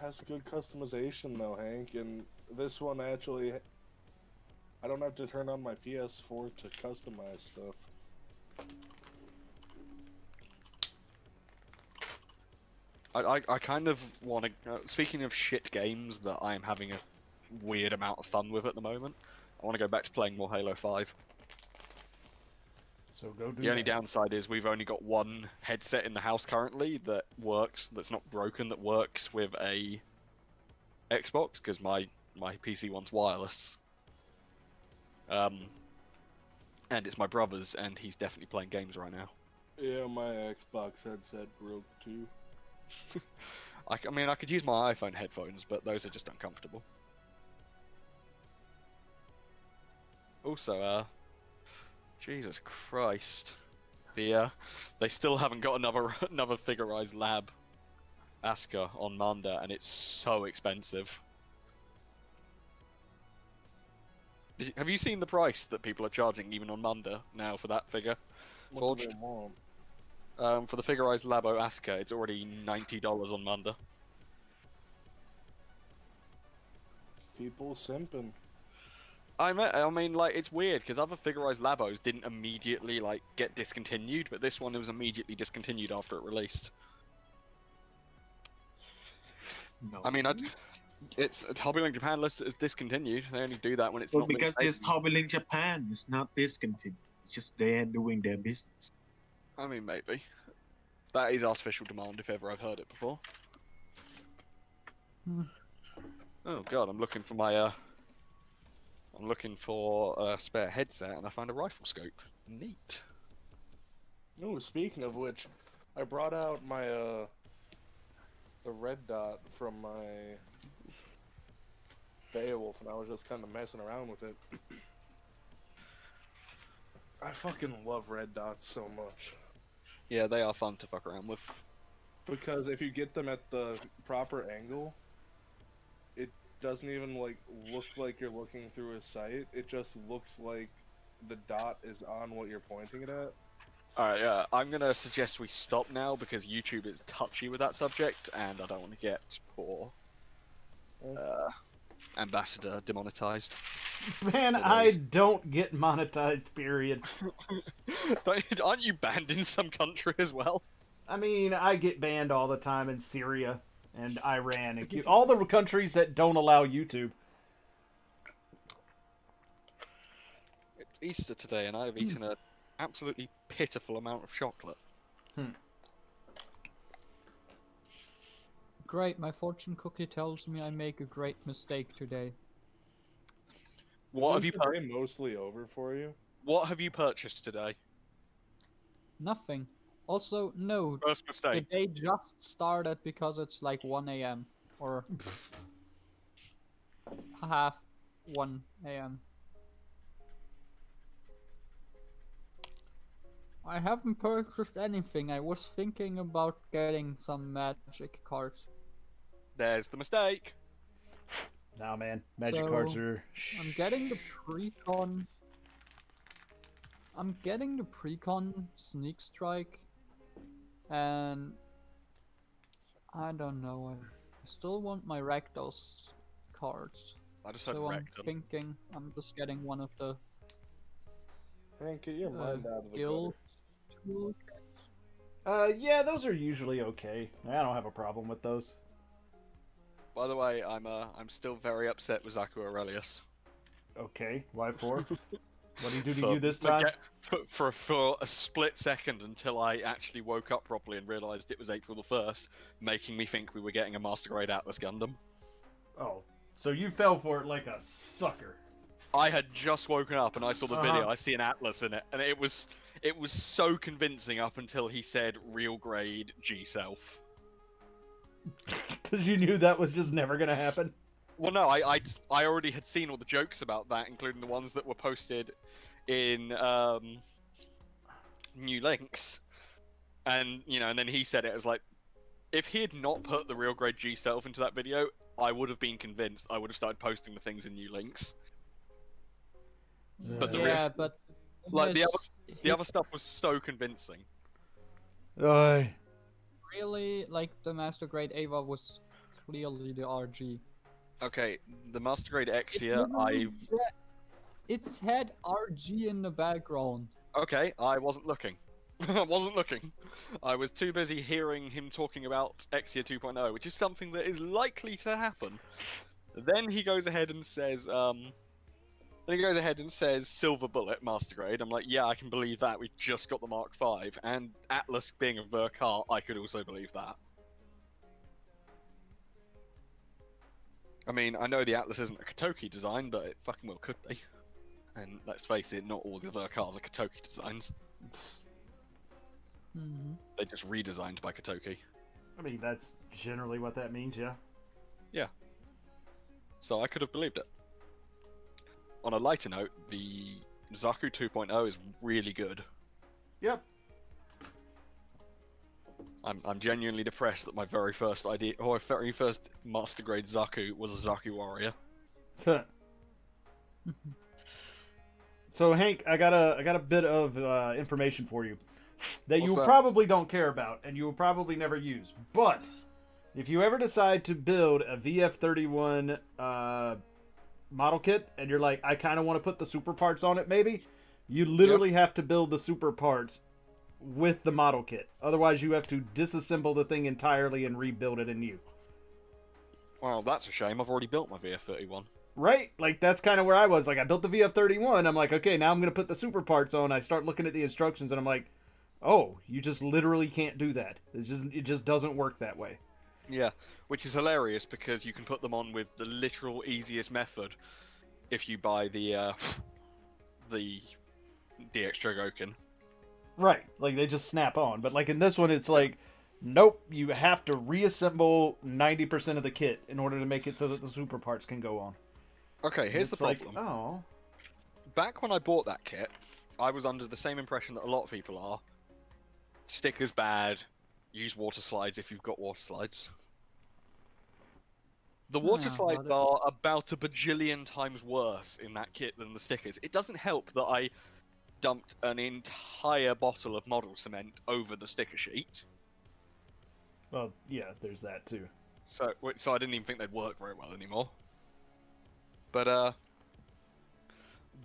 Has good customization though, Hank, and this one actually, I don't have to turn on my PS4 to customize stuff. I kind of want to. Speaking of shit games that I am having a weird amount of fun with at the moment, I want to go back to playing more Halo 5. So go do The only that. downside is we've only got one headset in the house currently that works, that's not broken, that works with a Xbox, because my PC one's wireless. And it's my brother's, and he's definitely playing games right now. Yeah, my Xbox headset broke too. I mean, I could use my iPhone headphones, but those are just uncomfortable. Also, Jesus Christ, they still haven't got another figurized lab Asuka on Manda, and it's so expensive. Have you seen the price that people are charging even on Manda now for that figure? What do Forged? they want? For the figurized Labo Asuka, it's already $90 on Manda. People simping. I mean, like, it's weird because other figurized Labos didn't immediately like get discontinued, but this one was immediately discontinued after it released. No. I mean, it's Hobbylink Japan lists it as discontinued. They only do that when it's Well, not being because this taken. Hobbylink Japan is not discontinued. It's just they're doing their business. I mean, maybe. That is artificial demand if ever I've heard it before. Oh god, I'm looking for my I'm looking for a spare headset and I found a rifle scope. Neat. Oh, speaking of which, I brought out my the red dot from my Beowulf, and I was just kind of messing around with it. I fucking love red dots so much. Yeah, they are fun to fuck around with. Because if you get them at the proper angle, it doesn't even like look like you're looking through a sight. It just looks like the dot is on what you're pointing it at. Alright, yeah, I'm gonna suggest we stop now because YouTube is touchy with that subject and I don't want to get poor ambassador demonetized. Man, I don't get monetized, period. Aren't you banned in some country as well? I mean, I get banned all the time in Syria and Iran and all the countries that don't allow YouTube. It's Easter today and I've eaten an absolutely pitiful amount of chocolate. Great, my fortune cookie tells me I make a great mistake today. What have you today mostly over for you? What have you purchased today? Nothing. Also, no, First the mistake. day just started because it's like 1 a.m. or half 1 a.m. I haven't purchased anything. I was thinking about getting some magic cards. There's the mistake. Nah, man. Magic cards So, are. I'm getting the precon. I'm getting the precon sneak strike, and I don't know. I still want my Rakdos cards. I just heard So I'm rectum. thinking I'm just getting one of the Hank, get your mind out of the guild gutter. toolkits. Yeah, those are usually okay. I don't have a problem with those. By the way, I'm still very upset with Zaku Aurelius. Okay, why for? What did he do to For- you this for time? get- for a split second until I actually woke up properly and realised it was April the 1st, making me think we were getting a Master Grade Atlas Gundam. Oh, so you fell for it like a sucker. I had just woken up and I saw the video. Uh-huh. I see an Atlas in it, and it was so convincing up until he said real grade G self. Because you knew that was just never gonna happen. Well, no, I already had seen all the jokes about that, including the ones that were posted in New Links, and and then he said it as like, if he had not put the real grade G self into that video, I would have been convinced. I would have started posting the things in New Links. But the Yeah, but like the his- other stuff was so convincing. Aye. really like the Master Grade Ava was clearly the RG. Okay, the Master Grade It Exia, literally It's had RG in the background. Okay, I wasn't looking. I wasn't looking. I was too busy hearing him talking about Exia 2.0, which is something that is likely to happen. Then he goes ahead and says, Silver Bullet, Master Grade. I'm like, yeah, I can believe that. We've just got the Mark V. And Atlas being a Verkar, I could also believe that. I mean, I know the Atlas isn't a Kotoki design, but it fucking well could be. And let's face it, not all the Verkars are Kotoki designs. Mm-hmm. They're just redesigned by Kotoki. I mean, that's generally what that means, yeah. Yeah. So I could have believed it. On a lighter note, the Zaku 2.0 is really good. Yep. I'm genuinely depressed that my very first Master Grade Zaku was a Zaku Warrior. So Hank, I got a bit of information for you that What's you that? probably don't care about and you will probably never use. But if you ever decide to build a VF-31 model kit and you're like, I kind of want to put the super parts on it, maybe you literally have to build the super parts with the model kit. Otherwise, you have to disassemble the thing entirely and rebuild it anew. Well, that's a shame. I've already built my VF-31. Right? Like, that's kind of where I was. Like, I built the VF-31. I'm like, okay, now I'm going to put the super parts on. I start looking at the instructions, and I'm like, oh, you just literally can't do that. It just doesn't work that way. Yeah, which is hilarious because you can put them on with the literal easiest method if you buy the DX Chogokin. Right. Like, they just snap on. But, like, in this one, it's like, nope, you have to reassemble 90% of the kit in order to make it so that the super parts can go on. Okay, here's the It's problem. like, oh. Back when I bought that kit, I was under the same impression that a lot of people are. Stickers bad. Use water slides if you've got water slides. The water slides are about a bajillion times worse in that kit than the stickers. It doesn't help that I dumped an entire bottle of model cement over the sticker sheet. Well, yeah, there's that, too. So I didn't even think they'd work very well anymore. But,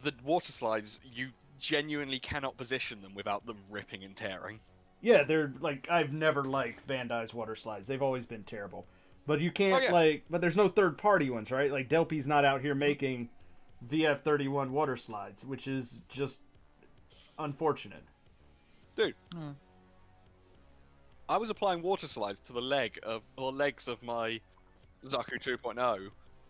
the water slides, you genuinely cannot position them without them ripping and tearing. Yeah, they're, like, I've never liked Bandai's water slides. They've always been terrible. But you can't, but there's no third-party ones, right? Like, Delpy's not out here making VF-31 water slides, which is just unfortunate. Dude. I was applying water slides to the legs of my Zaku 2.0,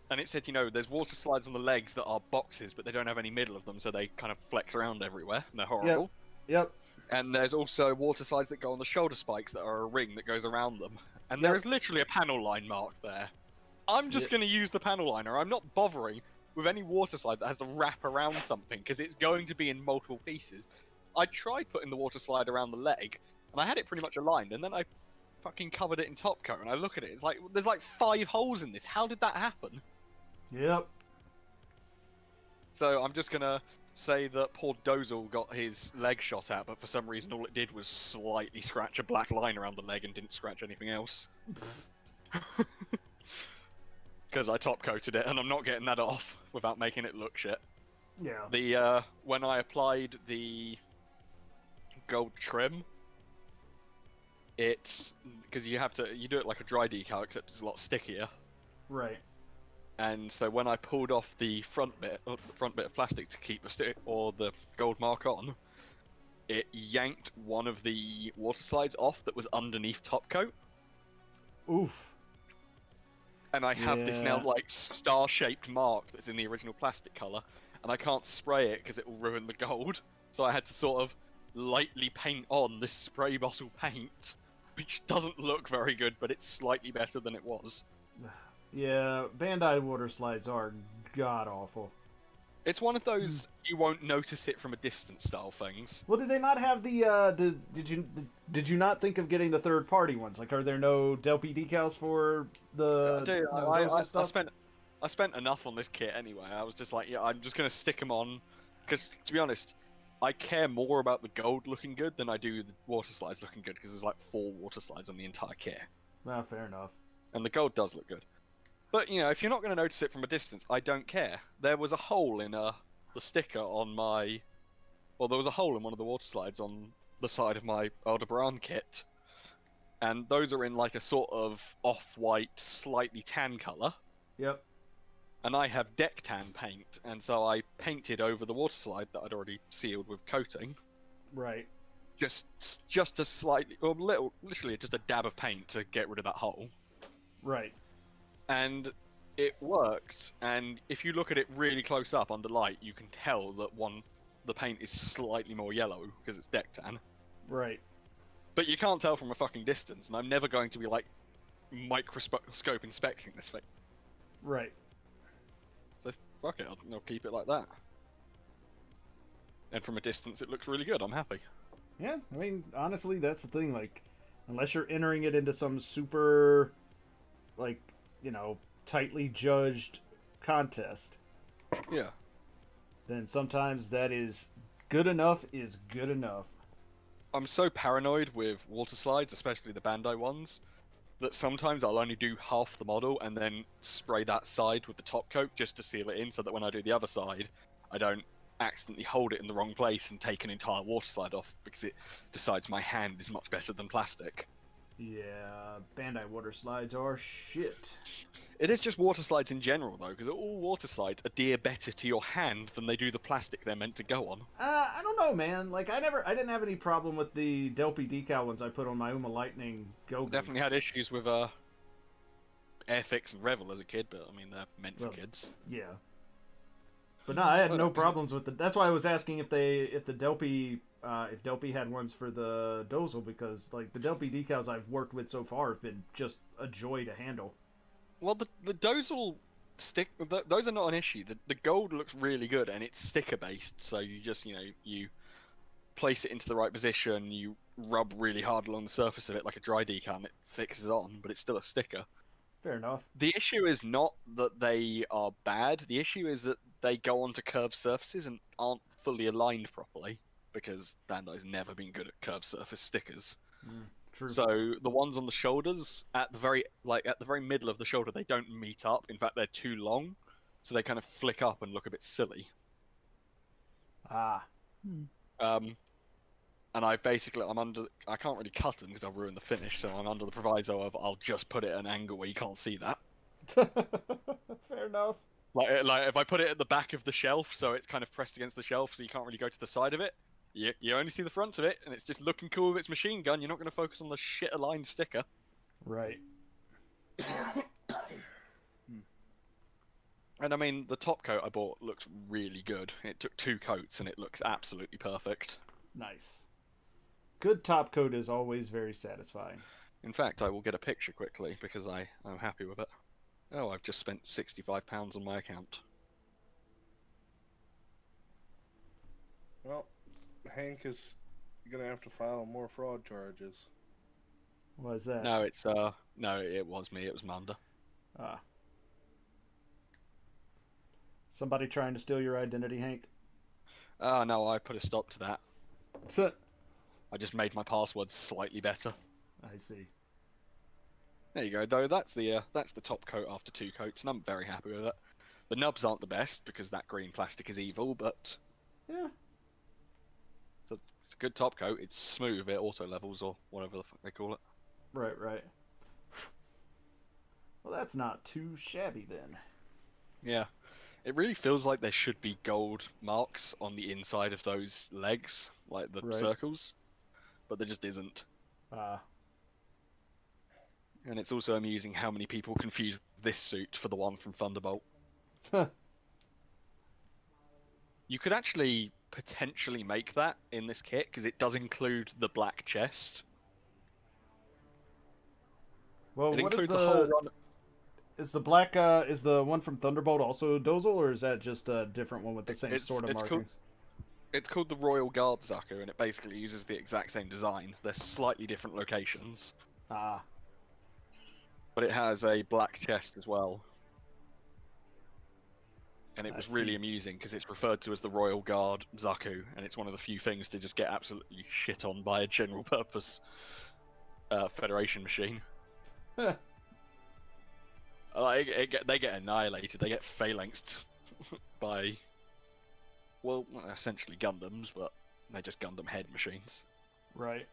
and it said, there's water slides on the legs that are boxes, but they don't have any middle of them, so they kind of flex around everywhere, and they're horrible. Yep. And there's also water slides that go on the shoulder spikes that are a ring that goes around them. And there Yep. is literally a panel line marked there. I'm just Yeah. going to use the panel liner. I'm not bothering with any water slide that has to wrap around something, because it's going to be in multiple pieces. I tried putting the water slide around the leg, and I had it pretty much aligned, and then I fucking covered it in top coat, and I look at it, it's like, there's like 5 holes in this. How did that happen? Yep. So I'm just going to say that poor Dozel got his leg shot at, but for some reason all it did was slightly scratch a black line around the leg and didn't scratch anything else. Because I top coated it, and I'm not getting that off without making it look shit. Yeah. The when I applied the gold trim, it's because you do it like a dry decal, except it's a lot stickier. Right. And so when I pulled off the front bit of plastic to keep the stick or the gold mark on, it yanked one of the water slides off that was underneath top coat. Oof. And I have this now Yeah. like star-shaped mark that's in the original plastic color, and I can't spray it because it will ruin the gold. So I had to sort of lightly paint on this spray bottle paint, which doesn't look very good, but it's slightly better than it was. Yeah, Bandai water slides are god awful. It's one of those you won't notice it from a distance style things. Well, did they not have the did you not think of getting the third party ones? Like, are there no Delpy decals for the Dude, those stuff? I spent enough on this kit anyway. I was just like, yeah, I'm just gonna stick them on, because to be honest, I care more about the gold looking good than I do the water slides looking good, because there's like 4 water slides on the entire kit, Ah, fair enough. and the gold does look good. But you know, if you're not gonna notice it from a distance, I don't care. There was a hole in the sticker on my, well, there was a hole in one of the water slides on the side of my Aldebaran kit, and those are in like a sort of off-white, slightly tan color. Yep. And I have deck tan paint, and so I painted over the water slide that I'd already sealed with coating. Right. Just a slightly, or literally just a dab of paint to get rid of that hole. Right. And it worked, and if you look at it really close up under light, you can tell that the paint is slightly more yellow, because it's deck tan. Right. But you can't tell from a fucking distance, and I'm never going to be like microscope inspecting this thing. Right. So fuck it, I'll keep it like that. And from a distance, it looks really good. I'm happy. Yeah, I mean, honestly, that's the thing. Like, unless you're entering it into some super, like, you know, tightly judged contest, Yeah. then sometimes that is good enough is good enough. I'm so paranoid with water slides, especially the Bandai ones, that sometimes I'll only do half the model and then spray that side with the top coat just to seal it in, so that when I do the other side, I don't accidentally hold it in the wrong place and take an entire water slide off, because it decides my hand is much better than plastic. Yeah, Bandai water slides are shit. It is just water slides in general, though, because all water slides adhere better to your hand than they do the plastic they're meant to go on. I don't know, man. Like, I didn't have any problem with the Delpy decal ones I put on my Uma Lightning Go. Definitely had issues with Airfix and Revel as a kid, but I mean, they're meant for kids. Yeah. But no, I had no problems with it. That's why I was asking if Delpy had ones for the Dozel, because like the Delpy decals I've worked with so far have been just a joy to handle. Well, the Dozel those are not an issue. The gold looks really good, and it's sticker based, so you just, you know, you place it into the right position, you rub really hard along the surface of it like a dry decal, and it fixes on, but it's still a sticker. Fair enough. The issue is not that they are bad, the issue is that they go onto curved surfaces and aren't fully aligned properly, because Bandai's never been good at curved surface stickers. True. So the ones on the shoulders, at the very middle of the shoulder, they don't meet up. In fact, they're too long, so they kind of flick up and look a bit silly. Ah. And I can't really cut them because I'll ruin the finish, so I'm under the proviso of I'll just put it at an angle where you can't see that. Fair enough. Like if I put it at the back of the shelf, so it's kind of pressed against the shelf, so you can't really go to the side of it. You only see the front of it, and it's just looking cool with its machine gun. You're not going to focus on the shit aligned sticker. Right. And I mean, the top coat I bought looks really good. It took 2 coats, and it looks absolutely perfect. Nice. Good top coat is always very satisfying. In fact, I will get a picture quickly because I'm happy with it. Oh, I've just spent £65 on my account. Well, Hank is gonna have to file more fraud charges. What is that? No, it's no, it was me. It was Manda. Ah. Somebody trying to steal your identity, Hank? No, I put a stop to that. So, I just made my password slightly better. I see. There you go, though. That's the top coat after 2 coats, and I'm very happy with it. The nubs aren't the best because that green plastic is evil, but Yeah. it's a good top coat. It's smooth. It auto levels or whatever the fuck they call it. Right, right. Well, that's not too shabby then. Yeah, it really feels like there should be gold marks on the inside of those legs, like the Right. circles, but there just isn't. And it's also amusing how many people confuse this suit for the one from Thunderbolt. You could actually potentially make that in this kit, because it does include the black chest. Well, It what is includes a whole the... run. Is the black, is the one from Thunderbolt also Dozel, or is that just a different one with the same sort of markings? It's called the Royal Guard Zaku, and it basically uses the exact same design. They're slightly different locations. Ah. But it has a black chest as well. And it was really amusing because it's referred to as the Royal Guard Zaku, and it's one of the few things to just get absolutely shit on by a general purpose Federation machine. They get annihilated, they get phalanxed by, well, essentially Gundams, but they're just Gundam head machines. Right.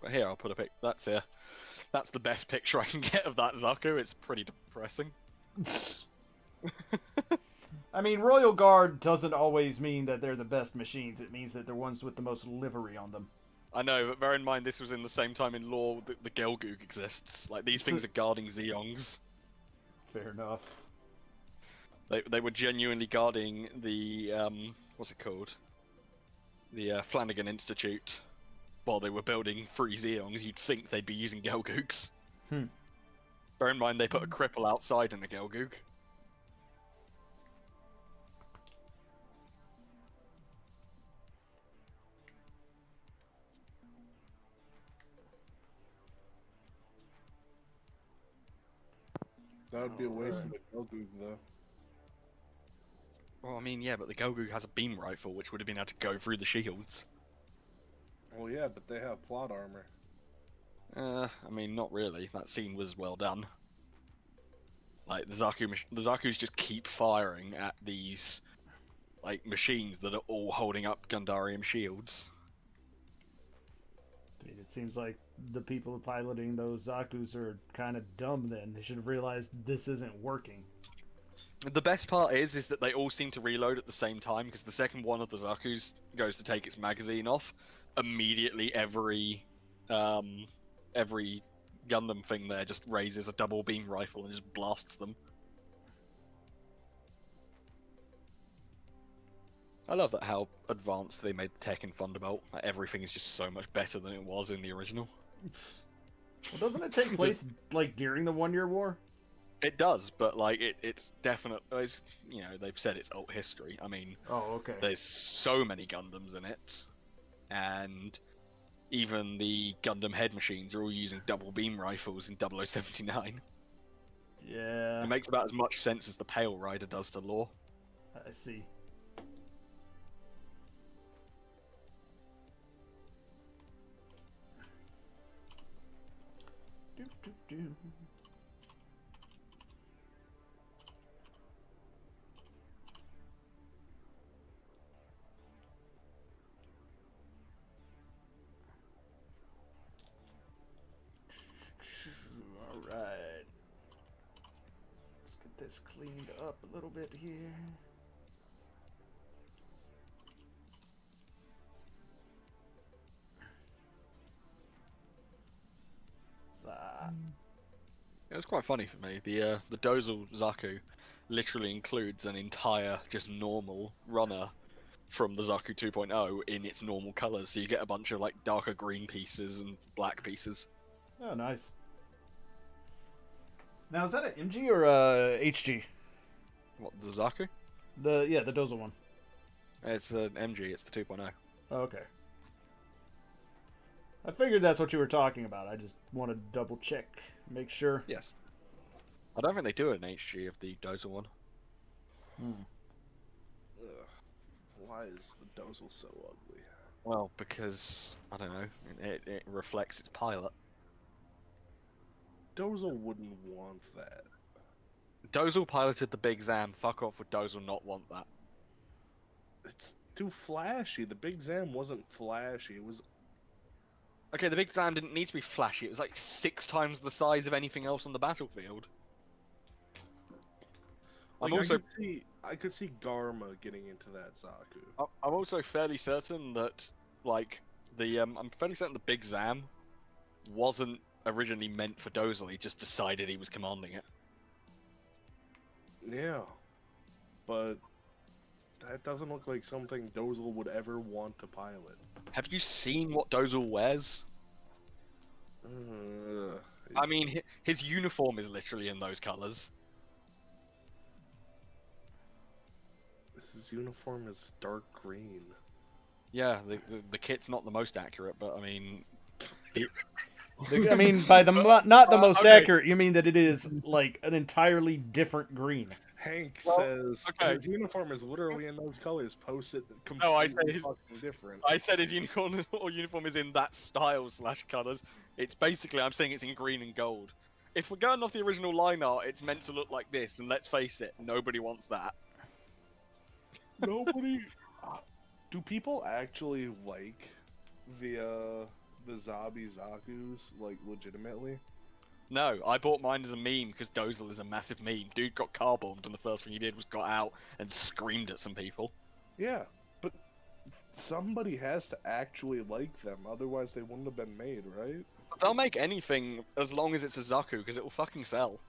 But here, I'll put a pic. That's the best picture I can get of that Zaku. It's pretty depressing. I mean, Royal Guard doesn't always mean that they're the best machines. It means that they're ones with the most livery on them. I know, but bear in mind this was in the same time in lore that the Gelgoog exists. Like, these things are guarding Zeongs. Fair enough. They were genuinely guarding the, what's it called? The Flanagan Institute. While they were building 3 Zeongs, you'd think they'd be using Gelgoogs. Bear in mind they put a cripple outside in a Gelgoog. That would be a waste of a Gelgoog, though. Well, I mean, yeah, but the Gelgoog has a beam rifle, which would have been able to go through the shields. Well, yeah, but they have plot armor. I mean, not really. That scene was well done. Like, the Zaku's just keep firing at these, like, machines that are all holding up Gundarium shields. Dude, it seems like the people piloting those Zakus are kind of dumb then. They should have realized this isn't working. The best part is that they all seem to reload at the same time, because the second one of the Zakus goes to take its magazine off, immediately every Gundam thing there just raises a double beam rifle and just blasts them. I love that how advanced they made the tech in Thunderbolt. Like, everything is just so much better than it was in the original. Well, doesn't it take place, like, during the 1 Year War? It does, but like it's definitely, you know, they've said it's alt history. I mean, oh, okay. There's so many Gundams in it, and even the Gundam head machines are all using double beam rifles in 0079. Yeah. It makes about as much sense as the Pale Rider does to lore. I see. Do. All right. Let's get this cleaned up a little bit here. It was quite funny for me. The Dozel Zaku literally includes an entire just normal runner from the Zaku 2.0 in its normal colors, so you get a bunch of like darker green pieces and black pieces. Oh, nice. Now, is that an MG or HG? What, the Zaku? The Dozel one. It's an MG, it's the 2.0. Oh, okay. I figured that's what you were talking about. I just want to double check, make sure. Yes. I don't think they do an HG of the Dozel one. Ugh. Why is the Dozel so ugly? Well, because, I don't know, it reflects its pilot. Dozel wouldn't want that. Dozel piloted the Big Zam, fuck off, would Dozel not want that? It's too flashy. The Big Zam wasn't flashy. It was. Okay, the Big Zam didn't need to be flashy, it was like 6 times the size of anything else on the battlefield. Like, I'm also I could see Garma getting into that Zaku. I'm also fairly certain that, like, I'm fairly certain the Big Zam wasn't originally meant for Dozel, he just decided he was commanding it. Yeah, but that doesn't look like something Dozel would ever want to pilot. Have you seen what Dozel wears? I mean, his uniform is literally in those colors. His uniform is dark green. Yeah, the kit's not the most accurate, but I mean... I mean, by not the most okay. accurate, you mean that it is, like, an entirely different green. Hank Well, says okay. his uniform is literally in those colors. Post it No, I completely said his- fucking different. I said his uniform is in that style / colors. It's basically, I'm saying it's in green and gold. If we're going off the original line art, it's meant to look like this, and let's face it, nobody wants that. Nobody. Do people actually like the Zabi Zakus, like, legitimately? No, I bought mine as a meme because Dozel is a massive meme. Dude got car bombed, and the first thing he did was got out and screamed at some people. Yeah, but somebody has to actually like them, otherwise they wouldn't have been made, right? They'll make anything as long as it's a Zaku, because it will fucking sell.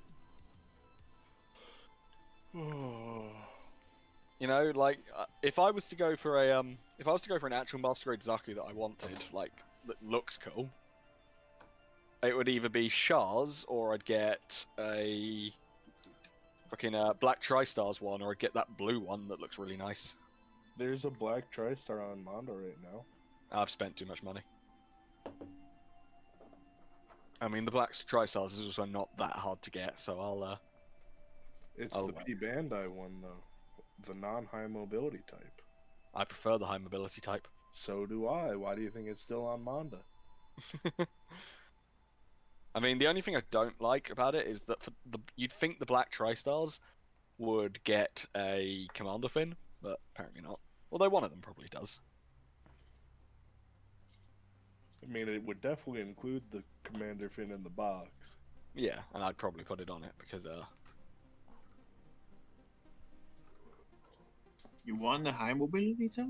You know, like if I was to go for an actual Master Grade Zaku that I wanted, like that looks cool, it would either be Shah's or I'd get a fucking black Tri-Stars one, or I'd get that blue one that looks really nice. There's a black Tri-Star on Mondo right now. I've spent too much money. I mean, the black Tri-Stars is also not that hard to get, so I'll It's Oh, the wow. P Bandai one though, the non-high mobility type. I prefer the high mobility type. So do I. Why do you think it's still on Manda? I mean, the only thing I don't like about it is that you'd think the black Tri-Stars would get a Commander Fin, but apparently not. Although one of them probably does. I mean, it would definitely include the Commander Fin in the box. Yeah, and I'd probably put it on it because You want the high mobility type?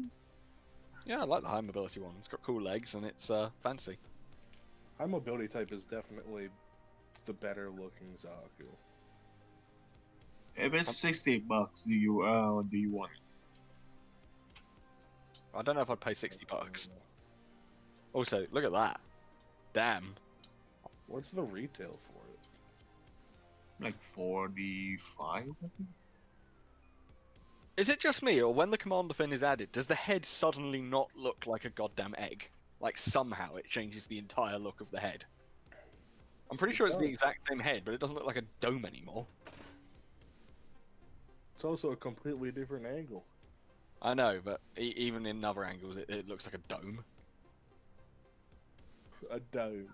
yeah, I like the high mobility one. It's got cool legs and it's fancy. High mobility type is definitely the better looking Zaku. If it's $60, do you want it? I don't know if I'd pay $60. Also, look at that. Damn. What's the retail for it? Like 45? I think? Is it just me, or when the Commander Fin is added, does the head suddenly not look like a goddamn egg? Like, somehow it changes the entire look of the head. I'm pretty sure it's the exact same head, but it doesn't look like a dome anymore. It's also a completely different angle. I know, but even in other angles, it looks like a dome. A dome.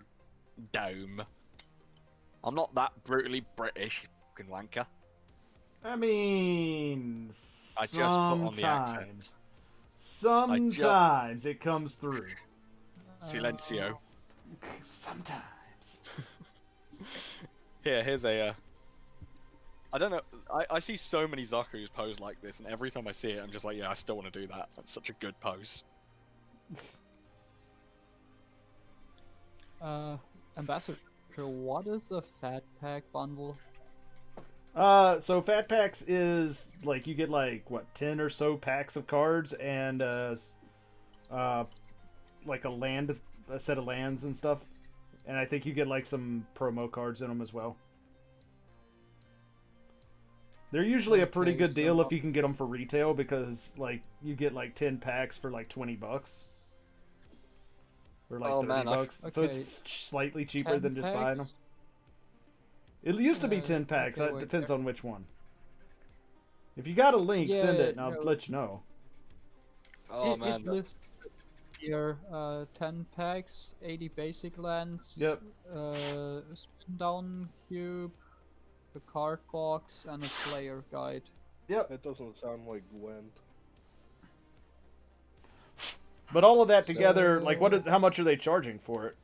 Dome. I'm not that brutally British, you fucking wanker. I mean, I just put on the accent. Sometimes it comes through. Silencio. Sometimes. Here's a. I don't know. I see so many Zakus pose like this, and every time I see it, I'm just like, yeah, I still want to do that. That's such a good pose. Ambassador, what is a Fat Pack bundle? So fat packs is like you get like what 10 or so packs of cards and like a set of lands and stuff, and I think you get like some promo cards in them as well. They're usually a pretty Okay, good deal so- if you can get them for retail because like you get like 10 packs for like $20 or like Oh, 30 man, bucks. So Okay. it's slightly cheaper 10 than just buying them. packs? It used to be Uh, 10 packs. okay, It wait, depends on which one. If you got a link, send Yeah, it and I'll no. let you know. Oh it man, lists here 10 packs, 80 basic lands, Yep. spin down cube, the card box, and a player guide. Yep. That doesn't sound like Gwent. But all of that together, like So- how much are they charging for it?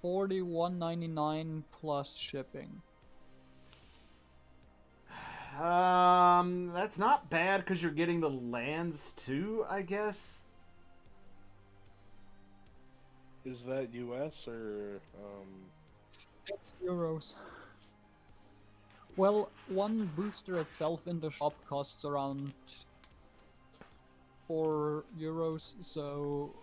41.99 plus shipping. That's not bad because you're getting the lands too, I guess. Is that US or It's euros. Well, one booster itself in the shop costs around €4, so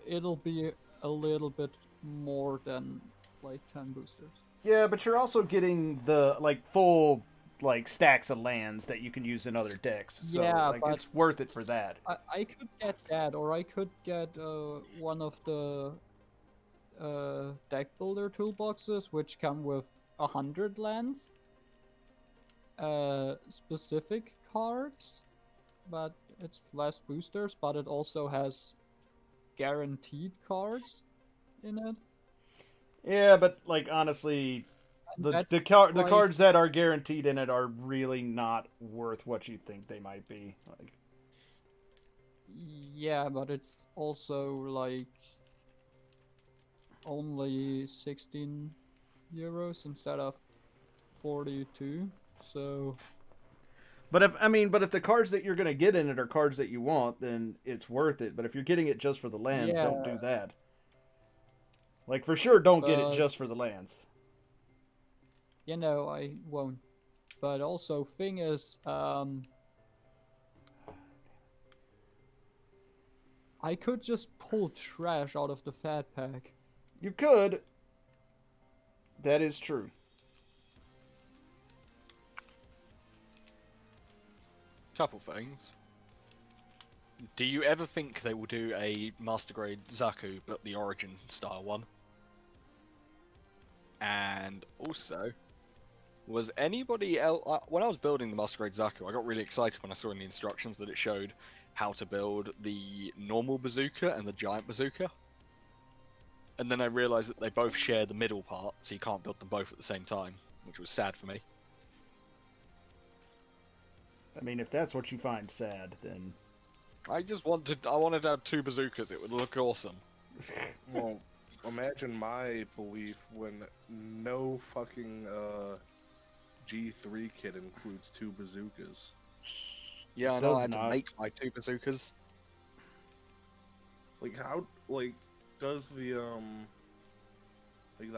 it'll be a little bit more than like 10 boosters. Yeah, but you're also getting the like full like stacks of lands that you can use in other decks. So Yeah, like but- it's worth it for that. I could get that, or I could get one of the deck builder toolboxes, which come with 100 lands, specific cards, but it's less boosters, but it also has guaranteed cards in it. Yeah, but like honestly, And the that's the like- cards that are guaranteed in it are really not worth what you think they might be. Like, Yeah, but it's also like only 16 euros instead of 42. So but if the cards that you're gonna get in it are cards that you want, then it's worth it. But if you're getting it just for the lands, don't do that. Like for sure, don't get it But- just for the lands. you know, I won't. But also, thing is, I could just pull trash out of the fat pack. You could. That is true. couple things. Do you ever think they will do a Master Grade Zaku, but the Origin style one? And also, was anybody else... when I was building the Master Grade Zaku, I got really excited when I saw in the instructions that it showed how to build the normal bazooka and the giant bazooka. And then I realised that they both share the middle part, so you can't build them both at the same time, which was sad for me. I mean, if that's what you find sad, then I wanted to have two bazookas, it would look awesome. well, imagine my belief when no fucking G3 kit includes two bazookas. Yeah, I It know, does I had not. to make my two bazookas. Like how does the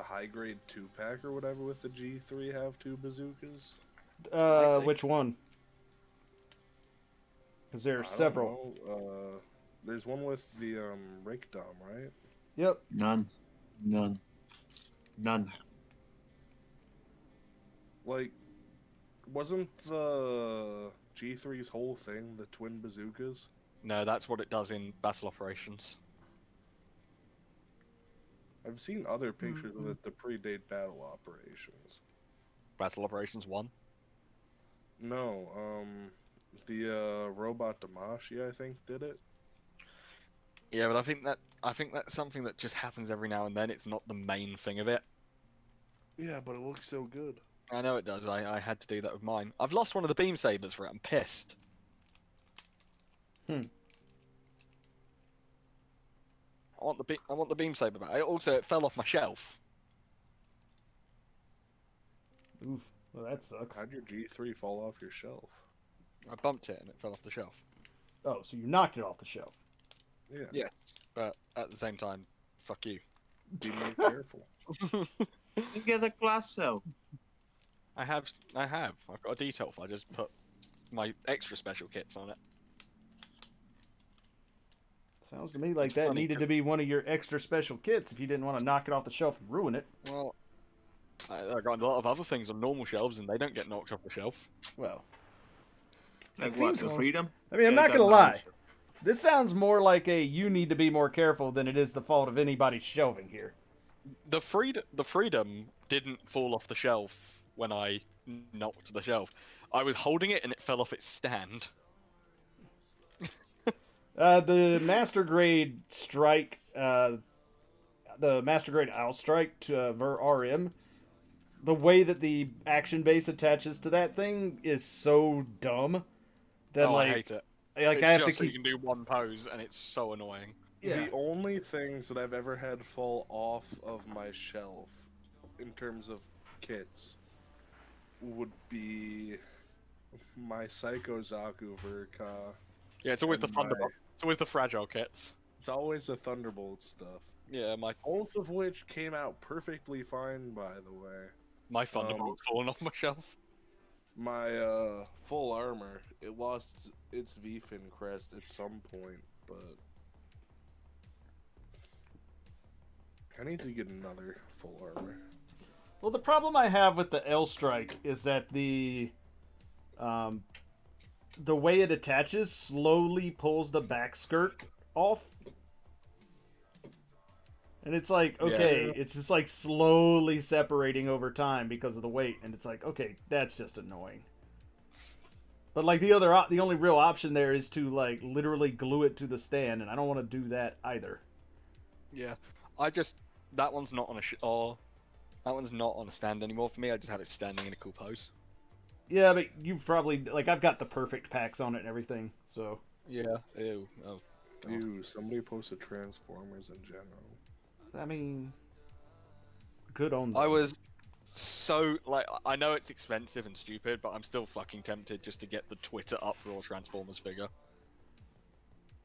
high grade 2-pack or whatever with the G3 have two bazookas? Likely. which one? Because there I are don't several. know. There's one with the Rickdom, right? Yep. None. Like, wasn't the G3's whole thing the twin bazookas? No, that's what it does in battle operations. I've seen other pictures of it that predate battle operations. Battle operations 1. No, the robot Damashi, I think, did it. Yeah, but I think that's something that just happens every now and then. It's not the main thing of it. Yeah, but it looks so good. I know it does. I had to do that with mine. I've lost one of the beam sabers for it. I'm pissed. I want the beam saber back. It fell off my shelf. Oof. Well, that sucks. How'd your G3 fall off your shelf? I bumped it and it fell off the shelf. Oh, so you knocked it off the shelf. Yeah. Yes, but at the same time, fuck you. Be more careful. You get a glass shelf. I have. I've got a detail if I just put my extra special kits on it. Sounds to me like It's that funny, needed 'cause- to be one of your extra special kits if you didn't want to knock it off the shelf and ruin it. Well, I got a lot of other things on normal shelves, and they don't get knocked off the shelf. Well, Like It what? seems- The freedom? I mean, I'm Yeah, not it gonna doesn't lie. matter. This sounds more like a you need to be more careful than it is the fault of anybody's shelving here. The freedom didn't fall off the shelf when I knocked the shelf. I was holding it and it fell off its stand. The master grade strike, the master grade owl strike to Ver RM, the way that the action base attaches to that thing is so dumb that I hate it. like It's I have to just so keep. you can do one pose, and it's so annoying. Yeah. The only things that I've ever had fall off of my shelf in terms of kits would be my Psycho Zaku Verka. Yeah, it's always the And my- Thunderbolt. It's always the fragile kits. It's always the Thunderbolt stuff. Yeah, my Both of which came out perfectly fine, by the way. Thunderbolt's fallen off my shelf. My full armor, it lost its V-fin crest at some point, but I need to get another full armor. Well, the problem I have with the L strike is that the way it attaches slowly pulls the back skirt off. And it's like, okay, it's just like slowly separating over time because of the weight, and it's like, okay, that's just annoying. But like the only real option there is to like literally glue it to the stand, and I don't want to do that either. Yeah, that one's not on that one's not on a stand anymore for me. I just have it standing in a cool pose. Yeah, but you've probably like I've got the perfect packs on it and everything, so Yeah. Ew. Oh. God. Ew, somebody posted Transformers in general. I mean, good on them. I was so like I know it's expensive and stupid, but I'm still fucking tempted just to get the Twitter uproar Transformers figure.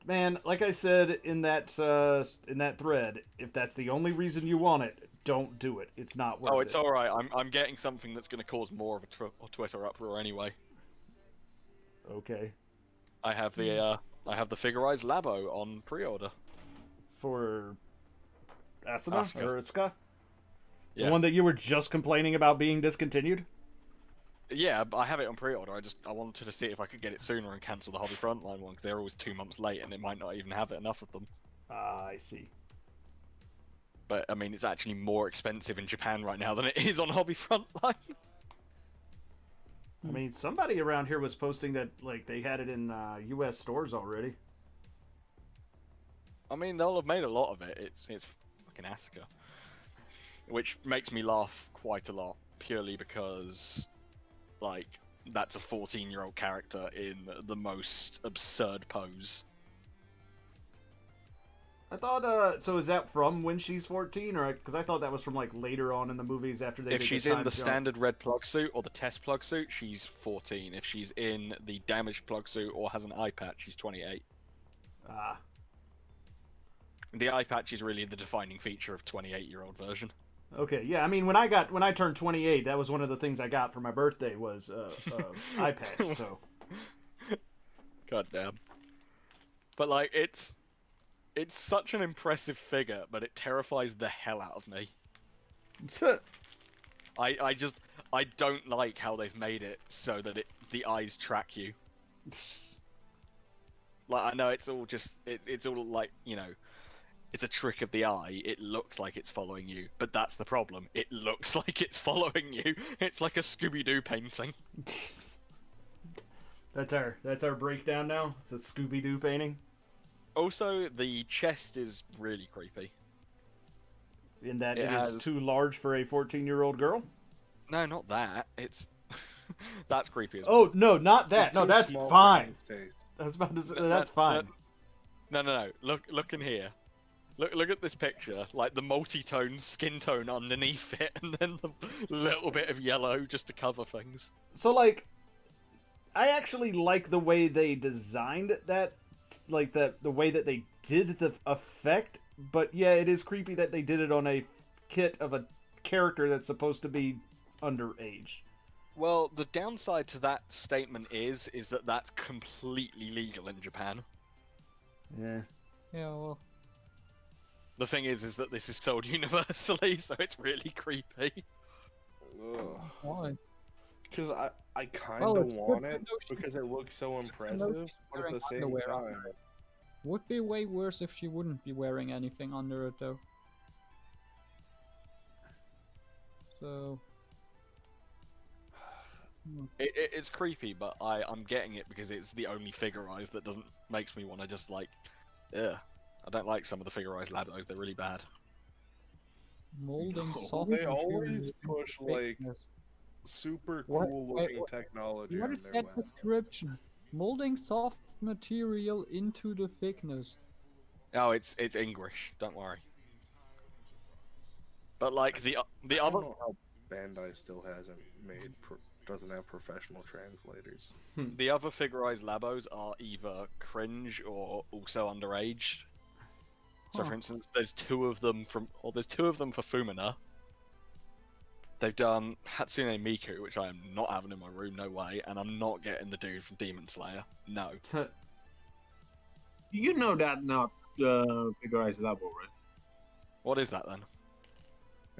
Man, like I said in that thread, if that's the only reason you want it, don't do it. It's not worth it. Oh, it's all right. I'm getting something that's going to cause more of a Twitter uproar anyway. Okay. I have the Figurized Labo on pre-order. For Asuna Asuka. or Asuka? Yeah. The one that you were just complaining about being discontinued? Yeah, but I have it on pre-order. I wanted to see if I could get it sooner and cancel the Hobby Frontline one because they're always 2 months late and it might not even have enough of them. Ah, I see. But I mean, it's actually more expensive in Japan right now than it is on Hobby Frontline. I mean, somebody around here was posting that like they had it in U.S. stores already. I mean, they'll have made a lot of it. It's fucking Asuka, which makes me laugh quite a lot purely because, like, that's a 14-year-old character in the most absurd pose. I thought, so is that from when she's 14, or because I thought that was from like later on in the movies after they. If did she's the in time the jump. standard red plug suit or the test plug suit, she's 14. If she's in the damaged plug suit or has an eye patch, she's 28. Ah, The eye patch is really the defining feature of 28-year-old version. okay, yeah. I mean, when I turned 28, that was one of the things I got for my birthday was eye patch. So. God damn. But like, it's such an impressive figure, but it terrifies the hell out of me. I don't like how they've made it so that the eyes track you. Like, I know it's all just it's all like, you know, it's a trick of the eye. It looks like it's following you, but that's the problem. It looks like it's following you. It's like a Scooby-Doo painting. That's our breakdown now. It's a Scooby-Doo painting. Also, the chest is really creepy. In that It it has- is too large for a 14-year-old girl. No, not that. It's that's creepy as well. Oh no, not that. It's No, too that's small for fine. Hank's taste. I was about to say, No, that's fine. No. Look in here. Look at this picture. Like the multi-tone skin tone underneath it, and then the little bit of yellow just to cover things. So like, I actually like the way they designed that, like the way that they did the effect. But yeah, it is creepy that they did it on a kit of a character that's supposed to be underage. Well, the downside to that statement is that that's completely legal in Japan. Yeah. Yeah, well, The thing is that this is sold universally, so it's really creepy. why? Because I kind Well, of it's good want to it know she- because it looks so know impressive, she's but at wearing the same underwear time, under it. Would be way worse if she wouldn't be wearing anything under it, though. So... It's creepy, but I'm getting it because it's the only figurized that doesn't makes me want to just like, ugh. I don't like some of the figurized labos. They're really bad. Molding No, soft they material always into push, like, thickness. super What- cool wait, looking what- technology What on is their that lab. description? Molding soft material into the thickness. Oh, it's English. Don't worry. But like the I other don't know how Bandai still doesn't have professional translators. the other figurized labos are either cringe or also underage. So, Huh. for instance, there's two of them for Fumina. They've done Hatsune Miku, which I am not having in my room, no way, and I'm not getting the dude from Demon Slayer. No. You know that not figurized level, right? What is that then?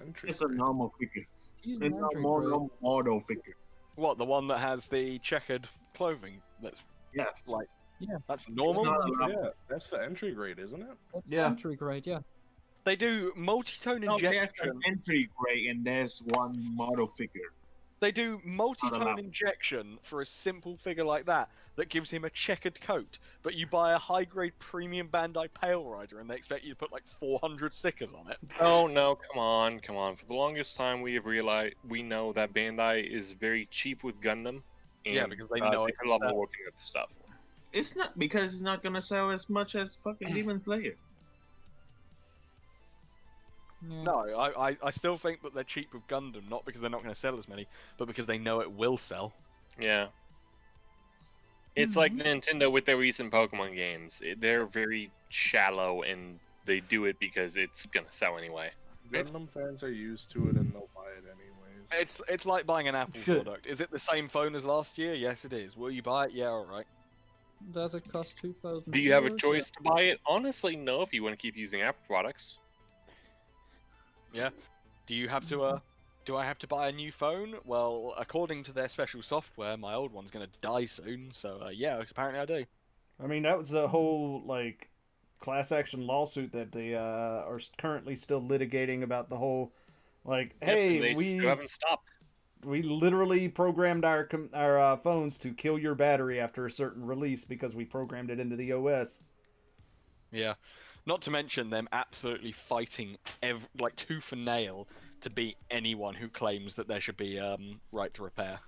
Entry It's a grade. normal figure. He's It's an a entry more grade. normal model figure. What, the one that has the checkered clothing? That's Yes. like, Yeah. that's normal. not a Yeah, that's the entry grade, isn't it? That's Yeah. entry grade, yeah. They do multi-tone No, there's injection. an entry grade and there's one model figure. They do multi-tone allowed. injection for a simple figure like that gives him a checkered coat, but you buy a high-grade premium Bandai Pale Rider and they expect you to put like 400 stickers on it. Oh no, come on. For the longest time, we know that Bandai is very cheap with Gundam. And, Yeah, because they know it a lot will more sell. working with the stuff. It's not because it's not gonna sell as much as fucking Demon Slayer. Yeah. No, I still think that they're cheap with Gundam, not because they're not going to sell as many, but because they know it will sell. Yeah. It's like Nintendo with their recent Pokemon games. They're very shallow and they do it because it's gonna sell anyway. Gundam fans are used to it and they'll buy it anyways. It's like buying an Apple Should. product. Is it the same phone as last year? Yes, it is. Will you buy it? Yeah, alright. Does it cost 2,000? Do you have a euros? choice to buy it? Honestly, no, if you want to keep using Apple products. Yeah. Do you have to, do I have to buy a new phone? Well, according to their special software, my old one's going to die soon, so yeah, apparently I do. I mean, that was a whole, like, class action lawsuit that they are currently still litigating about the whole, like, Yep, and hey, they still haven't stopped. we literally programmed our phones to kill your battery after a certain release because we programmed it into the OS. Yeah. Not to mention them absolutely fighting like tooth and nail to beat anyone who claims that there should be right to repair.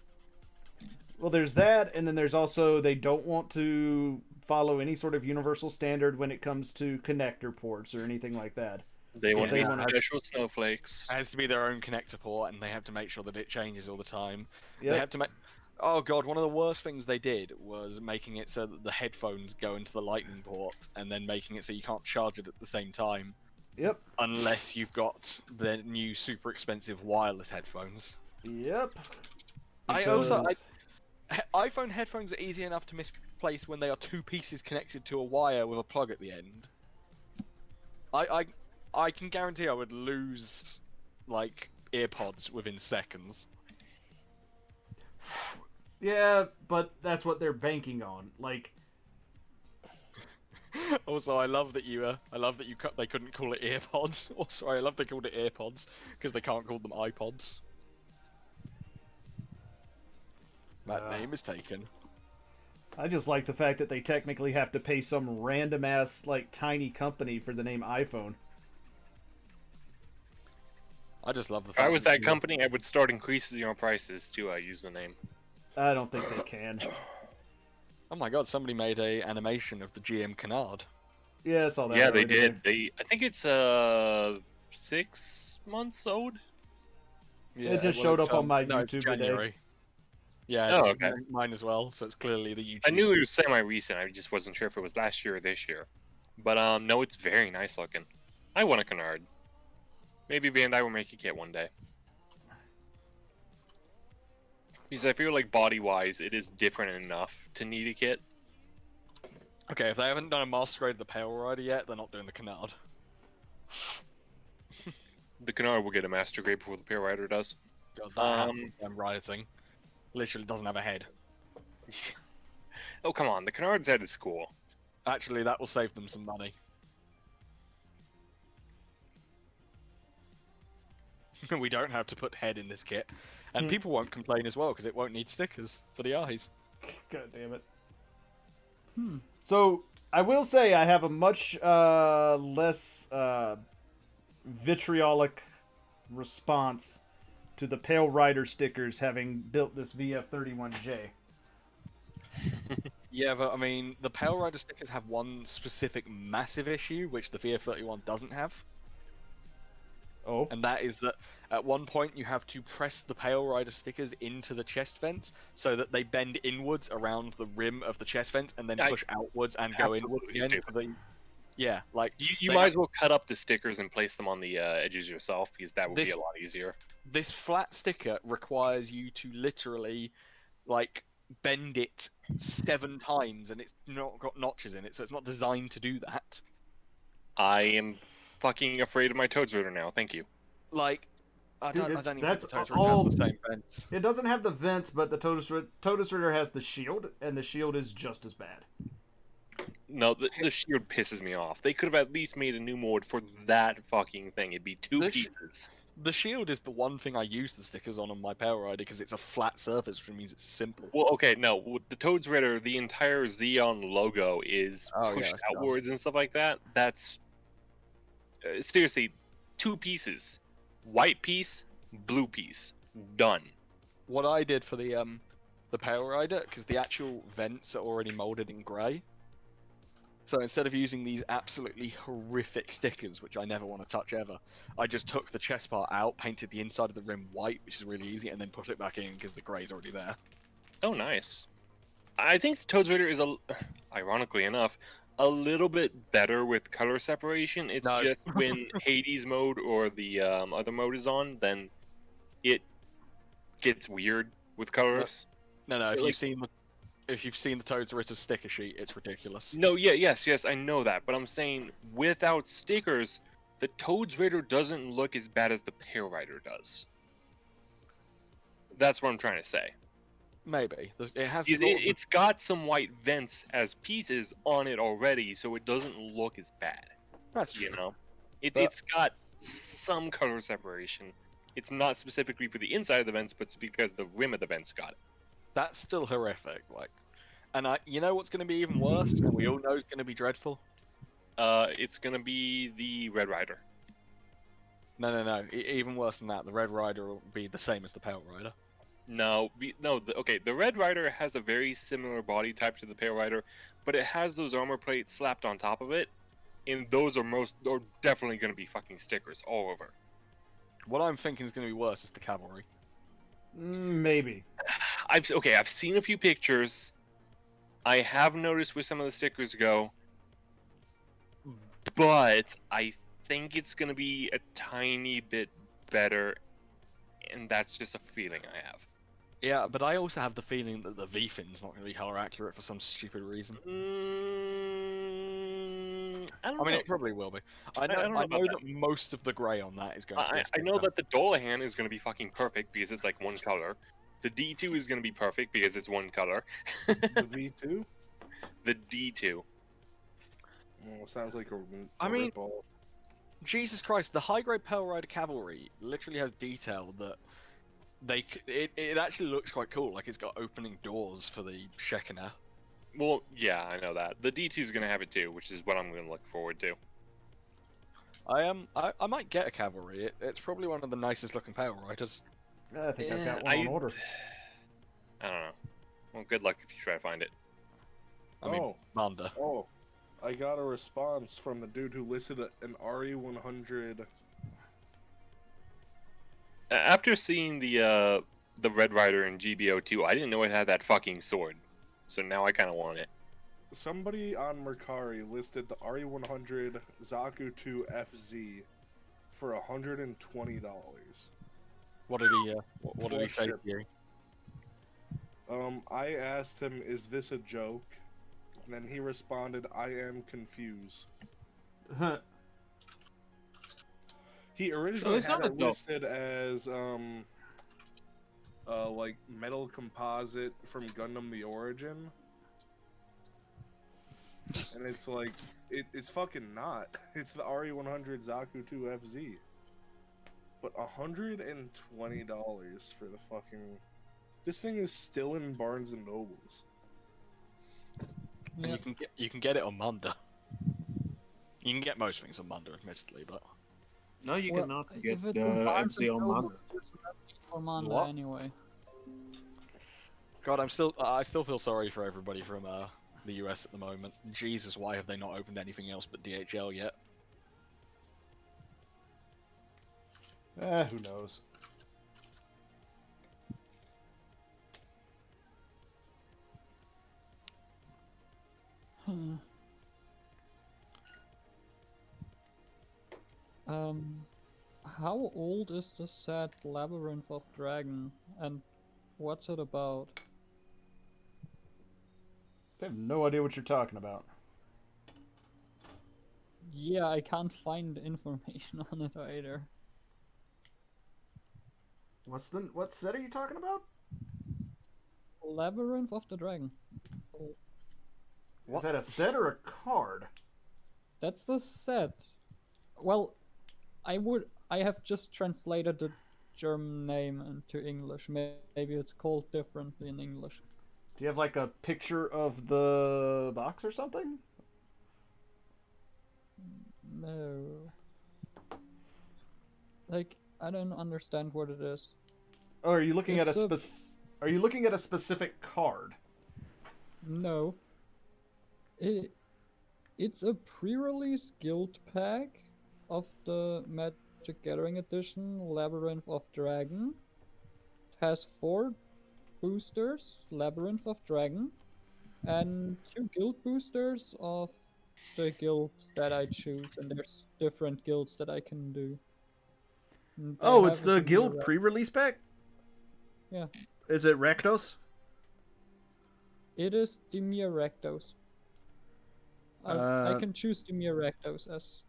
Well, there's that, and then there's also they don't want to follow any sort of universal standard when it comes to connector ports or anything like that. They want they these wanna- special snowflakes. It has to be their own connector port, and they have to make sure that it changes all the time. They Yep. have to make. Oh god, one of the worst things they did was making it so that the headphones go into the lightning port, and then making it so you can't charge it at the same time, Yep. unless you've got the new super expensive wireless headphones. Yep. iPhone headphones are easy enough to misplace when they are two pieces connected to a wire with a plug at the end. I can guarantee I would lose like earpods within seconds. Yeah, but that's what they're banking on. Like, Also, I love that they couldn't call it earpods. Also, I love they called it earpods because they can't call them iPods. That name is taken. I just like the fact that they technically have to pay some random ass, like, tiny company for the name iPhone. I just love the If fact I was that company, I would start increasing your prices to use the name. I don't think they can. Oh my god, somebody made a animation of the GM Canard. Yeah, I saw that. Yeah, they already. did. I think it's 6 months old. Yeah, just showed it's, up on my no, it's YouTube today. January. Yeah, Oh, it's okay. mine as well. So it's clearly the YouTube. I knew it was semi-recent. I just wasn't sure if it was last year or this year. But no, it's very nice looking. I want a Canard. Maybe Bandai will make a kit one day. Because I feel like body-wise, it is different enough to need a kit. Okay, if they haven't done a master grade of the Pale Rider yet, they're not doing the Canard. The Canard will get a master grade before the Pale Rider does. God, that I'm rioting. Literally doesn't have a head. Oh, come on, the Canard's head is cool. Actually, that will save them some money. We don't have to put head in this kit. And people won't complain as well, because it won't need stickers for the eyes. God damn it. So, I will say I have a much less vitriolic response to the Pale Rider stickers having built this VF-31J. Yeah, but I mean, the Pale Rider stickers have one specific massive issue, which the VF-31 doesn't have. Oh. And that is that at one point you have to press the Pale Rider stickers into the chest vents so that they bend inwards around the rim of the chest vents and then push outwards and go inwards again. Yeah, like you might as well cut up the stickers and place them on the edges yourself, because that would be a lot easier. This flat sticker requires you to literally, like, bend it 7 times, and it's not got notches in it, so it's not designed to do that. I am fucking afraid of my Toads Ritter now. Thank you. Like, I don't even think the Toads Ritter all- have the same vents. It doesn't have the vents, but the Totus Ritter has the shield, and the shield is just as bad. No, the shield pisses me off. They could have at least made a new mode for that fucking thing. It'd be 2 pieces. The shield is the one thing I use the stickers on my Pale Rider because it's a flat surface, which means it's simple. Well, okay, no, with the Toads Ritter, the entire Xeon logo is pushed that's outwards and stuff like that. That's seriously 2 pieces: white piece, blue piece, done. What I did for the Pale Rider, because the actual vents are already molded in grey. So instead of using these absolutely horrific stickers, which I never want to touch ever, I just took the chest part out, painted the inside of the rim white, which is really easy, and then put it back in because the grey's already there. Oh, nice. I think the Toads Ritter is, ironically enough, a little bit better with color separation. It's just when Hades mode or the other mode is on, then it gets weird with colors. No, if you've seen the Toads Ritter sticker sheet, it's ridiculous. No, yes, I know that, but I'm saying without stickers, the Toads Ritter doesn't look as bad as the Pale Rider does. That's what I'm trying to say. Maybe it has. It's got some white vents as pieces on it already, so it doesn't look as bad. That's true. You know, it's got some color separation. It's not specifically for the inside of the vents, but it's because the rim of the vents got it. That's still horrific, and you know what's going to be even worse, and we all know it's going to be dreadful? It's going to be the Red Rider. No, even worse than that, the Red Rider will be the same as the Pale Rider. Okay, the Red Rider has a very similar body type to the Pale Rider, but it has those armor plates slapped on top of it, and those are definitely going to be fucking stickers all over. What I'm thinking is going to be worse is the Cavalry. Maybe. I've seen a few pictures. I have noticed where some of the stickers go, but I think it's gonna be a tiny bit better, and that's just a feeling I have. Yeah, but I also have the feeling that the V-fin's not gonna be color accurate for some stupid reason. I don't know. It probably will be. I know that most of the grey on that is going to be I know that the Dolahan is going to be fucking perfect because it's like one color. The D2 is going to be perfect because it's one color. The V2? The D2. Well, sounds like a rip-off. Jesus Christ, the high-grade Pale Rider Cavalry literally has detail that it actually looks quite cool. Like it's got opening doors for the Shekinah. Well, yeah, I know that. The D2 is going to have it too, which is what I'm going to look forward to. I might get a Cavalry. It's probably one of the nicest looking Pale Riders. I think I've got one on order. I don't know. Well, good luck if you try to find it. Manda. Oh, I got a response from the dude who listed an RE100. After seeing the Red Rider in GBO2, I didn't know it had that fucking sword. So now I kind of want it. Somebody on Mercari listed the RE100 Zaku 2 FZ for $120. What did he? What did he say to Ship. you? I asked him, "Is this a joke?" And then he responded, "I am confused." He originally it's had not a it joke. listed as like metal composite from Gundam: The Origin, and it's like it's fucking not. It's the RE100 Zaku 2 FZ, but $120 for the fucking. This thing is still in Barnes and Nobles. And Yeah. you can get it on Munda. You can get most things on Munda, admittedly, but No, you Well, cannot get if it's the in Barnes FZ and on Nobles, Manda. there's no need for Manda What? anyway. God, I still feel sorry for everybody from the US at the moment. Jesus, why have they not opened anything else but DHL yet? Who knows? Hmm. How old is the set Labyrinth of Dragon, and what's it about? I have no idea what you're talking about. Yeah, I can't find information on it either. What set are you talking about? Labyrinth of the Dragon. Is that a set or a card? That's the set. Well, I have just translated the German name into English. Maybe it's called differently in English. Do you have like a picture of the box or something? No. Like, I don't understand what it is. Oh, are you looking It's Are you looking at a specific card? No. It's a pre-release guild pack of the Magic Gathering Edition Labyrinth of Dragon. It has 4 boosters, Labyrinth of Dragon, and 2 guild boosters of the guild that I choose, and there's different guilds that I can do. And they Oh, it's have a the Dimir guild Rec- pre-release pack? Yeah. Is it Rakdos? It is Dimir Rectos. I can choose Dimir Rectos as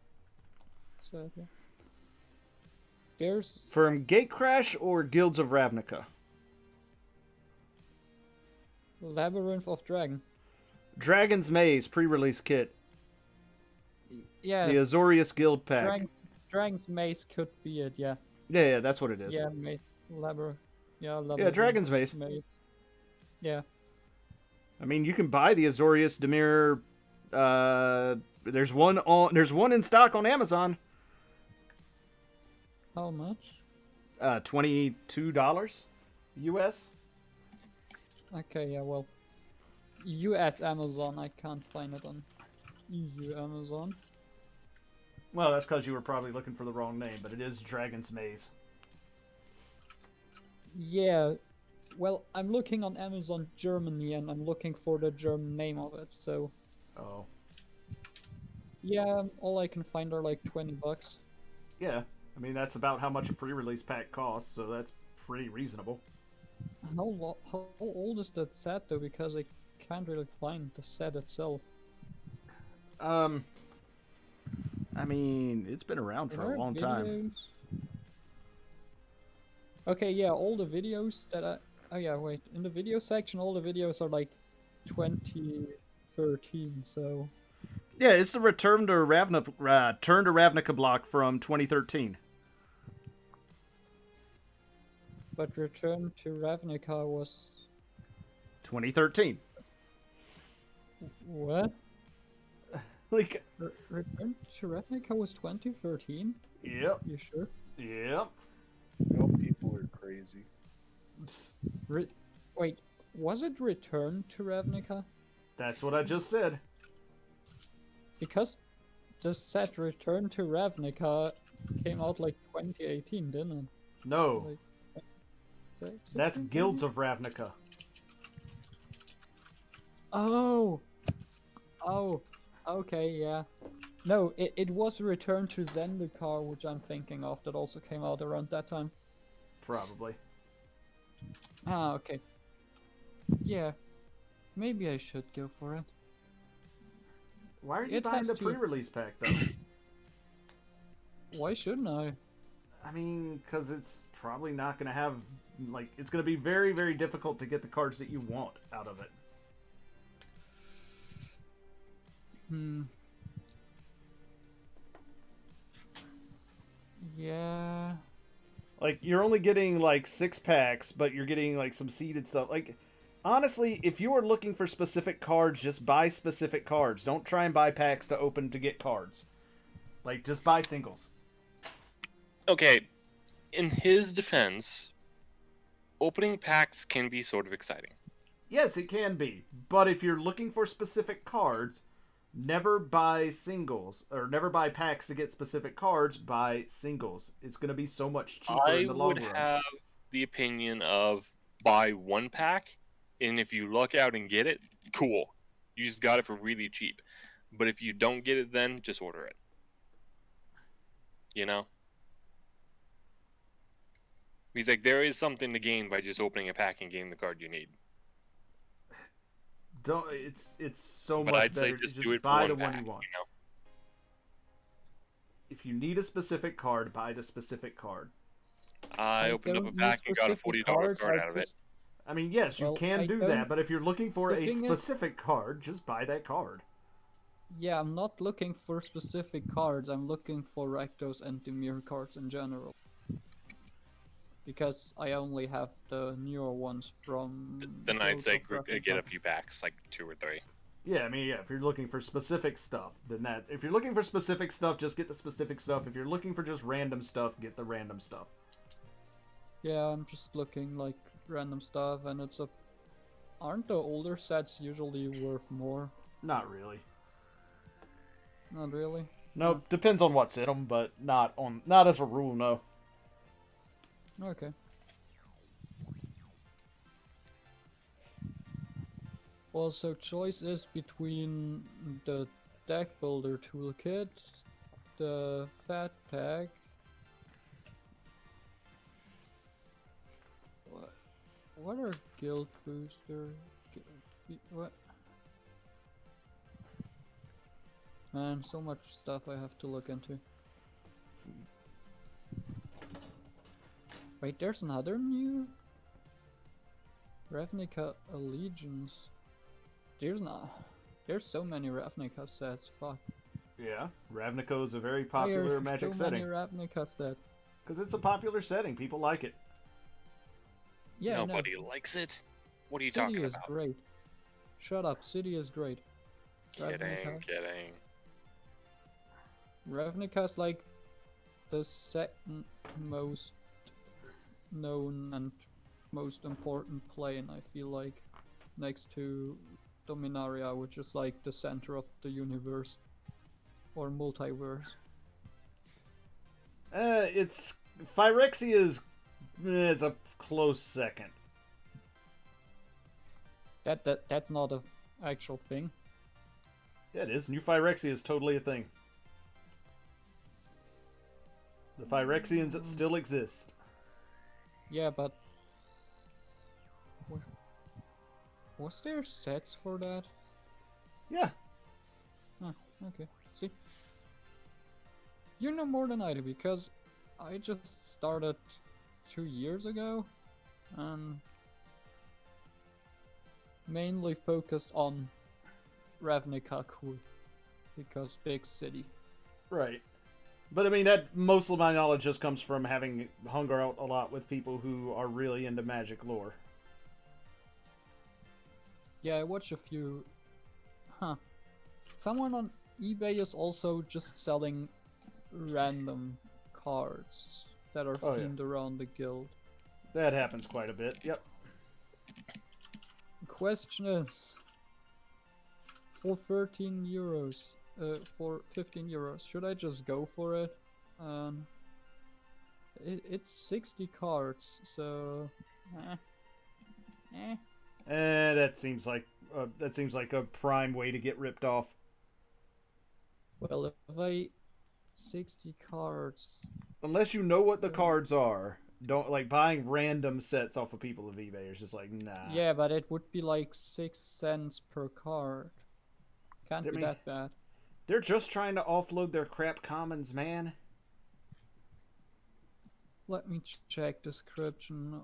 said, yeah. There's From Gatecrash or Guilds of Ravnica? Labyrinth of Dragon. Dragon's Maze pre-release kit. Yeah, The Azorius Guild pack. Dragon's Maze could be it, yeah. Yeah, that's what it is. Yeah, Maze. Labyrinth. Dragon's Maze. Yeah. I mean, you can buy the Azorius Dimir. There's one in stock on Amazon. How much? $22 US. Okay, yeah, well. US Amazon, I can't find it on EU Amazon. Well, that's because you were probably looking for the wrong name, but it is Dragon's Maze. Yeah, well, I'm looking on Amazon Germany and I'm looking for the German name of it, so. Oh. Yeah, all I can find are like $20. Yeah, I mean, that's about how much a pre-release pack costs, so that's pretty reasonable. How old is that set though? Because I can't really find the set itself. I mean, it's been around for There a are long time. videos. Okay, yeah, all the videos that oh yeah, wait. In the video section, all the videos are like 2013, so. Yeah, it's the Return to Ravnica block from 2013. But Return to Ravnica was 2013. what? Like, Return to Ravnica was 2013? yep, You sure? yep. No, people are crazy. Wait, was it Return to Ravnica? That's what I just said. Because the set Return to Ravnica came out like 2018, didn't it? No, Like, that's 16, Guilds 17? of Ravnica. Oh! Oh, okay, yeah. No, it was Return to Zendikar, which I'm thinking of, that also came out around that time. Probably. Ah, okay. Yeah, maybe I should go for it. Why are you It buying has the to- pre-release pack, though? Why shouldn't I? I mean, because it's probably not going to have... Like, it's going to be very, very difficult to get the cards that you want out of it. Yeah. Like, you're only getting, like, 6 packs, but you're getting, like, some seeded stuff. Like, honestly, if you are looking for specific cards, just buy specific cards. Don't try and buy packs to open to get cards. Like, just buy singles. Okay, in his defense, opening packs can be sort of exciting. Yes, it can be. But if you're looking for specific cards, never buy singles. Or never buy packs to get specific cards. Buy singles. It's going to be so much cheaper in the long I would run. have the opinion of buy one pack, and if you luck out and get it, cool. You just got it for really cheap. But if you don't get it, then just order it. You know? He's like, there is something to gain by just opening a pack and getting the card you need. Don't. It's so But much I'd say better. just Just do it for buy one the pack, one you want. you know? If you need a specific card, buy the specific card. I opened up a pack and got a $40 card out of it. I mean, yes, you Well, can I do don't- that, but if you're looking for the a thing is- specific card, just buy that card. Yeah, I'm not looking for specific cards. I'm looking for Rakdos and Dimir cards in general. Because I only have the newer ones from... Then I'd Guilds say of get a Ravnica. few packs, like 2 or 3. Yeah, I mean, yeah, if you're looking for specific stuff, then that... If you're looking for specific stuff, just get the specific stuff. If you're looking for just random stuff, get the random stuff. Yeah, I'm just looking like random stuff, and it's a... Aren't the older sets usually worth more? Not really. Not really. No, depends on what's in them, but not as a rule, no. Okay. Well, so choice is between the deck builder toolkit, the fat pack. What are guild booster? What? Man, so much stuff I have to look into. Wait, there's another new Ravnica Allegiance. There's so many Ravnica sets. Fuck. Yeah, Ravnica is a very Why are popular there Magic so setting. many Ravnica sets? Because it's a popular setting. People like it. Yeah, no. Nobody likes it. What are you City talking is about? great. Shut up. City is great. Kidding. Ravnica's like the second most known and most important plane, I feel like, next to Dominaria, which is like the center of the universe or multiverse. It's Phyrexia is a close second. That's not a actual thing. Yeah, it is. New Phyrexia is totally a thing. The Phyrexians still exist. Yeah, but was there sets for that? Yeah. Oh, okay. See, you know more than I do because I just started 2 years ago and mainly focused on Ravnica cool because big city. Right. But I mean, that most of my knowledge just comes from having hung out a lot with people who are really into magic lore. Yeah, I watch a few. Huh. Someone on eBay is also just selling random cards that are Oh, yeah. themed around the guild. That happens quite a bit. Yep. Question is, for 13 euros, for 15 euros, should I just go for it? It's 60 cards, so That seems like a prime way to get ripped off. Well, if I 60 cards. Unless you know what the cards are, don't like buying random sets off of people of eBay. It's just like nah. Yeah, but it would be like 6 cents per card. Can't I be mean, that bad. They're just trying to offload their crap commons, man. Let me check description.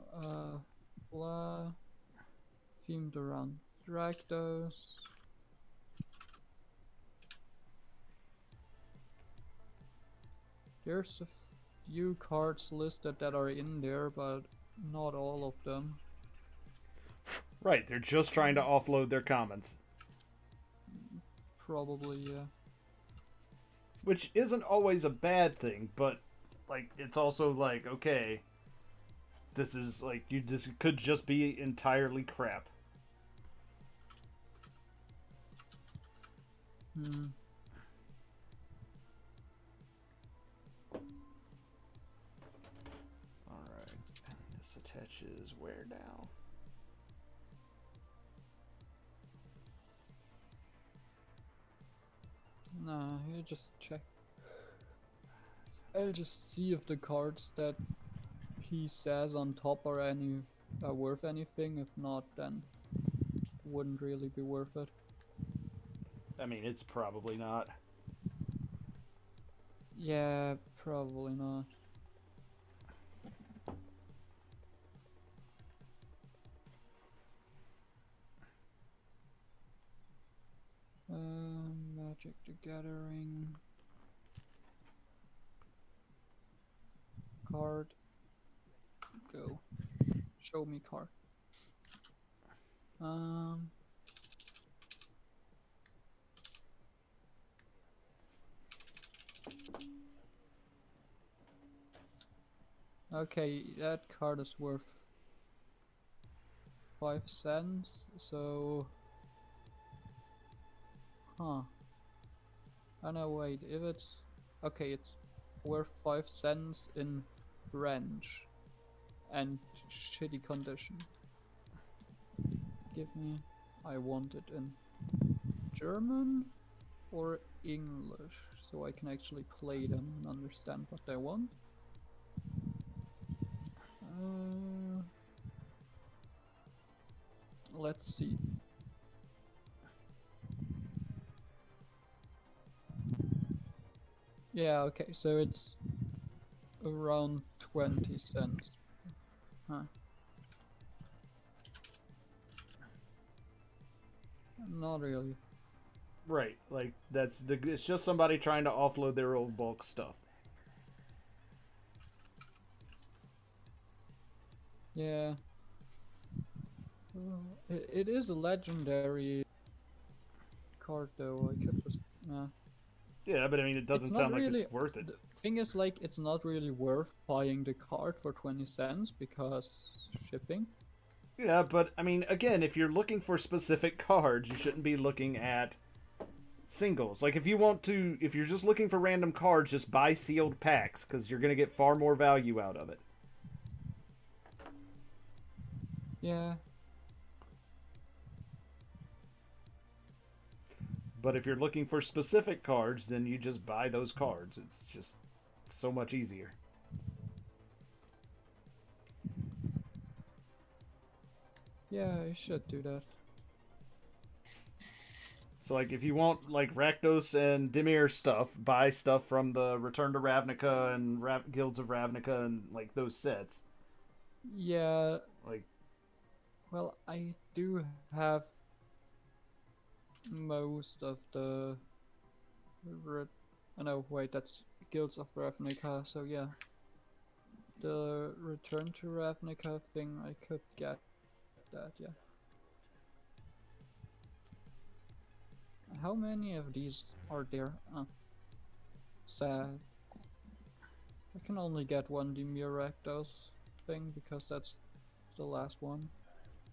Blah. Themed around Rakdos. There's a few cards listed that are in there, but not all of them. Right, they're just trying to offload their commons. Probably, yeah. Which isn't always a bad thing, but like it's also like, okay, this is like could just be entirely crap. Hmm. Alright. This attaches where now? Nah, you just check. I'll just see if the cards that he says on top are worth anything. If not, then wouldn't really be worth it. I mean, it's probably not. Yeah, probably not. Magic the Gathering card. Go. Show me card. Okay, that card is worth 5 cents, so... Huh. Oh no, wait, if it's... Okay, it's worth 5 cents in French and shitty condition. Give me... I want it in German or English, so I can actually play them and understand what they want. Let's see. Yeah, okay, so it's around 20 cents. Huh. Not really. Right, like it's just somebody trying to offload their old bulk stuff. Yeah. It is a legendary card though, I could just... Yeah, but I mean, it doesn't sound like it's worth it. The thing is, like, it's not really worth buying the card for 20 cents because shipping. Yeah, but I mean, again, if you're looking for specific cards, you shouldn't be looking at singles. Like, if you're just looking for random cards, just buy sealed packs, because you're going to get far more value out of it. Yeah. But if you're looking for specific cards, then you just buy those cards. It's just so much easier. Yeah, I should do that. So, like, if you want, like, Rakdos and Dimir stuff, buy stuff from the Return to Ravnica and Guilds of Ravnica and, like, those sets. Yeah. Like... Well, I do have most of the... Oh no, wait, that's Guilds of Ravnica, so yeah. The Return to Ravnica thing, I could get that, yeah. How many of these are there? Oh. Sad. I can only get one Dimir Rakdos thing because that's the last one.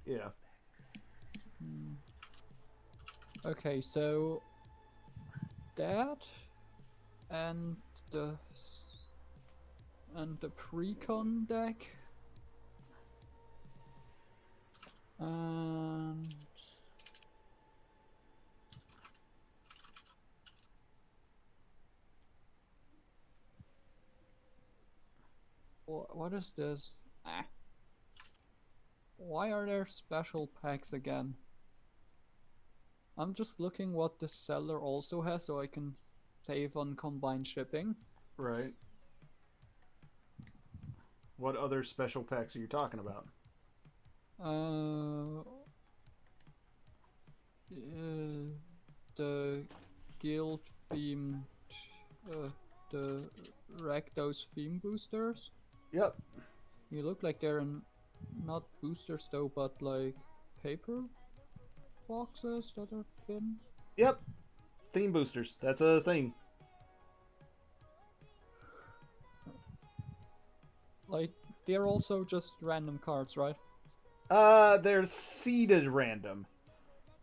Yeah. Okay, so that and the precon deck and What is this? Ah. Why are there special packs again? I'm just looking what the seller also has so I can save on combined shipping. Right. What other special packs are you talking about? The guild themed, the Rakdos theme boosters. Yep. You look like they're not boosters though, but like paper boxes that are thin. Yep. Theme boosters. That's a thing. Like, they're also just random cards, right? They're seeded random.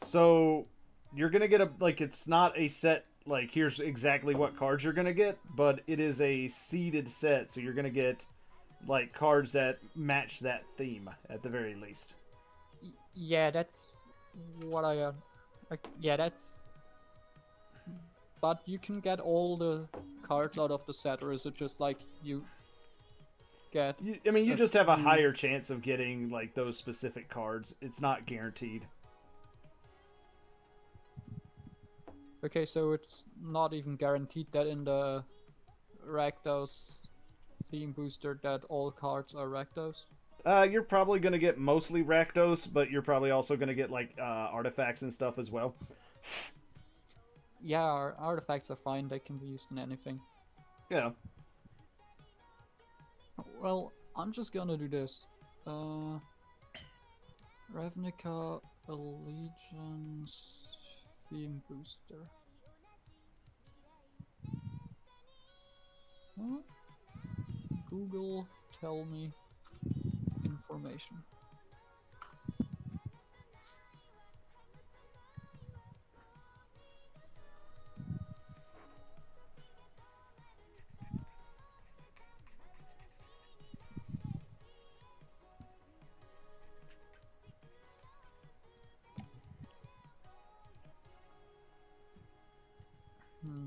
So you're gonna get it's not a set, like, here's exactly what cards you're gonna get, but it is a seeded set, so you're gonna get, like, cards that match that theme, at the very least. Yeah, that's what yeah, that's... But you can get all the cards out of the set, or is it just like you get... You just have a higher chance of getting, like, those specific cards. It's not guaranteed. Okay, so it's not even guaranteed that in the Rakdos theme booster that all cards are Rakdos? You're probably going to get mostly Rakdos, but you're probably also going to get, like, artifacts and stuff as well. Yeah, artifacts are fine. They can be used in anything. Yeah. Well, I'm just gonna do this. Ravnica Allegiance theme booster. Huh? Google, tell me information. Hmm.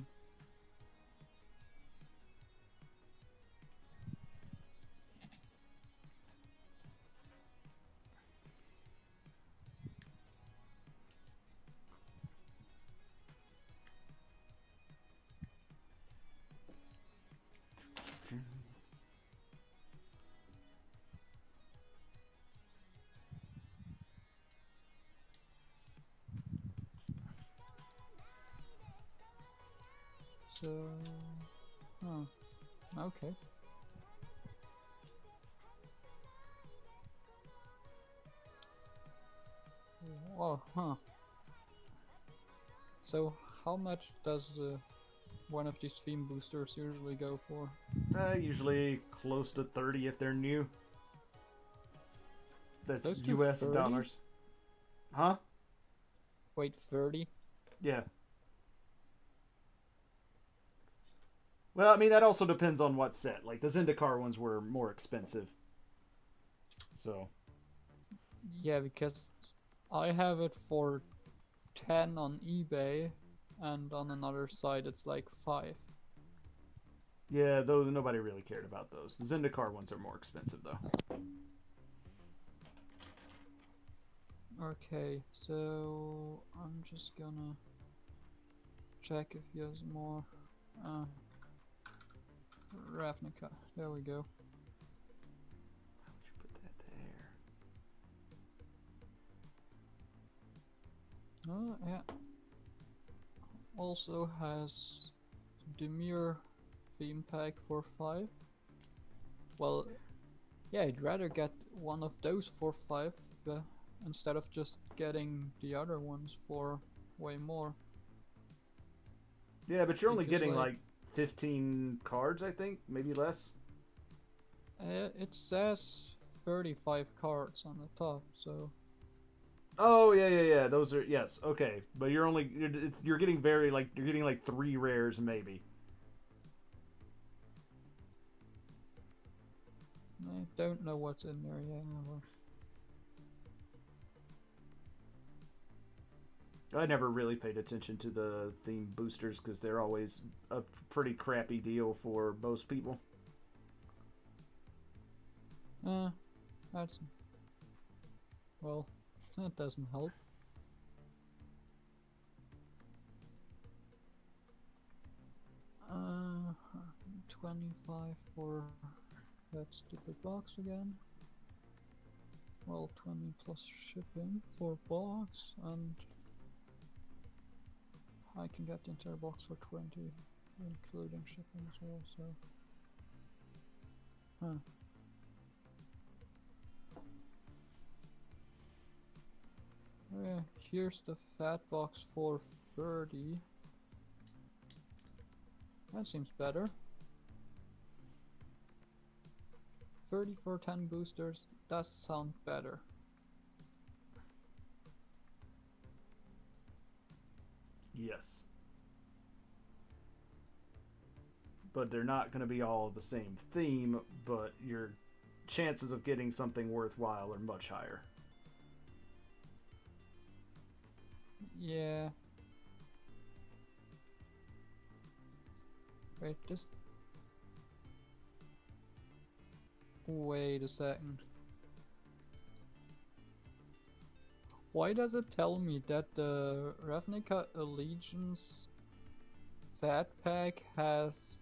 So, okay. Oh, huh. So, how much does one of these theme boosters usually go for? Usually close to 30 if they're new. That's Close to US 30? dollars. Huh? Wait, 30? Yeah. Well, I mean, that also depends on what set. Like, the Zendikar ones were more expensive. So. Yeah, because I have it for 10 on eBay, and on another site it's like 5. Yeah, though nobody really cared about those. The Zendikar ones are more expensive, though. Okay, so I'm just gonna check if he has more. Ravnica, there we go. Why would you put that there? Oh, yeah. Also has Demir theme pack for 5. Well, yeah, I'd rather get one of those for 5 instead of just getting the other ones for way more. Yeah, but you're only Because, getting like 15 cards, I think, maybe less. It says 35 cards on the top, so. Oh yeah. Those are, yes, okay, but you're getting you're getting like 3 rares maybe. I don't know what's in there. Yeah. Well. I never really paid attention to the theme boosters because they're always a pretty crappy deal for most people. That's... Well, that doesn't help. Uh, 25 for that stupid box again. Well, 20 plus shipping for box, and I can get the entire box for 20, including shipping as well, so... Huh. Yeah, here's the fat box for 30. That seems better. 30 for 10 boosters does sound better. Yes. But they're not going to be all the same theme, but your chances of getting something worthwhile are much higher. Yeah. Wait, just... Wait a second. Why does it tell me that the Ravnica Allegiance Fat Pack has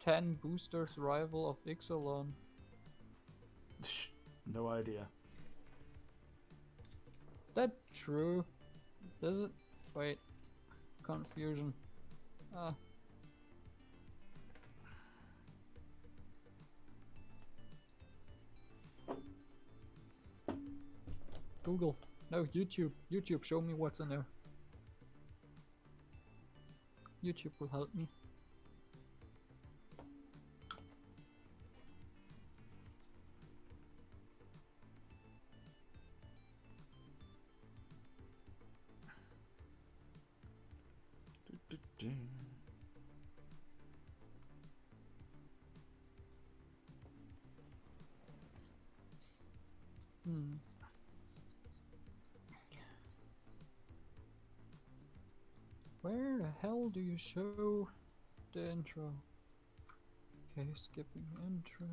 10 boosters rival of Ixalan? No idea. Is that true? Does it? Wait. Confusion. Ah. Google. No, YouTube. YouTube, show me what's in there. YouTube will help me. Where the hell do you show the intro? Okay, skipping intro.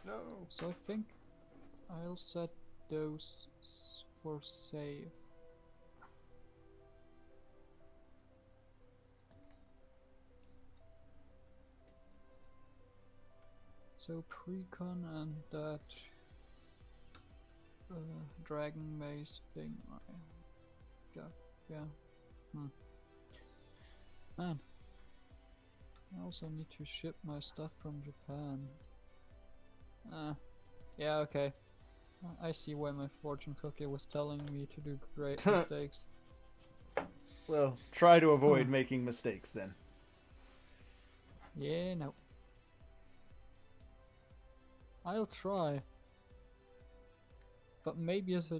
No. So I think I'll set those for save. So precon and that dragon maze thing I got, yeah. Man, I also need to ship my stuff from Japan. Yeah, okay. I see why my fortune cookie was telling me to do great mistakes. Well, try to avoid making mistakes then. Yeah, no. I'll try. But maybe it's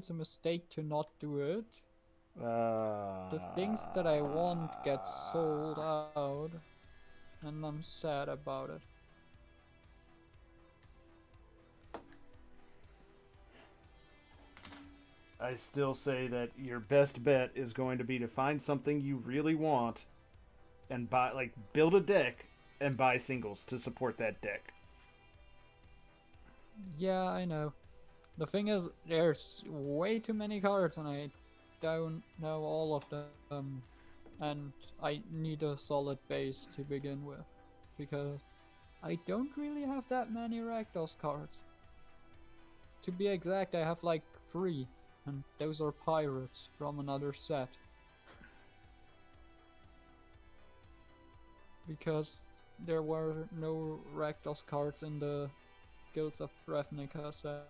a mistake to not do it. The things that I want get sold out, and I'm sad about it. I still say that your best bet is going to be to find something you really want and buy, like, build a deck and buy singles to support that deck. Yeah, I know. The thing is, there's way too many cards and I don't know all of them. And I need a solid base to begin with. Because I don't really have that many Rakdos cards. To be exact, I have like 3. And those are pirates from another set. Because there were no Rakdos cards in the Guilds of Ravnica set.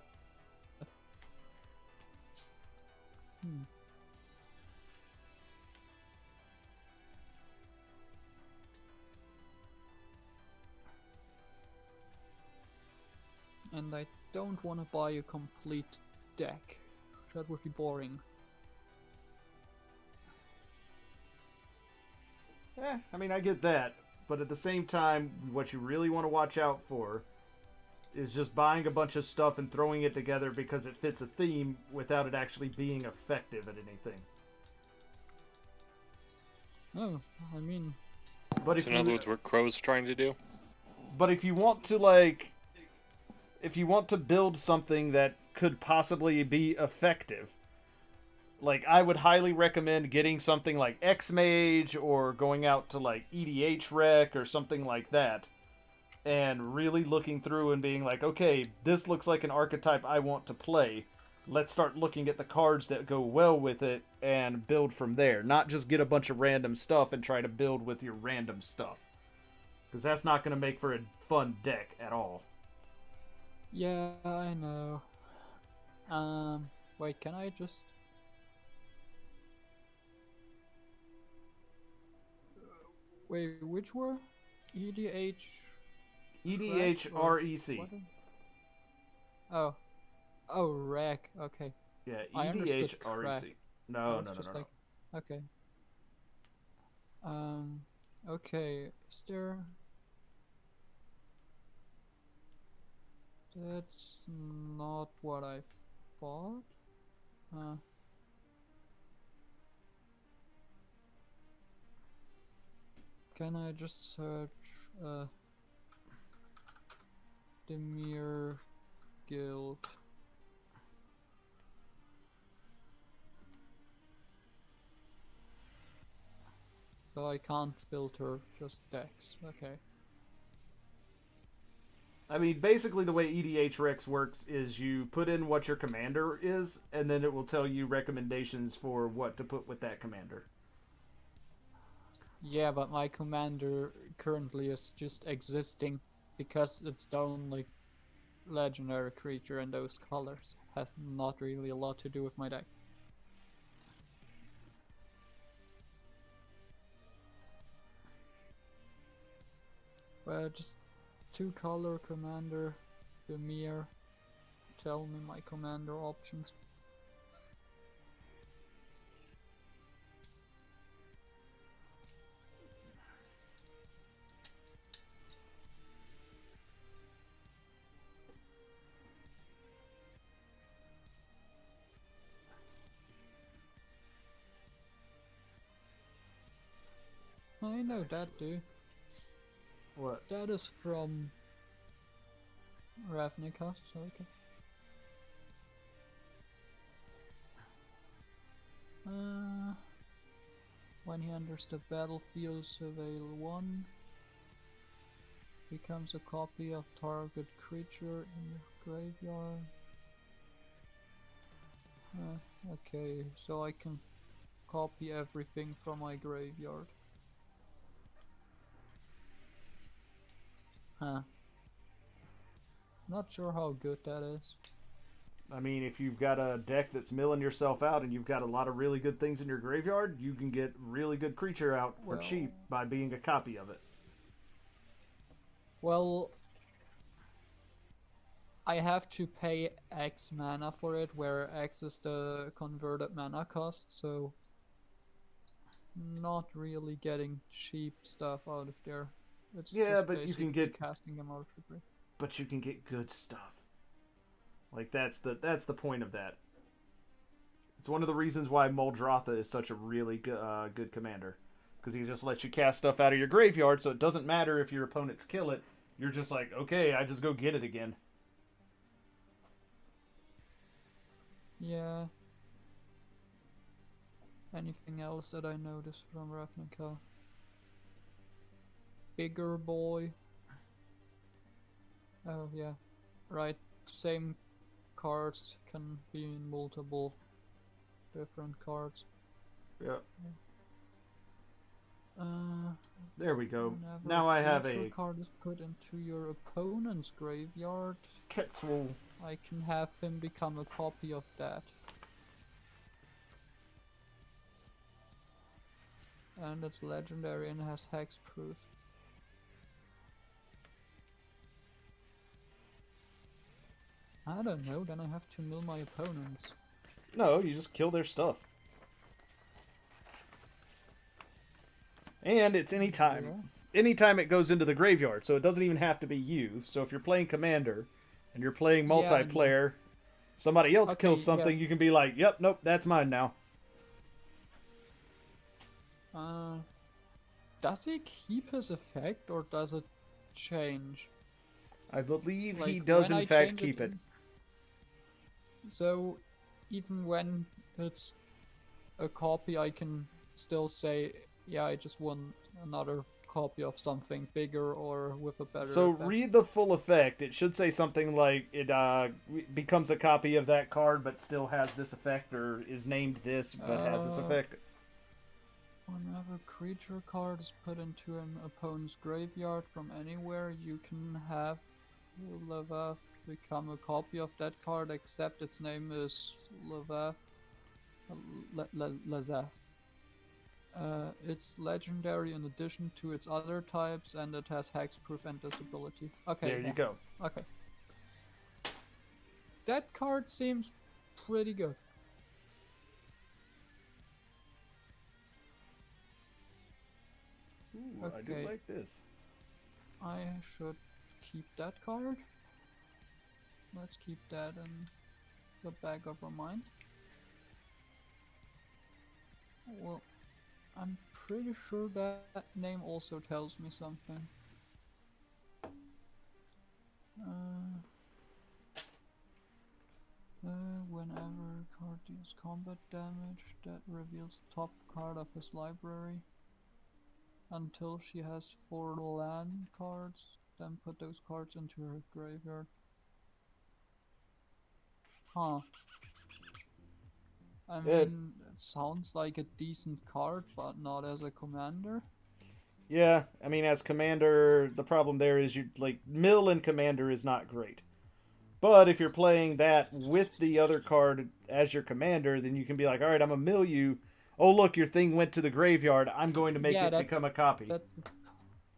and I don't want to buy a complete deck. That would be boring. I mean, I get that, but at the same time, what you really want to watch out for is just buying a bunch of stuff and throwing it together because it fits a theme without it actually being effective at anything. Oh, I mean... But So in other words, what Crow's trying to do? But if you want to, like... If you want to build something that could possibly be effective, like, I would highly recommend getting something like X-Mage or going out to, like, EDH Rec or something like that and really looking through and being like, okay, this looks like an archetype I want to play. Let's start looking at the cards that go well with it and build from there. Not just get a bunch of random stuff and try to build with your random stuff. Because that's not going to make for a fun deck at all. Yeah, I know. Wait, can I just... Wait, which were? EDH... EDH REC. What? Oh. Oh, rec, okay. Yeah, I understood EDH crack. REC. No. Okay. Okay, is there... That's not what I thought. Can I just search Demir Guild? So I can't filter just decks. Okay. I mean, basically the way EDH Rex works is you put in what your commander is, and then it will tell you recommendations for what to put with that commander. Yeah, but my commander currently is just existing because it's the only legendary creature in those colors. Has not really a lot to do with my deck. Well, just 2-color commander, Demir. Tell me my commander options. I know that, dude. What? That is from Ravnica, so okay. When he enters the battlefield, surveil 1. Becomes a copy of target creature in the graveyard. Okay, so I can copy everything from my graveyard. Huh. Not sure how good that is. I mean, if you've got a deck that's milling yourself out and you've got a lot of really good things in your graveyard, you can get really good creature out for cheap by being a copy of it. Well, I have to pay X mana for it, where X is the converted mana cost, so not really getting cheap stuff out of there. It's Yeah, just but you can get casting them out for free. But you can get good stuff. Like that's the point of that. It's one of the reasons why Muldrotha is such a really good commander, because he just lets you cast stuff out of your graveyard, so it doesn't matter if your opponents kill it. You're just like, okay, I just go get it again. Yeah. Anything else that I noticed from Ravnica? Bigger boy. Oh yeah, right. Same cards can be in multiple different cards. Yeah. There we go. Whenever Now I have creature a card is put into your opponent's graveyard, Quetzal. I can have him become a copy of that. And it's legendary and has hexproof. I don't know, then I have to mill my opponents. No, you just kill their stuff. And it's anytime. Yeah. Anytime it goes into the graveyard, so it doesn't even have to be you. So if you're playing Commander and you're playing Yeah, I know. multiplayer, somebody else Okay, kills something, yeah. you can be like, yep, nope, that's mine now. Does he keep his effect or does it change? I believe he Like, does when in I fact change keep it. So, even when it's a copy, I can still say, yeah, I just want another copy of something bigger or with a better So effect. read the full effect. It should say something like it becomes a copy of that card but still has this effect, or is named this but has this effect. Whenever creature card is put into an opponent's graveyard from anywhere, you can have Levaf become a copy of that card, except its name is Levaf. Lezaf. It's legendary in addition to its other types, and it has hexproof and disability. Okay. There you go. Okay. That card seems pretty good. Ooh, I do Okay. like this. I should keep that card. Let's keep that in the back of our mind. Well, I'm pretty sure that name also tells me something. Whenever a card deals combat damage, that reveals top card of his library. Until she has 4 land cards, then put those cards into her graveyard. Huh. I mean, it sounds like a decent card, but not as a commander. Yeah, I mean, as Commander, the problem there is you like mill and Commander is not great. But if you're playing that with the other card as your Commander, then you can be like, all right, I'm gonna mill you. Oh, look, your thing went to the graveyard. I'm going to make it become a copy.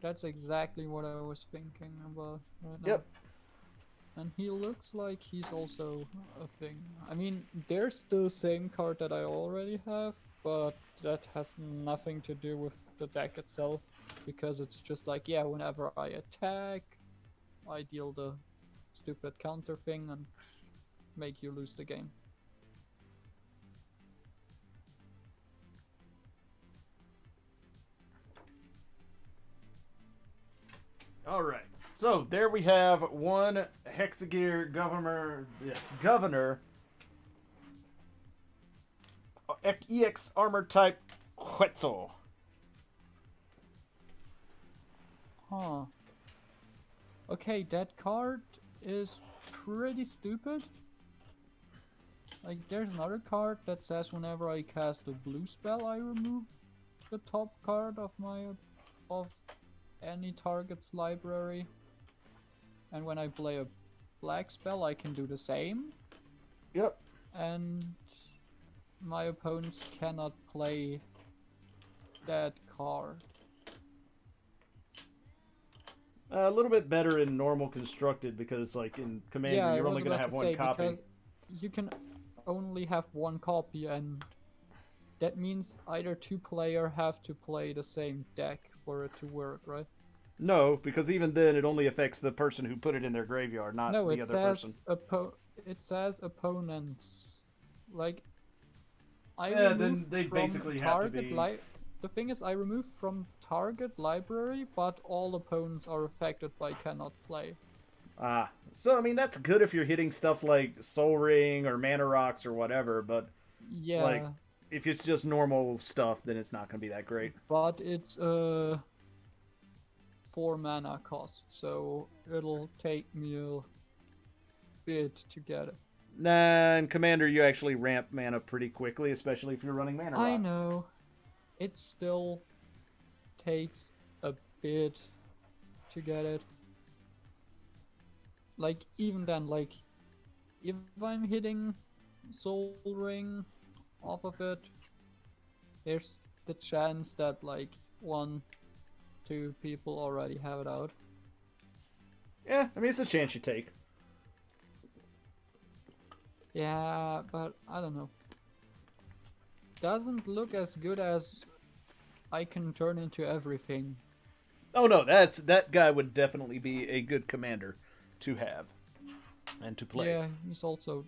That's exactly what I was thinking about right now. Yep. And he looks like he's also a thing. I mean, there's the same card that I already have, but that has nothing to do with the deck itself, because it's just like, yeah, whenever I attack, I deal the stupid counter thing and make you lose the game. All right. So there we have one Hexagear Governor EX Armor Type Quetzal. Huh. Okay, that card is pretty stupid. Like, there's another card that says whenever I cast a blue spell, I remove the top card of any target's library. And when I play a black spell, I can do the same. Yep. And my opponents cannot play that card. A little bit better in normal constructed, because like in Commander, Yeah, you're I only was going to about have to one say, copy. because you can only have one copy, and that means either two players have to play the same deck for it to work, right? No, because even then it only affects the person who put it in their graveyard, not No, the it other says person. it says opponents. Like, I Yeah, then remove they from basically have to target be. The thing is, I remove from target library, but all opponents are affected by cannot play. Ah, so I mean that's good if you're hitting stuff like Soul Ring or Mana Rocks or whatever, but Yeah, like if it's just normal stuff, then it's not going to be that great. but it's 4 mana cost, so it'll take me a bit to get it. Nah, in Commander you actually ramp mana pretty quickly, especially if you're running Mana Rocks. I know. It still takes a bit to get it. Like, even then, like, if I'm hitting Soul Ring off of it, there's the chance that, like, 1-2 people already have it out. Yeah, I mean it's a chance you take. Yeah, but I don't know. Doesn't look as good as I can turn into everything. Oh no, that guy would definitely be a good commander to have and to play. Yeah, he's also.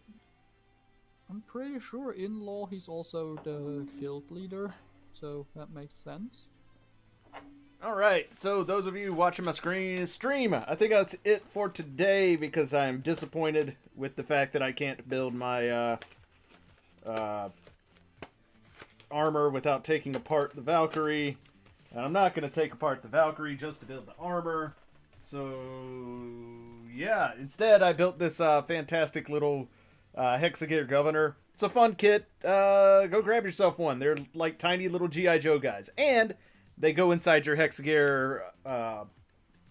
I'm pretty sure in law he's also the guild leader, so that makes sense. All right, so those of you watching my stream, I think that's it for today because I'm disappointed with the fact that I can't build my armor without taking apart the Valkyrie. And I'm not going to take apart the Valkyrie just to build the armor. So, yeah, instead I built this fantastic little Hexagear Governor. It's a fun kit. Go grab yourself one. They're like tiny little G.I. Joe guys. And they go inside your Hexagear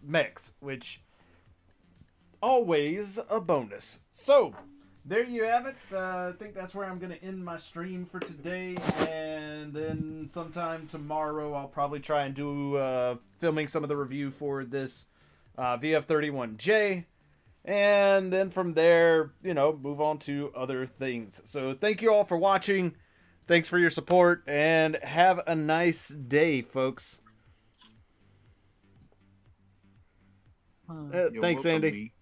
mechs, which always a bonus. So, there you have it. I think that's where I'm going to end my stream for today. And then sometime tomorrow I'll probably try and do filming some of the review for this VF-31J. And then from there, you know, move on to other things. So thank you all for watching. Thanks for your support. And have a nice day, folks. You're Thanks, welcome, Andy. me.